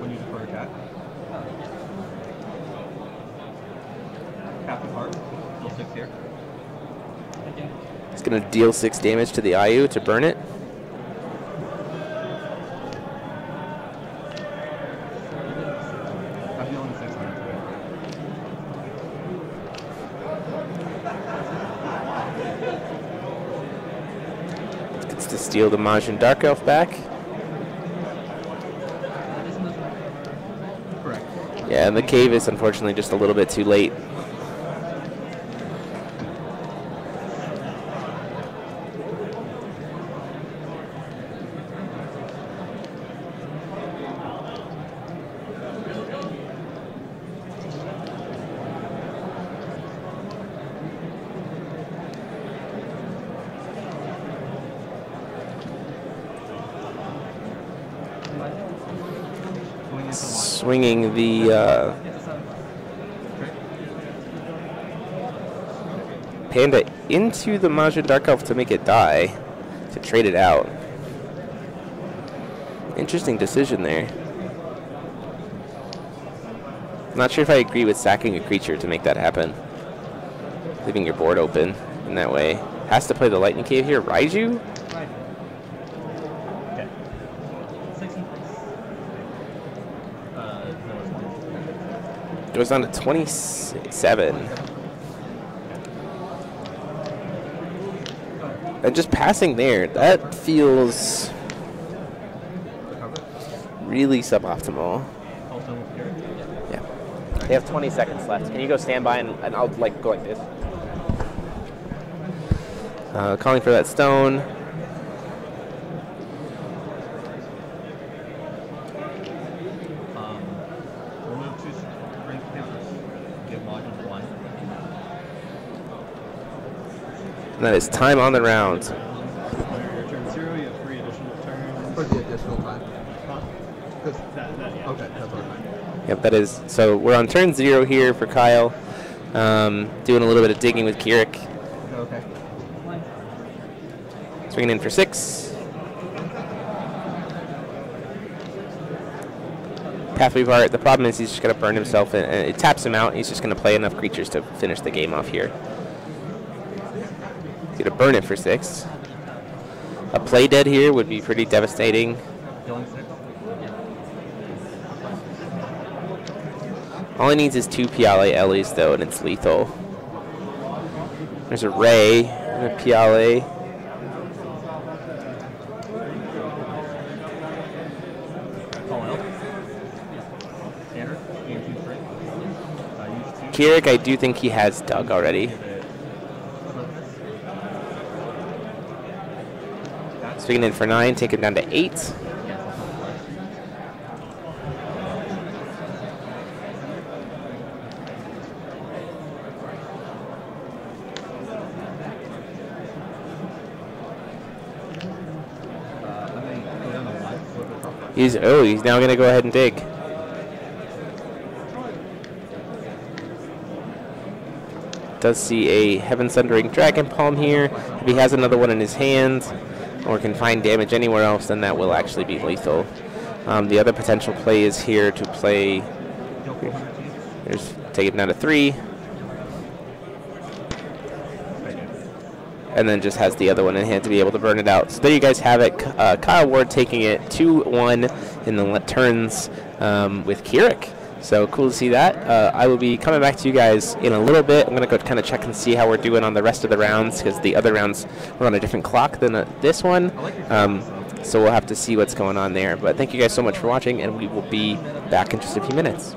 When you defer attack. Half the card. Deal 6 here. He's going to deal 6 damage to the IU to burn it. I'm dealing 600 to it. Gets to steal the Majin Dark Elf back. Correct. Yeah, and the cave is unfortunately just a little bit too late. Swinging the Panda into the Majin Dark Elf to make it die, to trade it out. Interesting decision there. Not sure if I agree with sacking a creature to make that happen. Leaving your board open in that way. Has to play the Lightning Cave here. Raiju? Goes down to 27. And just passing there, that feels really suboptimal. Yeah. They have 20 seconds left. Can you go stand by and I'll go like this? Calling for that stone. And that is time on the round. Your turn 0, you have 3 additional turns. For the additional time? Okay, that's all right. Yep, that is. So we're on turn 0 here for Kyle. Doing a little bit of digging with Kirik. Okay. Swinging in for 6. Pathway part. The problem is he's just going to burn himself, and it taps him out. He's just going to play enough creatures to finish the game off here. He's going to burn it for 6. A play dead here would be pretty devastating. All he needs is 2 Piale Ellies, though, and it's lethal. There's a Ray and a Piale. Kirik, I do think he has dug already. Swinging in for 9, take him down to 8. He's now going to go ahead and dig. Does see a Heaven Sundering Dragon Palm here. If he has another one in his hand or can find damage anywhere else, then that will actually be lethal. The other potential play is here to play. There's take it down to 3. And then just has the other one in hand to be able to burn it out. So there you guys have it. Kyle Ward taking it 2-1 in the turns with Kirik. So cool to see that. I will be coming back to you guys in a little bit. I'm going to go kind of check and see how we're doing on the rest of the rounds, because the other rounds were on a different clock than this one. So we'll have to see what's going on there. But thank you guys so much for watching, and we will be back in just a few minutes.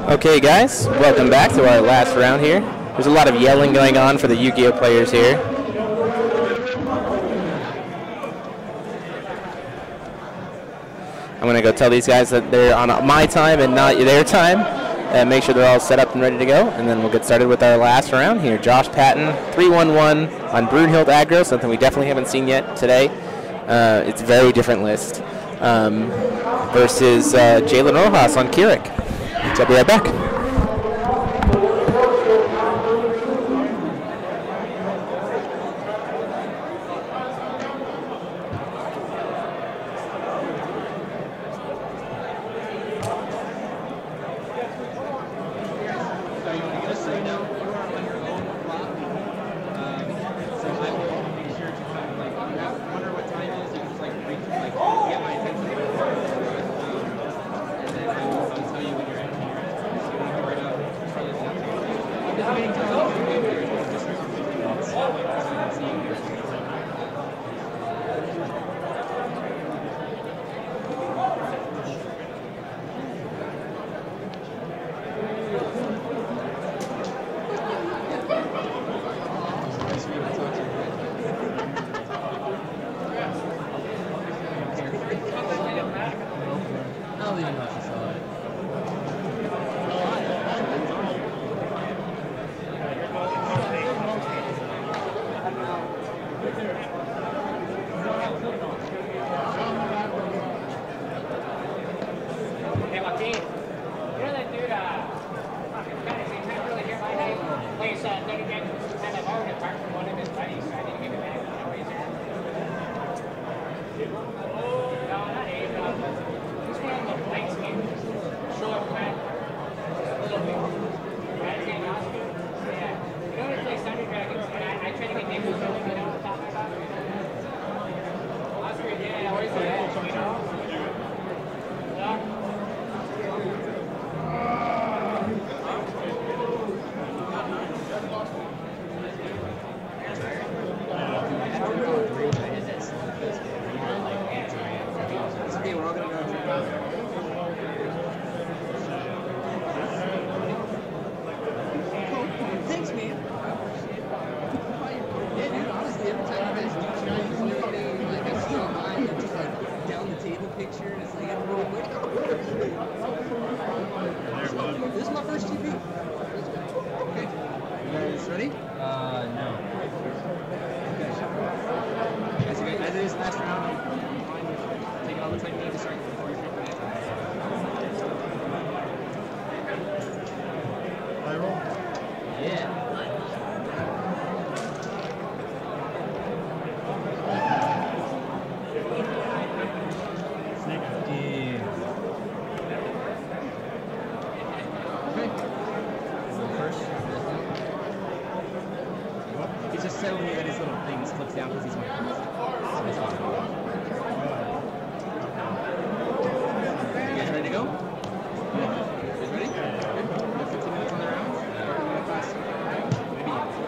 Okay, guys, welcome back to our last round here. There's a lot of yelling going on for the Yu-Gi-Oh players here. I'm going to go tell these guys that they're on my time and not their time, and make sure they're all set up and ready to go, and then we'll get started with our last round here. Josh Patton, 3-1-1 on Brunhild aggro, something we definitely haven't seen yet today. It's a very different list. Versus Jalen Rojas on Keurig. So I'll be right back.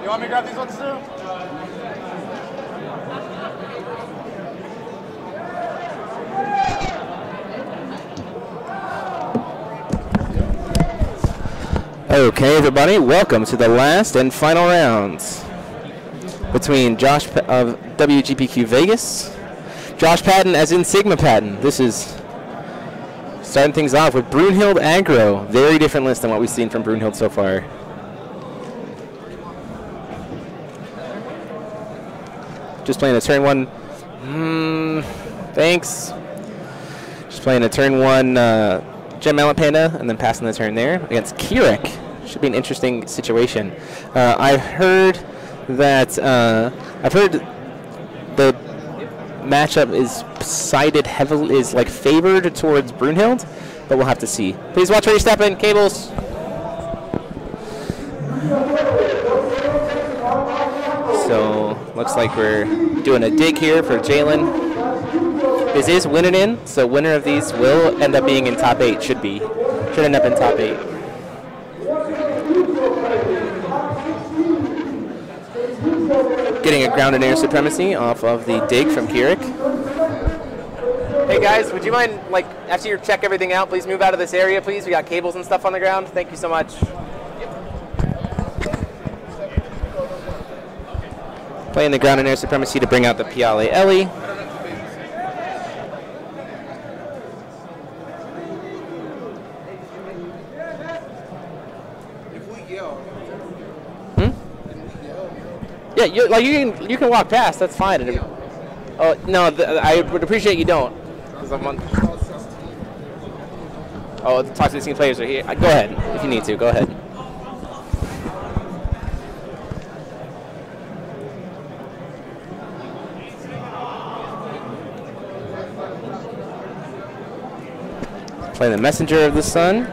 You want me to grab these ones too? Okay, everybody, welcome to the last and final rounds between Josh of WGPQ Vegas, Josh Patton as in Sigma Patton. This is starting things off with Brunhild aggro. Very different list than what we've seen from Brunhild so far. Just playing a turn one. Thanks. Just playing a turn one Gem Mallet Panda and then passing the turn there against Keurig. Should be an interesting situation. I've heard that the matchup is sided heavily, is like favored towards Brunhild, but we'll have to see. Please watch where you step in, cables. So looks like we're doing a dig here for Jalen. This is winning in, so winner of these will end up being in top 8. Should end up in top 8. Getting a ground and air supremacy off of the dig from Keurig. Hey Hey guys, would you mind, like, after you check everything out, please move out of this area, please? We got cables and stuff on the ground. Thank you so much. Playing the ground and air supremacy to bring out the Piale Ellie. Yeah, you can walk past. That's fine. Oh no, I would appreciate you don't. 'Cause I'm on. Oh, the talk to the senior players are here. Go ahead if you need to. Go ahead. Play the Messenger of the Sun.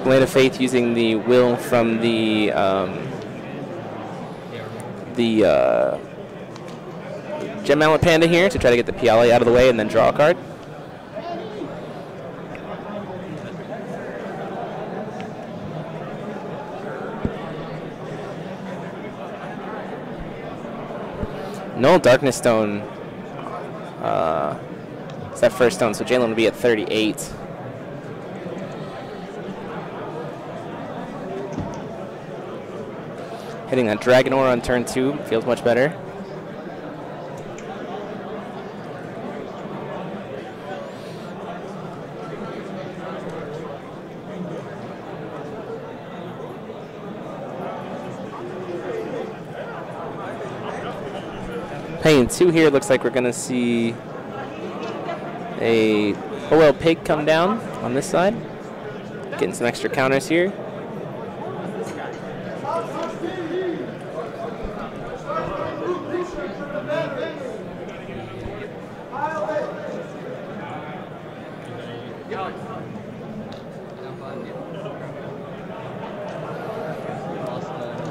Blade of Faith using the will from the Gem Mallet Panda here to try to get the Piale out of the way and then draw a card. No Darkness Stone. It's that first stone, so Jalen will be at 38. Hitting that Dragon Ore on turn 2 feels much better. Paying 2 here, looks like we're going to see a Howell Pig come down on this side. Getting some extra counters here.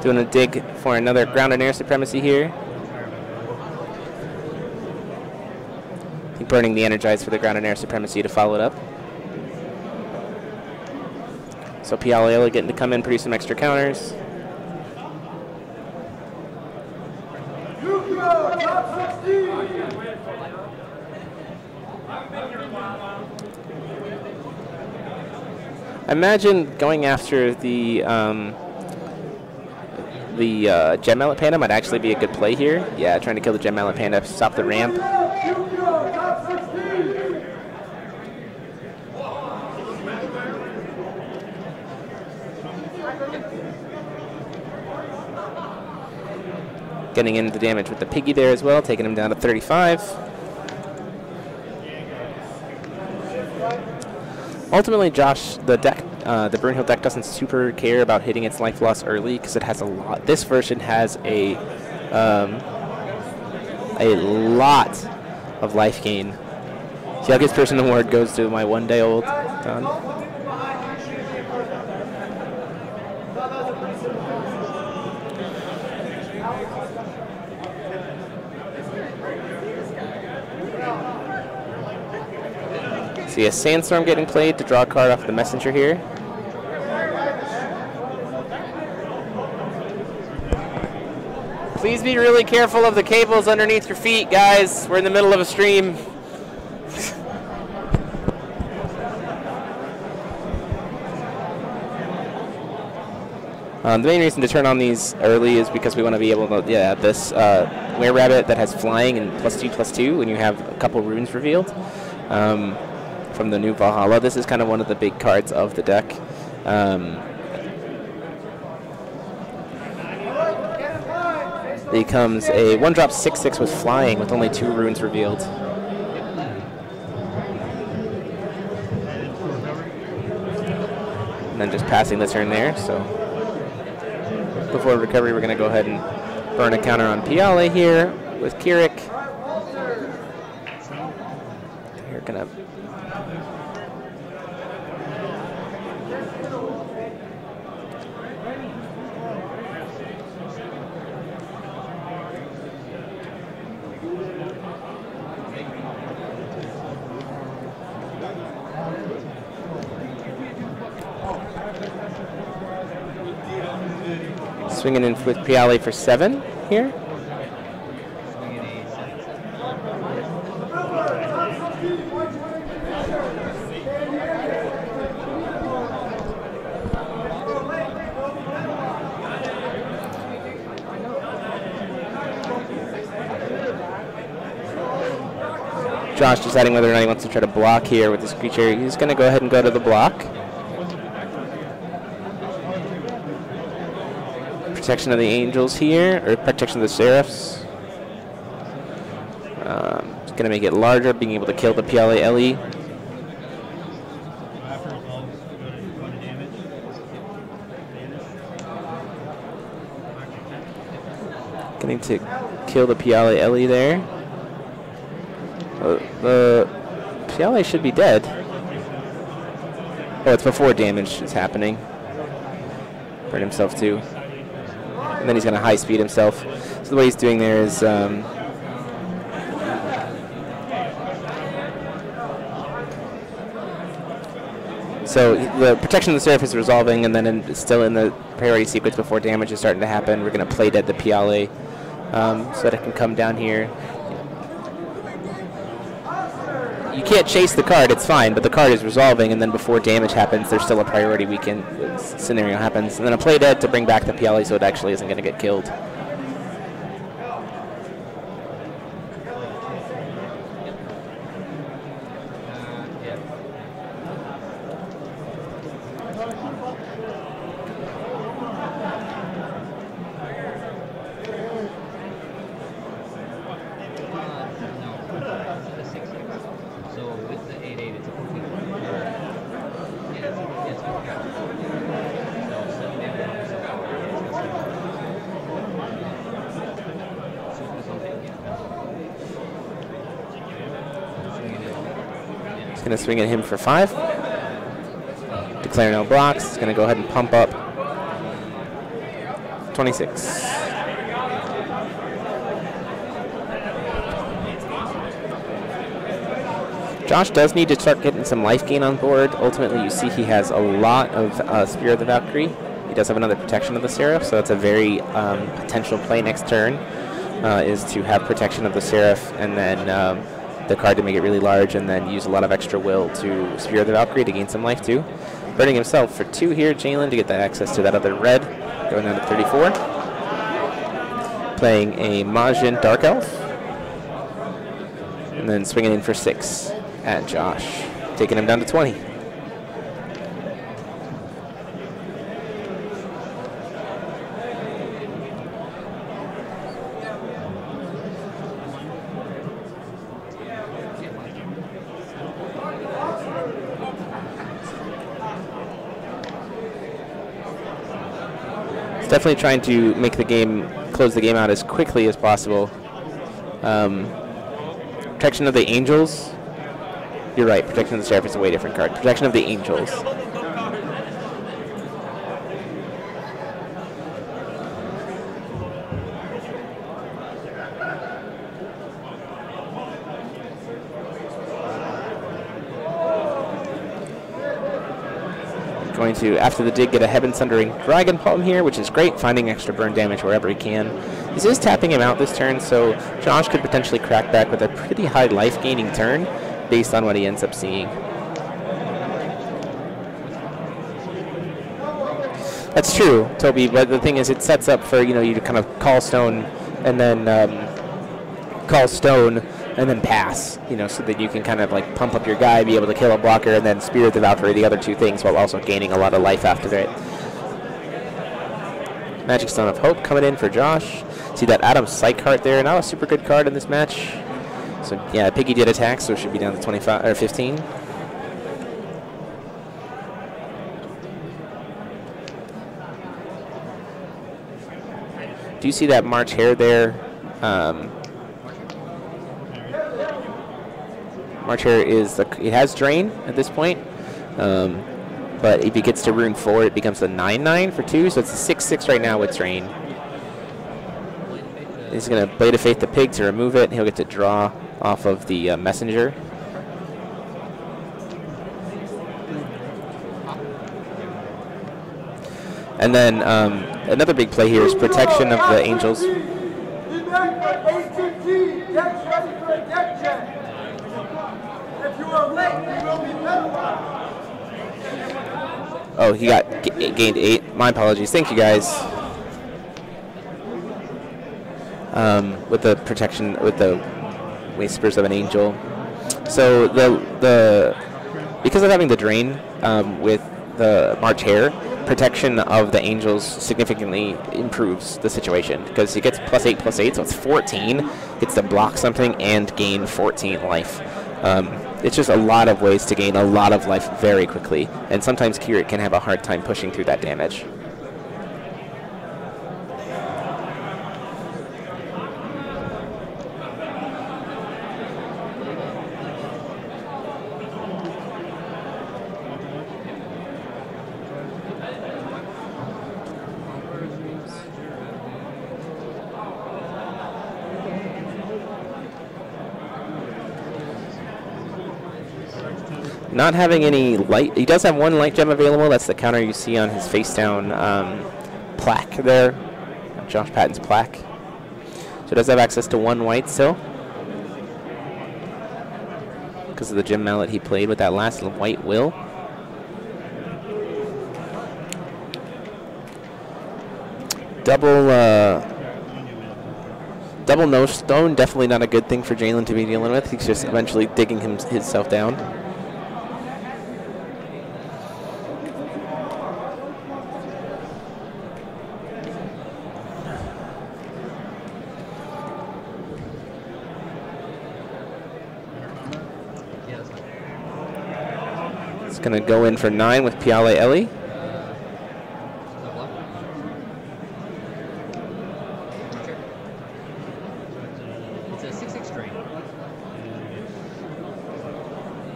Doing a dig for another ground and air supremacy here. I think burning the Energize for the ground and air supremacy to follow it up. So Piale getting to come in, produce some extra counters. I imagine going after the Gem Mallet Panda might actually be a good play here. Yeah, trying to kill the Gem Mallet Panda, stop the ramp. Getting into the damage with the Piggy there as well, taking him down to 35. Ultimately, Josh, the deck, the Brunhild deck doesn't super care about hitting its life loss early because it has a lot. This version has a lot of life gain. The youngest person award goes to my 1 day old Don. See a Sandstorm getting played to draw a card off the Messenger here. Please be really careful of the cables underneath your feet, guys. We're in the middle of a stream. The main reason to turn on these early is because we want to be able to, this Were-Rabbit that has flying and +2/+2 when you have a couple runes revealed. From the new Valhalla. This is kind of one of the big cards of the deck. Becomes a 1-drop 6/6 with flying with only 2 runes revealed. And then just passing the turn there. So before recovery, we're going to go ahead and burn a counter on Piale here with Kirik. You're going to Swinging in with Piale for 7 here. Josh deciding whether or not he wants to try to block here with this creature. He's going to go ahead and go to the block. Protection of the Angels here, or protection of the Seraphs. It's going to make it larger, being able to kill the Piale Ellie. Getting to kill the Piale Ellie there. The Piale should be dead. Oh, it's before damage is happening. Burn himself too. And then he's going to high speed himself. So the way he's doing there is so the protection of the Seraph is resolving, and then still in the priority sequence before damage is starting to happen. We're going to play dead the Piale so that it can come down here. You can't chase the card, it's fine, but the card is resolving, and then before damage happens, there's still a priority weekend scenario happens. And then a play dead to bring back the Piale so it actually isn't going to get killed. Going to swing at him for 5. Declare no blocks. It's going to go ahead and pump up 26. Josh does need to start getting some life gain on board. Ultimately, you see he has a lot of Spear of the Valkyrie. He does have another protection of the Seraph, so it's a very potential play next turn, is to have protection of the Seraph and then the card to make it really large, and then use a lot of extra will to Spear the Valkyrie to gain some life too. Burning himself for 2 here, Jalen, to get that access to that other red, going down to 34. Playing a Majin Dark Elf, and then swinging in for 6 at Josh, taking him down to 20. Definitely trying to make the game, close the game out as quickly as possible. Protection of the Angels. You're right, Protection of the Seraph is a way different card. Protection of the Angels. Going to, after the dig, get a Heaven Sundering Dragon Palm here, which is great, finding extra burn damage wherever he can. This is tapping him out this turn, so Josh could potentially crack back with a pretty high life-gaining turn based on what he ends up seeing. That's true, Toby, but the thing is it sets up for, you to kind of call stone and then call stone and then pass, so that you can kind of like pump up your guy, be able to kill a blocker, and then Spirit the Valkyrie, the other 2 things, while also gaining a lot of life after it. Magic Stone of Hope coming in for Josh. See that Adam's Sight card there, not a super good card in this match. So yeah, Piggy did attack, so it should be down to 25 or 15. Do you see that March Hare there? March Hare is, it has Drain at this point, but if he gets to Rune 4, it becomes a 9/9 for 2, so it's a 6/6 right now with Drain. He's going to Blade of Faith the Pig to remove it, and he'll get to draw off of the Messenger. And then another big play here is protection of the Angels. Oh, he got gained 8. My apologies. Thank you, guys. With the protection, with the Whispers of an Angel. So because of having the drain with the March Hare, protection of the Angels significantly improves the situation because he gets +8/+8, so it's 14. Gets to block something and gain 14 life. It's just a lot of ways to gain a lot of life very quickly, and sometimes Kirik can have a hard time pushing through that damage. Not having any light, he does have one light gem available. That's the counter you see on his face down plaque there, Josh Patton's plaque. So he does have access to one white still, because of the gem mallet he played with that last white will. Double no stone, definitely not a good thing for Jalen to be dealing with. He's just eventually digging himself down. Going to go in for 9 with Piale Ellie. It's a 6/6 drain.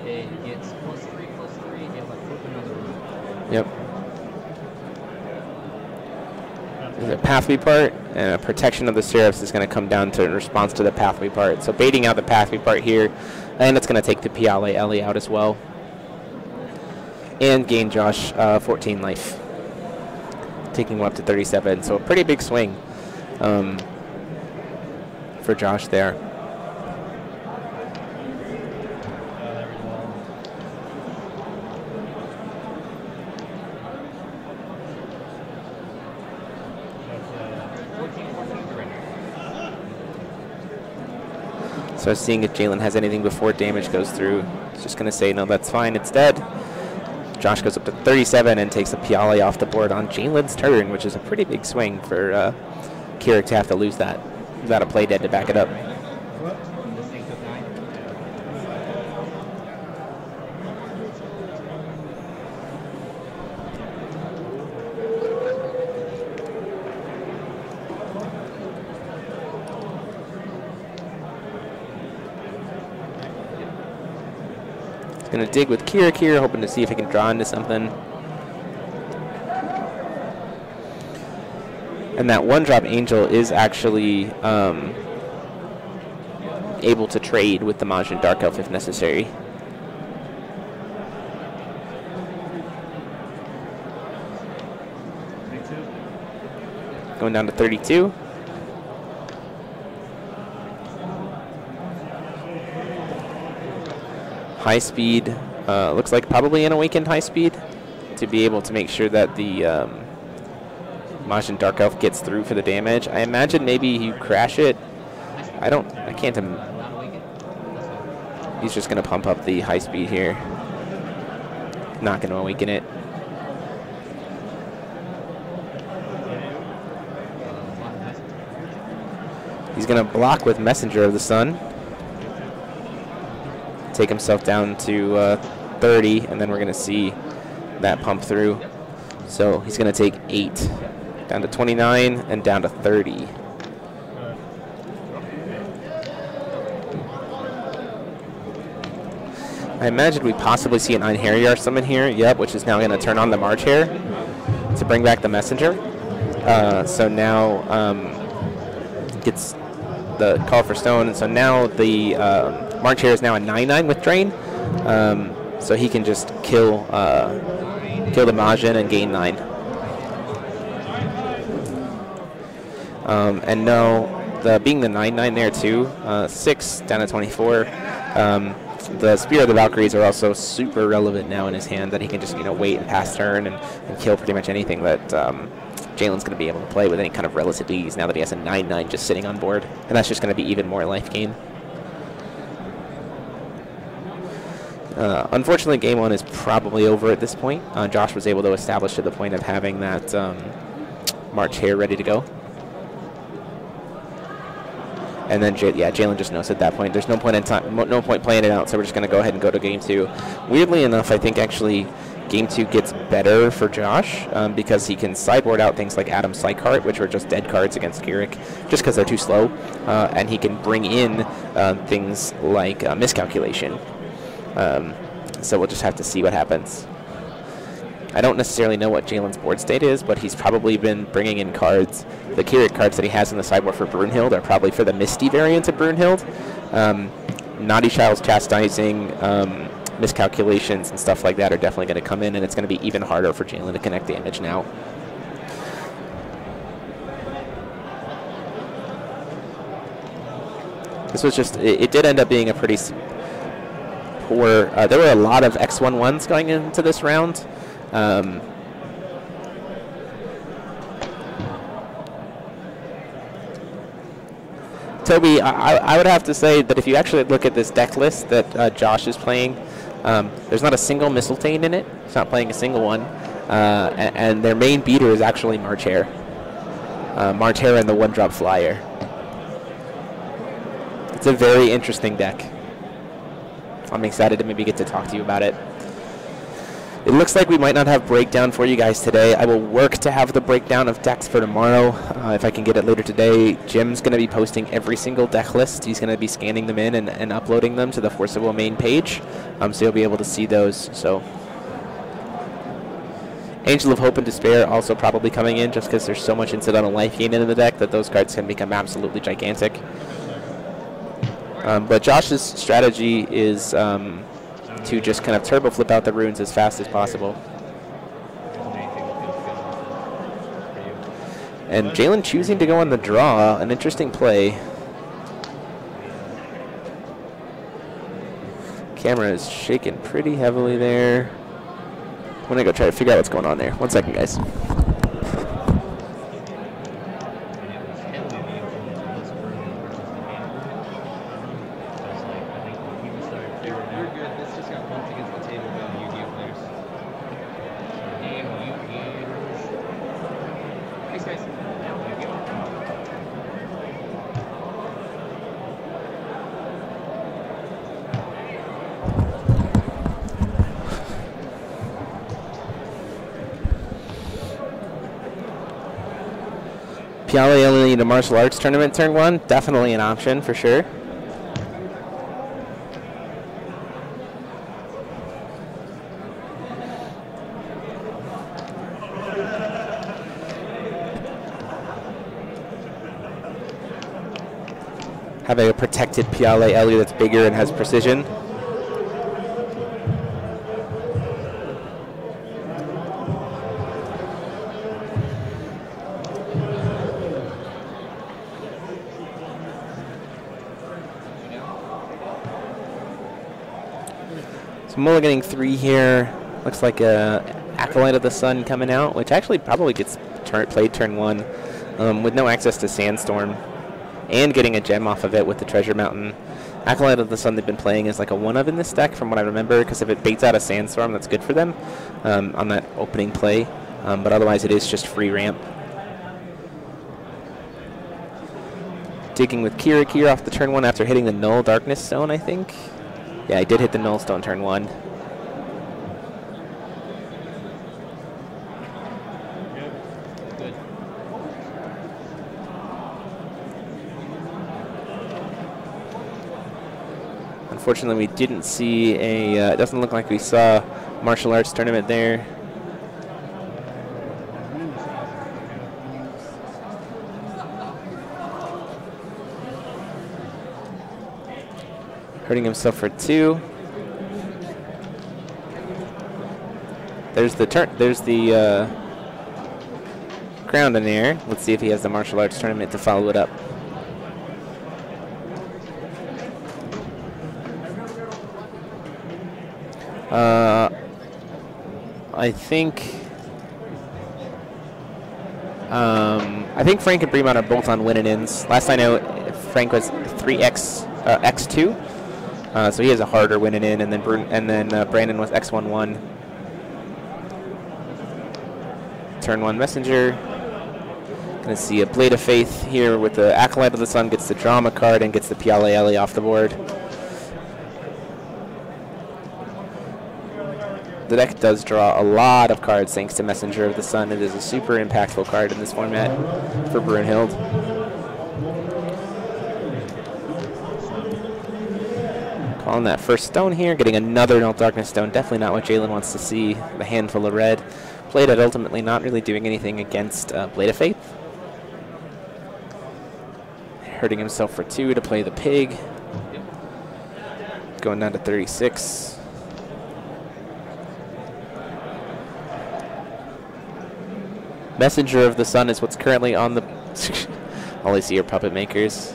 It gets +3/+3. It will flip another room. Yep. There's a pathway part, and a protection of the Seraphs is going to come down to in response to the pathway part. So baiting out the pathway part here, and it's going to take the Piale Ellie out as well. And gain Josh 14 life, taking him up to 37. So a pretty big swing for Josh there. So seeing if Jalen has anything before damage goes through. It's just going to say, no, that's fine, it's dead. Josh goes up to 37 and takes a Piale off the board on Jalen's turn, which is a pretty big swing for Kirik to have to lose that without a play dead to back it up. Going to dig with Kirik here, hoping to see if he can draw into something. And that one-drop Angel is actually able to trade with the Majin Dark Elf if necessary. Going down to 32. High speed, looks like probably an awakened high speed to be able to make sure that the Majin Dark Elf gets through for the damage. I imagine maybe you crash it. I can't. He's just going to pump up the high speed here. Not going to awaken it. He's going to block with Messenger of the Sun. Take himself down to 30, and then we're going to see that pump through. So he's going to take 8, down to 29, and down to 30. I imagine we possibly see an Einherjar summon here, yep, which is now going to turn on the March Hare to bring back the Messenger. So now gets the Call for Stone, and so now the March Hare is now a 9/9 with Drain, so he can just kill the Majin and gain 9. And no, being the 9/9 there too, 6 down to 24. The Spear of the Valkyries are also super relevant now in his hand, that he can just wait and pass turn and kill pretty much anything that Jalen's going to be able to play with any kind of relative ease now that he has a 9/9 just sitting on board, and that's just going to be even more life gain. Unfortunately, game 1 is probably over at this point. Josh was able to establish to the point of having that March Hare ready to go. And then, Jalen just knows at that point there's no point in time, no point playing it out, so we're just going to go ahead and go to game 2. Weirdly enough, I think actually game 2 gets better for Josh because he can sideboard out things like Adam's Psychart, which are just dead cards against Keurig, just because they're too slow, and he can bring in things like Miscalculation. So we'll just have to see what happens. I don't necessarily know what Jalen's board state is, but he's probably been bringing in cards. The Keurig cards that he has in the sideboard for Brunhild are probably for the Misty variant of Brunhild. Naughty Child's Chastising, Miscalculations, and stuff like that are definitely going to come in, and it's going to be even harder for Jalen to connect damage now. This was just, it did end up being a pretty poor, there were a lot of X11s going into this round. Toby, I would have to say that if you actually look at this deck list that Josh is playing, there's not a single Mistletoe in it. It's not playing a single one. And their main beater is actually March Hare. March Hare and the 1-drop Flyer. It's a very interesting deck. I'm excited to maybe get to talk to you about it. It looks like we might not have breakdown for you guys today. I will work to have the breakdown of decks for tomorrow. If I can get it later today, Jim's going to be posting every single deck list. He's going to be scanning them in and uploading them to the Force of Will main page. So you'll be able to see those. So Angel of Hope and Despair also probably coming in, just because there's so much incidental life gain in the deck that those cards can become absolutely gigantic. But Josh's strategy is to just kind of turbo flip out the runes as fast as possible. And Jalen choosing to go on the draw, an interesting play. Camera is shaking pretty heavily there. I'm gonna go try to figure out what's going on there. 1 second, guys. Piale only need a martial arts tournament turn 1. Definitely an option for sure. Having a protected Piale Ellie that's bigger and has precision. Mulliganing 3 here. Looks like a Acolyte of the Sun coming out, which actually probably gets played turn 1 with no access to Sandstorm, and getting a gem off of it with the Treasure Mountain. Acolyte of the Sun they've been playing as like a 1-of in this deck from what I remember, because if it baits out a Sandstorm, that's good for them on that opening play, but otherwise it is just free ramp. Digging with Kira off the turn 1 after hitting the Null Darkness Stone, I think. Yeah, I did hit the Null Stone turn 1. Good. Unfortunately, we didn't see a, it doesn't look like we saw martial arts tournament there. Hurting himself for 2. There's the ground and air. Let's see if he has the martial arts tournament to follow it up. I think Frank and Bremont are both on win and ins. Last I know, Frank was 3x x2, so he has a harder win and in, and then Brandon was x11. Turn 1 Messenger. Gonna see a Blade of Faith here with the Acolyte of the Sun, gets the Drama card and gets the Piale off the board. The deck does draw a lot of cards thanks to Messenger of the Sun. It is a super impactful card in this format for Brunhild. Calling that first stone here, getting another Null Darkness stone. Definitely not what Jalen wants to see. The handful of red. Blade at ultimately not really doing anything against Blade of Faith. Hurting himself for 2 to play the pig. Going down to 36. Messenger of the Sun is what's currently on the... All I see are puppet makers.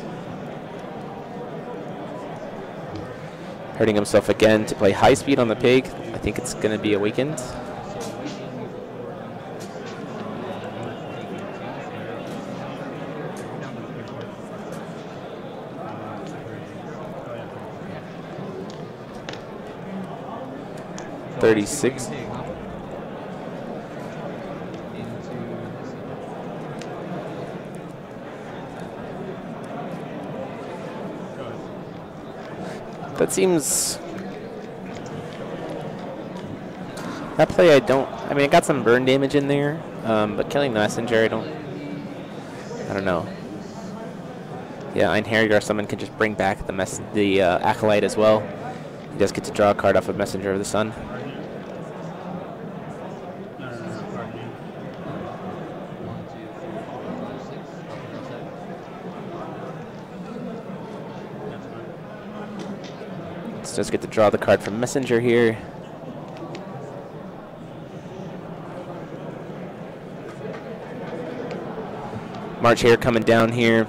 Hurting himself again to play high speed on the pig. I think it's going to be awakened. $36. That seems... That play I mean, I got some burn damage in there, but killing the Messenger, I don't know. Yeah, Einherjar summon can just bring back the Acolyte as well. He does get to draw a card off of Messenger of the Sun. Does get to draw the card from Messenger here. March Hare coming down here.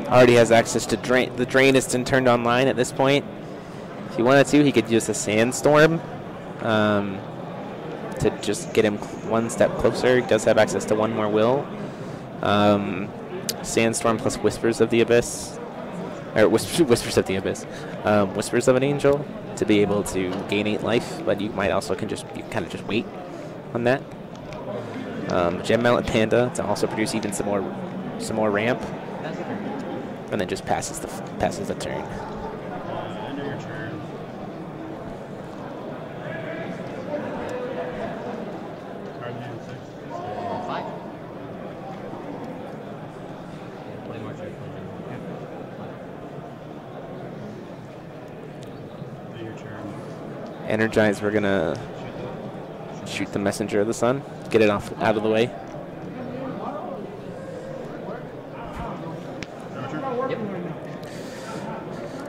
Already has access to drain. The drain is turned online at this point. If he wanted to, he could use a Sandstorm to just get him one step closer. He does have access to 1 more will. Sandstorm plus Whispers of the Abyss. Or Whispers of the Abyss. Whispers of an Angel to be able to gain 8 life, but you might also kind of just wait on that. Gem Mallet Panda to also produce even some more ramp, and then just passes the turn. End of your turn. Card name 6. 5. Play March Hare. Energize, we're gonna shoot the Messenger of the Sun, get it out of the way.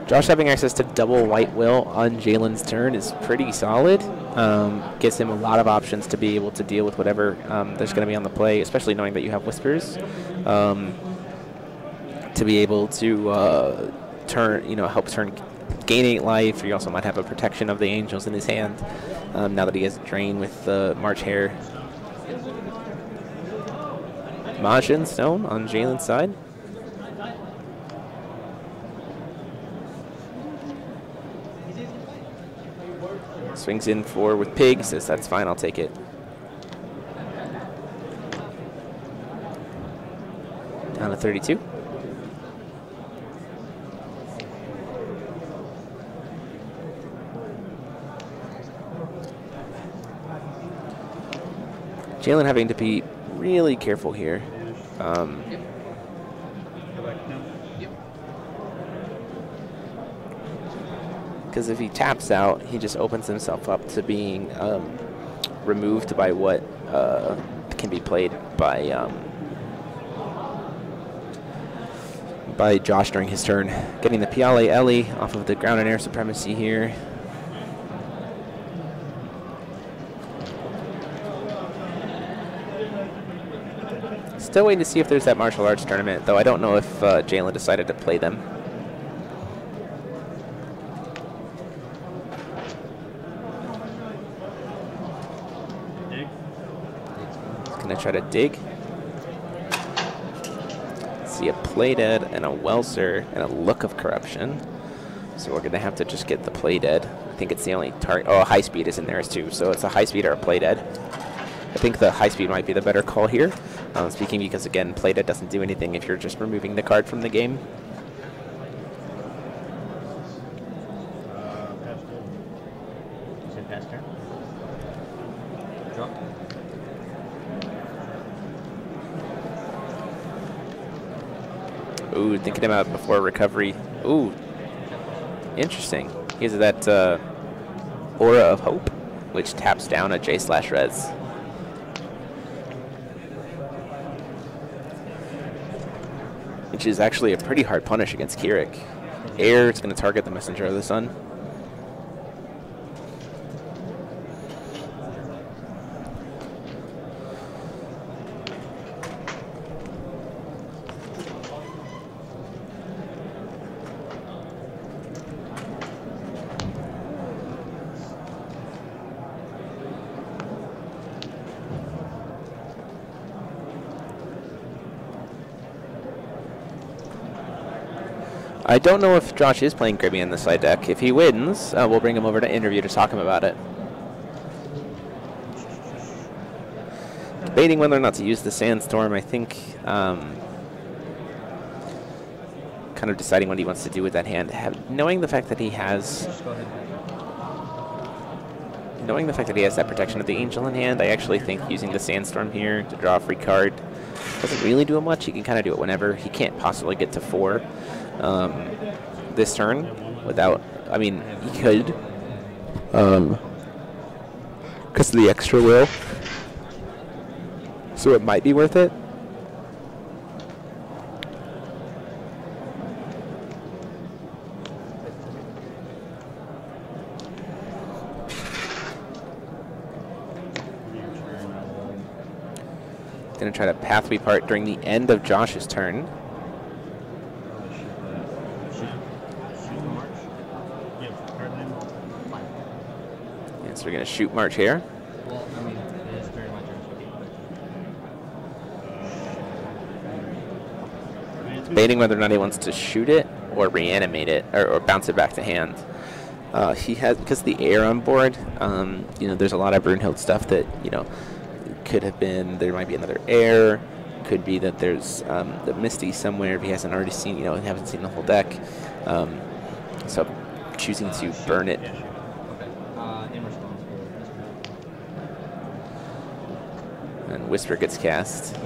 Josh having access to double White Will on Jalen's turn is pretty solid. Gives him a lot of options to be able to deal with whatever there's going to be on the play, especially knowing that you have Whispers. To be able to help turn gain 8 life. You also might have a protection of the Angels in his hand now that he has Drain with the March Hare. Majin Stone on Jalen's side. Swings in 4 with Pig, says that's fine, I'll take it. Down to 32. Jalen having to be really careful here. Because if he taps out, he just opens himself up to being removed by what can be played by Josh during his turn. Getting the Piale Ellie off of the ground and air supremacy here. Still waiting to see if there's that martial arts tournament, though I don't know if Jalen decided to play them. He's going to try to dig. See a play dead and a Welser and a look of corruption. So we're going to have to just get the play dead. I think it's the only target. Oh, high speed is in there too. So it's a high speed or a play dead. I think the high speed might be the better call here. Speaking because, again, play dead doesn't do anything if you're just removing the card from the game. You said pass turn? Draw. Ooh, thinking about before recovery. Ooh, interesting. He has that Aura of Hope, which taps down a J/Res. Which is actually a pretty hard punish against Keurig. Air, it's going to target the Messenger of the Sun. I don't know if Josh is playing Gribby in the side deck. If he wins, we'll bring him over to interview to talk him about it. Debating whether or not to use the Sandstorm, I think. Kind of deciding what he wants to do with that hand. Knowing the fact that he has... Knowing the fact that he has that protection of the Angel in hand, I actually think using the Sandstorm here to draw a free card doesn't really do him much. He can kind of do it whenever. He can't possibly get to 4 this turn without... I mean, he could. Because of the extra will. So it might be worth it. Gonna try to Pathway Part during the end of Josh's turn. And so we're gonna shoot March here. Well, I mean, it is very much Debating whether or not he wants to shoot it or reanimate it or bounce it back to hand. He has, because of the air on board, you know, there's a lot of Brunhild stuff that, you know, could have been, there might be another air, could be that there's the Misty somewhere if he hasn't already seen, you know, haven't seen the whole deck. So choosing to burn it. And Whisper gets cast.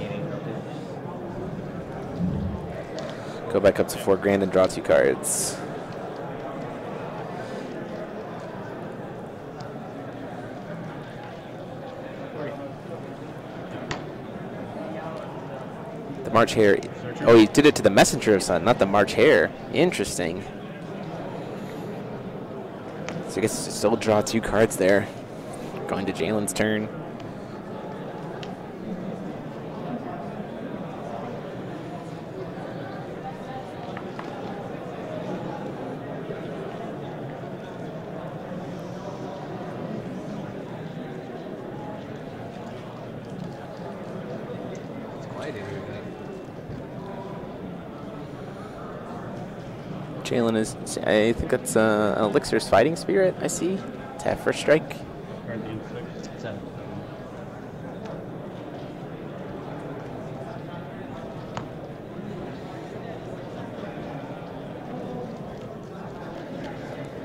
Go back up to 4 grand and draw 2 cards. The March Hare. Oh, he did it to the Messenger of Sun, not the March Hare. Interesting. So I guess still draw 2 cards there. Going to Jalen's turn. Jalen is, I think it's Elixir's Fighting Spirit, I see. To have first strike.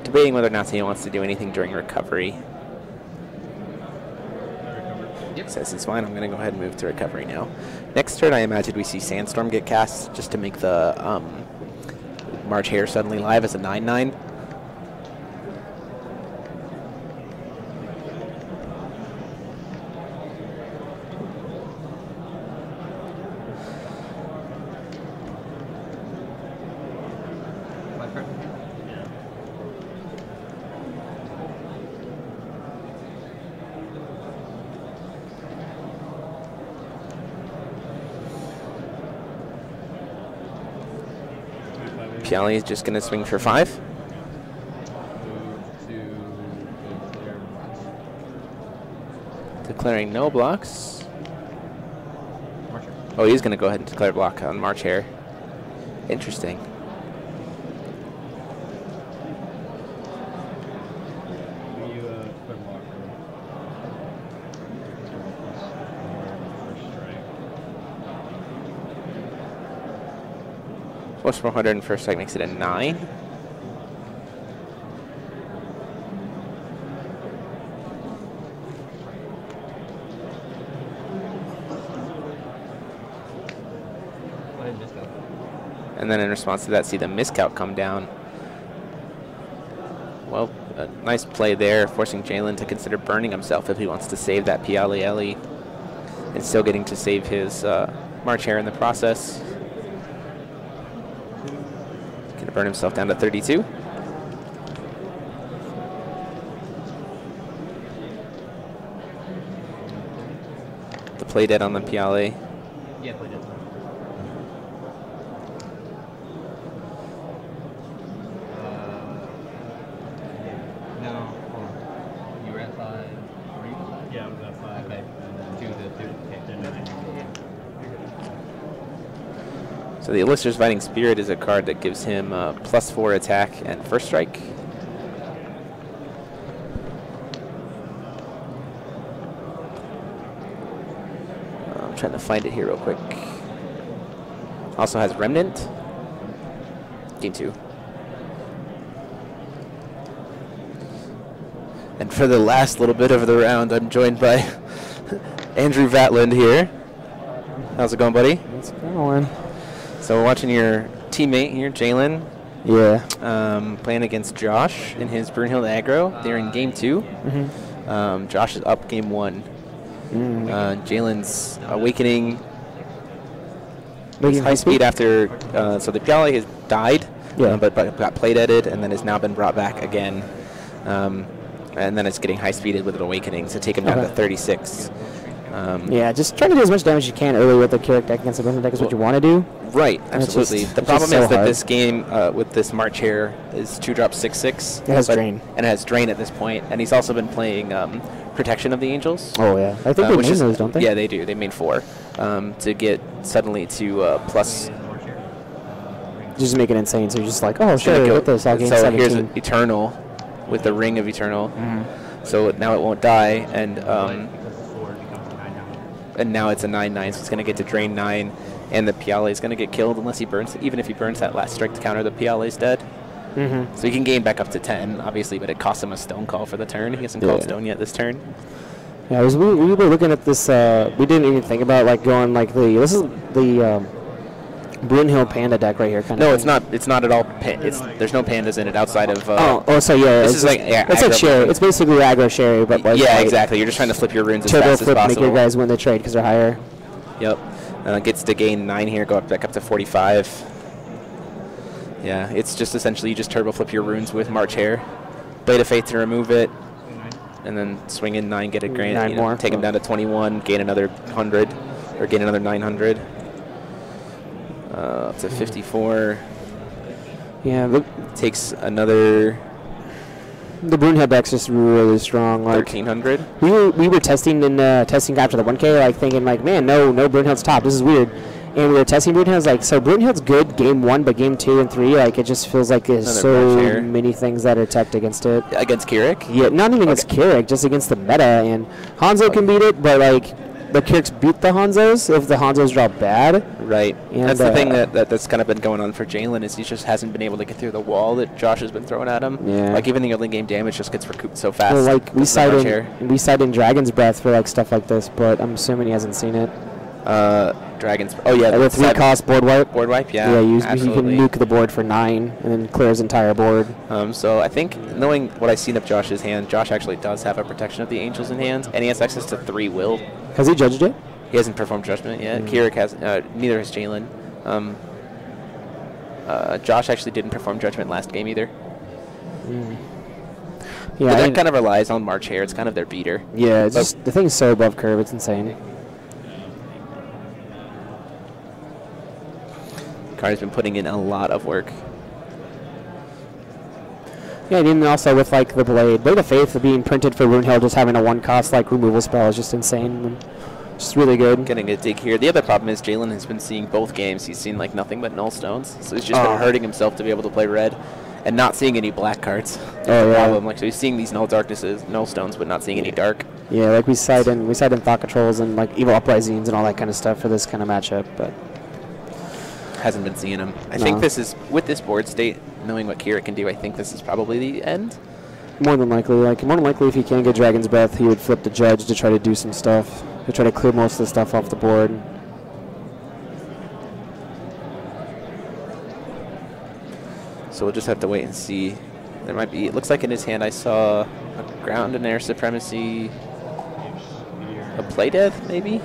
Debating whether or not he wants to do anything during recovery. Says it's fine, I'm going to go ahead and move to recovery now. Next turn, I imagine we see Sandstorm get cast just to make the March Hare suddenly live as a 9/9. Piali is just going to swing for 5. Declaring no blocks. Oh, he's going to go ahead and declare block on March Hare. Interesting. Plus 400 and first strike makes it a 9. And then in response to that, see the miscount come down. Well, a nice play there, forcing Jalen to consider burning himself if he wants to save that Piali Eli, and still getting to save his March Hare in the process. Going to burn himself down to 32. The play dead on the Piali. Yeah, play dead. So the Illustrious Fighting Spirit is a card that gives him +4 attack and first strike. I'm trying to find it here real quick. Also has Remnant. Game 2. And for the last little bit of the round, I'm joined by Andrew Vatland here. How's it going, buddy? It's going. So we're watching your teammate here, Jalen. Yeah. Playing against Josh in his Brunhild aggro. They're in game 2. Mm-hmm. Josh is up game 1. Jalen's Awakening. High speed after, so the Piali has died, but got play deaded and then has now been brought back again. And then it's getting high speeded with an Awakening, so take him down to 36. Yeah, just try to do as much damage as you can early with the Keurig deck against the Brunhild deck is what you want to do. Right, absolutely. The problem is that this game with this March Hare is 2-drop 6/6. It has Drain. And it has Drain at this point, and he's also been playing Protection of the Angels. Oh, yeah. I think they main those, don't they? Yeah, they do. They main 4 to get suddenly to plus. Just make it insane, so you're just like, oh, sure, with this, I'll gain 17. Here's an Eternal with the Ring of Eternal. So now it won't die, and now it's a 9/9, so it's going to get to drain 9, and the Piali is going to get killed unless he burns. Even if he burns that last strike to counter, the Piali is dead. So he can gain back up to 10, obviously, but it costs him a Stone Call for the turn. He hasn't called Stone yet this turn. Yeah, we were looking at this. We didn't even think about like going like this is the Brunhild Panda deck right here. No, it's not. It's not at all. There's no pandas in it outside of. So yeah, this is like it's like Sherry. It's basically aggro Sherry, but like exactly. You're just trying to flip your runes as turbo fast flip, as possible. make your guys win the trade because they're higher. Yep, gets to gain 9 here, go back up to 45. Yeah, it's just essentially you just turbo flip your runes with March Hare, Blade of Fate to remove it, and then swing in 9, get a grand, 9 more. Take him down to 21, gain another 100, or gain another 900. Up to 54. Yeah, look, takes another. The Brunhild deck's just really strong. Like 1300. We were testing testing after the 1K, like thinking like, man, no Brunhild's top. This is weird. And we were testing Brunhild's like, so Brunhild's good game 1, but game 2 and 3, like it just feels like there's so many things that are teched against it. Against Keurig? Yeah, not even against Keurig, just against the meta. And Hanzo can beat it, but like the Keurigs beat the Hanzos if the Hanzos draw bad. Right. And that's the thing that's kind of been going on for Jalen is he just hasn't been able to get through the wall that Josh has been throwing at him. Yeah. Like even the early game damage just gets recouped so fast. Well, like we cite in Dragon's Breath for like stuff like this, but I'm assuming he hasn't seen it. Dragons. Oh yeah, with 3 cost board wipe. Board wipe, yeah. Yeah, he can nuke the board for 9 and then clear his entire board. So I think knowing what I've seen of Josh's hand, Josh actually does have a Protection of the Angels in hand, and he has access to 3 will. Has he judged it? He hasn't performed judgment yet. Keurig has. Neither has Jalen. Josh actually didn't perform judgment last game either. Yeah, that kind of relies on March Hare. It's kind of their beater. Yeah, it's just the thing's so above curve. It's insane. Card's been putting in a lot of work. Yeah, and then also with like the Blade of Faith being printed for Runehill, just having a 1-cost like removal spell is just insane. It's really good. Getting a dig here. The other problem is Jalen has been seeing both games. He's seen like nothing but null stones, so he's just been hurting himself to be able to play red, and not seeing any black cards. Problem. Like so, he's seeing these null darknesses, null stones, but not seeing any dark. Yeah, like we cite in Thought Controls and like Evil Uprisings and all that kind of stuff for this kind of matchup, but hasn't been seeing him. I think this is with this board state, knowing what Kira can do. I think this is probably the end. More than likely, if he can get Dragon's Breath, he would flip the Judge to try to do some stuff. He'll try to clear most of the stuff off the board. So we'll just have to wait and see. There might be. It looks like in his hand I saw a Ground and Air Supremacy, a Play Dead maybe.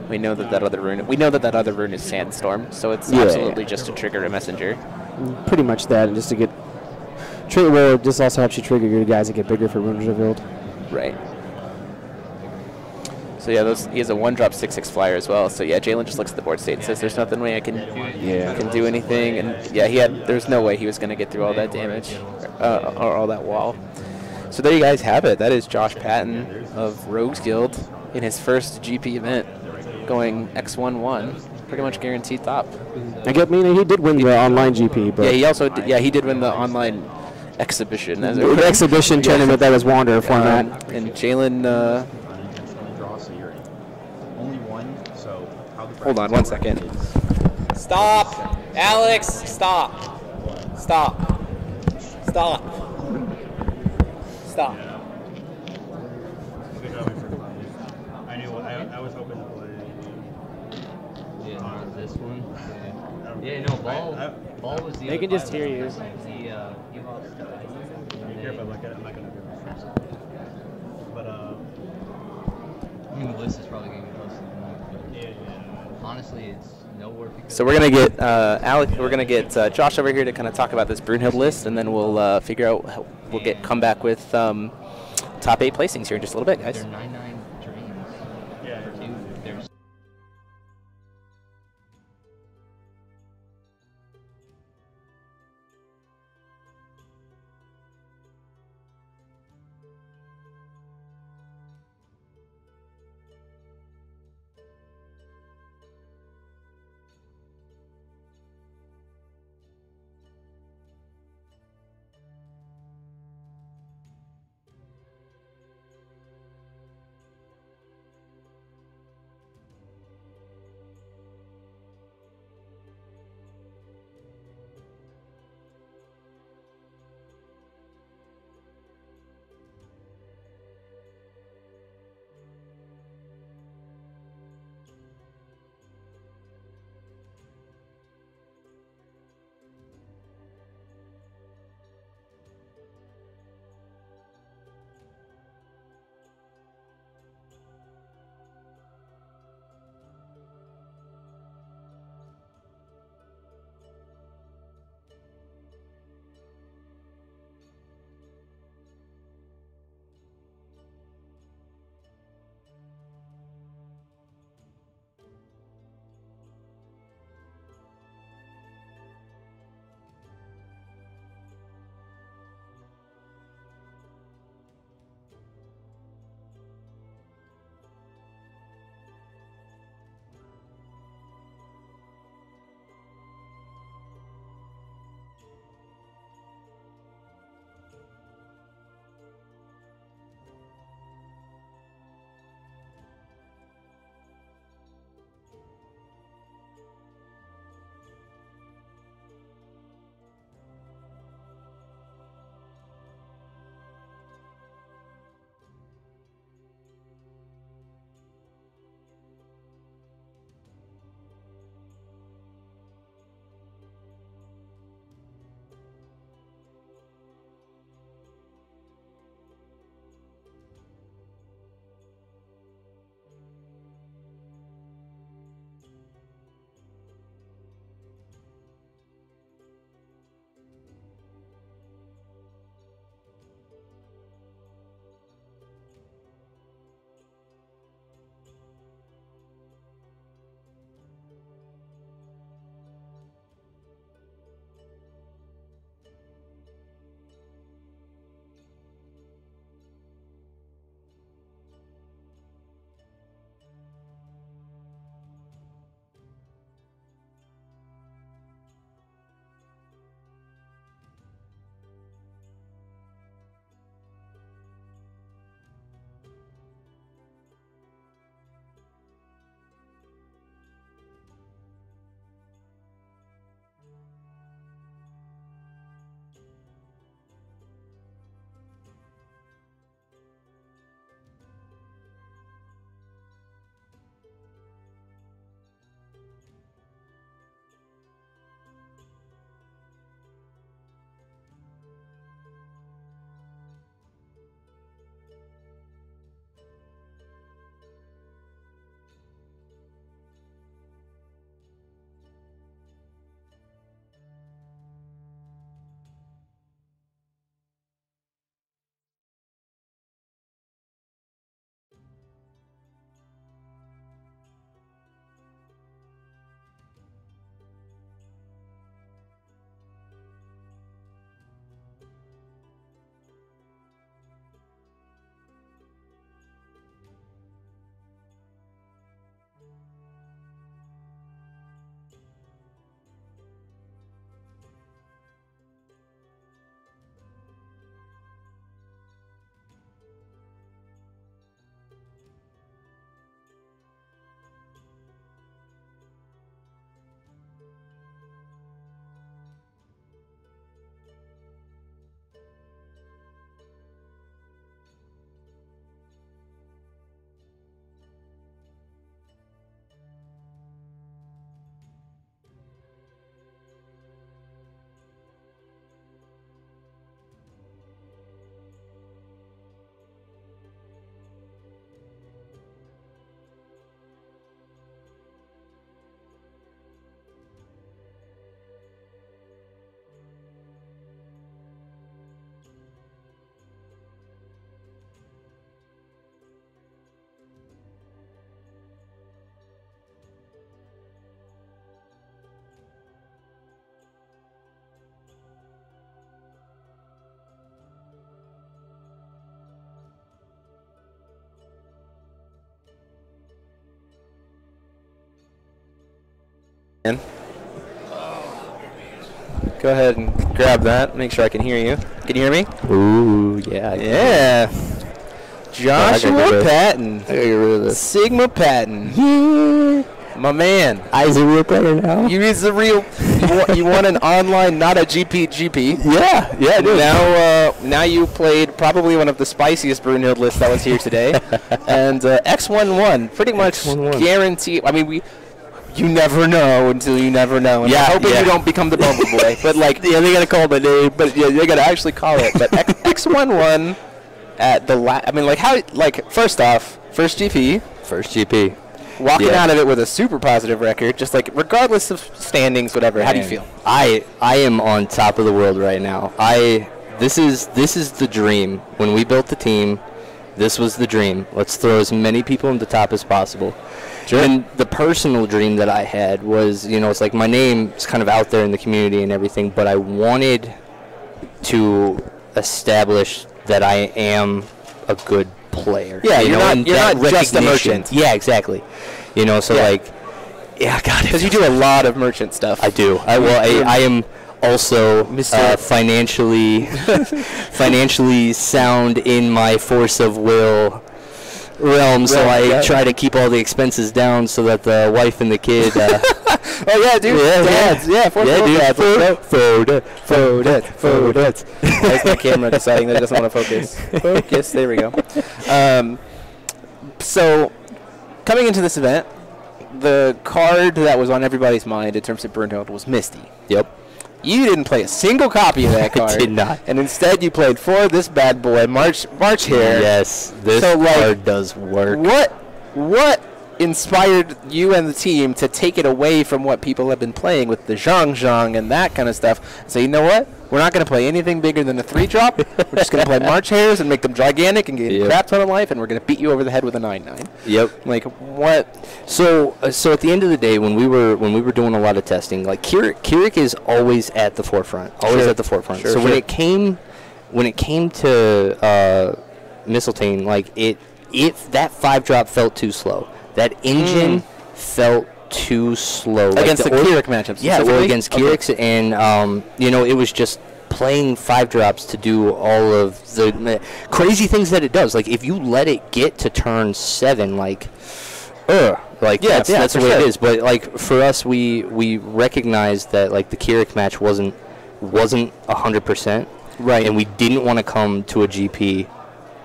We know that that other rune. We know that that other rune is Sandstorm, so it's absolutely just to trigger a messenger. Pretty much that, and just to get trigger. Well, this also helps you trigger your guys that get bigger for runes revealed. Right. So yeah, he has a 1-drop 6/6 flyer as well. So yeah, Jalen just looks at the board state and says, "There's nothing way I can do anything." And yeah, there's no way he was going to get through all that damage or all that wall. So there you guys have it. That is Josh Patton of Rogues Guild in his first GP event, going X1-1, pretty much guaranteed top. I mean, he did win the online GP, but yeah, he also he did win the online exhibition. The exhibition tournament that was Wanderer format. And Jalen. Hold on 1 second. Stop! Alex, stop! Stop. Stop. Stop. I was hoping to play. Yeah, not this one. Yeah, no, ball was the. They can just hear you. He lost. Be careful, I'm not gonna do it first. But I mean, the list is probably gonna be close to the night. Yeah. Honestly, it's nowhere. So we're gonna get Alex. We're gonna get Josh over here to kind of talk about this Brunhild list, and then we'll figure out. We'll come back with top 8 placings here in just a little bit, guys. They're 9/9 dreams. Yeah. There's Go ahead and grab that. Make sure I can hear you. Can you hear me? Ooh, yeah. Yeah. Joshua Patton. I gotta get rid of this. Sigma Patton. My man. I's a real player now. He's the real. You want an online, not a GP. Yeah, I do. Now you played probably one of the spiciest Brunhild lists that was here today, and X11 pretty much guarantee. I mean, you never know until you never know. And I'm hoping you don't become the Bumble Boy, but like, yeah, they gotta call my name, but yeah, they gotta actually call it. But X11 at the I mean, like how? Like first off, first GP. Walking out of it with a super positive record, just like regardless of standings, whatever. How do you feel? I am on top of the world right now. This is the dream. When we built the team, this was the dream. Let's throw as many people in the top as possible. Sure. And the personal dream that I had was, it's like my name is kind of out there in the community and everything, but I wanted to establish that I am a good player. Yeah, you're not just a merchant. Yeah, exactly. God. Because you do a lot of merchant stuff. I do. I am also financially sound in my force of will realm, so I try to keep all the expenses down so that the wife and the kid. Oh yeah, dude. Dads. Dads. That's my camera deciding that it doesn't want to focus. Focus. There we go. So, coming into this event, the card that was on everybody's mind in terms of Brunhild was Misty. Yep. You didn't play a single copy of that card. I did not. And instead you played for this bad boy, March here. Yes, this card does work. What inspired you and the team to take it away from what people have been playing with the Zhang and that kind of stuff? So you know what? We're not going to play anything bigger than a 3-drop. We're just going to play March Hares and make them gigantic and get a crap ton of life, and we're going to beat you over the head with a 9/9. Yep. Like what? So at the end of the day, when we were doing a lot of testing, like Kirik is always at the forefront. At the forefront. Sure, so when it came to Mistletoe, like that 5-drop felt too slow. That engine felt too slow. Against like the Kirik matchups. Yeah, well, against Kirik's, and it was just playing 5-drops to do all of the crazy things that it does. Like if you let it get to turn 7, that's the way it is. But like for us, we recognized that like the Kirik match wasn't 100%, right, and we didn't want to come to a GP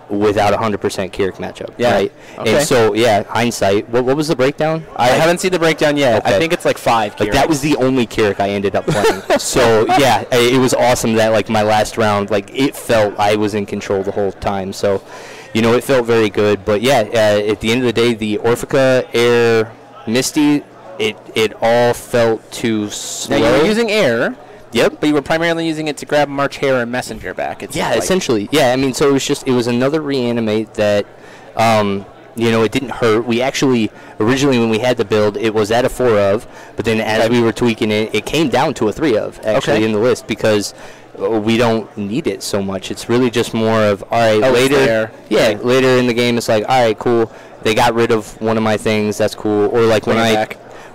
without a 100% Kirik matchup. Yeah. Right. Okay. And so hindsight. What was the breakdown? I haven't seen the breakdown yet. Okay. I think it's like 5 Kirik. Like that was the only Kirik I ended up playing. So yeah, it was awesome that like my last round, like it felt I was in control the whole time. So, it felt very good. But yeah, at the end of the day, the Orphica, Air, Misty, it all felt too slow. Now you were using Air. Yep. But you were primarily using it to grab March Hare and Messenger back. Essentially. Yeah, I mean, so it was another reanimate that, it didn't hurt. We actually, originally when we had the build, it was at a 4 of, but then as we were tweaking it, it came down to a 3 of, actually, in the list, because we don't need it so much. It's really just more of, all right, later. Yeah, later in the game, it's like, all right, cool. They got rid of one of my things. That's cool. Or like when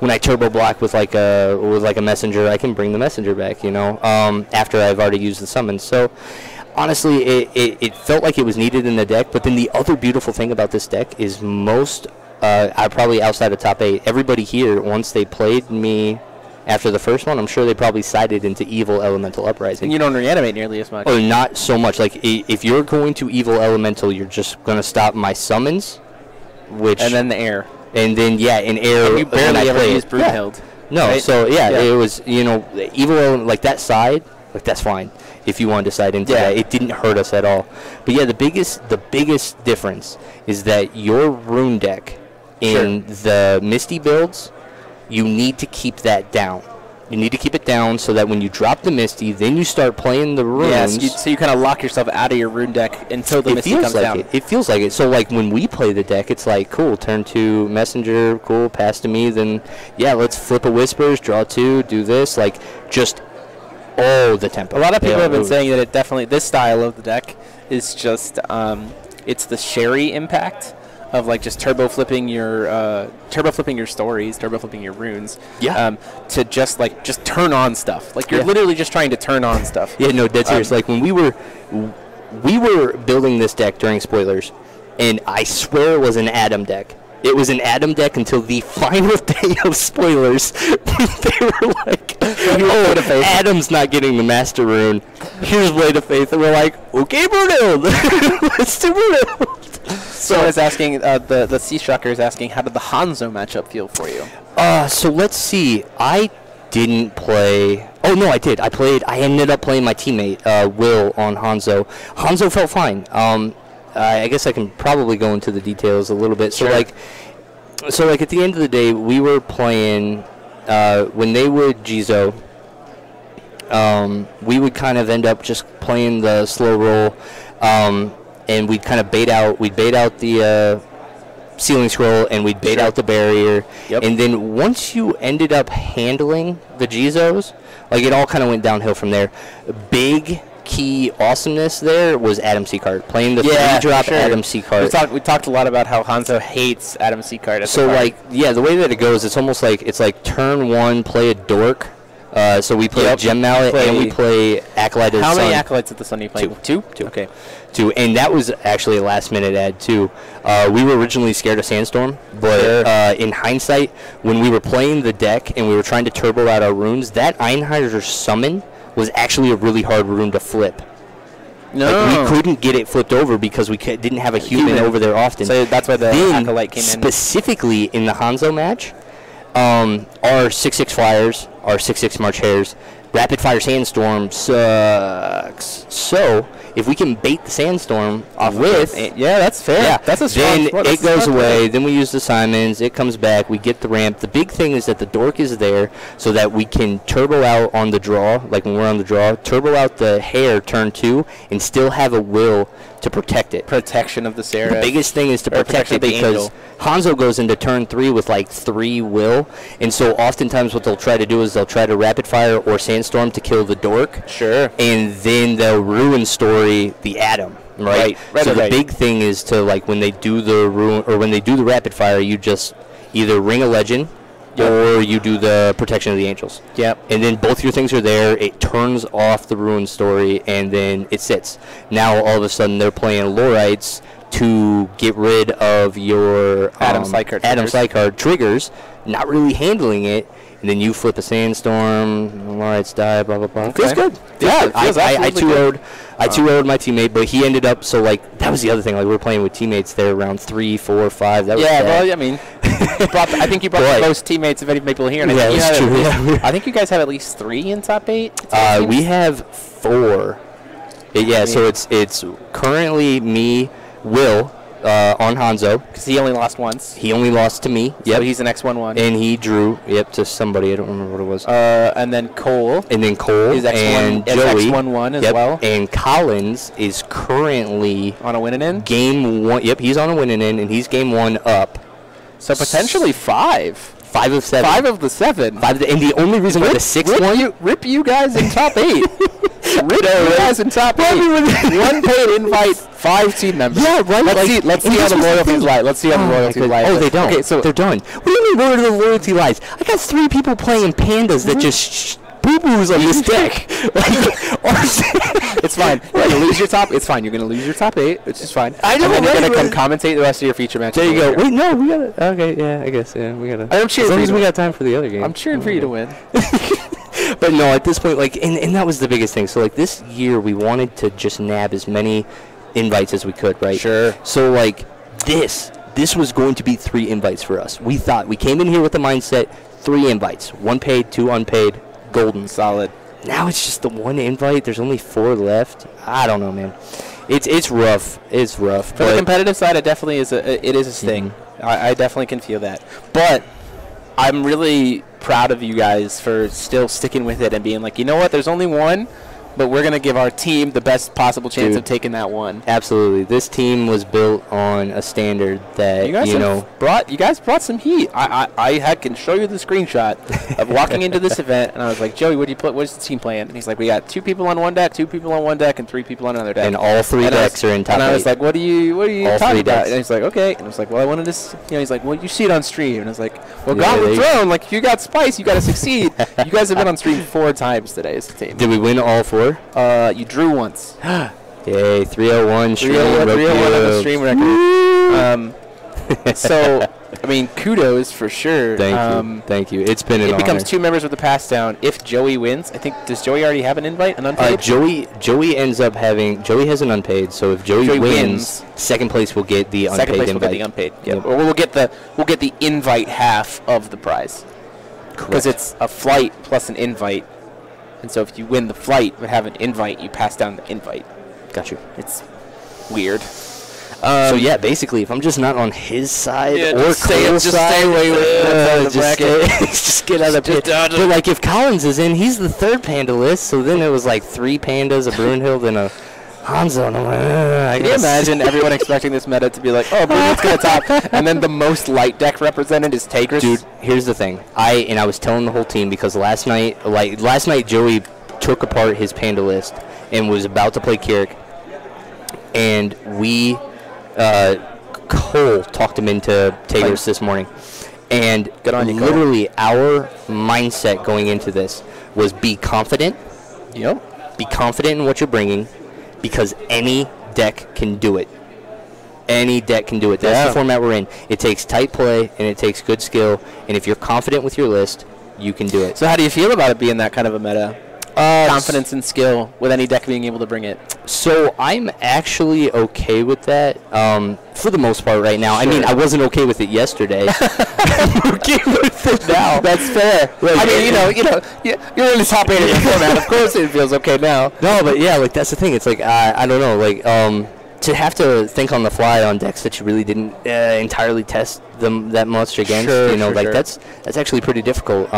I turbo block with like a messenger, I can bring the messenger back, after I've already used the summon. So honestly, it felt like it was needed in the deck. But then the other beautiful thing about this deck is probably outside of top 8, everybody here, once they played me after the first one, I'm sure they probably sided into Evil Elemental Uprising. And you don't reanimate nearly as much. Or not so much. Like if you're going to Evil Elemental, you're just going to stop my summons, and then the Air. And then, in Air, and you barely ever used Brunhild. No, right? So, it was, Evil, like that side, like that's fine if you want to side into that. It didn't hurt us at all. But, the biggest difference is that your rune deck in the Misty builds, you need to keep that down. You need to keep it down so that when you drop the Misty, then you start playing the runes. Yes, so you kind of lock yourself out of your rune deck until the Misty comes down. It feels like it. So, like, when we play the deck, it's like, cool, turn to Messenger, cool, pass to me, then, let's flip a Whispers, draw 2, do this, like, just all the tempo. A lot of people have been saying that it definitely, this style of the deck is just, it's the Sherry impact of like just turbo flipping your stories, turbo flipping your runes. Yeah. To just turn on stuff. Like you're literally just trying to turn on stuff. Yeah, no, dead serious. Like when we were building this deck during spoilers, and I swear it was an Adam deck. It was an Adam deck until the final day of spoilers. They were like, "Oh, Adam's not getting the Master Rune. Here's Blade of Faith," and we're like, "Okay, Bruno, let's do Bruno." So I was asking, the Sea Shocker is asking, how did the Hanzo matchup feel for you? So let's see. I didn't play. Oh no, I did. I ended up playing my teammate Will on Hanzo. Hanzo felt fine. I guess I can probably go into the details a little bit. So like at the end of the day, we were playing when they would Jizo. We would kind of end up just playing the slow roll, and we'd kind of bait out the Sealing Scroll, and we'd bait out the barrier. And then once you ended up handling the Jizos, like it all kind of went downhill from there. Big key awesomeness there was Adam Seacard playing the 3-drop Adam Seacard. We talked a lot about how Hanzo hates Adam Seacard. So like the way that it goes, it's almost like turn 1, play a dork. So we play Gem Mallet and we play Acolyte of the Sun. How many Acolytes of the Sun are you playing? Two. Okay. 2, and that was actually a last minute add too. We were originally scared of Sandstorm, but in hindsight, when we were playing the deck and we were trying to turbo out our runes, that Einheiser summon was actually a really hard rune to flip. No. Like, we couldn't get it flipped over because we didn't have a human over there often. So that's why the Acolyte came in. Specifically in the Hanzo match, our 6/6 flyers, our 6/6 March Hares, Rapid Fire Sandstorm sucks. So if we can bait the Sandstorm off with, that's fair. Yeah, that's a strong. Then it goes away. Then we use the Simons. It comes back. We get the ramp. The big thing is that the dork is there so that we can turbo out on the draw, like when we're on the draw, turbo out the Hare turn 2, and still have a will to protect it. Protection of the Seraph. The biggest thing is to protect it because Hanzo goes into turn 3 with like 3 will, and so oftentimes what they'll try to do is they'll try to Rapid Fire or Sandstorm to kill the dork. Sure. And then they'll ruin story the Atom. Right. So the big thing is to like when they do the ruin or when they do the Rapid Fire, you just either ring a legend. Or you do the Protection of the Angels. Yep. And then both your things are there. It turns off the Ruin story, and then it sits. Now, all of a sudden, they're playing Lorites to get rid of your Adam Psycard triggers, not really handling it. And then you flip a Sandstorm, Lorites die, blah, blah, blah. Okay. Feels good. I 2-0'd my teammate, but he ended up, so, like, that was the other thing. Like, we were playing with teammates there around 3, 4, 5. That was sad. Well, I mean, I think you brought the most teammates of any people here. And that's true. I think you guys have at least 3 in top 8. We have 4. So it's currently me, Will, on Hanzo. Because he only lost once. He only lost to me. Yep. So he's an X1-1. And he drew, to somebody. I don't remember what it was. And then Cole. And then Cole. Is and Joey. X1-1 as well. And Collins is currently on a winning end? Game 1. Yep, he's on a winning end, and he's game 1 up. So potentially 5. 5 of 7. 5 of the 7. And the only reason why the 6th one... Rip you guys in top 8. Rip you guys in top 8. 1 paid invite, 5 team members. Yeah, right. Let's see how the loyalties lie. Let's see how the loyalty lies. Oh, they don't. Okay, so they're done. What do you mean where the loyalty lies? I got 3 people playing pandas that just boo-boos on this deck. It's fine. You're going to lose your top. It's fine. You're going to lose your top 8, which is fine. I know. And then you're going to come commentate the rest of your feature matches. There you go. Wait, no, we got it. Okay, yeah, I guess. Yeah, we got it. I'm cheering as long for as you. We got time for the other game. I'm cheering for you to win. But no, at this point, like, and that was the biggest thing. So, like, this year we wanted to just nab as many invites as we could, right? Sure. So, like, this was going to be 3 invites for us. We came in here with the mindset, 3 invites. 1 paid, 2 unpaid, golden. Solid. Now it's just the 1 invite. There's only 4 left. I don't know, man. It's rough. It's rough. For the competitive side, it definitely is a sting. Mm-hmm. I definitely can feel that. But I'm really proud of you guys for still sticking with it and being like, you know what? There's only 1. but we're going to give our team the best possible chance of taking that one. Absolutely. This team was built on a standard that, You guys brought some heat. I can show you the screenshot of walking into this event, and I was like, Joey, what's the team playing? And he's like, we got 2 people on one deck, 2 people on one deck, and 3 people on another deck. And all 3 decks are in top 8. And I was like, what are you all talking 3 about? decks. And he's like, okay. And I was like, well, I wanted to, he's like, well, you see it on stream. And I was like, well, Yeah, Gauntlet Throne, like, if you got Spice, you got to succeed. You guys have been on stream 4 times today as a team. Did we win all 4? You drew once. Yay, 301 stream 301 on the stream record. So, I mean, kudos for sure. Thank you. It's been an honor. It becomes 2 members with the pass down if Joey wins. I think, does Joey already have an invite, an unpaid? Joey ends up having, Joey has an unpaid, so if Joey wins, second place will get the unpaid second place invite. will get the unpaid. Yeah. Or we'll get the invite half of the prize. Because it's a flight plus an invite. And so if you win the flight but have an invite, you pass down the invite. Got you. It's weird. So yeah, basically, if I'm just not on his side or just Cole's side, stay away with the bracket. Just get out of the pit. But like, if Collins is in, he's the 3rd panda list. So then it was like 3 pandas, a Brunhild, and a Hanzo. And I'm like, Can you imagine everyone expecting this meta to be like, oh, Brunhild's gonna top, and then the most light deck represented is Tigris? Dude, here's the thing. I was telling the whole team because last night Joey took apart his panda list and was about to play Kirik, and Cole talked him into Tigris this morning. And literally our mindset going into this was be confident. Yep. Be confident in what you're bringing, because any deck can do it. Any deck can do it. That's the format we're in. It takes tight play, and it takes good skill. And if you're confident with your list, you can do it. So how do you feel about it being that kind of a meta? Confidence and skill with any deck being able to bring it. So I'm actually okay with that for the most part right now. Sure. I mean, I wasn't okay with it yesterday. I'm okay with it now. That's fair. Like, I mean, you're in the top 8 of the format. Of course it feels okay now. No, but yeah, like that's the thing. It's like I don't know, like to have to think on the fly on decks that you really didn't entirely test them that much against. That's actually pretty difficult.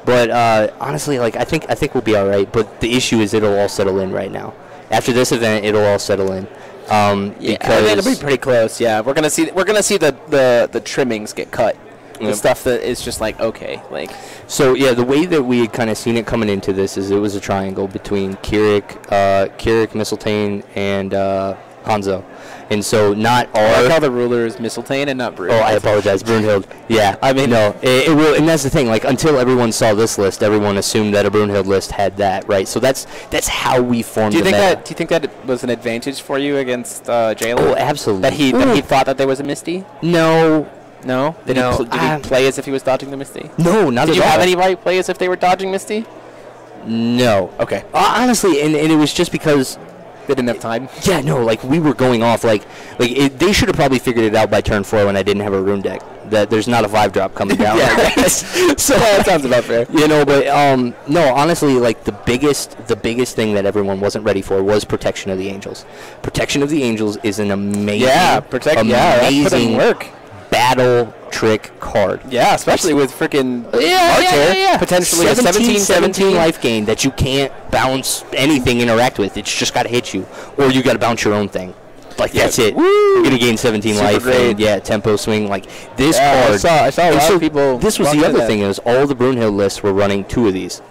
But honestly, like I think we'll be all right. But the issue is it'll all settle in right now. After this event, it'll all settle in. Because it'll be pretty close. Yeah, we're gonna see the trimmings get cut. The stuff that is just like okay, like. So yeah, the way that we had kind of seen it coming into this is it was a triangle between Kirik, Mistletoe, and Hanzo. And so not all. I like how the ruler is Mistletoe and not Brunhild. Oh, I apologize, Brunhild. Yeah, I mean no, it will, and that's the thing. Like until everyone saw this list, everyone assumed that a Brunhild list had that, right? So that's how we formed. Do you the think meta. do you think that it was an advantage for you against Jalen? Oh, absolutely. That he thought that there was a Misty. No. No. Did he play as if he was dodging the Misty? No, not at all. Did you have anybody play as if they were dodging Misty? No. Okay. Honestly, and it was just because. They didn't have time. Yeah, no, like we were going off they should have probably figured it out by turn 4 when I didn't have a rune deck. That there's not a 5-drop coming down. So that sounds about fair. But no, honestly, like the biggest thing that everyone wasn't ready for was Protection of the Angels. Protection of the Angels is an amazing, amazing work. Battle trick card. Yeah, especially with freaking potentially 17 life gain that you can't bounce anything interact with. It's just got to hit you, or you got to bounce your own thing. Like that's it. You're gonna gain 17 life. And, tempo swing. Like this card. I saw a lot of people. This was the other thing is all the Brunhild lists were running 2 of these,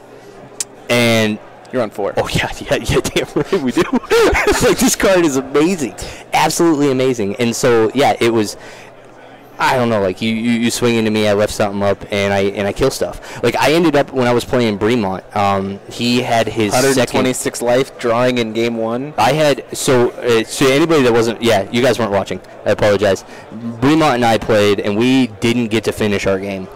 and you're on 4. Oh yeah, damn right we do. Like this card is amazing, absolutely amazing. And so yeah, it was. I don't know, like you swing into me, I left something up, and I kill stuff. Like I ended up when I was playing Bremont, he had his 126 life drawing in game 1. I had so anybody that wasn't you guys weren't watching. I apologize. Bremont and I played, and we didn't get to finish our game,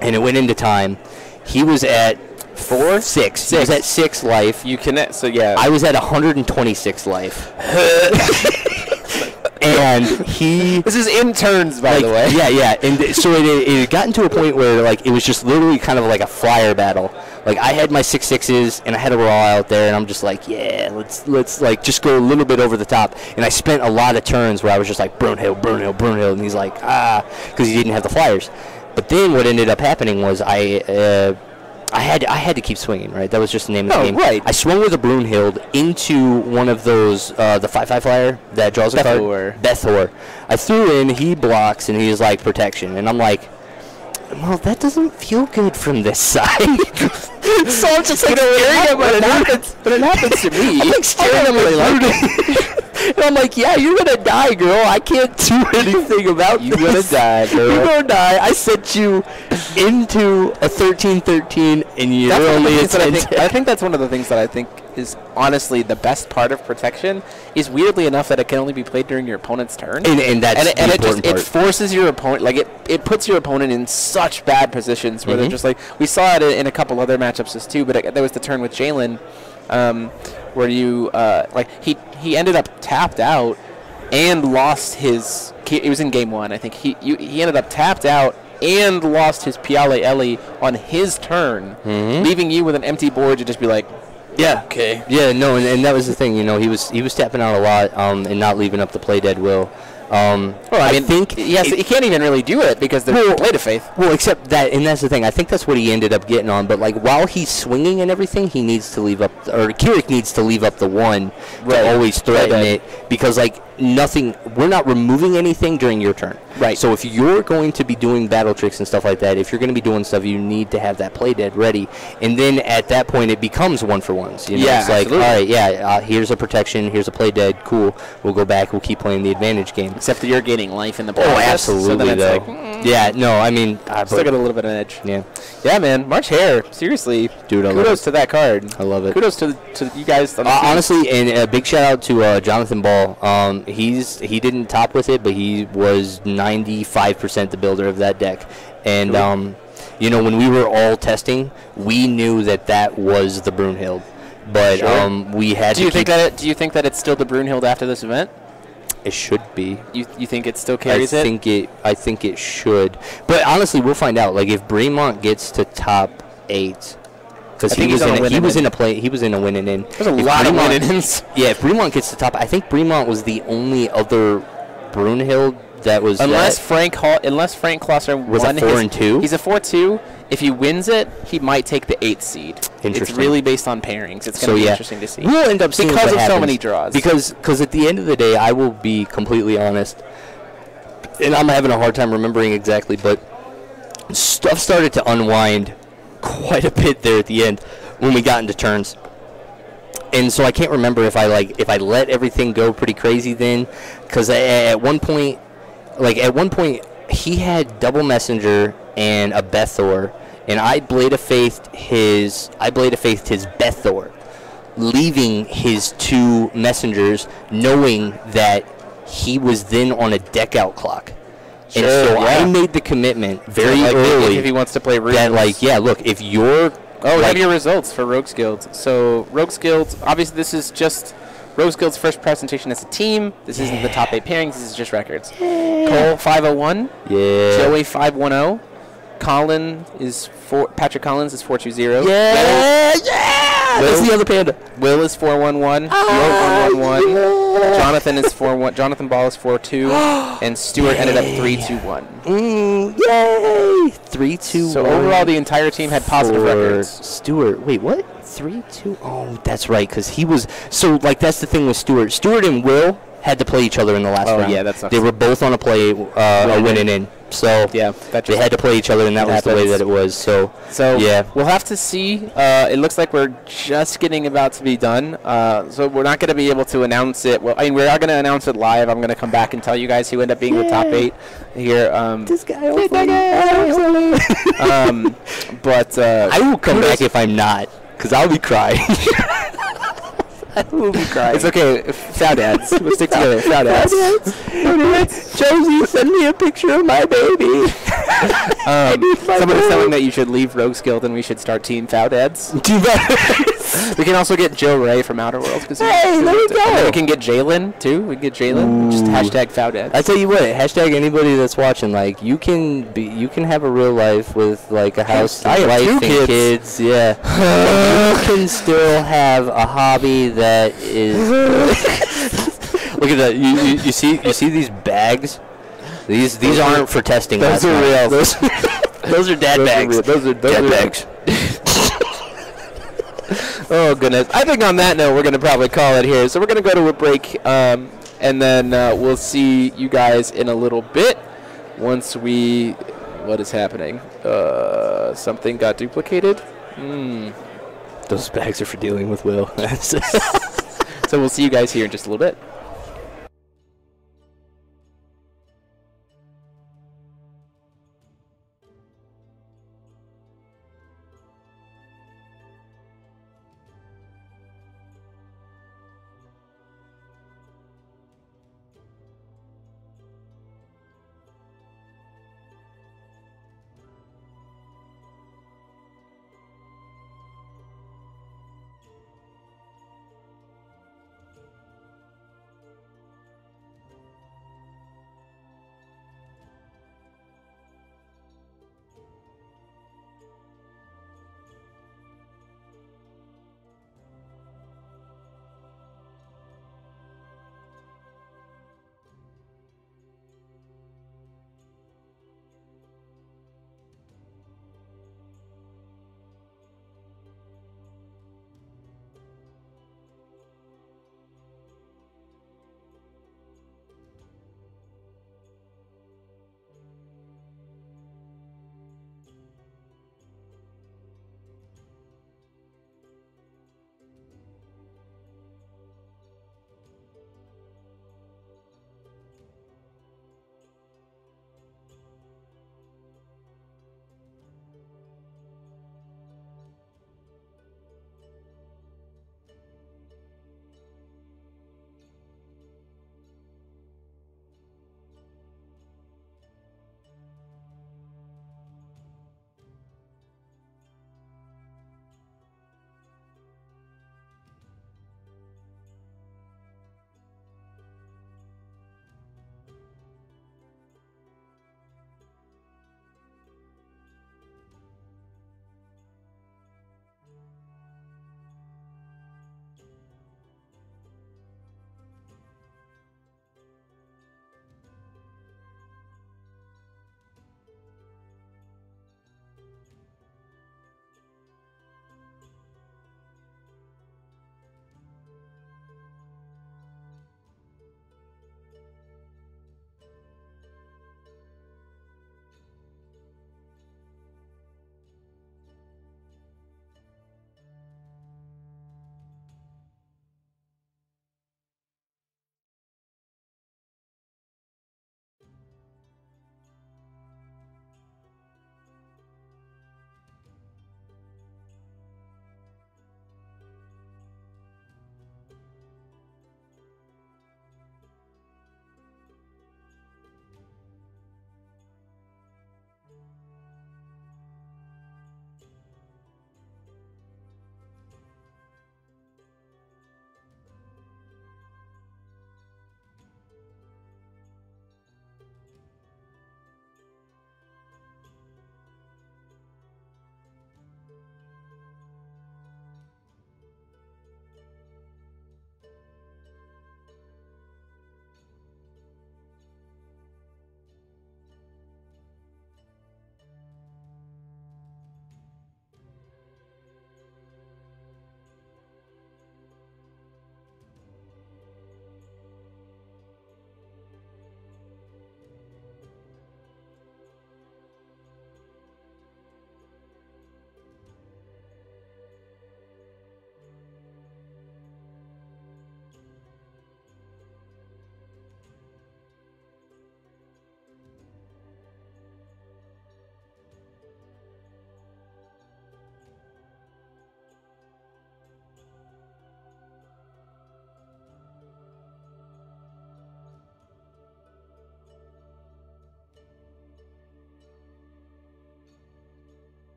and it went into time. He was at 6. He was at 6 life. You connect, so yeah. I was at 126 life. And this is in turns, by the way. Yeah. And so it got into a point where like it was just literally kind of like a flyer battle. Like I had my 6/6s and I had a raw out there, and I'm just like, yeah, let's like just go a little bit over the top. And I spent a lot of turns where I was just like Brunhild, and he's like because he didn't have the flyers. But then what ended up happening was I I had to keep swinging, right? That was just the name of the game. Right. I swung with a Brunhild into one of those, the 5/5 flyer that draws a card. Bethor. I threw in, he blocks, and he was like, protection. And I'm like, well, that doesn't feel good from this side. So I'm just like staring at but it happens to me. I'm like staring at my and I'm like, yeah, you're going to die, girl. I can't do anything about You're going to die, girl. You're going to die. I sent you into a 13-13, and you're only a 10. I think that's one of the things that I think is honestly the best part of protection is weirdly enough that it can only be played during your opponent's turn. And that's the important part. It forces your opponent, like it puts your opponent in such bad positions where they're just like, we saw it in a couple other matchups as too, but there was the turn with Jalen where you, he ended up tapped out and lost his, it was in game 1, I think. He ended up tapped out and lost his Piale Ellie on his turn, leaving you with an empty board to just be like, yeah, okay. Yeah, no, and that was the thing, you know, he was tapping out a lot and not leaving up the play dead will. I think he can't even really do it because they're play to faith. Well, except that, and that's the thing. I think that's what he ended up getting on. But like while he's swinging and everything, he needs to leave up, or Keurig needs to leave up the one to always threaten it because like nothing. We're not removing anything during your turn. Right. So if you're going to be doing battle tricks and stuff like that, if you're going to be doing stuff, you need to have that play dead ready. And then at that point, it becomes 1-for-1s. You know? Yeah, it's like, absolutely. all right, yeah, here's a protection, here's a play dead, cool. We'll go back, we'll keep playing the advantage game. Except that you're gaining life in the process. Oh, absolutely, so then it's though. like, yeah, no, I mean, still got a little bit of an edge. Yeah. Yeah, man. March Hare, seriously. Dude, I love kudos it. to that card. I love it. Kudos to you guys. On the team. Honestly, and a big shout out to Jonathan Ball. He didn't top with it, but he was 95% the builder of that deck. And you know, when we were all testing, we knew that was the Brunhild. But we had. Do you think that it's still the Brunhild after this event? It should be. You think it still carries I think it should. But honestly, we'll find out. Like if Bremont gets to top 8, because he was in a winning in. There's a lot of winning-ins. Yeah, if Bremont gets to top, I think Bremont was the only other Brunhild that was. Unless Frank Klosser was a 4-2. He's a 4-2. If he wins it, he might take the 8th seed. Interesting. It's really based on pairings. It's going to be interesting to see. We'll end up seeing because what of happens. so many draws. Because at the end of the day, I will be completely honest, and I'm having a hard time remembering exactly, but stuff started to unwind quite a bit there at the end when we got into turns. And so I can't remember if I let everything go pretty crazy then, because at one point he had double messenger and a Bethor, and I Blade of Faithed his Bethor, leaving his 2 messengers, knowing that he was then on a deck out clock. Sure, and so I made the commitment very early if he wants to play runes. That look, if you're we have your results for Rogues Guild. So Rogues Guild, obviously this is just Rogues Guild's first presentation as a team. This isn't the top 8 pairings. This is just records. Cole 501. Yeah. Joey 510. Patrick Collins is 420. Yeah. That's the other panda. Will is 411. You're 111. Jonathan is 41. Jonathan Ball is 42. And Stuart ended up 321. Yay! 321. So overall, the entire team had positive records. Stuart, wait, what? 3-2. Oh, that's right, because he was that's the thing with Stuart. Stuart and Will had to play each other in the last round. Yeah, that sucks. They were both on a play winning in. So yeah, they had to play each other, and that was the way that it was. So yeah, we'll have to see. It looks like we're just getting about to be done. So we're not going to be able to announce it. Well, I mean, we are going to announce it live. I'm going to come back and tell you guys who ended up being the top 8 here. This guy. But I will come back if I'm not, because I'll be crying. I will be crying. It's okay. Found ads. We'll stick together. Found ads. Josie, send me a picture of my baby. Somebody's telling that you should leave Rogues Guild and we should start Team Found ads. We can also get Joe Ray from Outer Worlds. Hey, there we go. We can get Jalen too. We can get Jalen. Just hashtag Found ads. I tell you what. Hashtag anybody that's watching. Like you can have a real life with like a house, I have wife, 2 and kids. kids. Yeah. You can still have a hobby that is. Look at that. You see these bags? These aren't for testing. Those are real. Those are dad bags. Those are dad bags. Oh, goodness. I think on that note, we're going to probably call it here. So we're going to go to a break, and then we'll see you guys in a little bit once we... What is happening? Something got duplicated? Those bags are for dealing with Will. So we'll see you guys here in just a little bit.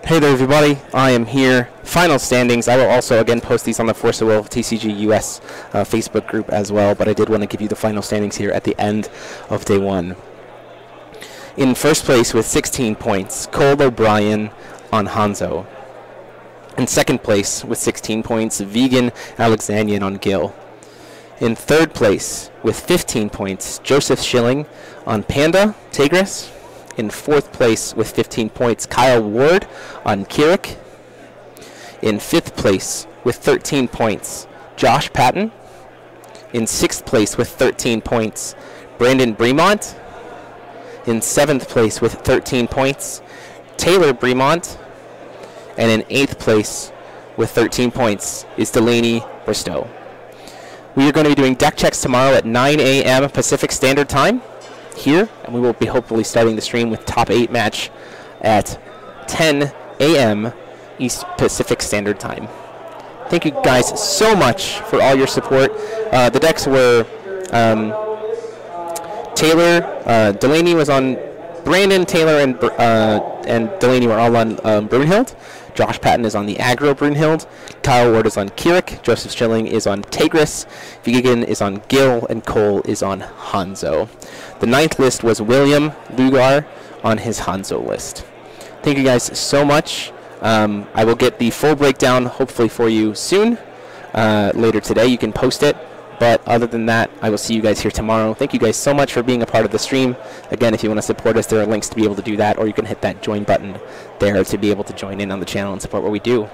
Hey there, everybody. I am here. Final standings. I will also, again, post these on the Force of Will TCG US Facebook group as well, but I did want to give you the final standings here at the end of day 1. In first place with 16 points, Cole O'Brien on Hanzo. In second place with 16 points, Vegan Alexandrian on Gil. In third place with 15 points, Joseph Schilling on Panda Tigris. In fourth place with 15 points, Kyle Ward on Kirik. In fifth place with 13 points, Josh Patton. In sixth place with 13 points, Brandon Bremont. In seventh place with 13 points, Taylor Bremont. And in eighth place with 13 points is Delaney Bristow. We are going to be doing deck checks tomorrow at 9 a.m. Pacific Standard Time here, and we will be hopefully starting the stream with top 8 match at 10 a.m. East Pacific Standard Time. Thank you guys so much for all your support. The decks were Taylor, Delaney was on Brandon, Taylor, and Delaney were all on Brunhild. Josh Patton is on the aggro Brunhild. Kyle Ward is on Kirik. Joseph Schilling is on Tigris. Vegan is on Gil, and Cole is on Hanzo. The 9th list was William Lugar on his Hanzo list. Thank you guys so much. I will get the full breakdown hopefully for you soon. Later today, you can post it. But other than that, I will see you guys here tomorrow. Thank you guys so much for being a part of the stream. Again, if you want to support us, there are links to be able to do that, or you can hit that join button there to be able to join in on the channel and support what we do.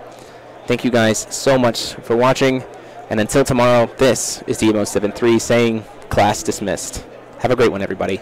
Thank you guys so much for watching. And until tomorrow, this is DMO73 saying class dismissed. Have a great one, everybody.